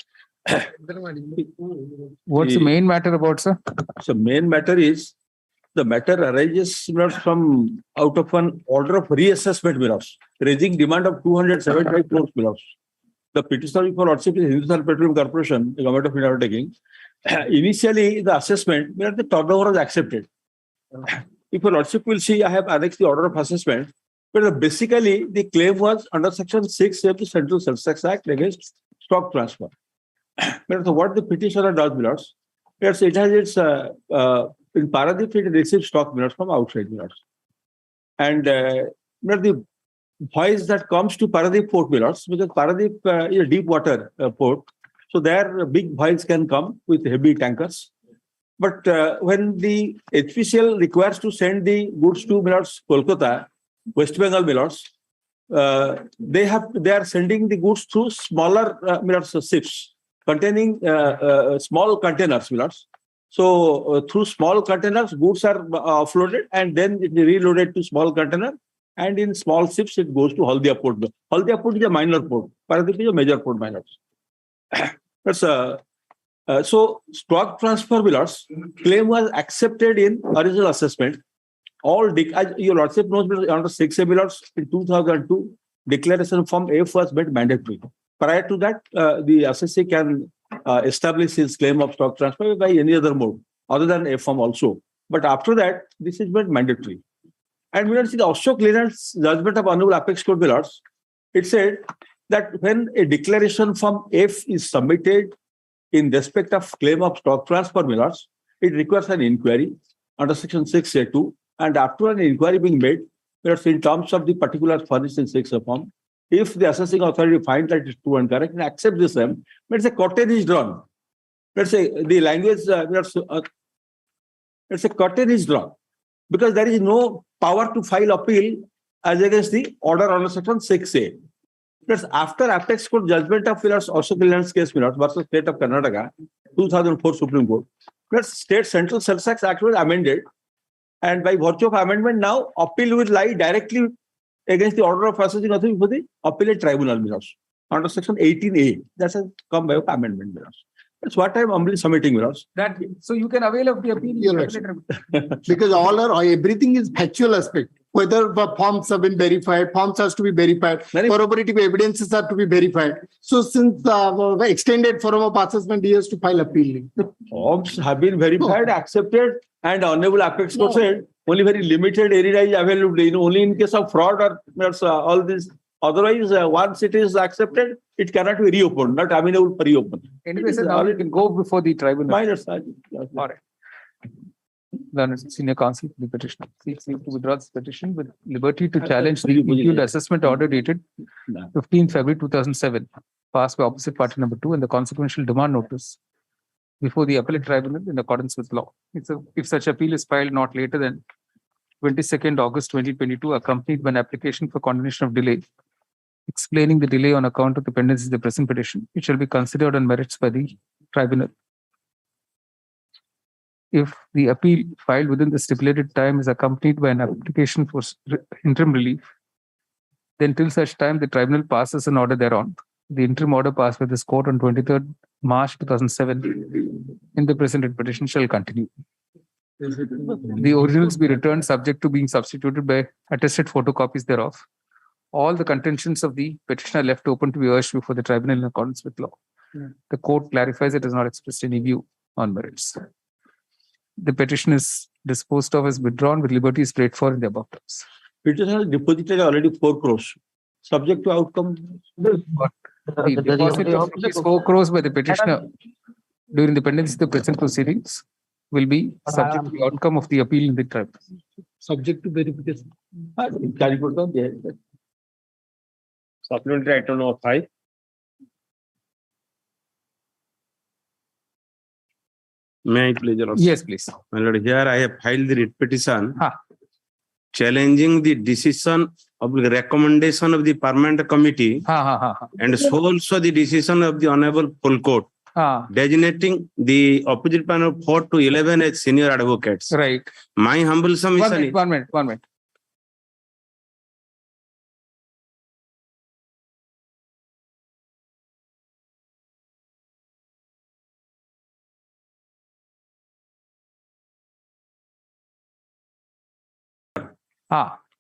What's the main matter about, sir? So main matter is the matter arises, my lords, from out of an order of reassessment, my lords, raising demand of 275 crores, my lords. The petitioner before Lordship is Hindustan Petroleum Corporation, the government of India undertaking. Initially, the assessment, where the turnover was accepted. If your Lordship will see, I have annexed the order of assessment, but basically the claim was under section 6 of the Central Sales Tax Act against stock transfer. But what the petitioner does, my lords, it has its in Paradip, it receives stock, my lords, from outside, my lords. And the voice that comes to Paradip Port, my lords, because Paradip is a deep water port, so there big voids can come with heavy tankers. But when the HPCL requires to send the goods to, my lords, Kolkata, West Bengal, my lords, they are sending the goods through smaller my lords, ships containing small containers, my lords. So through small containers, goods are offloaded and then it is reloaded to small container. And in small ships, it goes to Haldia Port. Haldia Port is a minor port. Paradip is a major port, my lords. So stock transfer, my lords, claim was accepted in original assessment. All your Lordship knows under 6A, my lords, in 2002, declaration form F was made mandatory. Prior to that, the assessee can establish his claim of stock transfer by any other mode other than F form also. But after that, this is made mandatory. And we don't see the Ashok Leland's judgment of Honorable Apex Court, my lords. It said that when a declaration from F is submitted in respect of claim of stock transfer, my lords, it requires an inquiry under section 6A2. And after an inquiry being made, in terms of the particular furnished in 6A form, if the assessing authority finds that it's true and correct and accepts the same, let's say curtain is drawn. Let's say the language, let's say curtain is drawn. Because there is no power to file appeal as against the order under section 6A. That's after Apex Court judgment of Ashok Leland's case, versus State of Karnataka, 2004 Supreme Court. That's State Central Sales Tax Act was amended. And by virtue of amendment, now appeal will lie directly against the order of assessing authority for the appellate tribunal, Milos. Under section 18A. That's a come by amendment, Milos. That's what I'm humbly submitting, Milos. That so you can avail of the appeal. Because everything is factual aspect. Whether the forms have been verified, forms has to be verified, corroborative evidences are to be verified. So since the extended forum of assessment, he has to file appeal. The forms have been verified, accepted, and Honorable Apex Court said only very limited area is available. Only in case of fraud or all this. Otherwise, once it is accepted, it cannot be reopened, not amenable for reopen. Anyway, sir, now it can go before the tribunal. Minor. All right. Learned Senior Counsel for the petitioner seeks leave to withdraw this petition with liberty to challenge the impugned assessment order dated 15 February 2007, passed by opposite party number 2 and the consequential demand notice before the appellate tribunal in accordance with law. If such appeal is filed not later than 22nd August 2022, accompanied by an application for condonation of delay, explaining the delay on account of the pendency of the present petition, it shall be considered on merits by the tribunal. If the appeal filed within the stipulated time is accompanied by an application for interim relief, then till such time the tribunal passes an order thereon. The interim order passed by this court on 23rd March 2007 in the present petition shall continue. The originals be returned subject to being substituted by attested photocopies thereof. All the contentions of the petitioner left open to be urged before the tribunal in accordance with law. The court clarifies it has not expressed any view on merits. The petition is disposed of as withdrawn with liberty is prayed for in the above terms. Petitioner has deposited already 4 crores. Subject to outcome. The deposit of 4 crores by the petitioner during the pendency of the present proceedings will be subject to the outcome of the appeal in the tribunal. Subject to verification. Supplementary item number 5. May I please? Yes, please. My lord, here I have filed the writ petition challenging the decision of the recommendation of the permanent committee and so also the decision of the Honorable Full Court designating the opposite panel 4 to 11 as senior advocates. Right. My humble submission. One minute.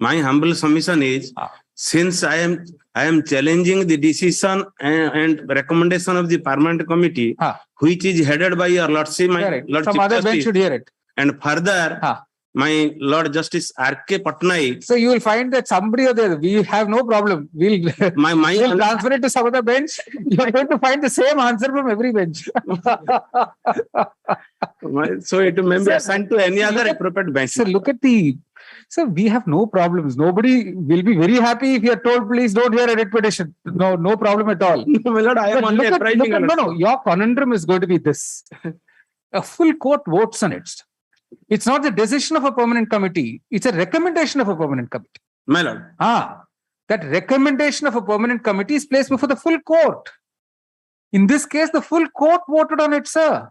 My humble submission is, since I am challenging the decision and recommendation of the permanent committee, which is headed by your lordship, my Lord Some Chief other bench Justice, should hear it. and further, my Lord Justice R.K. Patnaik. So you will find that somebody or the other, we have no problem. We'll transfer it to some other bench. You are going to find the same answer from every bench. So it may be assigned to any other appropriate bench. So look at so we have no problems. Nobody will be very happy if you are told, please don't hear a writ petition. No problem at all. My Lord, I am only apprising. Your conundrum is going to be this. A full court votes on it. It's not the decision of a permanent committee. It's a recommendation of a permanent committee. My lord. That recommendation of a permanent committee is placed before the full court. In this case, the full court voted on it, sir.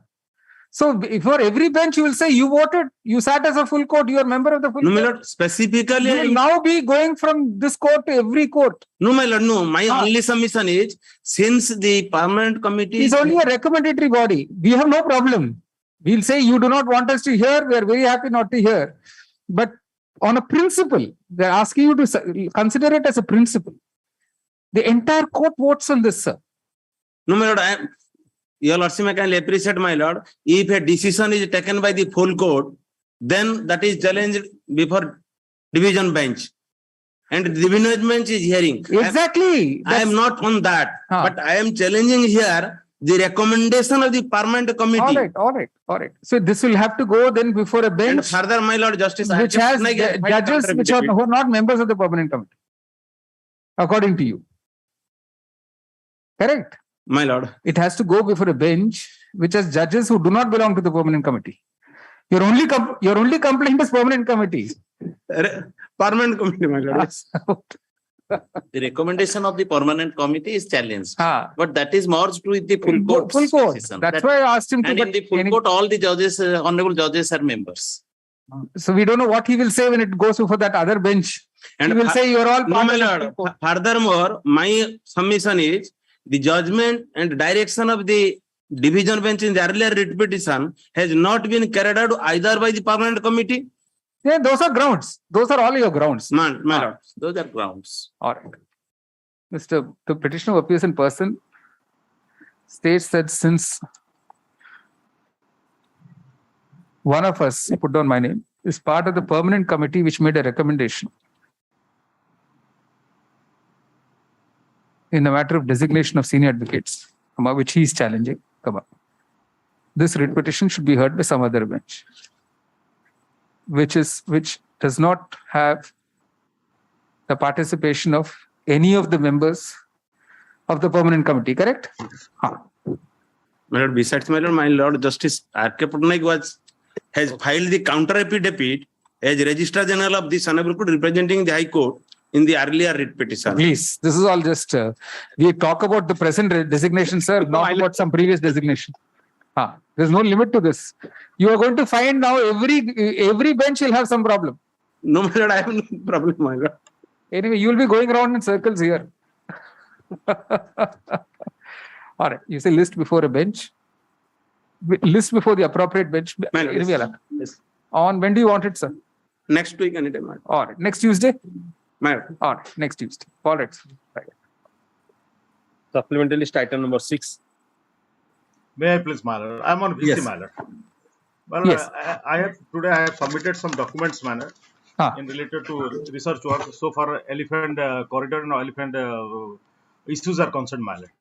So for every bench, you will say you voted, you sat as a full court, you are a member of the full court. No, my lord, specifically. You will now be going from this court to every court. No, my lord, no. My only submission is, since the permanent committee is only a recommendatory body, we have no problem. We'll say you do not want us to hear, we are very happy not to hear. But on a principle, they're asking you to consider it as a principle. The entire court votes on this, sir. No, my lord, your lordship, I can appreciate, my lord. If a decision is taken by the full court, then that is challenged before division bench. And the division bench is hearing. Exactly. I am not on that. But I am challenging here the recommendation of the permanent committee. All right. So this will have to go then before a bench. And further, my lord justice, which has judges which are not members of the permanent committee, according to you. Correct? My lord. It has to go before a bench which has judges who do not belong to the permanent committee. Your only complaint is permanent committee. Permanent committee, my lord. The recommendation of the permanent committee is challenged, but that is merged with the full court. Full court. That's why I asked him to. And in the full court, all the judges, honorable judges, are members. So we don't know what he will say when it goes before that other bench. And he will say you're all no, part my of the lord. Supreme Court. Furthermore, my submission is the judgment and direction of the division bench in the earlier writ petition has not been carried out either by the permanent committee. Yeah, those are grounds. Those are all your grounds. My lord, those are grounds. All right. The petitioner who appears in person states that since one of us, put down my name, is part of the permanent committee which made a recommendation in the matter of designation of senior advocates, which he is challenging. This writ petition should be heard by some other bench, which does not have the participation of any of the members of the permanent committee, correct? My lord, besides my lord Justice R.K. Patnaik has filed the counter affidavit as Registrar General of this Honorable Court representing the High Court in the earlier writ petition. Please, this is all just, we talk about the present designation, sir, not about some previous designation. There's no limit to this. You are going to find now every bench will have some problem. No, my lord, I have no problem, my lord. Anyway, you will be going around in circles here. All right, you say list before a bench. List before the appropriate bench. Yes. On when do you want it, sir? Next week, anytime. All right, next Tuesday? All right, next Tuesday. All right. Right. Supplementary list item number 6. May I please, Manor? I'm on VC, Yes. Manor. Well, Yes. I have submitted some documents, Manor, in related to research work. So far, elephant corridor and elephant issues are concerned, Manor.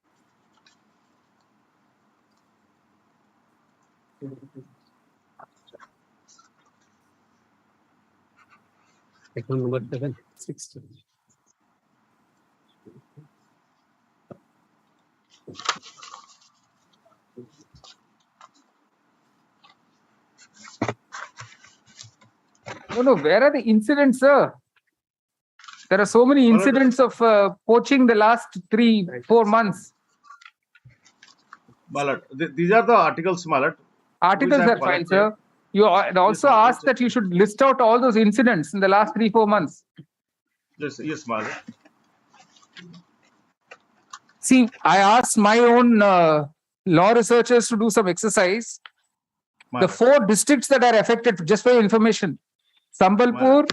Item number 7. 6. No, where are the incidents, sir? There are so many incidents of poaching the last 3-4 months. Malad, these are the articles, Malad. Articles are fine, sir. You also asked that you should list out all those incidents in the last 3-4 months. Yes, Malad. See, I asked my own law researchers to do some exercise. The 4 districts that are affected, just for your information, Sambalpur,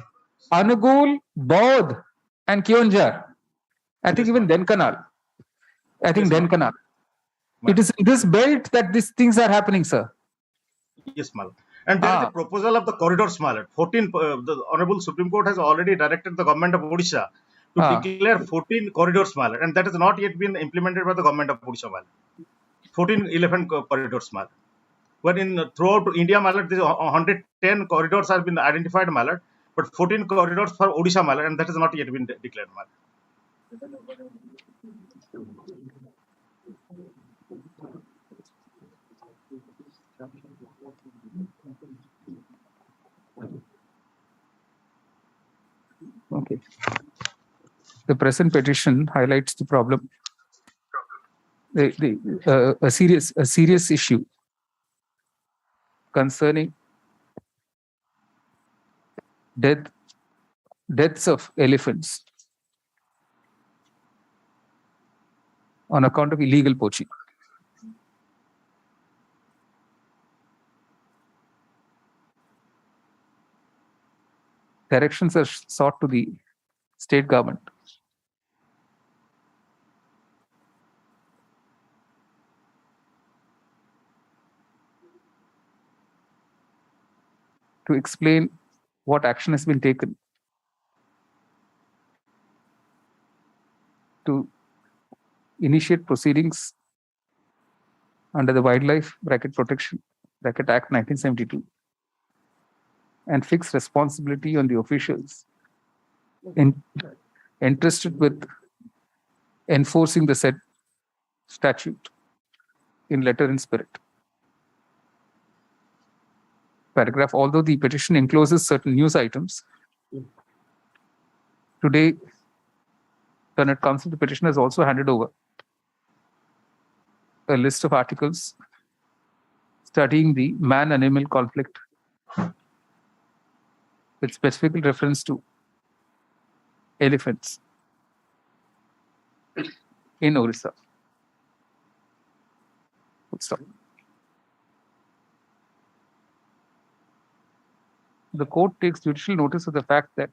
Anugul, Baudh, and Kionjar. I think even Denkanal. Denkanal. It is in this belt that these things are happening, sir. Yes, Malad. And there is a proposal of the corridors, Malad. 14, the Honorable Supreme Court has already directed the government of Odisha to declare 14 corridors, Malad. And that has not yet been implemented by the government of Odisha, Malad. 14 elephant corridors, Malad. When throughout India, Malad, 110 corridors have been identified, Malad. But 14 corridors for Odisha, Malad, and that has not yet been declared, Malad. Okay. The present petition highlights the problem, a serious issue concerning deaths of elephants on account of illegal poaching. Directions are sought to the state government to explain what action has been taken to initiate proceedings under the Wildlife Protection Act 1972 and fix responsibility on the officials entrusted with enforcing the said statute in letter and spirit. Paragraph, although the petition encloses certain news items, today, Senate Council, the petitioner has also handed over a list of articles studying the man-animal conflict with specific reference to elephants in Orissa. Full stop. The court takes judicial notice of the fact that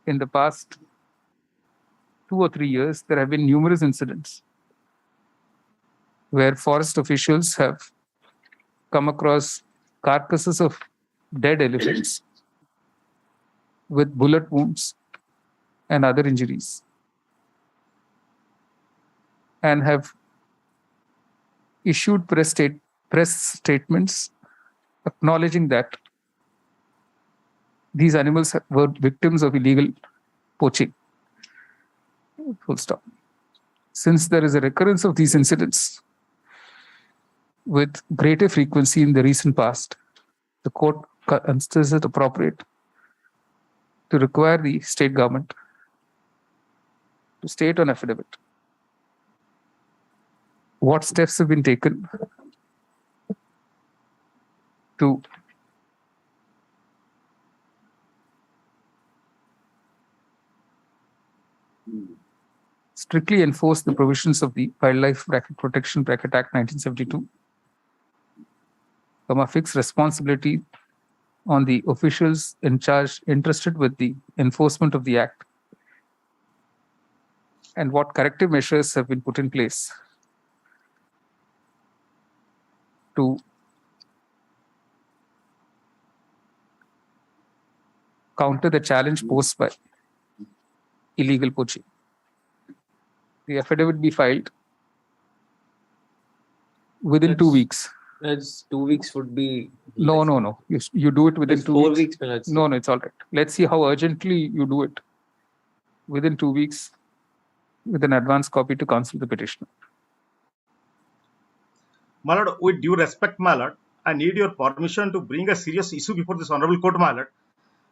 in the past 2 or 3 years, there have been numerous incidents where forest officials have come across carcasses of dead elephants with bullet wounds and other injuries, and have issued press statements acknowledging that these animals were victims of illegal poaching. Full stop. Since there is a recurrence of these incidents with greater frequency in the recent past, the court considers it appropriate to require the state government to state on affidavit what steps have been taken to strictly enforce the provisions of the Wildlife Protection Act 1972, fix responsibility on the officials in charge entrusted with the enforcement of the act, and what corrective measures have been put in place to counter the challenge posed by illegal poaching. The affidavit be filed within 2 weeks. That's 2 weeks would be. No. You do it within That's 2 4 weeks. weeks. No, it's all right. Let's see how urgently you do it. Within 2 weeks, with an advance copy to counsel the petitioner. My lord, with due respect, my lord, I need your permission to bring a serious issue before this honorable court, my lord.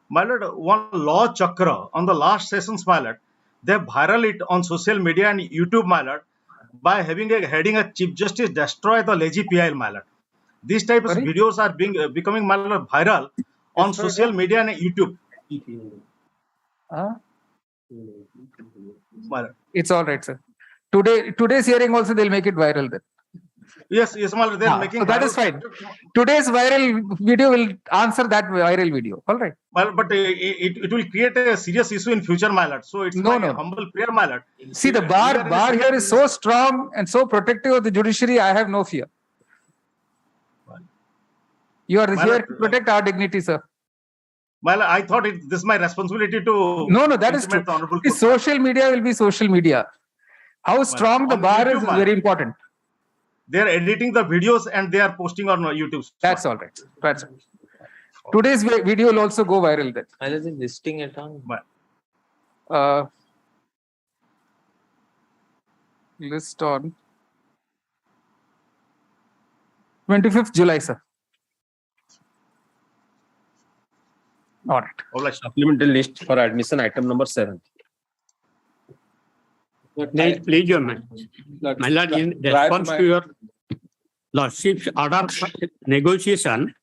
My lord, one law chakra on the last sessions, my lord, they viral it on social media and YouTube, my lord, by having a heading a Chief Justice destroy the lazy PIL, my lord. These types of videos are becoming, my lord, viral on social media and YouTube. My lord. It's all right, sir. Today's hearing also they'll make it viral then. Yes, my lord, they're making. So that is fine. Today's viral video will answer that viral video. All right. Well, but it will create a serious issue in future, my lord. So it's my humble prayer, my lord. See, the bar here is so strong and so protective of the judiciary. I have no fear. You are here to protect our dignity, sir. Well, I thought this is my responsibility to. No, that is true. Social media will be social media. How strong the bar is very important. They are editing the videos and they are posting on YouTube. That's all right. That's all right. Today's video will also go viral then. I was listing it on. List on 25th July, sir. All right. Supplemental list for admission item number 7. Please, Your Honor. My lord, in response to your lordship's order negotiation,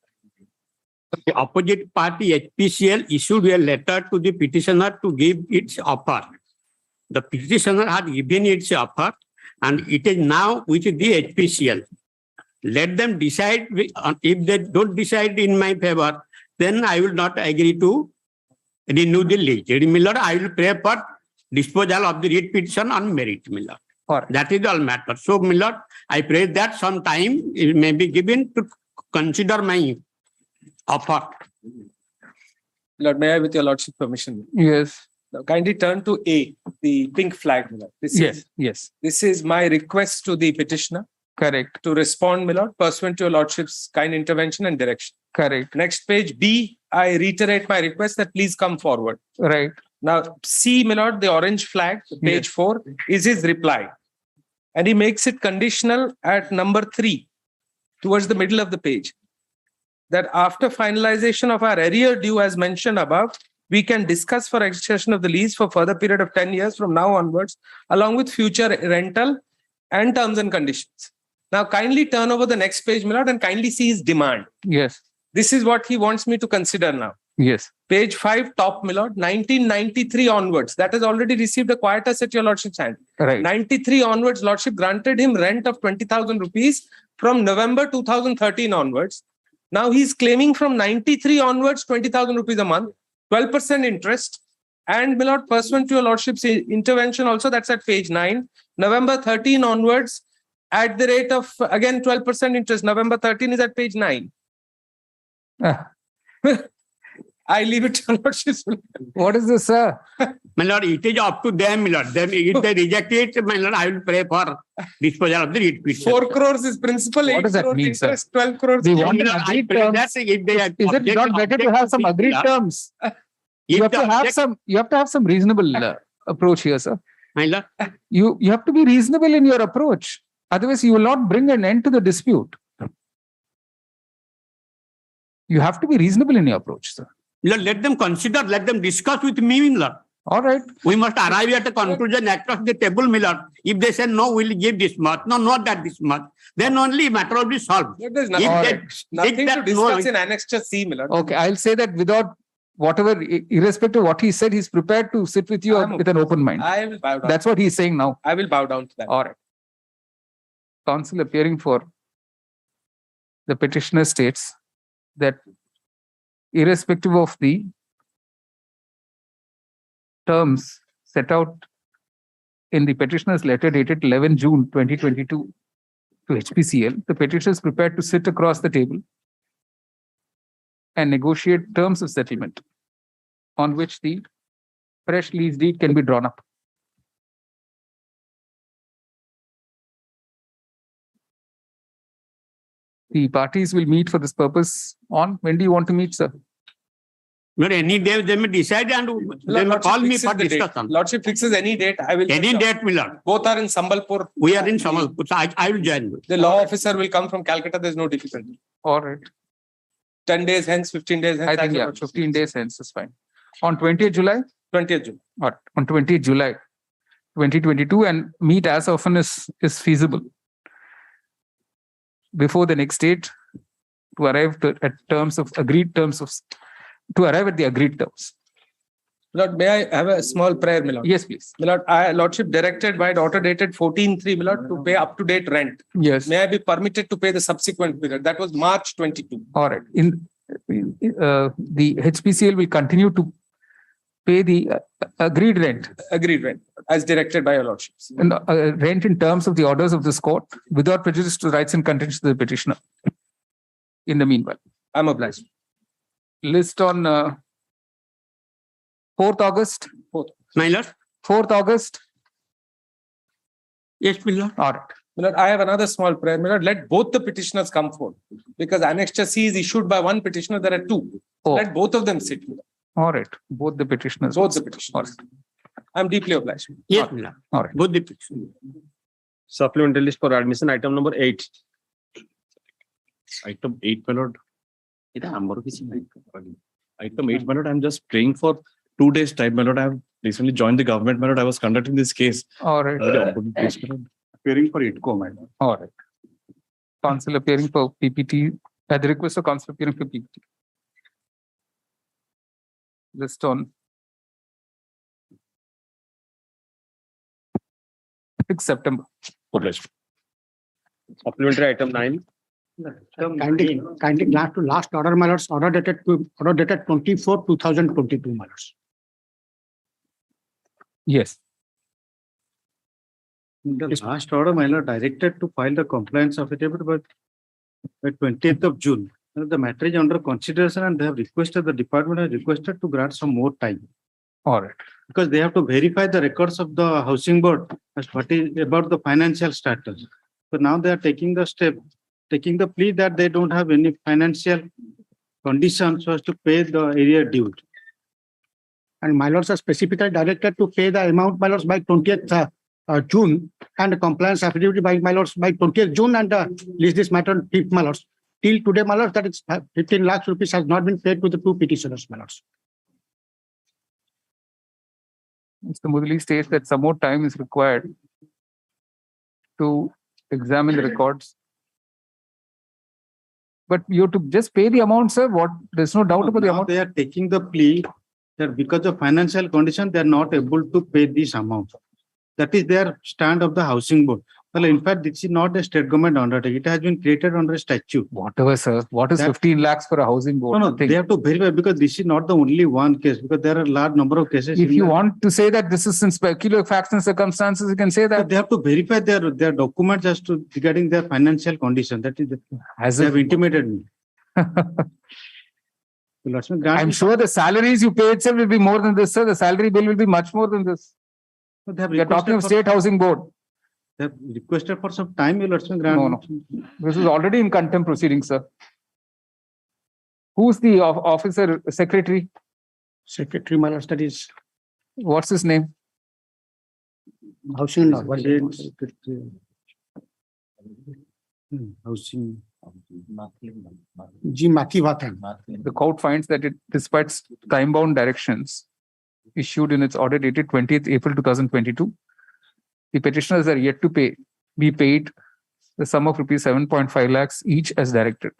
the opposite party HPCL issued a letter to the petitioner to give its offer. The petitioner had given its offer and it is now with the HPCL. Let them decide. If they don't decide in my favor, then I will not agree to renew the lease. My lord, I will pray for disposal of the writ petition on merit, my lord. That is all matter. So, my lord, I pray that some time it may be given to consider my offer. Lord, may I, with your lordship permission? Yes. Now, kindly turn to A, the pink flag. My lord. This is my request to the petitioner. Correct. To respond, my lord, pursuant to your lordship's kind intervention and direction. Correct. Next page, B, I reiterate my request that please come forward. Right. Now, C, my lord, the orange flag, page 4, is his reply. And he makes it conditional at number 3, towards the middle of the page. That after finalization of our arrear due as mentioned above, we can discuss for extension of the lease for further period of 10 years from now onwards, along with future rental and terms and conditions. Now, kindly turn over the next page, my lord, and kindly see his demand. Yes. This is what he wants me to consider now. Yes. Page 5, top, my lord, 1993 onwards. That has already received a quietus at your lordship's hand. Right. 93 onwards, lordship granted him rent of 20,000 rupees from November 2013 onwards. Now he's claiming from 93 onwards 20,000 rupees a month, 12% interest. And my lord, pursuant to your lordship's intervention also, that's at page 9. November 13 onwards, at the rate of, again, 12% interest. November 13 is at page 9. I leave it to your lordship's. What is this, sir? My lord, it is up to them, my lord. Then if they reject it, my lord, I will pray for disposal of the writ petition. 4 crores is principal, 8 What does that crores mean, interest, sir? 12 crores. We want My lord, I agreed pray terms. that if they Is it not better to have some agreed terms? You have to have some reasonable approach here, sir. My lord, You have to be reasonable in your approach. Otherwise, you will not bring an end to the dispute. You have to be reasonable in your approach, sir. Lord, let them consider, let them discuss with me, my lord. All right. We must arrive at a conclusion across the table, my lord. If they say no, we'll give this much. No, not that this much. Then only matter will be solved. There's If nothing that to discuss in Annexure C, my lord. Okay, I'll say that without whatever, irrespective of what he said, he's prepared to sit with you with an open mind. I will bow down. That's what he's saying now. I will bow down to that. All right. Counsel appearing for the petitioner states that irrespective of the terms set out in the petitioner's letter dated 11 June 2022 to HPCL, the petitioner is prepared to sit across the table and negotiate terms of settlement on which the fresh lease deed can be drawn up. The parties will meet for this purpose on, when do you want to meet, sir? But any day they may decide and they may call me for discussion. Lordship fixes any date. I will. Any date, my lord. Both are in Sambalpur. We are in Sambalpur. So I will join you. The law officer will come from Calcutta. There's no difficulty. All right. 10 days hence, 15 days hence. I think, yeah, 15 days hence is fine. On 20th July? 20th July. All right. On 20th July 2022, and meet as often as is feasible before the next date to arrive at terms of agreed terms of, to arrive at the agreed terms. Lord, may I have a small prayer, my lord? Yes, please. My lord, lordship directed by order dated 14/3, my lord, to pay up-to-date rent. Yes. May I be permitted to pay the subsequent period? That was March 22. All right. The HPCL will continue to pay the agreed rent. Agreed rent, as directed by your lordships. And rent in terms of the orders of this court without prejudice to rights and contentions of the petitioner. In the meanwhile, I'm obliged. List on 4th August. My lord. 4th August. Yes, my lord. All right. My lord, I have another small prayer. My lord, let both the petitioners come forward. Because Annexure C is issued by one petitioner, there are two. Oh. Let both of them sit. All right. Both the petitioners. Both the petitioners. I'm deeply obliged. Yes, my lord. All right. Both the petitioners. Supplementary list for admission, item number 8. Item 8, my lord. Item 8, my lord, I'm just praying for 2 days time, my lord. I have recently joined the government, my lord. I was conducting this case. All right. Appearing for ITCO, my lord. All right. Counsel appearing for PPT. At the request of counsel appearing for PPT. List on 6 September. Supplementary item 9. Kindly glance to last order, my lords. Order dated 24/2022, my lords. Yes. The last order, my lord, directed to file the compliance affidavit by 20th of June. The matter is under consideration and they have requested, the department has requested to grant some more time. All right. Because they have to verify the records of the housing board as what is about the financial status. So now they are taking the step, taking the plea that they don't have any financial conditions so as to pay the area due. And my lords are specifically directed to pay the amount, my lords, by 20th June, and compliance affidavit by my lords by 20th June, and list this matter on 5th, my lords. Till today, my lords, that is 15 lakhs rupees has not been paid to the two petitioners, my lords. Mr. Mudali states that some more time is required to examine the records But you have to just pay the amount, sir. What? There's no doubt about the Now amount. they are taking the plea that because of financial condition, they are not able to pay this amount. That is their stand of the housing board. Well, in fact, this is not a state government undertaking. It has been created under a statute. Whatever, sir. What is That- 15 lakhs for a housing board? No, Nothing. they have to verify because this is not the only one case, because there are a large number of cases. If in you the- want to say that this is in peculiar facts and circumstances, you can say that. They have to verify their documents as to regarding their financial condition. That is, As they if- have intimated me. Lordship, grant I'm me- sure the salaries you pay itself will be more than this, sir. The salary bill will be much more than this. They have You're talking requested of for- state housing board. They have requested for some time, Your Lordship, grant No, me. no. This is already in contempt proceedings, sir. Who's the officer secretary? Secretary, my lord, that is What's his name? housing law. What is it? Housing. G. Mathivathan. The court finds that it, despite time-bound directions issued in its order dated 20th April 2022, the petitioners are yet to be paid the sum of rupees 7.5 lakhs each as directed.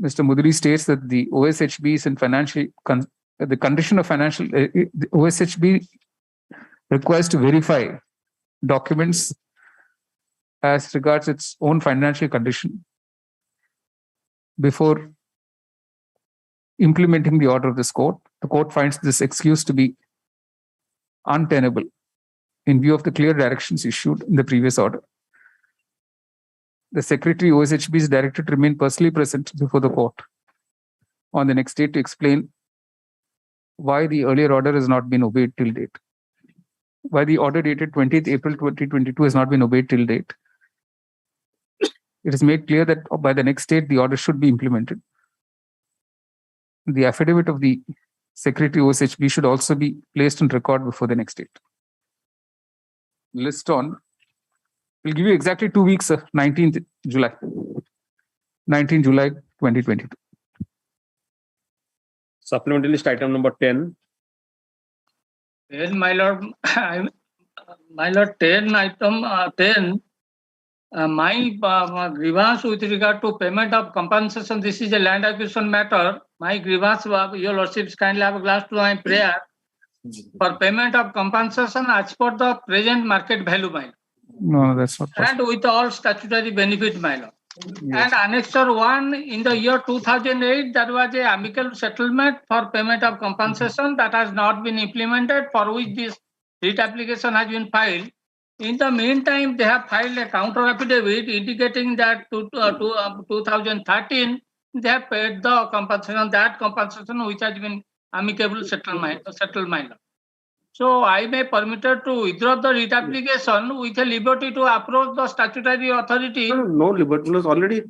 Mr. Mudri states that the OSHB is in the condition of financial, the OSHB requires to verify documents as regards its own financial condition before implementing the order of this court. The court finds this excuse to be untenable in view of the clear directions issued in the previous order. The Secretary OSHB is directed to remain personally present before the court on the next date to explain why the earlier order has not been obeyed till date. Why the order dated 20th April 2022 has not been obeyed till date. It is made clear that by the next date, the order should be implemented. The affidavit of the Secretary OSHB should also be placed on record before the next date. List on. We'll give you exactly 2 weeks, 19th July. 19 July 2022. Supplementary list item number 10. Then, my lord, my lord, 10 item 10. My grievance with regard to payment of compensation. This is a land acquisition matter. My grievance, your lordships kindly have a glass to my prayer for payment of compensation as per the present market value, my lord. No, that's not possible. And with all statutory benefit, my lord. Yes. And Annexure 1 in the year 2008, there was a amicable settlement for payment of compensation that has not been implemented, for which this writ application has been filed. In the meantime, they have filed a counter affidavit indicating that to 2013, they have paid the compensation, that compensation which has been amicable settlement. So I may permitted to withdraw the writ application with a liberty to approach the statutory authority. No liberty. Already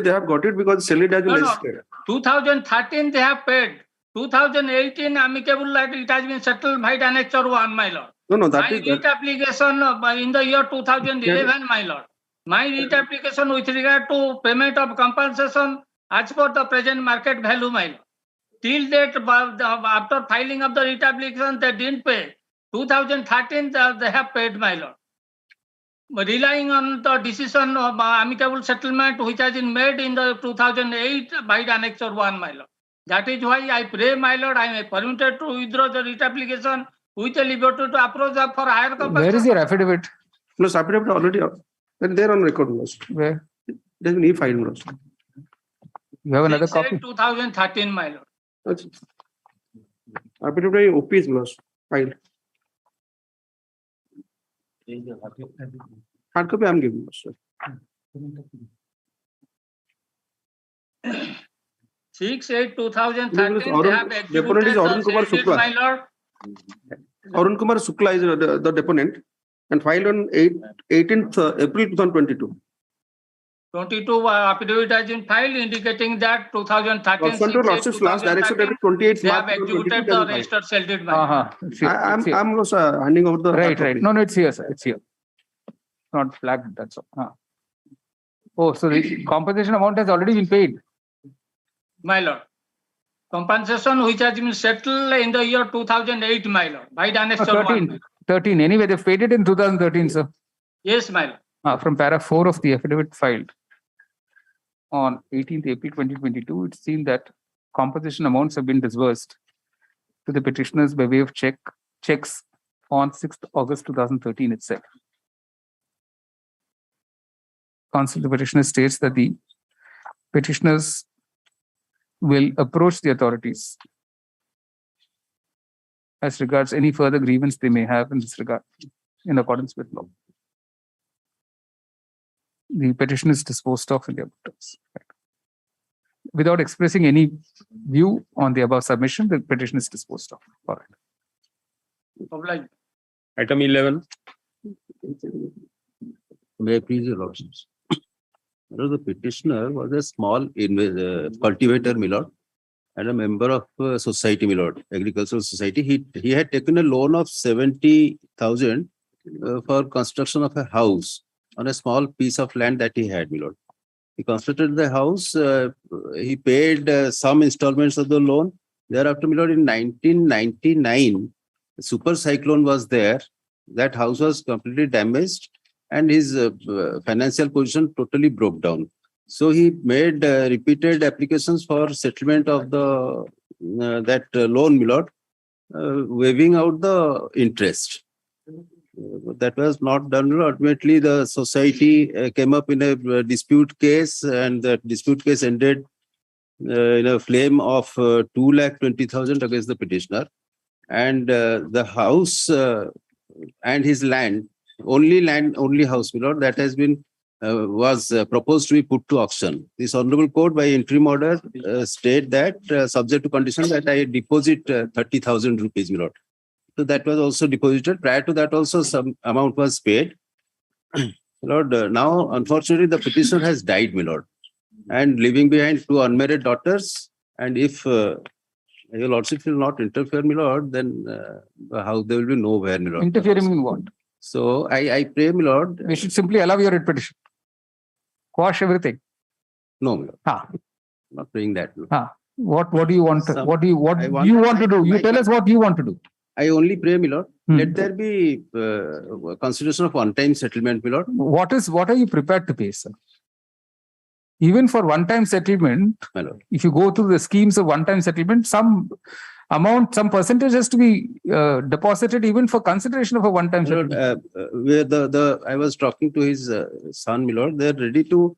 they have got it because Senate has been No, no. legislated. 2013 they have paid. 2018 amicable that it has been settled by Annexure 1, my lord. No, that My is writ application in the year 2011, my lord. My writ application with regard to payment of compensation as per the present market value, my lord. Till date, after filing of the writ application, they didn't pay. 2013, they have paid, my lord. But relying on the decision of amicable settlement which has been made in the 2008 by the Annexure 1, my lord. That is why I pray, my lord, I am permitted to withdraw the writ application with a liberty to approach for higher compensation. Where is your affidavit? No, affidavit already there on record. Where? There's an e-file. You have another copy? 2013, my lord. Affidavit OP is filed. Hard copy I'm giving, sir. 6/8/2013, they have Deponent is Arun executed Kumar the sale deed, Shukla. my lord. Arun Kumar Shukla is the deponent and filed on 18th April 2022. 22 affidavit has been filed indicating that 2013 Pursuant to Lordship's last direction dated 28th they have March executed 2022, the registered sale deed, my lord. I'm also handing over the Right. No, it's here, sir. It's here. Not flagged, that's all. Oh, so the compensation amount has already been paid. My lord. Compensation which has been settled in the year 2008, my lord, by the Annexure 1. 13. Anyway, they've paid it in 2013, sir. Yes, my lord. From para 4 of the affidavit filed. on 18th April 2022, it's seen that compensation amounts have been disbursed to the petitioners by way of checks on 6th August 2013 itself. Counsel, the petitioner states that the petitioners will approach the authorities as regards any further grievance they may have in this regard, in accordance with law. The petition is disposed of in the above terms. Without expressing any view on the above submission, the petition is disposed of. All right. Item 11. May I please, Your Lordships? The petitioner was a small cultivator, my lord, and a member of society, my lord, agricultural society. He had taken a loan of 70,000 for construction of a house on a small piece of land that he had, my lord. He constructed the house. He paid some installments of the loan. Thereafter, my lord, in 1999, a super cyclone was there. That house was completely damaged, and his financial position totally broke down. So he made repeated applications for settlement of the that loan, my lord, waiving out the interest. That was not done. Ultimately, the society came up in a dispute case, and that dispute case ended in a flame of 2,20,000 against the petitioner. And the house and his land, only house, my lord, that has been was proposed to be put to auction. This honorable court, by interim order, state that subject to condition that I deposit 30,000 rupees, my lord. So that was also deposited. Prior to that, also some amount was paid. Lord, now unfortunately the petitioner has died, my lord, and leaving behind 2 unmarried daughters. And if your lordship will not interfere, my lord, then how there will be nowhere, my lord. Interfering in what? So I pray, my lord. We should simply allow your writ petition. Quash everything. No, my lord. I'm not praying that. What do you want? What do you want to do? You tell us what you want to do. I only pray, my lord, let there be consideration of one-time settlement, my lord. What are you prepared to pay, sir? Even for one-time settlement, my lord, if you go through the schemes of one-time settlement, some amount, some percentage has to be deposited even for consideration of a one-time settlement. Where I was talking to his son, my lord, they're ready to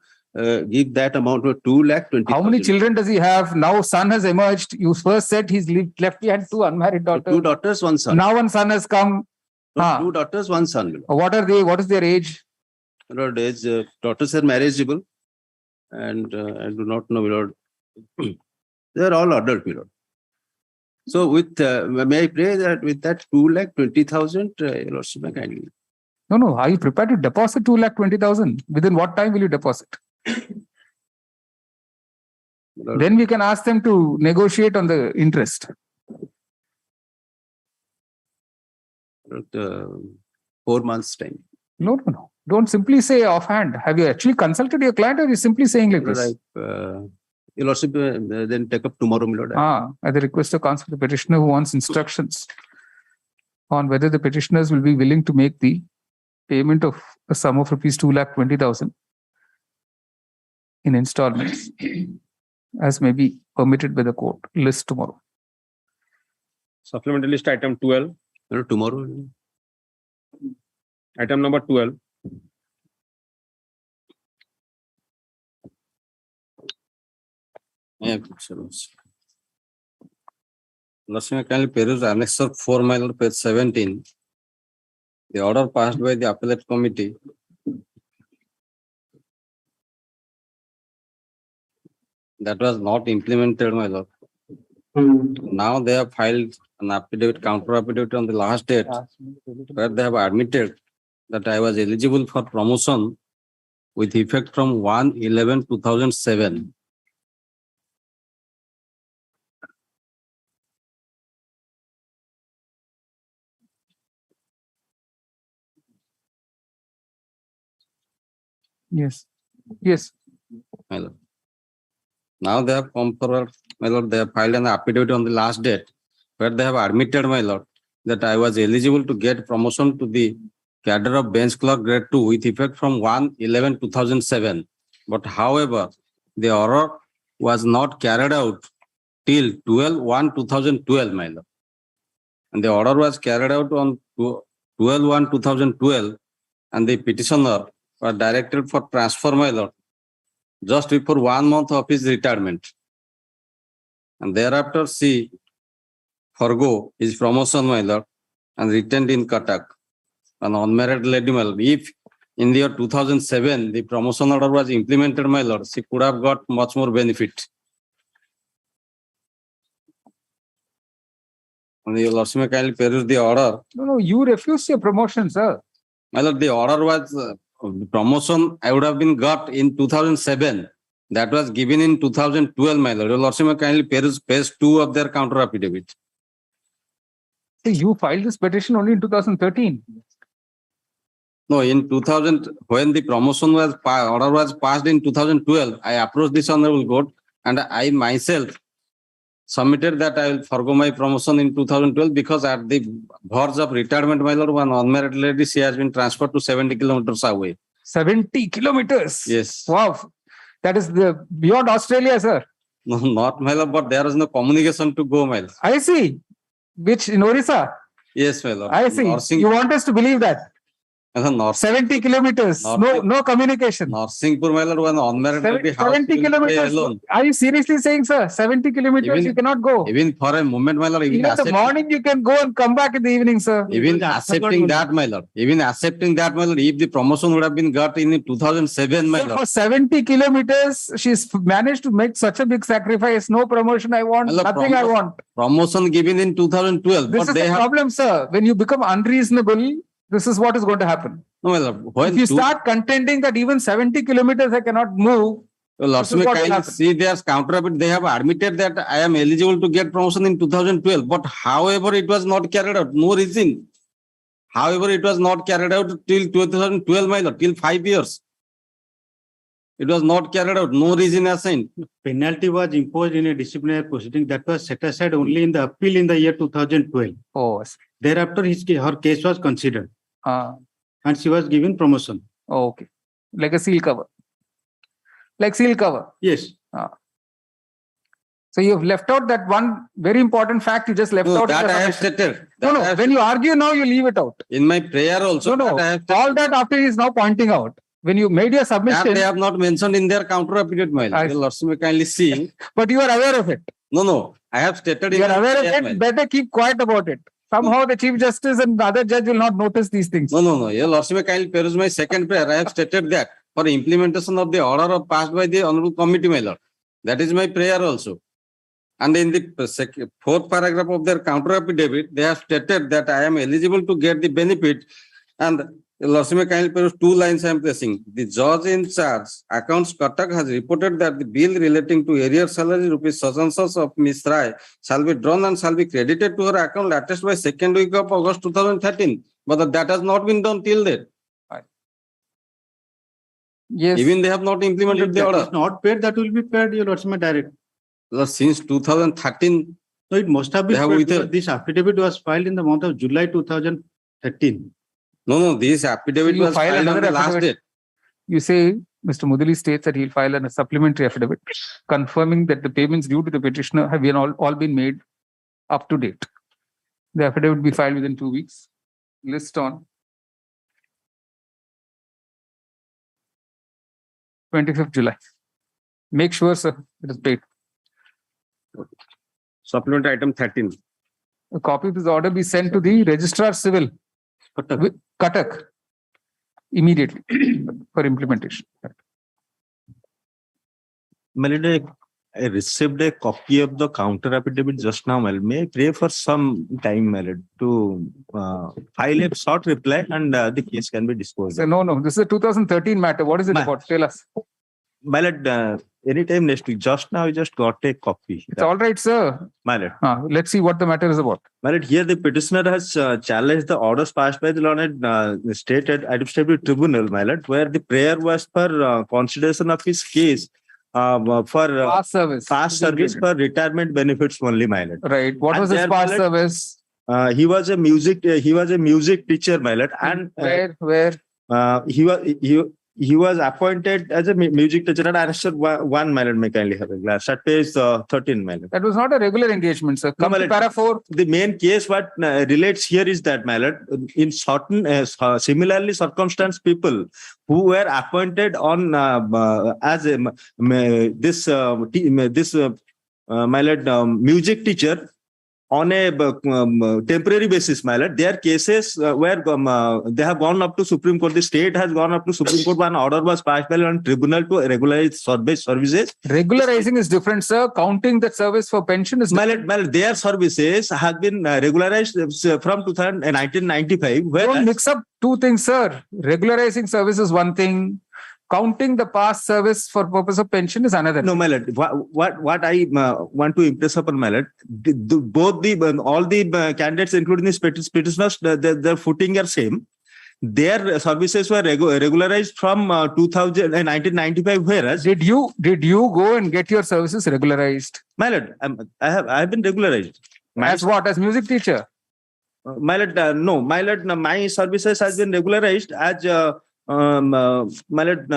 give that amount of 2,20,000. How many children does he have? Now son has emerged. You first said he's left behind 2 unmarried daughters. 2 daughters, 1 son. Now 1 son has come. 2 daughters, 1 son. What are they? What is their age? Lord, daughters are marriageable, and I do not know, my lord. They are all adult, my lord. So with may I pray that with that 2,20,000, your lordship, kindly. No. Are you prepared to deposit 2,20,000? Within what time will you deposit? Then we can ask them to negotiate on the interest. 4 months time. No. Don't simply say offhand. Have you actually consulted your client, or are you simply saying like this? Your lordship, then take up tomorrow, my lord. At the request of counsel, the petitioner who wants instructions on whether the petitioners will be willing to make the payment of a sum of rupees 2,20,000 in installments, as may be permitted by the court. List tomorrow. Supplementary list item 12. Tomorrow. Item number 12. Lordship, kindly peruse Annex 4, my lord, page 17. The order passed by the appellate committee that was not implemented, my lord. Now they have filed an affidavit, counter affidavit on the last date, where they have admitted that I was eligible for promotion with effect from 1/11/2007. Yes. My lord. Now they have come forward, my lord, they have filed an affidavit on the last date, where they have admitted, my lord, that I was eligible to get promotion to the cadre of bench clerk grade 2 with effect from 1/11/2007. But however, the order was not carried out till 12/1/2012, my lord. And the order was carried out on 12/1/2012, and the petitioner was directed for transfer, my lord, just before 1 month of his retirement. And thereafter, she forgo his promotion, my lord, and retained in Cuttack, an unmarried lady, my lord. If in the year 2007, the promotion order was implemented, my lord, she could have got much more benefit. And the lordship may kindly peruse the order. No, you refused your promotion, sir. My lord, the order was promotion I would have been got in 2007. That was given in 2012, my lord. Your lordship may kindly peruse page 2 of their counter affidavit. So you filed this petition only in 2013. No, in 2000, when the promotion was order was passed in 2012, I approached this honorable court and I myself submitted that I will forgo my promotion in 2012 because at the verge of retirement, my lord, one unmarried lady, she has been transferred to 70 kilometers away. 70 kilometers? Yes. Wow. That is beyond Australia, sir. No, not my lord, but there is no communication to go, my lord. I see. Which in Orissa? Yes, my lord. I see. You want us to believe that? 70 kilometers, no communication. Narsinghpur, my lord, one unmarried lady. 70 kilometers. Alone. Are you seriously saying, sir? 70 kilometers, Even, you cannot go. Even for a moment, my lord. Even in the morning, you can go and come back in the evening, sir. Even accepting that, my lord. Even accepting that, my lord, if the promotion would have been got in 2007, my lord. For 70 kilometers, she's managed to make such a big sacrifice. No promotion I want, nothing I want. Promotion given in 2012. This is the problem, sir. When you become unreasonable, this is what is going to happen. No, my lord. If you start contending that even 70 kilometers I cannot move, see their counter, they have admitted that I am eligible to get promotion in 2012. But however, it was not carried out. No reason. However, it was not carried out till 2012, my lord, till 5 years. It was not carried out. No reason assigned. Penalty was imposed in a disciplinary proceeding that was set aside only in the appeal in the year 2012. Oh, thereafter, her case was considered. And she was given promotion. Oh, okay. Like a seal cover. Like seal cover. Yes. So you have left out that one very important fact you just left out. That I have stated. When you argue now, you leave it out. In my prayer also. All that after he is now pointing out. When you made your submission. That they have not mentioned in their counter affidavit, my lord. Lordship may kindly see. But you are aware of it. No. I have stated. You are aware of it. Better keep quiet about it. Somehow the Chief Justice and the other judge will not notice these things. No. Your lordship may kindly peruse my second prayer. I have stated that for implementation of the order passed by the honorable committee, my lord. That is my prayer also. And in the fourth paragraph of their counter affidavit, they have stated that I am eligible to get the benefit. And lordship may kindly peruse 2 lines I am placing. The judge in charge, Accounts Cuttack, has reported that the bill relating to area salary rupees such and such of Ms. Rai shall be drawn and shall be credited to her account latest by 2nd week of August 2013. But that has not been done till then. Yes. Even they have not implemented the order. If not paid, that will be paid, your lordship may direct. Since 2013. So it must have been paid. This affidavit was filed in the month of July 2013. No, this affidavit was filed on the last date. You say, Mr. Mudali states that he'll file a supplementary affidavit confirming that the payments due to the petitioner have been all been made up to date. The affidavit will be filed within 2 weeks. List on 25th July. Make sure, sir, it is paid. Supplementary item 13. A copy of this order be sent to the Registrar Civil, Cuttack, immediately for implementation. Melody, I received a copy of the counter affidavit just now. May I pray for some time, Melody, to file a short reply and the case can be disposed of. No. This is a 2013 matter. What is it about? Tell us. Melody, anytime next week. Just now, I just got a copy. It's all right, sir. Melody. Let's see what the matter is about. Melody, here the petitioner has challenged the orders passed by the Learned State Administrative Tribunal, Melody, where the prayer was for consideration of his case for past service for retirement benefits only, Melody. Right. What was his past service? He was a music teacher, Melody, and where? he was appointed as a music teacher at Answer one, my lord, may kindly have a glass. At page 13, my lord. That was not a regular engagement, sir. Come to para 4. The main case what relates here is that, my lord, in certain similarly circumstanced people who were appointed on as a, my lord, music teacher on a temporary basis, my lord, their cases where they have gone up to Supreme Court. The state has gone up to Supreme Court. One order was passed by one tribunal to regularize services. Regularizing is different, sir. Counting the service for pension is different. My lord, their services have been regularized from 1995. Don't mix up two things, sir. Regularizing service is one thing. Counting the past service for purpose of pension is another. No, my lord. What I want to impress upon, my lord, all the candidates, including the petitioners, their footing are same. Their services were regularized from 1995. Whereas did you go and get your services regularized? My lord, I have been regularized. As what? As music teacher? My lord, no. My lord, my services has been regularized as. My lord,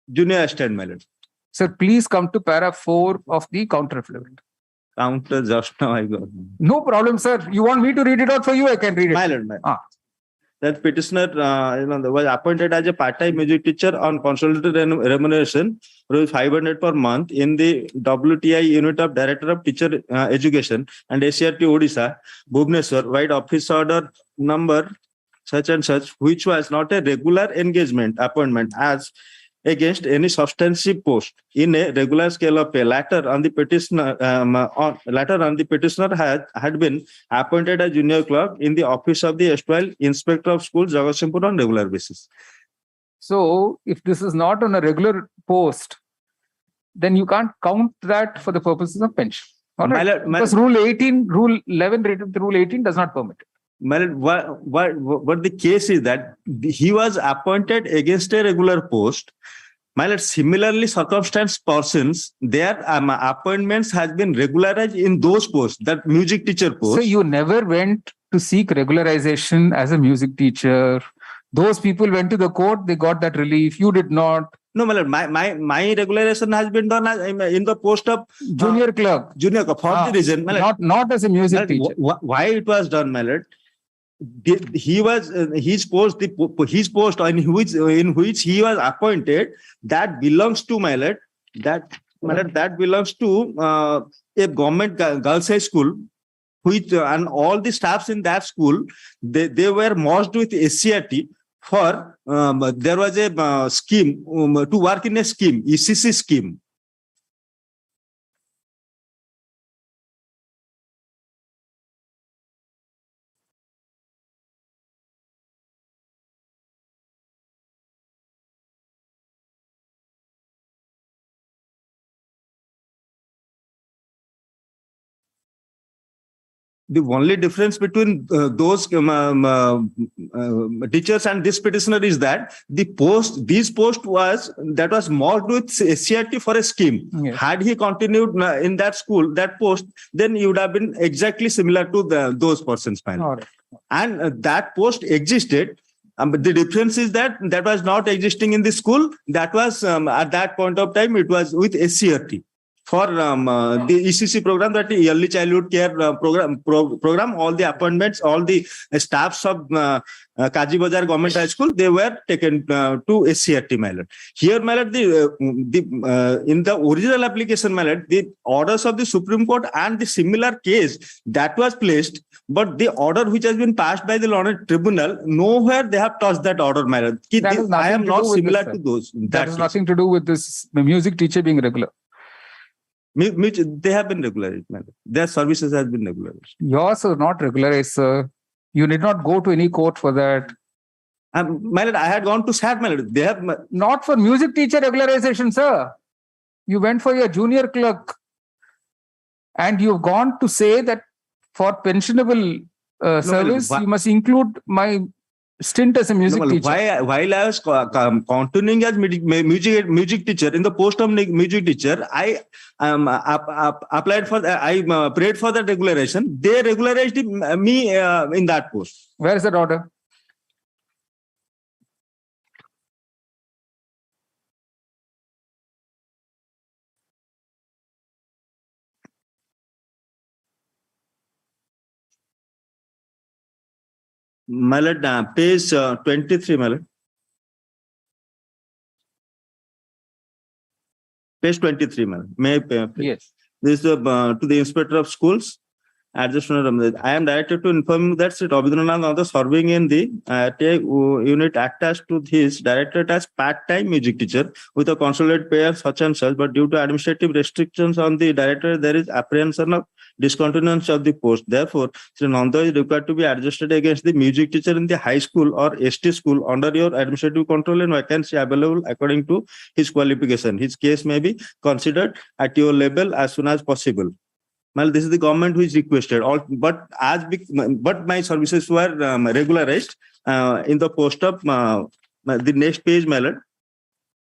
junior assistant, my lord. Sir, please come to para 4 of the counter affidavit. Counter just now I got. No problem, sir. You want me to read it out for you? I can read it. My lord, that petitioner was appointed as a part-time music teacher on consolidated remuneration, rupees 500 per month in the WTI unit of Director of Teacher Education and ACRT Orissa, Bhubaneswar, wide office order number such and such, which was not a regular engagement appointment as against any substantive post in a regular scale of pay. Later on the petitioner had been appointed as junior clerk in the office of the erstwhile Inspector of Schools, Jagatsinghpur, on regular basis. So, if this is not on a regular post, then you can't count that for the purposes of pension. All right? Because Rule 11 rated with Rule 18 does not permit it. What the case is that he was appointed against a regular post. Similarly circumstanced persons, their appointments has been regularized in those posts, that music teacher post. So you never went to seek regularization as a music teacher. Those people went to the court, they got that relief. You did not. No, my regularization has been done in the post of junior clerk. Junior clerk, for the reason. Not as a music teacher. Why it was done, my lord? He was his post in which he was appointed, that belongs to, my lord, that belongs to a government girls' high school, which and all the staffs in that school, they were merged with SCRT for there was a scheme to work in a scheme, ECC scheme. The only difference between those teachers and this petitioner is that this post was merged with SCRT for a scheme. Yes. Had he continued in that school, that post, then he would have been exactly similar to those persons. Right. And that post existed. But the difference is that was not existing in the school. That was at that point of time, it was with SCRT. For the ECC program, that the early childhood care program, all the appointments, all the staffs of Kaji Bazar Government High School, they were taken to SCRT, my lord. Here, my lord, in the original application, my lord, the orders of the Supreme Court and the similar case that was placed, but the order which has been passed by the Learned Tribunal, nowhere they have touched that order, my lord. I am not similar to those. That has nothing to do with this music teacher being regular. They have been regularized. Their services has been regularized. Yours are not regularized, sir. You did not go to any court for that. My lord, I had gone to SAT, my lord. They have not for music teacher regularization, sir. You went for your junior clerk, and you've gone to say that for pensionable service, you must include my stint as a music teacher. While I was continuing as music teacher, in the post of music teacher, I applied for, I prayed for that regularization. They regularized me in that post. Where is that order? My lord, page 23, my lord. Page 23, my lord. Yes. This is to the Inspector of Schools. Adjustment. I am directed to inform you that Sri Rabindranath Nanda serving in the unit attached to his directorate as part-time music teacher with a consolidated pay of such and such, but due to administrative restrictions on the directorate, there is apprehension of discontinuance of the post. Therefore, Sri Nanda is required to be adjusted against the music teacher in the high school or ST school under your administrative control and vacancy available according to his qualification. His case may be considered at your level as soon as possible. Well, this is the government which requested. But my services were regularized in the post of the next page, Malad.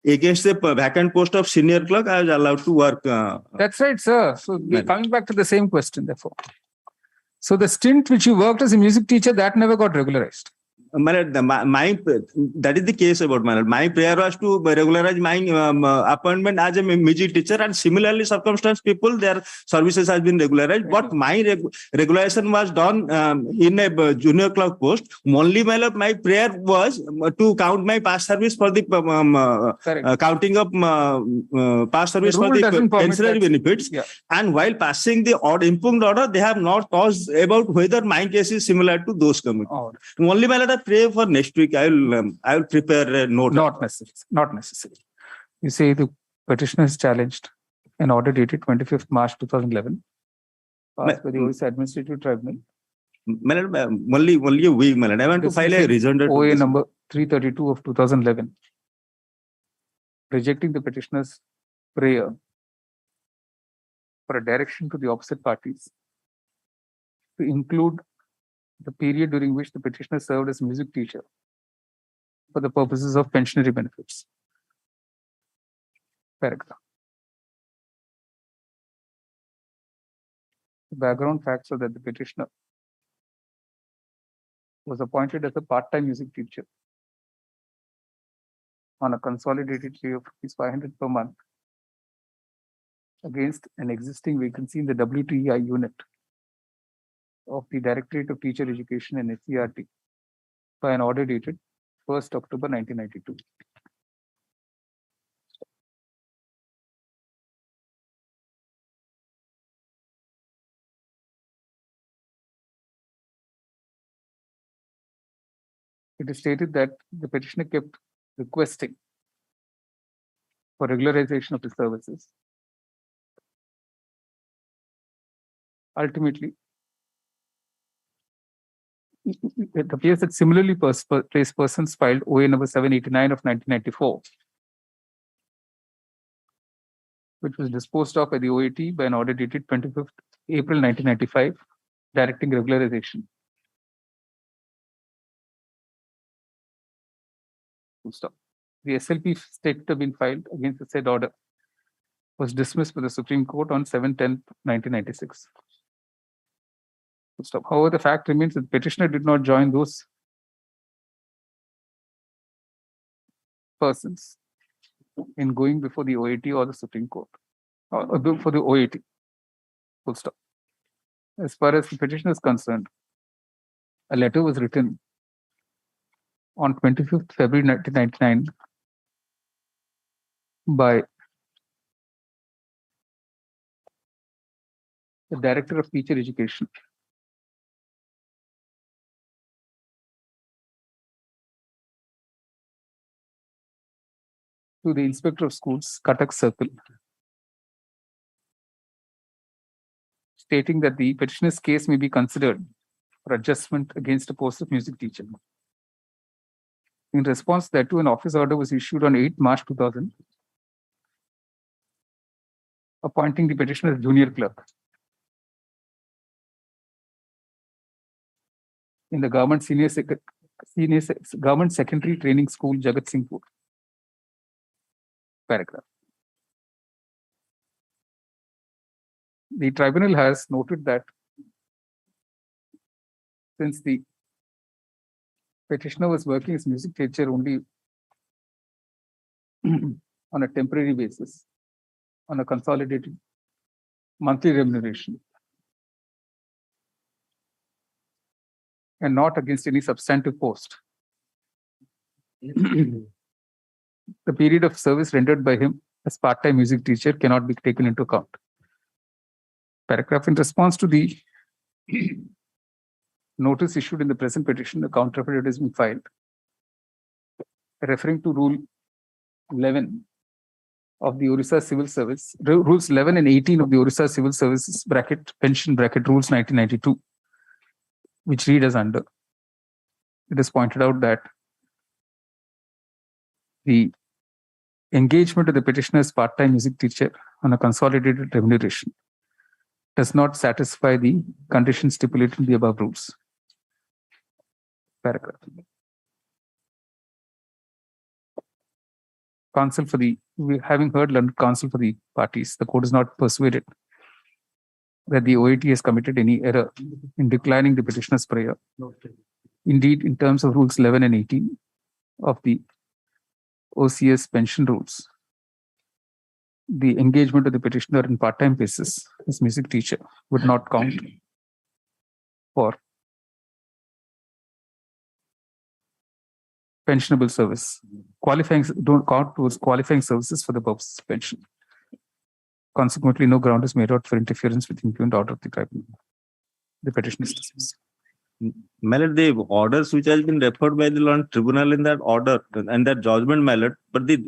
Against the vacant post of senior clerk, I was allowed to work. That's right, sir. So we're coming back to the same question, therefore. So the stint which you worked as a music teacher, that never got regularized. That is the case about my. My prayer was to regularize my appointment as a music teacher, and similarly circumstanced people, their services has been regularized. But my regularization was done in a junior clerk post. Only my prayer was to count my past service for the counting of past service for the pensionary benefits. Yeah. And while passing the impugned order, they have not touched about whether my case is similar to those committees. Only my pray for next week. I will prepare a note. Not necessary. You say the petitioner is challenged an order dated 25th March 2011 passed by the Orissa Administrative Tribunal. Only a week, I want to file a reason. OA number 332 of 2011, rejecting the petitioner's prayer for a direction to the opposite parties to include the period during which the petitioner served as music teacher for the purposes of pensionary benefits. Paragraph. The background facts are that the petitioner was appointed as a part-time music teacher on a consolidated pay of ₹500 per month against an existing vacancy in the WTEI unit of the Directorate of Teacher Education and SCRT by an order dated 1st October 1992. It is stated that the petitioner kept requesting for regularization of his services. Ultimately, it appears that similarly placed persons filed OA number 789 of 1994, which was disposed of by the OAT by an order dated 25th April 1995, directing regularization. Stop. The SLP stated to have been filed against the said order was dismissed by the Supreme Court on 7/10/1996. Stop. However, the fact remains that the petitioner did not join those persons in going before the OAT or the Supreme Court, or for the OAT. Full stop. As far as the petitioner is concerned, a letter was written on 25th February 1999 by the Director of Teacher Education to the Inspector of Schools, Cuttack Circle, stating that the petitioner's case may be considered for adjustment against a post of music teacher. In response thereto, an office order was issued on 8 March 2000, appointing the petitioner as junior clerk in the Government Government Secondary Training School, Jagat Singhpur. Paragraph. The tribunal has noted that since the petitioner was working as music teacher only on a temporary basis, on a consolidated monthly remuneration, and not against any substantive post. The period of service rendered by him as part-time music teacher cannot be taken into account. Paragraph: in response to the notice issued in the present petition, a counter affidavit has been filed referring to Rule 11 of the Orissa Civil Service, Rules 11 and 18 of the Orissa Civil Services Pension Rules 1992, which read as under. It is pointed out that the engagement of the petitioner as part-time music teacher on a consolidated remuneration does not satisfy the conditions stipulated in the above rules. Paragraph. Counsel for the, having heard learned counsel for the parties, the court is not persuaded that the OIT has committed any error in declining the petitioner's prayer. Indeed, in terms of Rules 11 and 18 of the OCS pension rules, the engagement of the petitioner in part-time basis as music teacher would not count for pensionable service. Don't count towards qualifying services for the purpose of pension. Consequently, no ground is made out for interference with impugned order of the tribunal. The petition is dismissed. My lord, the orders which has been referred by the Lord Tribunal in that order and that judgment, my lord, but the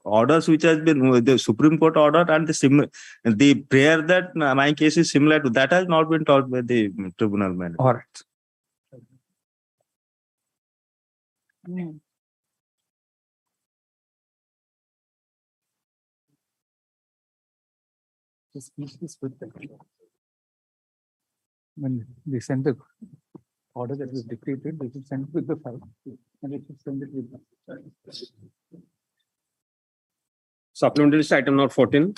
orders which has been the Supreme Court order and the prayer that my case is similar to that has not been taught by the Tribunal, my lord. All right. Just finish this with them. When they send the order that was dictated, they should send it with the file and they should send it with them. Supplementary list item number 14.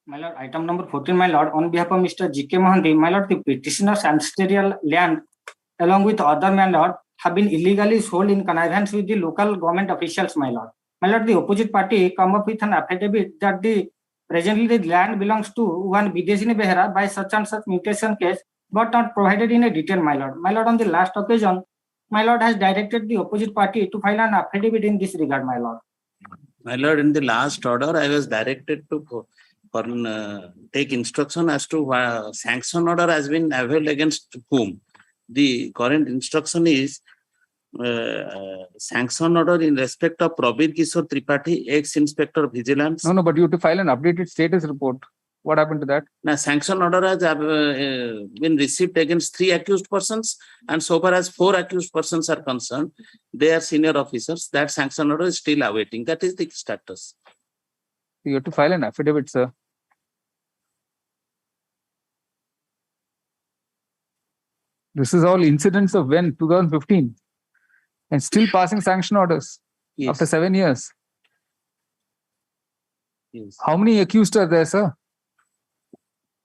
My lord, item number 14, my lord, on behalf of Mr. G.K. Mohanty, my lord, the petitioner's ancestral land along with other, my lord, have been illegally sold in connivance with the local government officials, my lord. My lord, the opposite party come up with an affidavit that presently the land belongs to one Bidesini Behera by such and such mutation case, but not provided in a detail, my lord. My lord, on the last occasion, my lord has directed the opposite party to file an affidavit in this regard, my lord. My lord, in the last order, I was directed to take instruction as to sanction order has been availed against whom. The current instruction is sanction order in respect of Prabir Kishore Tripathi, ex-inspector vigilance. No, but you have to file an updated status report. What happened to that? Now, sanction order has been received against 3 accused persons, and so far as 4 accused persons are concerned, they are senior officers. That sanction order is still awaiting. That is the status. You have to file an affidavit, sir. This is all incidents of when? 2015. And still passing sanction orders after 7 years. Yes. How many accused are there, sir?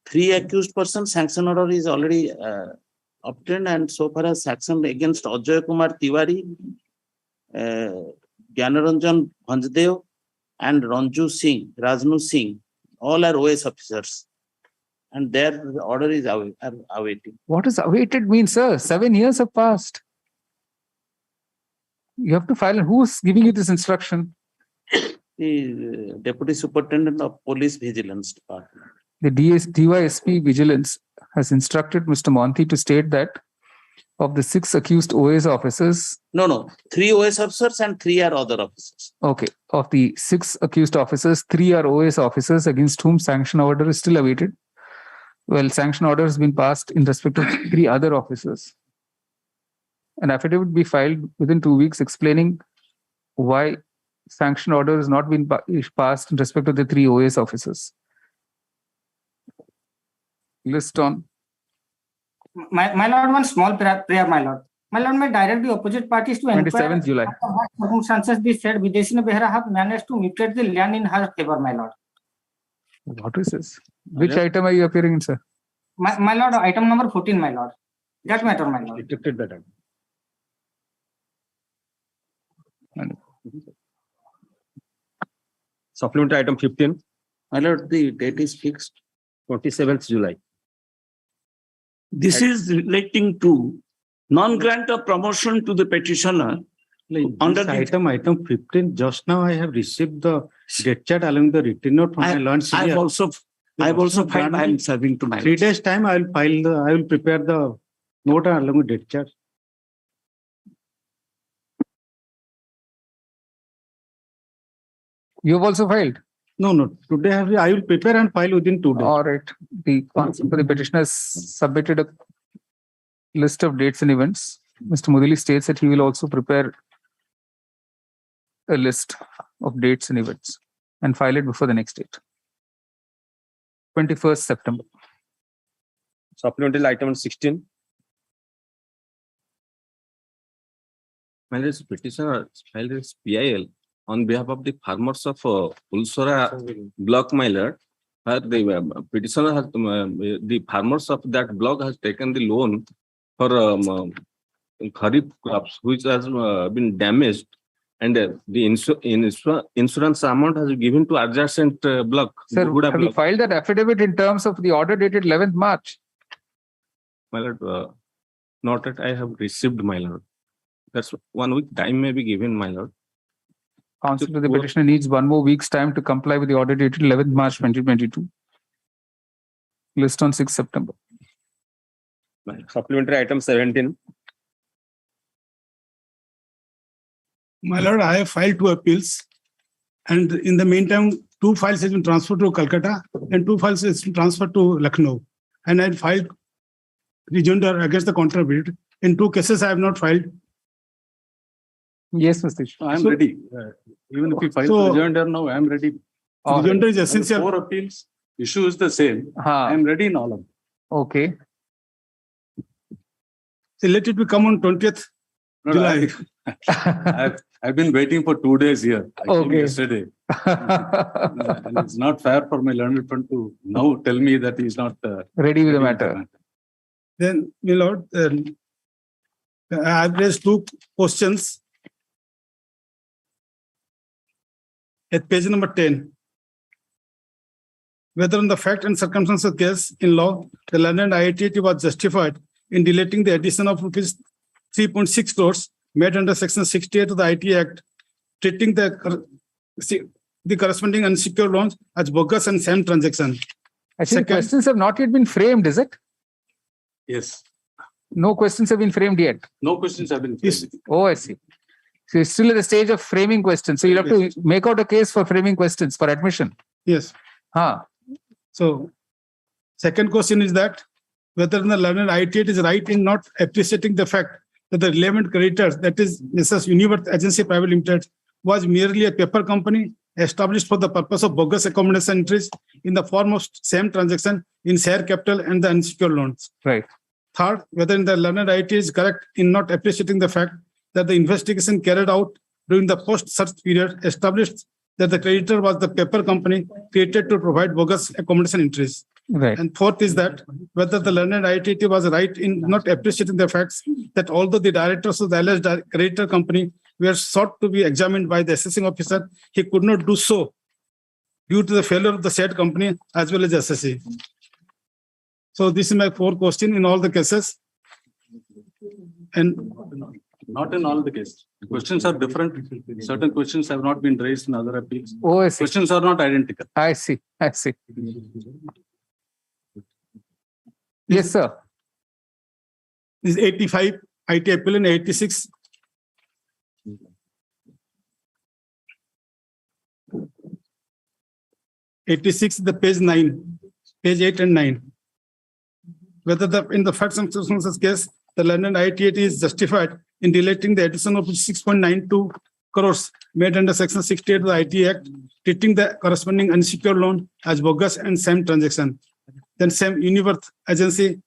3 accused persons, sanction order is already obtained, and so far as sanction against Ajay Kumar Tiwari, Gyanaranjan Bhanjdev, and Rajnu Singh, all are OS officers. And their order is awaiting. What does awaited mean, sir? 7 years have passed. You have to file. Who's giving you this instruction? The Deputy Superintendent of Police Vigilance Department. The DYSP Vigilance has instructed Mr. Mohanty to state that of the 6 accused OS officers. No. 3 OS officers and 3 are other officers. Okay. Of the 6 accused officers, 3 are OS officers against whom sanction order is still awaited. Well, sanction order has been passed in respect of 3 other officers. An affidavit be filed within 2 weeks explaining why sanction order has not been passed in respect of the 3 OS officers. List on. My lord, one small prayer, my lord. My lord, may direct the opposite parties to inquire 27th July. what circumstances the said Bidesini Behera have managed to mutate the land in her favor, my lord. What is this? Which item are you appearing in, sir? My lord, item number 14, my lord. That matter, my lord. Dictated that. Supplementary item 15. My lord, the date is fixed. 27th July. This is relating to Non-grant of promotion to the petitioner. Under This the item 15, just now I have received the debt chart along the written note from my learned I've senior. also filed. I am serving to my 3 days time I will prepare the note along with debt chart. You've also filed? No. Today I will prepare and file within 2 days. All right. The counsel for the petitioner has submitted a list of dates and events. Mr. Mudali states that he will also prepare a list of dates and events and file it before the next date. 21st September. Supplementary item 16. My lord, petitioner filed his PIL on behalf of the farmers of Ulsora block, my lord. The petitioner has the farmers of that block has taken the loan for kharif crops which has been damaged, and the insurance amount has been given to adjacent block. Sir, have you filed that affidavit in terms of the order dated 11th March? My lord, not that I have received, my lord. That's 1 week time may be given, my lord. Counsel to the petitioner needs 1 more week's time to comply with the order dated 11th March 2022. List on 6th September. Supplementary item 17. My lord, I have filed 2 appeals, and in the meantime, 2 files have been transferred to Calcutta and 2 files has been transferred to Lucknow. And I filed rejoinder against the contraband. In 2 cases, I have not filed. Yes, Mr. I am ready. Even if you file rejoinder now, I am ready. Rejoinder is essential. 4 appeals, issue is the same. I am ready in all of them. Okay. So let it come on 20th July. I've been waiting for 2 days here. I came Okay. yesterday. And it's not fair for my learned friend to now tell me that he's not ready with the matter. Then, my lord, I have raised 2 questions. At page number 10, whether on the fact and circumstances of case in law, the learned IIT was justified in deleting the addition of rupees 3.6 crores made under section 68 of the IT Act, treating the corresponding unsecured loans as bogus and sham transaction. Actually, questions have not yet been framed, is it? Yes. No questions have been framed yet. No questions have been framed. Oh, I see. So it's still at the stage of framing questions. So you'll have to make out a case for framing questions for admission. Yes. So, second question is that whether the learned IIT is right in not appreciating the fact that the relevant creditors, that is Mrs. Universe Agency Private Limited, was merely a paper company established for the purpose of bogus accommodation entries in the form of same transaction in share capital and the unsecured loans. Right. Third, whether the learned IIT is correct in not appreciating the fact that the investigation carried out during the post-search period established that the creditor was the paper company created to provide bogus accommodation entries. Right. And fourth is that whether the learned IIT was right in not appreciating the facts that although the directors of the alleged creditor company were sought to be examined by the assessing officer, he could not do so due to the failure of the said company as well as assessee. So this is my 4 questions in all the cases. And not in all the cases. Questions are different. Certain questions have not been raised in other appeals. Oh, I see. Questions are not identical. I see. Yes, sir. This is 85 IT appeal and 86. The page 9, page 8 and 9. Whether in the facts and circumstances case, the learned IIT is justified in deleting the addition of 6.92 crores made under section 68 of the IT Act, treating the corresponding unsecured loan as bogus and sham transaction. Then same Universe Agency,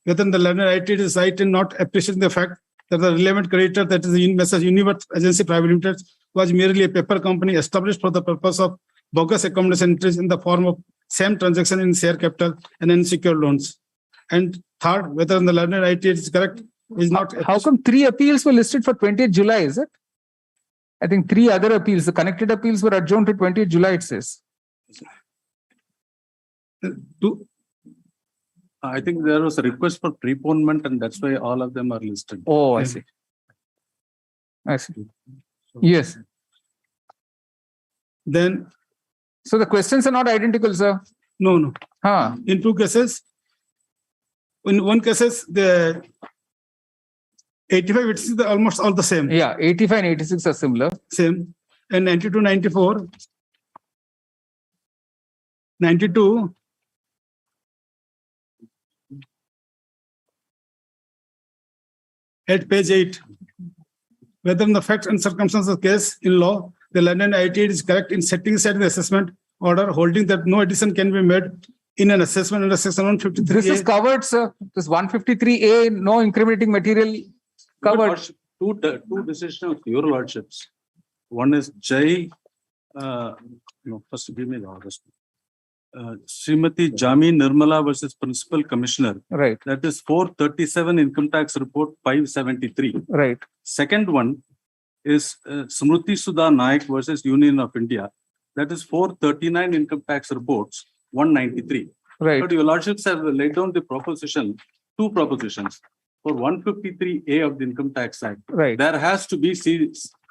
whether the learned IIT is right in not appreciating the fact that the relevant creditor, that is the message Universe Agency Private Limited, was merely a paper company established for the purpose of bogus accommodation entries in the form of same transaction in share capital and unsecured loans. And third, whether the learned IIT is correct is not. How come 3 appeals were listed for 20th July, is it? I think 3 other appeals, the connected appeals were adjourned to 20th July, it says. I think there was a request for preponement and that's why all of them are listed. Oh, I see. I see. Yes. Then. So the questions are not identical, sir. No, no. Huh. In two cases, in one cases, the 85, it's almost all the same. Yeah, 85 and 86 are similar. Same. And 92, 94, 92, at page 8, whether in the facts and circumstances of the case in law, the London ITA is correct in setting aside the assessment order, holding that no addition can be made in an assessment under section 153. This is covered, sir. This 153A, no incriminating material covered. Two decisions of your lordships. One is first give me the orders. Srimati Jami Nirmala versus Principal Commissioner. Right. That is 437 Income Tax Report 573. Right. Second one is Smruti Sudha Naik versus Union of India. That is 439 Income Tax Reports 193. Right. But your lordships have laid down the proposition, two propositions. For 153A of the Income Tax Act, right, there has to be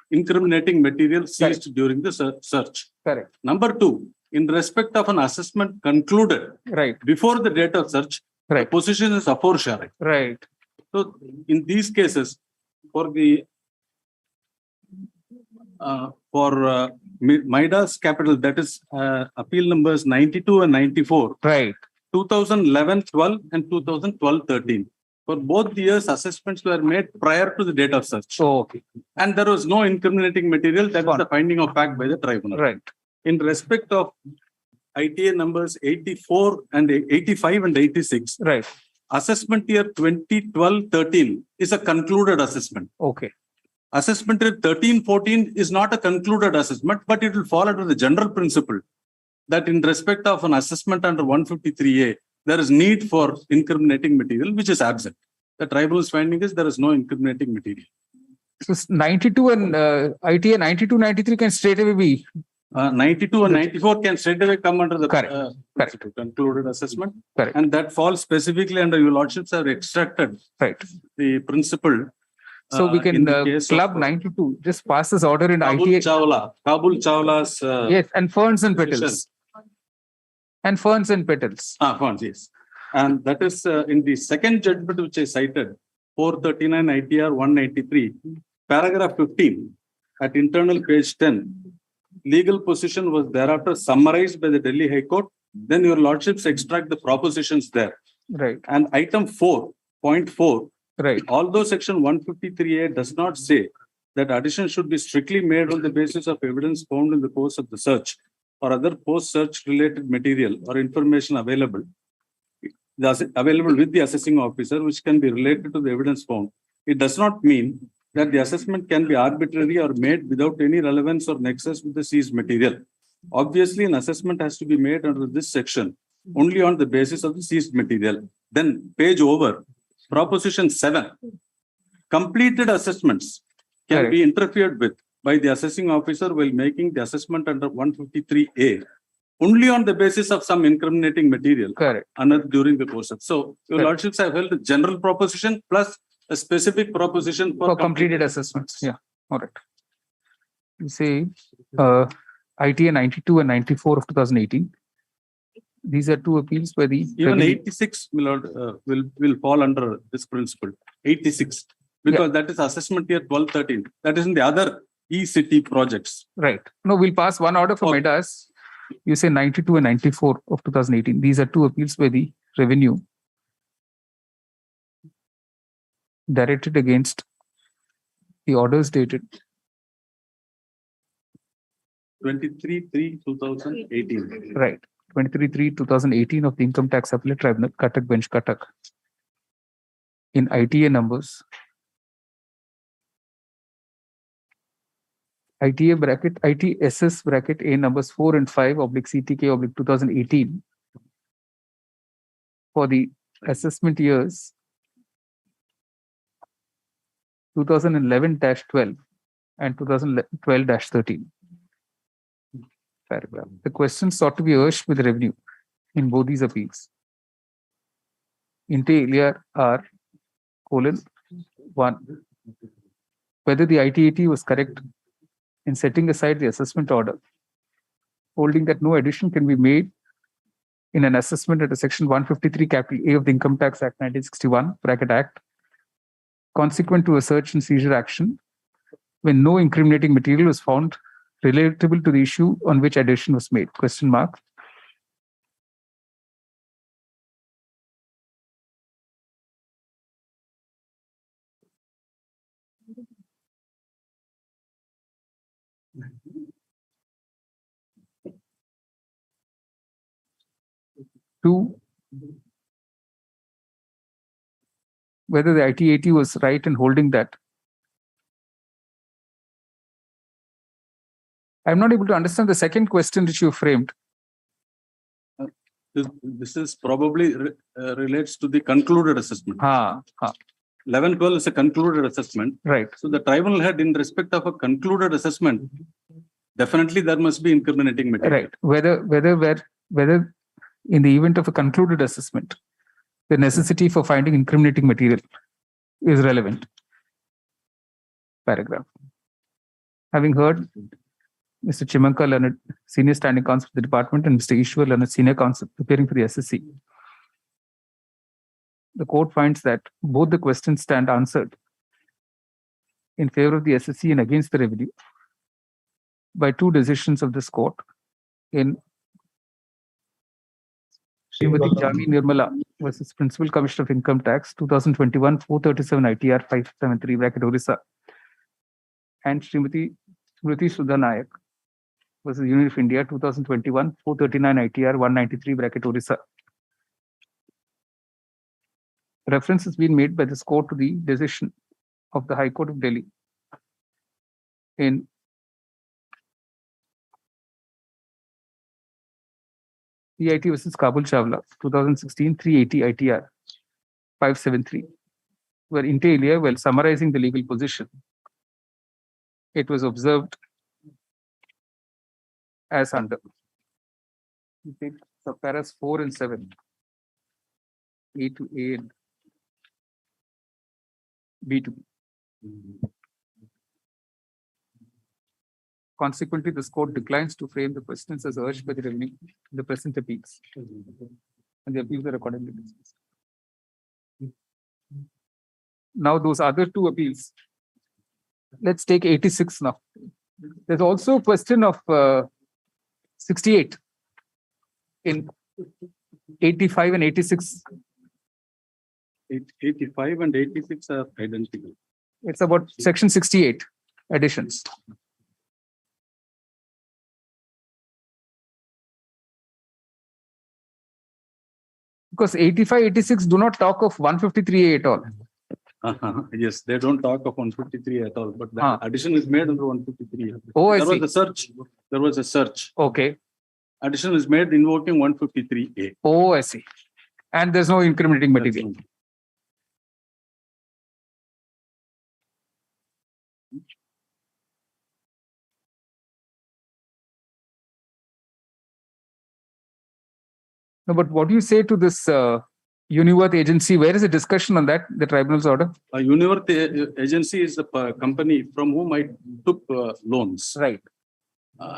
incriminating material seized during the search. Correct. Number two, in respect of an assessment concluded right before the date of search, right, the position is aforeshortly. Right. So in these cases, for the Midas Capital, that is appeal numbers 92 and 94. Right. 2011-12 and 2012-13. For both the years, assessments were made prior to the date of search. Oh, okay. And there was no incriminating material. That is the finding of fact by the tribunal. Right. In respect of ITA numbers 84 and 85 and 86. Right. Assessment year 2012-13 is a concluded assessment. Okay. Assessment year 13-14 is not a concluded assessment, but it will fall under the general principle that in respect of an assessment under 153A, there is need for incriminating material, which is absent. The tribunal's finding is there is no incriminating material. So 92 and ITA 92-93 can straight away be 92 and 94 can straight away come under the correct. Concluded assessment. Correct. And that falls specifically under your lordships have extracted the principle. So we can club 92, just pass this order in ITA. Kabul Chawla's. Yes, and ferns and petals. And ferns and petals. Ferns, yes. And that is in the second judgment which I cited, 439 ITR 193, paragraph 15, at internal page 10. Legal position was thereafter summarized by the Delhi High Court. Then your lordships extract the propositions there. Right. And item 4.4. Right. Although section 153A does not say that addition should be strictly made on the basis of evidence found in the course of the search or other post-search related material or information available with the assessing officer, which can be related to the evidence found, it does not mean that the assessment can be arbitrary or made without any relevance or nexus with the seized material. Obviously, an assessment has to be made under this section only on the basis of the seized material. Then page over, proposition 7, completed assessments can be interfered with by the assessing officer while making the assessment under 153A only on the basis of some incriminating material during the course of. So, your lordships have held a general proposition plus a specific proposition for completed assessments. Yeah, all right. You say ITA 92 and 94 of 2018. These are two appeals by the... Even 86 will fall under this principle. 86. Because that is assessment year 12-13. That is in the other e-city projects. Right. No, we'll pass one order for Midas. You say 92 and 94 of 2018. These are two appeals by the revenue directed against the orders dated 23/3/2018. Right. 23/3/2018 of the Income Tax Appellate Tribunal, Cuttack Bench, Cuttack. In ITA numbers, ITA bracket, ITSS bracket A numbers 4 and 5 /CTK 2018 for the assessment years 2011-12 and 2012-13. Paragraph. The questions sought to be urged with revenue in both these appeals. inter alia R colon 1. Whether the ITAT was correct in setting aside the assessment order, holding that no addition can be made in an assessment under section 153 capital A of the Income Tax Act 1961 bracket Act, consequent to a search and seizure action, when no incriminating material was found relatable to the issue on which addition was made, question mark. Two, whether the ITAT was right in holding that. I'm not able to understand the second question which you framed. This is probably relates to the concluded assessment. 11-12 is a concluded assessment. Right. So the tribunal had, in respect of a concluded assessment, definitely there must be incriminating material. Right. Whether in the event of a concluded assessment, the necessity for finding incriminating material is relevant. Paragraph. Having heard Mr. Chimanka Leonard, Senior Standing Counsel for the Department, and Mr. Ishwar Leonard, Senior Counsel, preparing for the SSC, the court finds that both the questions stand answered in favor of the SSC and against the revenue by two decisions of this court in Srimati Jami Nirmala versus Principal Commissioner of Income Tax, 2021, 437 ITR 573 bracket Orissa, and Srimati Smriti Sudha Nayak versus Union of India, 2021, 439 ITR 193 bracket Orissa. Reference has been made by this court to the decision of the High Court of Delhi in CIT versus Kabul Chawla, 2016, 380 ITR 573, where inter alia, while summarizing the legal position, it was observed as under. You take subparas 4 and 7, A to A and B to B. Consequently, this court declines to frame the questions as urged by the revenue in the present appeals, and the appeals are accordingly dismissed. Now, those other two appeals, let's take 86 now. There's also a question of 68 in 85 and 86. 85 and 86 are identical. It's about section 68 additions. Because 85, 86 do not talk of 153A at all. Yes, they don't talk of 153 at all, but the addition is made under 153. Oh, there was a search. There was a search. Okay. Addition is made invoking 153A. Oh, I see. And there's no incriminating material. No, but what do you say to this Uniworth agency? Where is the discussion on that, the tribunal's order? Uniworth agency is the company from whom I took loans. Right.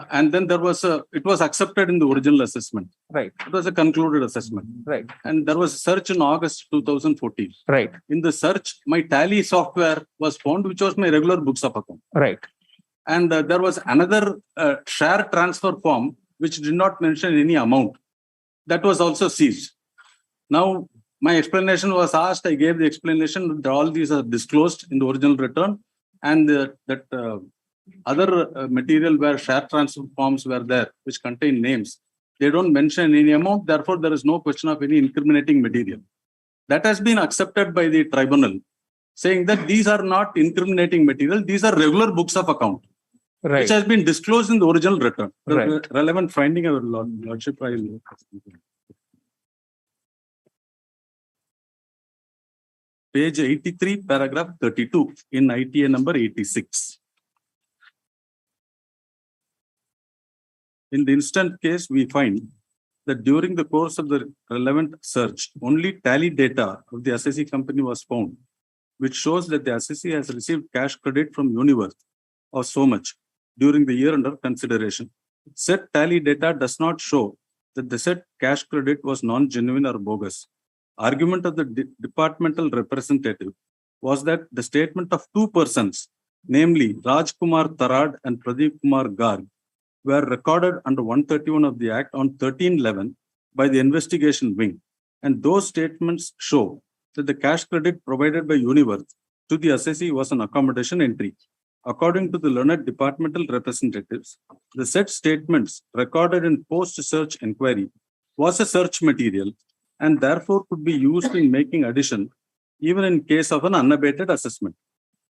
And then there was it was accepted in the original assessment. Right. It was a concluded assessment. Right. And there was a search in August 2014. Right. In the search, my Tally software was found, which was my regular books of account. Right. And there was another share transfer form, which did not mention any amount. That was also seized. Now, my explanation was asked. I gave the explanation that all these are disclosed in the original return, and that other material where share transfer forms were there, which contain names. They don't mention any amount. Therefore, there is no question of any incriminating material. That has been accepted by the tribunal, saying that these are not incriminating material. These are regular books of account, which has been disclosed in the original return. The relevant finding, our lordship, I will. Page 83, paragraph 32 in ITA number 86. In the instant case, we find that during the course of the relevant search, only tally data of the assessee company was found, which shows that the assessee has received cash credit from Universe of so much during the year under consideration. Said tally data does not show that the said cash credit was non-genuine or bogus. Argument of the departmental representative was that the statement of two persons, namely Raj Kumar Tarad and Pradeep Kumar Garg, were recorded under 131 of the Act on 13/11 by the investigation wing. And those statements show that the cash credit provided by Universe to the assessee was an accommodation entry. According to the learned departmental representatives, the said statements recorded in post-search inquiry was a search material and therefore could be used in making addition even in case of an unabated assessment.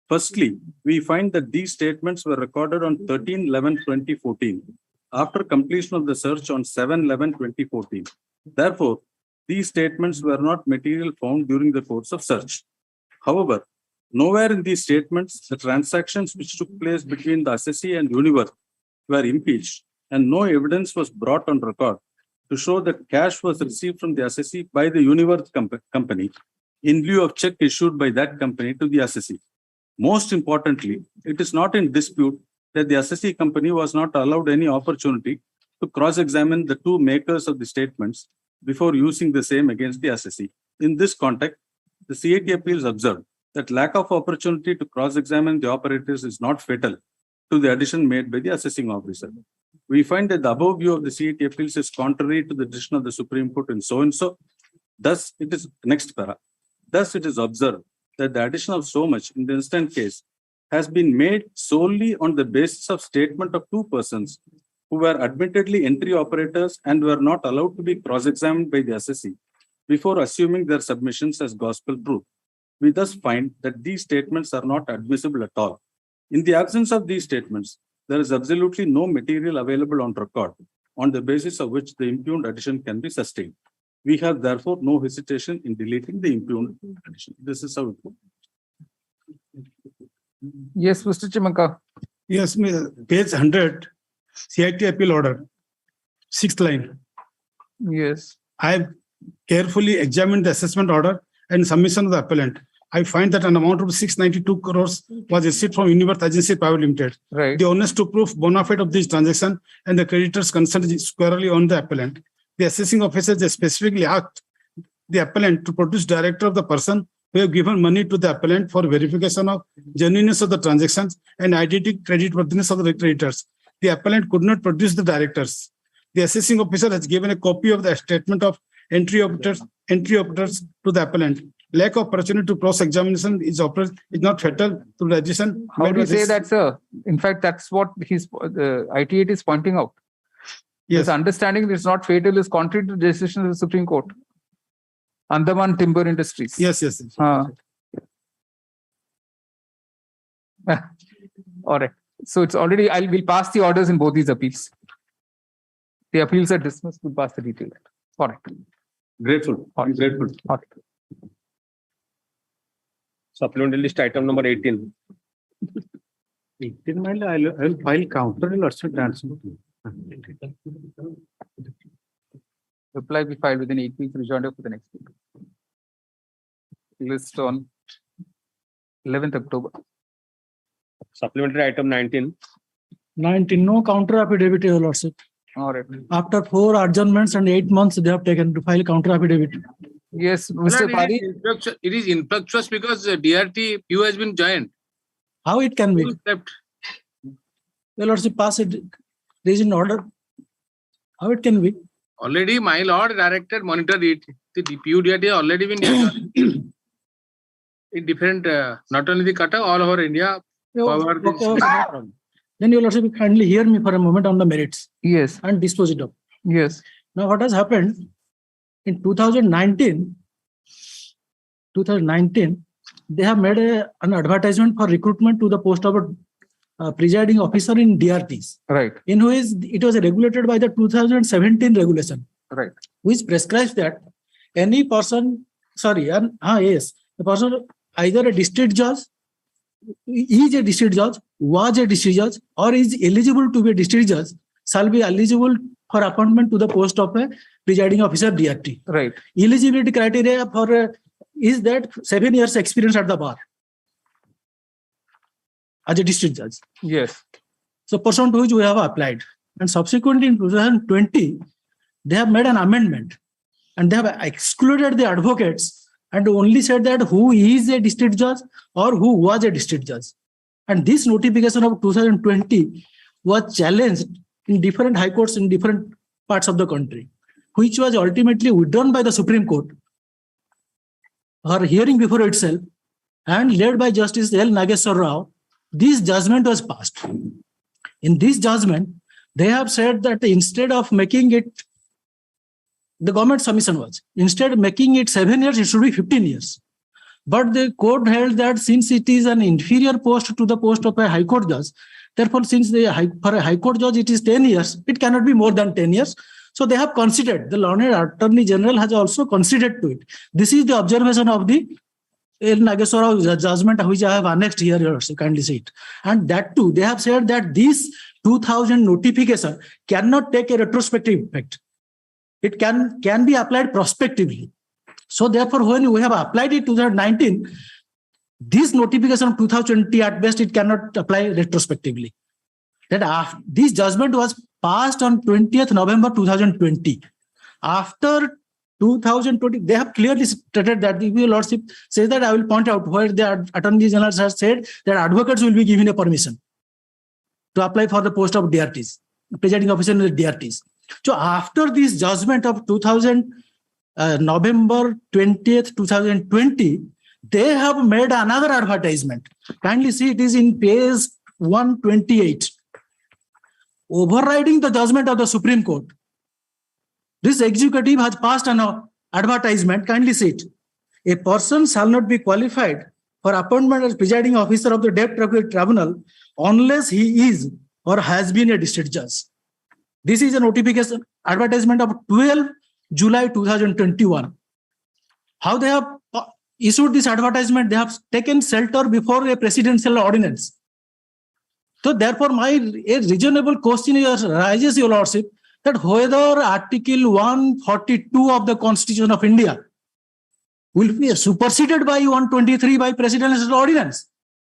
Firstly, we find that these statements were recorded on 13/11/2014 after completion of the search on 7/11/2014. Therefore, these statements were not material found during the course of search. However, nowhere in these statements the transactions which took place between the assessee and Universe were impeached, and no evidence was brought on record to show that cash was received from the assessee by the Universe company in lieu of check issued by that company to the assessee. Most importantly, it is not in dispute that the assessee company was not allowed any opportunity to cross-examine the two makers of the statements before using the same against the assessee. In this context, the CIT appeals observed that lack of opportunity to cross-examine the operators is not fatal to the addition made by the assessing officer. We find that the above view of the CIT appeals is contrary to the decision of the Supreme Court in so-and-so. Thus, it is next para. Thus, it is observed that the addition of so much in the instant case has been made solely on the basis of statement of two persons who were admittedly entry operators and were not allowed to be cross-examined by the assessee before assuming their submissions as gospel truth. We thus find that these statements are not admissible at all. In the absence of these statements, there is absolutely no material available on record on the basis of which the impugned addition can be sustained. We have therefore no hesitation in deleting the impugned addition. This is how it goes. Yes, Mr. Chimanka. Yes, page 100, CIT appeal order, 6th line. Yes. I have carefully examined the assessment order and submission of the appellant. I find that an amount of 692 crores was received from Universe Agency Private Limited. Right. The onus to prove bona fide of this transaction and the creditors' consent is squarely on the appellant. The assessing officers specifically asked the appellant to produce director of the person who have given money to the appellant for verification of genuineness of the transactions and identity creditworthiness of the creditors. The appellant could not produce the directors. The assessing officer has given a copy of the statement of entry operators to the appellant. Lack of opportunity to cross-examination is not fatal to the addition. How do you say that, sir? In fact, that's what the IT8 is pointing out. Yes. This understanding is not fatal is contrary to the decision of the Supreme Court. Andaman Timber Industries. Yes. All right. So it's already, we'll pass the orders in both these appeals. The appeals are dismissed. We'll pass the detail. All right. Grateful. I'm grateful. All right. Supplementary list item number 18. 18 I will file counter and also transfer. Reply be filed within 8 weeks, rejoinder for the next week. List on 11th October. Supplementary item 19. 19, no counter affidavit, Your Lordship. All right. After 4 adjournments and 8 months, they have taken to file counter affidavit. Yes, Mr. Pari. It is infructuous because DRT PU has been joined. How it can be? Your Lordship, pass it. There is an order. How it can be? Already, my Lord directed monitored it. The PU DRT has already been done. In different, not only the Kata, all over India. Then Your Lordship, kindly hear me for a moment on the merits. Yes. And dispose it of. Yes. Now, what has happened in 2019, they have made an advertisement for recruitment to the post of a presiding officer in DRTs. Right. In which it was regulated by the 2017 regulation. Right. Which prescribes that any person, a person either a district judge, is a district judge, was a district judge, or is eligible to be a district judge, shall be eligible for appointment to the post of a presiding officer DRT. Right. Eligibility criteria for is that 7 years experience at the bar as a district judge. Yes. So pursuant to which we have applied. And subsequently in 2020, they have made an amendment and they have excluded the advocates and only said that who is a district judge or who was a district judge. And this notification of 2020 was challenged in different high courts in different parts of the country, which was ultimately withdrawn by the Supreme Court for hearing before itself and led by Justice L. Nageshwar Rao. This judgment was passed. In this judgment, they have said that instead of making it, the government submission was, instead of making it 7 years, it should be 15 years. But the court held that since it is an inferior post to the post of a high court judge, therefore, since for a high court judge, it is 10 years, it cannot be more than 10 years. So they have considered, the Learned Attorney General has also considered to it. This is the observation of the L. Nageshwar Rao judgment, which I have annexed here, so kindly see it. And that too, they have said that this 2000 notification cannot take a retrospective effect. It can be applied prospectively. So therefore, when we have applied it 2019, this notification of 2020 at best, it cannot apply retrospectively. That this judgment was passed on 20th November 2020. After 2020, they have clearly stated that the Lordship says that I will point out where the Attorney General has said that advocates will be given a permission to apply for the post of DRTs, presiding officer in the DRTs. So after this judgment of November 20th, 2020, they have made another advertisement. Kindly see, it is in page 128. Overriding the judgment of the Supreme Court, this executive has passed an advertisement. Kindly see it. A person shall not be qualified for appointment as presiding officer of the Debt Recovery Tribunal unless he is or has been a district judge. This is a notification advertisement of 12 July 2021. How they have issued this advertisement? They have taken shelter before a presidential ordinance. So therefore, a reasonable question arises, Your Lordship, that whether Article 142 of the Constitution of India will be superseded by 123 by presidential ordinance.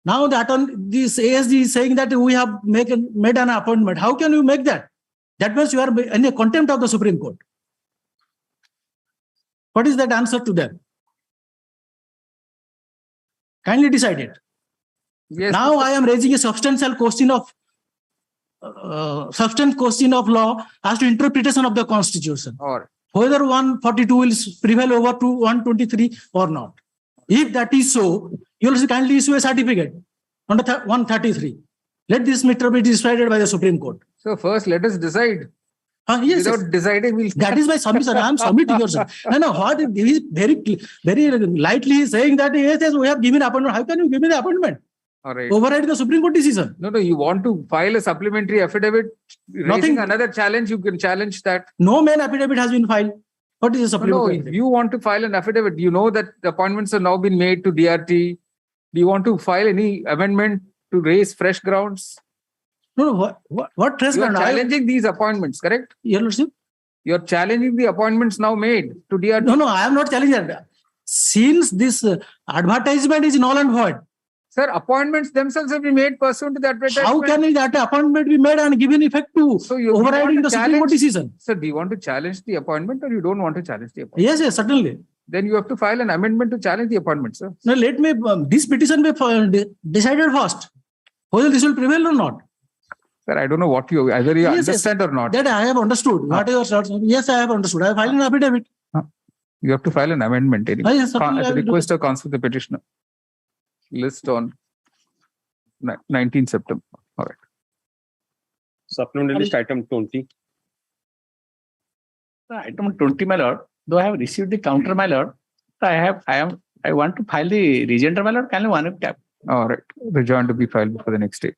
Now that this ASG is saying that we have made an appointment. How can you make that? That means you are in a contempt of the Supreme Court. What is that answer to them? Kindly decide it. Yes, now I am raising a substantial question of law as to interpretation of the Constitution. Or whether 142 will prevail over to 123 or not. If that is so, you will kindly issue a certificate under 133. Let this matter be decided by the Supreme Court. So first, let us decide. Yes, without deciding, we'll... That is my submission. I am submitting yourself. No, what he is very lightly saying that yes, we have given appointment. How can you give me the appointment? All right. Override the Supreme Court decision. No, you want to file a supplementary affidavit, raising another challenge, you can challenge that. No main affidavit has been filed. What is the supplementary? No, if you want to file an affidavit, you know that the appointments have now been made to DRT. Do you want to file any amendment to raise fresh grounds? No, what fresh ground? You are challenging these appointments, correct? Your Lordship? You are challenging the appointments now made to DRT. No, I am not challenging that. Since this advertisement is null and void. Sir, appointments themselves have been made pursuant to the advertisement. How can that appointment be made and given effect to overriding the Supreme Court decision? Sir, do you want to challenge the appointment or you don't want to challenge the appointment? Yes, certainly. Then you have to file an amendment to challenge the appointment, sir. Now, let me, this petition be decided first, whether this will prevail or not. Sir, I don't know what you, either you understand or not. That I have understood. What is your, yes, I have understood. I have filed an affidavit. You have to file an amendment anyway. Yes, at the request of counsel the petitioner. List on 19th September. All right. Supplementary list item 20. Item 20, my lord. Though I have received the counter, my lord, I want to file the rejoinder, my lord. Can you one tap? All right. Rejoinder to be filed before the next date.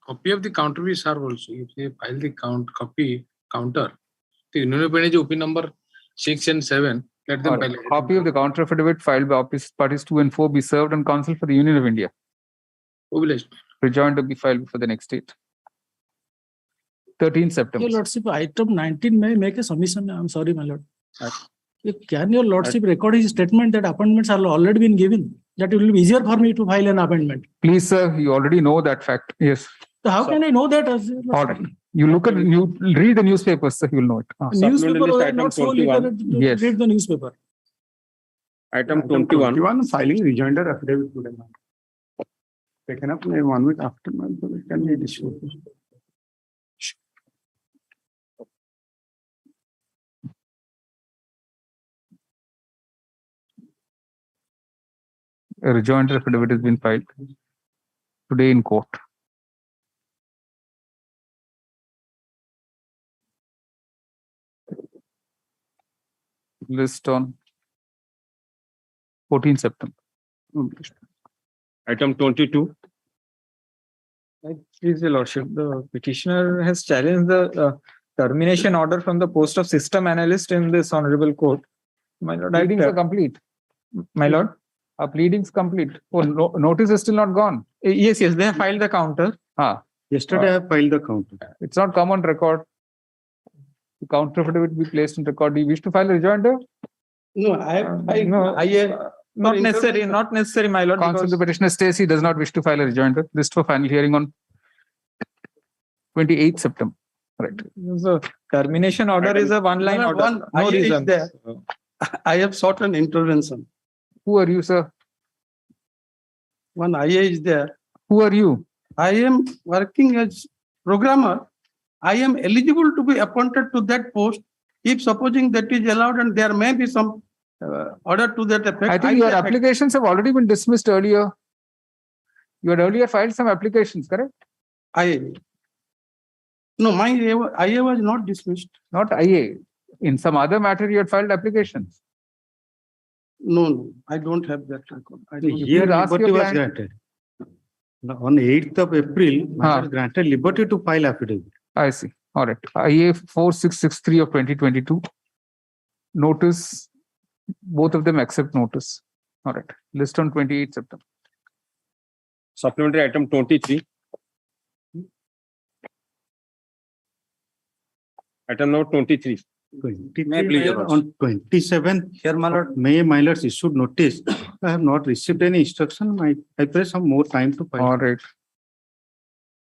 Copy of the counter we serve also. If they file the counter, the union page OP number 6 and 7. Let them file. Copy of the counter affidavit filed by office parties 2 and 4 be served on counsel for the Union of India. Obliged. Rejoinder to be filed before the next date. 13th September. Your Lordship, item 19 may make a submission. I'm sorry, my Lord. Can your Lordship record his statement that appointments are already been given? That it will be easier for me to file an amendment. Please, sir, you already know that fact. Yes. So how can I know that? All right. You look at you read the newspapers, sir, you'll know it. Newspaper, we are not so literate to Yes. read the newspaper. Item 21. Filing rejoinder affidavit today. Taken up 1 week after, so it can be disclosed. A rejoinder affidavit has been filed today in court. List on 14th September. Item 22. Please, Your Lordship, the petitioner has challenged the termination order from the post of system analyst in this honorable court. My Lord, Pleadings are complete. My Lord? Our pleadings complete. Oh, no, notice is still not gone. Yes, they have filed the counter. Yesterday I filed the counter. It's not come on record. The counter affidavit will be placed on record. Do you wish to file a rejoinder? No, Not necessary, my Lord. Counsel, the petitioner states he does not wish to file a rejoinder. List for final hearing on 28th September. Right. The termination order is a one-line order. No reason. I have sought an intervention. Who are you, sir? One IA is there. Who are you? I am working as programmer. I am eligible to be appointed to that post if supposing that is allowed, and there may be some order to that effect. I think your applications have already been dismissed earlier. You had earlier filed some applications, correct? No, my IA was not dismissed. Not IA. In some other matter, you had filed applications. No, I don't have that record. Here liberty was granted. On 8th of April, was granted liberty to file affidavit. I see. All right. IA 4663 of 2022. Notice, both of them accept notice. All right. List on 28th September. Supplementary item 23. Item number 23. On 27th, here, my Lord, May my Lords issued notice. I have not received any instruction. I pray some more time to file. All right.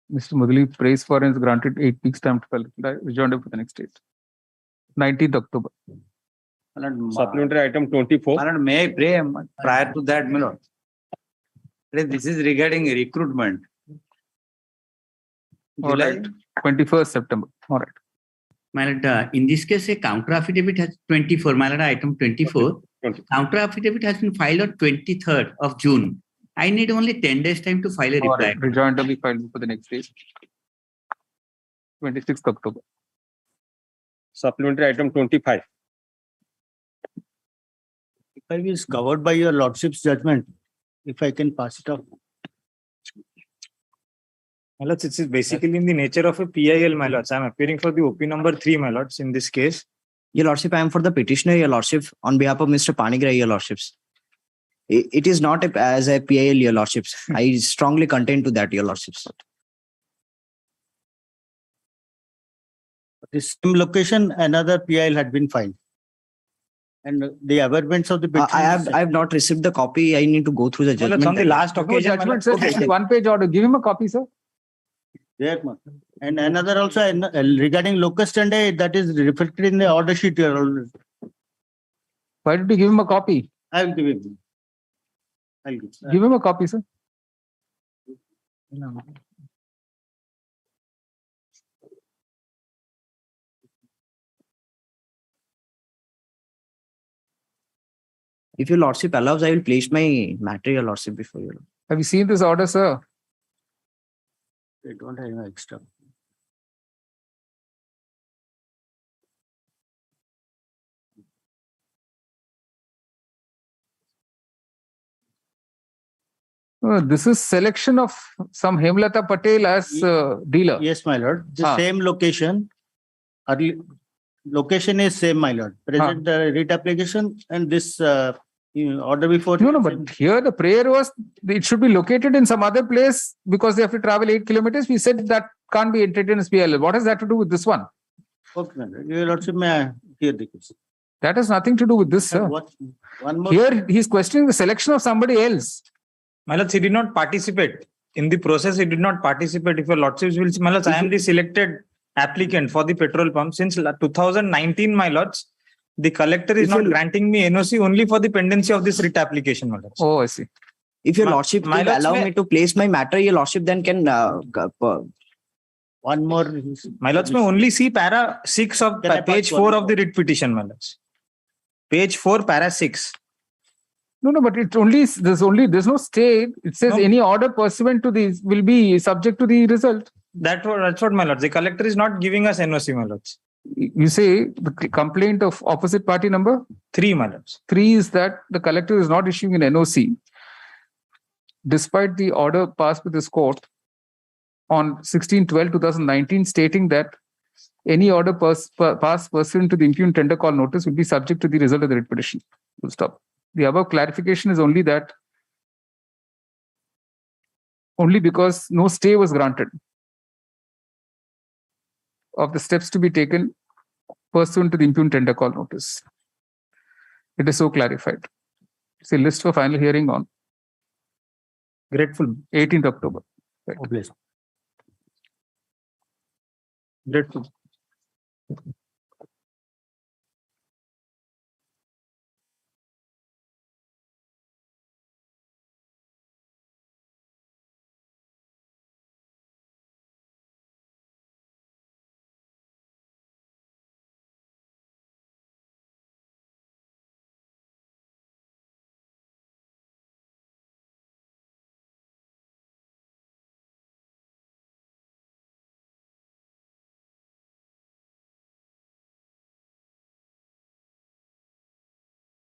Mr. Mudali prays for and is granted 8 weeks time to file rejoinder for the next date. 19th October. Supplementary item 24. Lord, may I pray prior to that, my Lord? This is regarding recruitment. All right. 21st September. All right. My Lord, in this case, a counter affidavit has 24. My Lord, item 24. Counter affidavit has been filed on 23rd of June. I need only 10 days time to file a reply. Right. Rejoinder will be filed for the next day. 26th October. Supplementary item 25. If I is covered by your Lordship's judgment, if I can pass it off. My Lords, it is basically in the nature of a PIL, my Lords. I am appearing for the OP number 3, my Lords, in this case. Your Lordship, I am for the petitioner, Your Lordship, on behalf of Mr. Panigra, Your Lordships. It is not as a PIL, Your Lordships. I strongly contend to that, Your Lordships. This same location, another PIL had been filed. And the amendments of the petition. I have not received the copy. I need to go through the judgment. On the last occasion. Judgment says it's 1-page order. Give him a copy, sir. There, and another also regarding locus standi, that is reflected in the order sheet here. Why did you give him a copy? I will give him. Give him a copy, sir. No. If Your Lordship allows, I will place my matter, Your Lordship, before you. Have you seen this order, sir? I don't have any extra. This is selection of some Hemlata Patel as dealer. Yes, my Lord. The same location. Location is same, my Lord. Present writ application and this order before. No, but here the prayer was it should be located in some other place because they have to travel 8 kilometers. We said that can't be entered as PLL. What has that to do with this one? Okay, Your Lordship, may I hear the question? That has nothing to do with this, sir. One more. Here he's questioning the selection of somebody else. My lords, he did not participate. In the process, he did not participate. If your lordships will see, my lords, I am the selected applicant for the petrol pump. Since 2019, my lords, the collector is not granting me NOC only for the pendency of this writ application, my lords. Oh, I see. If your lordship my will lords allow may- me to place my matter, your lordship then can One more. My lords may only see para 6 of Can I page pass 4 one of the writ petition, my lords. Page 4, para 6. No, but there's no stay. It says No. any order pursuant to these will be subject to the result. That's what, my lords. The collector is not giving us NOC, my lords. You say the complaint of opposite party number 3, my lords. 3 is that the collector is not issuing an NOC despite the order passed with this court on 16/12/2019 stating that any order passed pursuant to the impugned tender call notice will be subject to the result of the writ petition. We'll stop. The above clarification is only that only because no stay was granted of the steps to be taken pursuant to the impugned tender call notice. It is so clarified. It's a list for final hearing on Grateful. 18th October. Right. Grateful.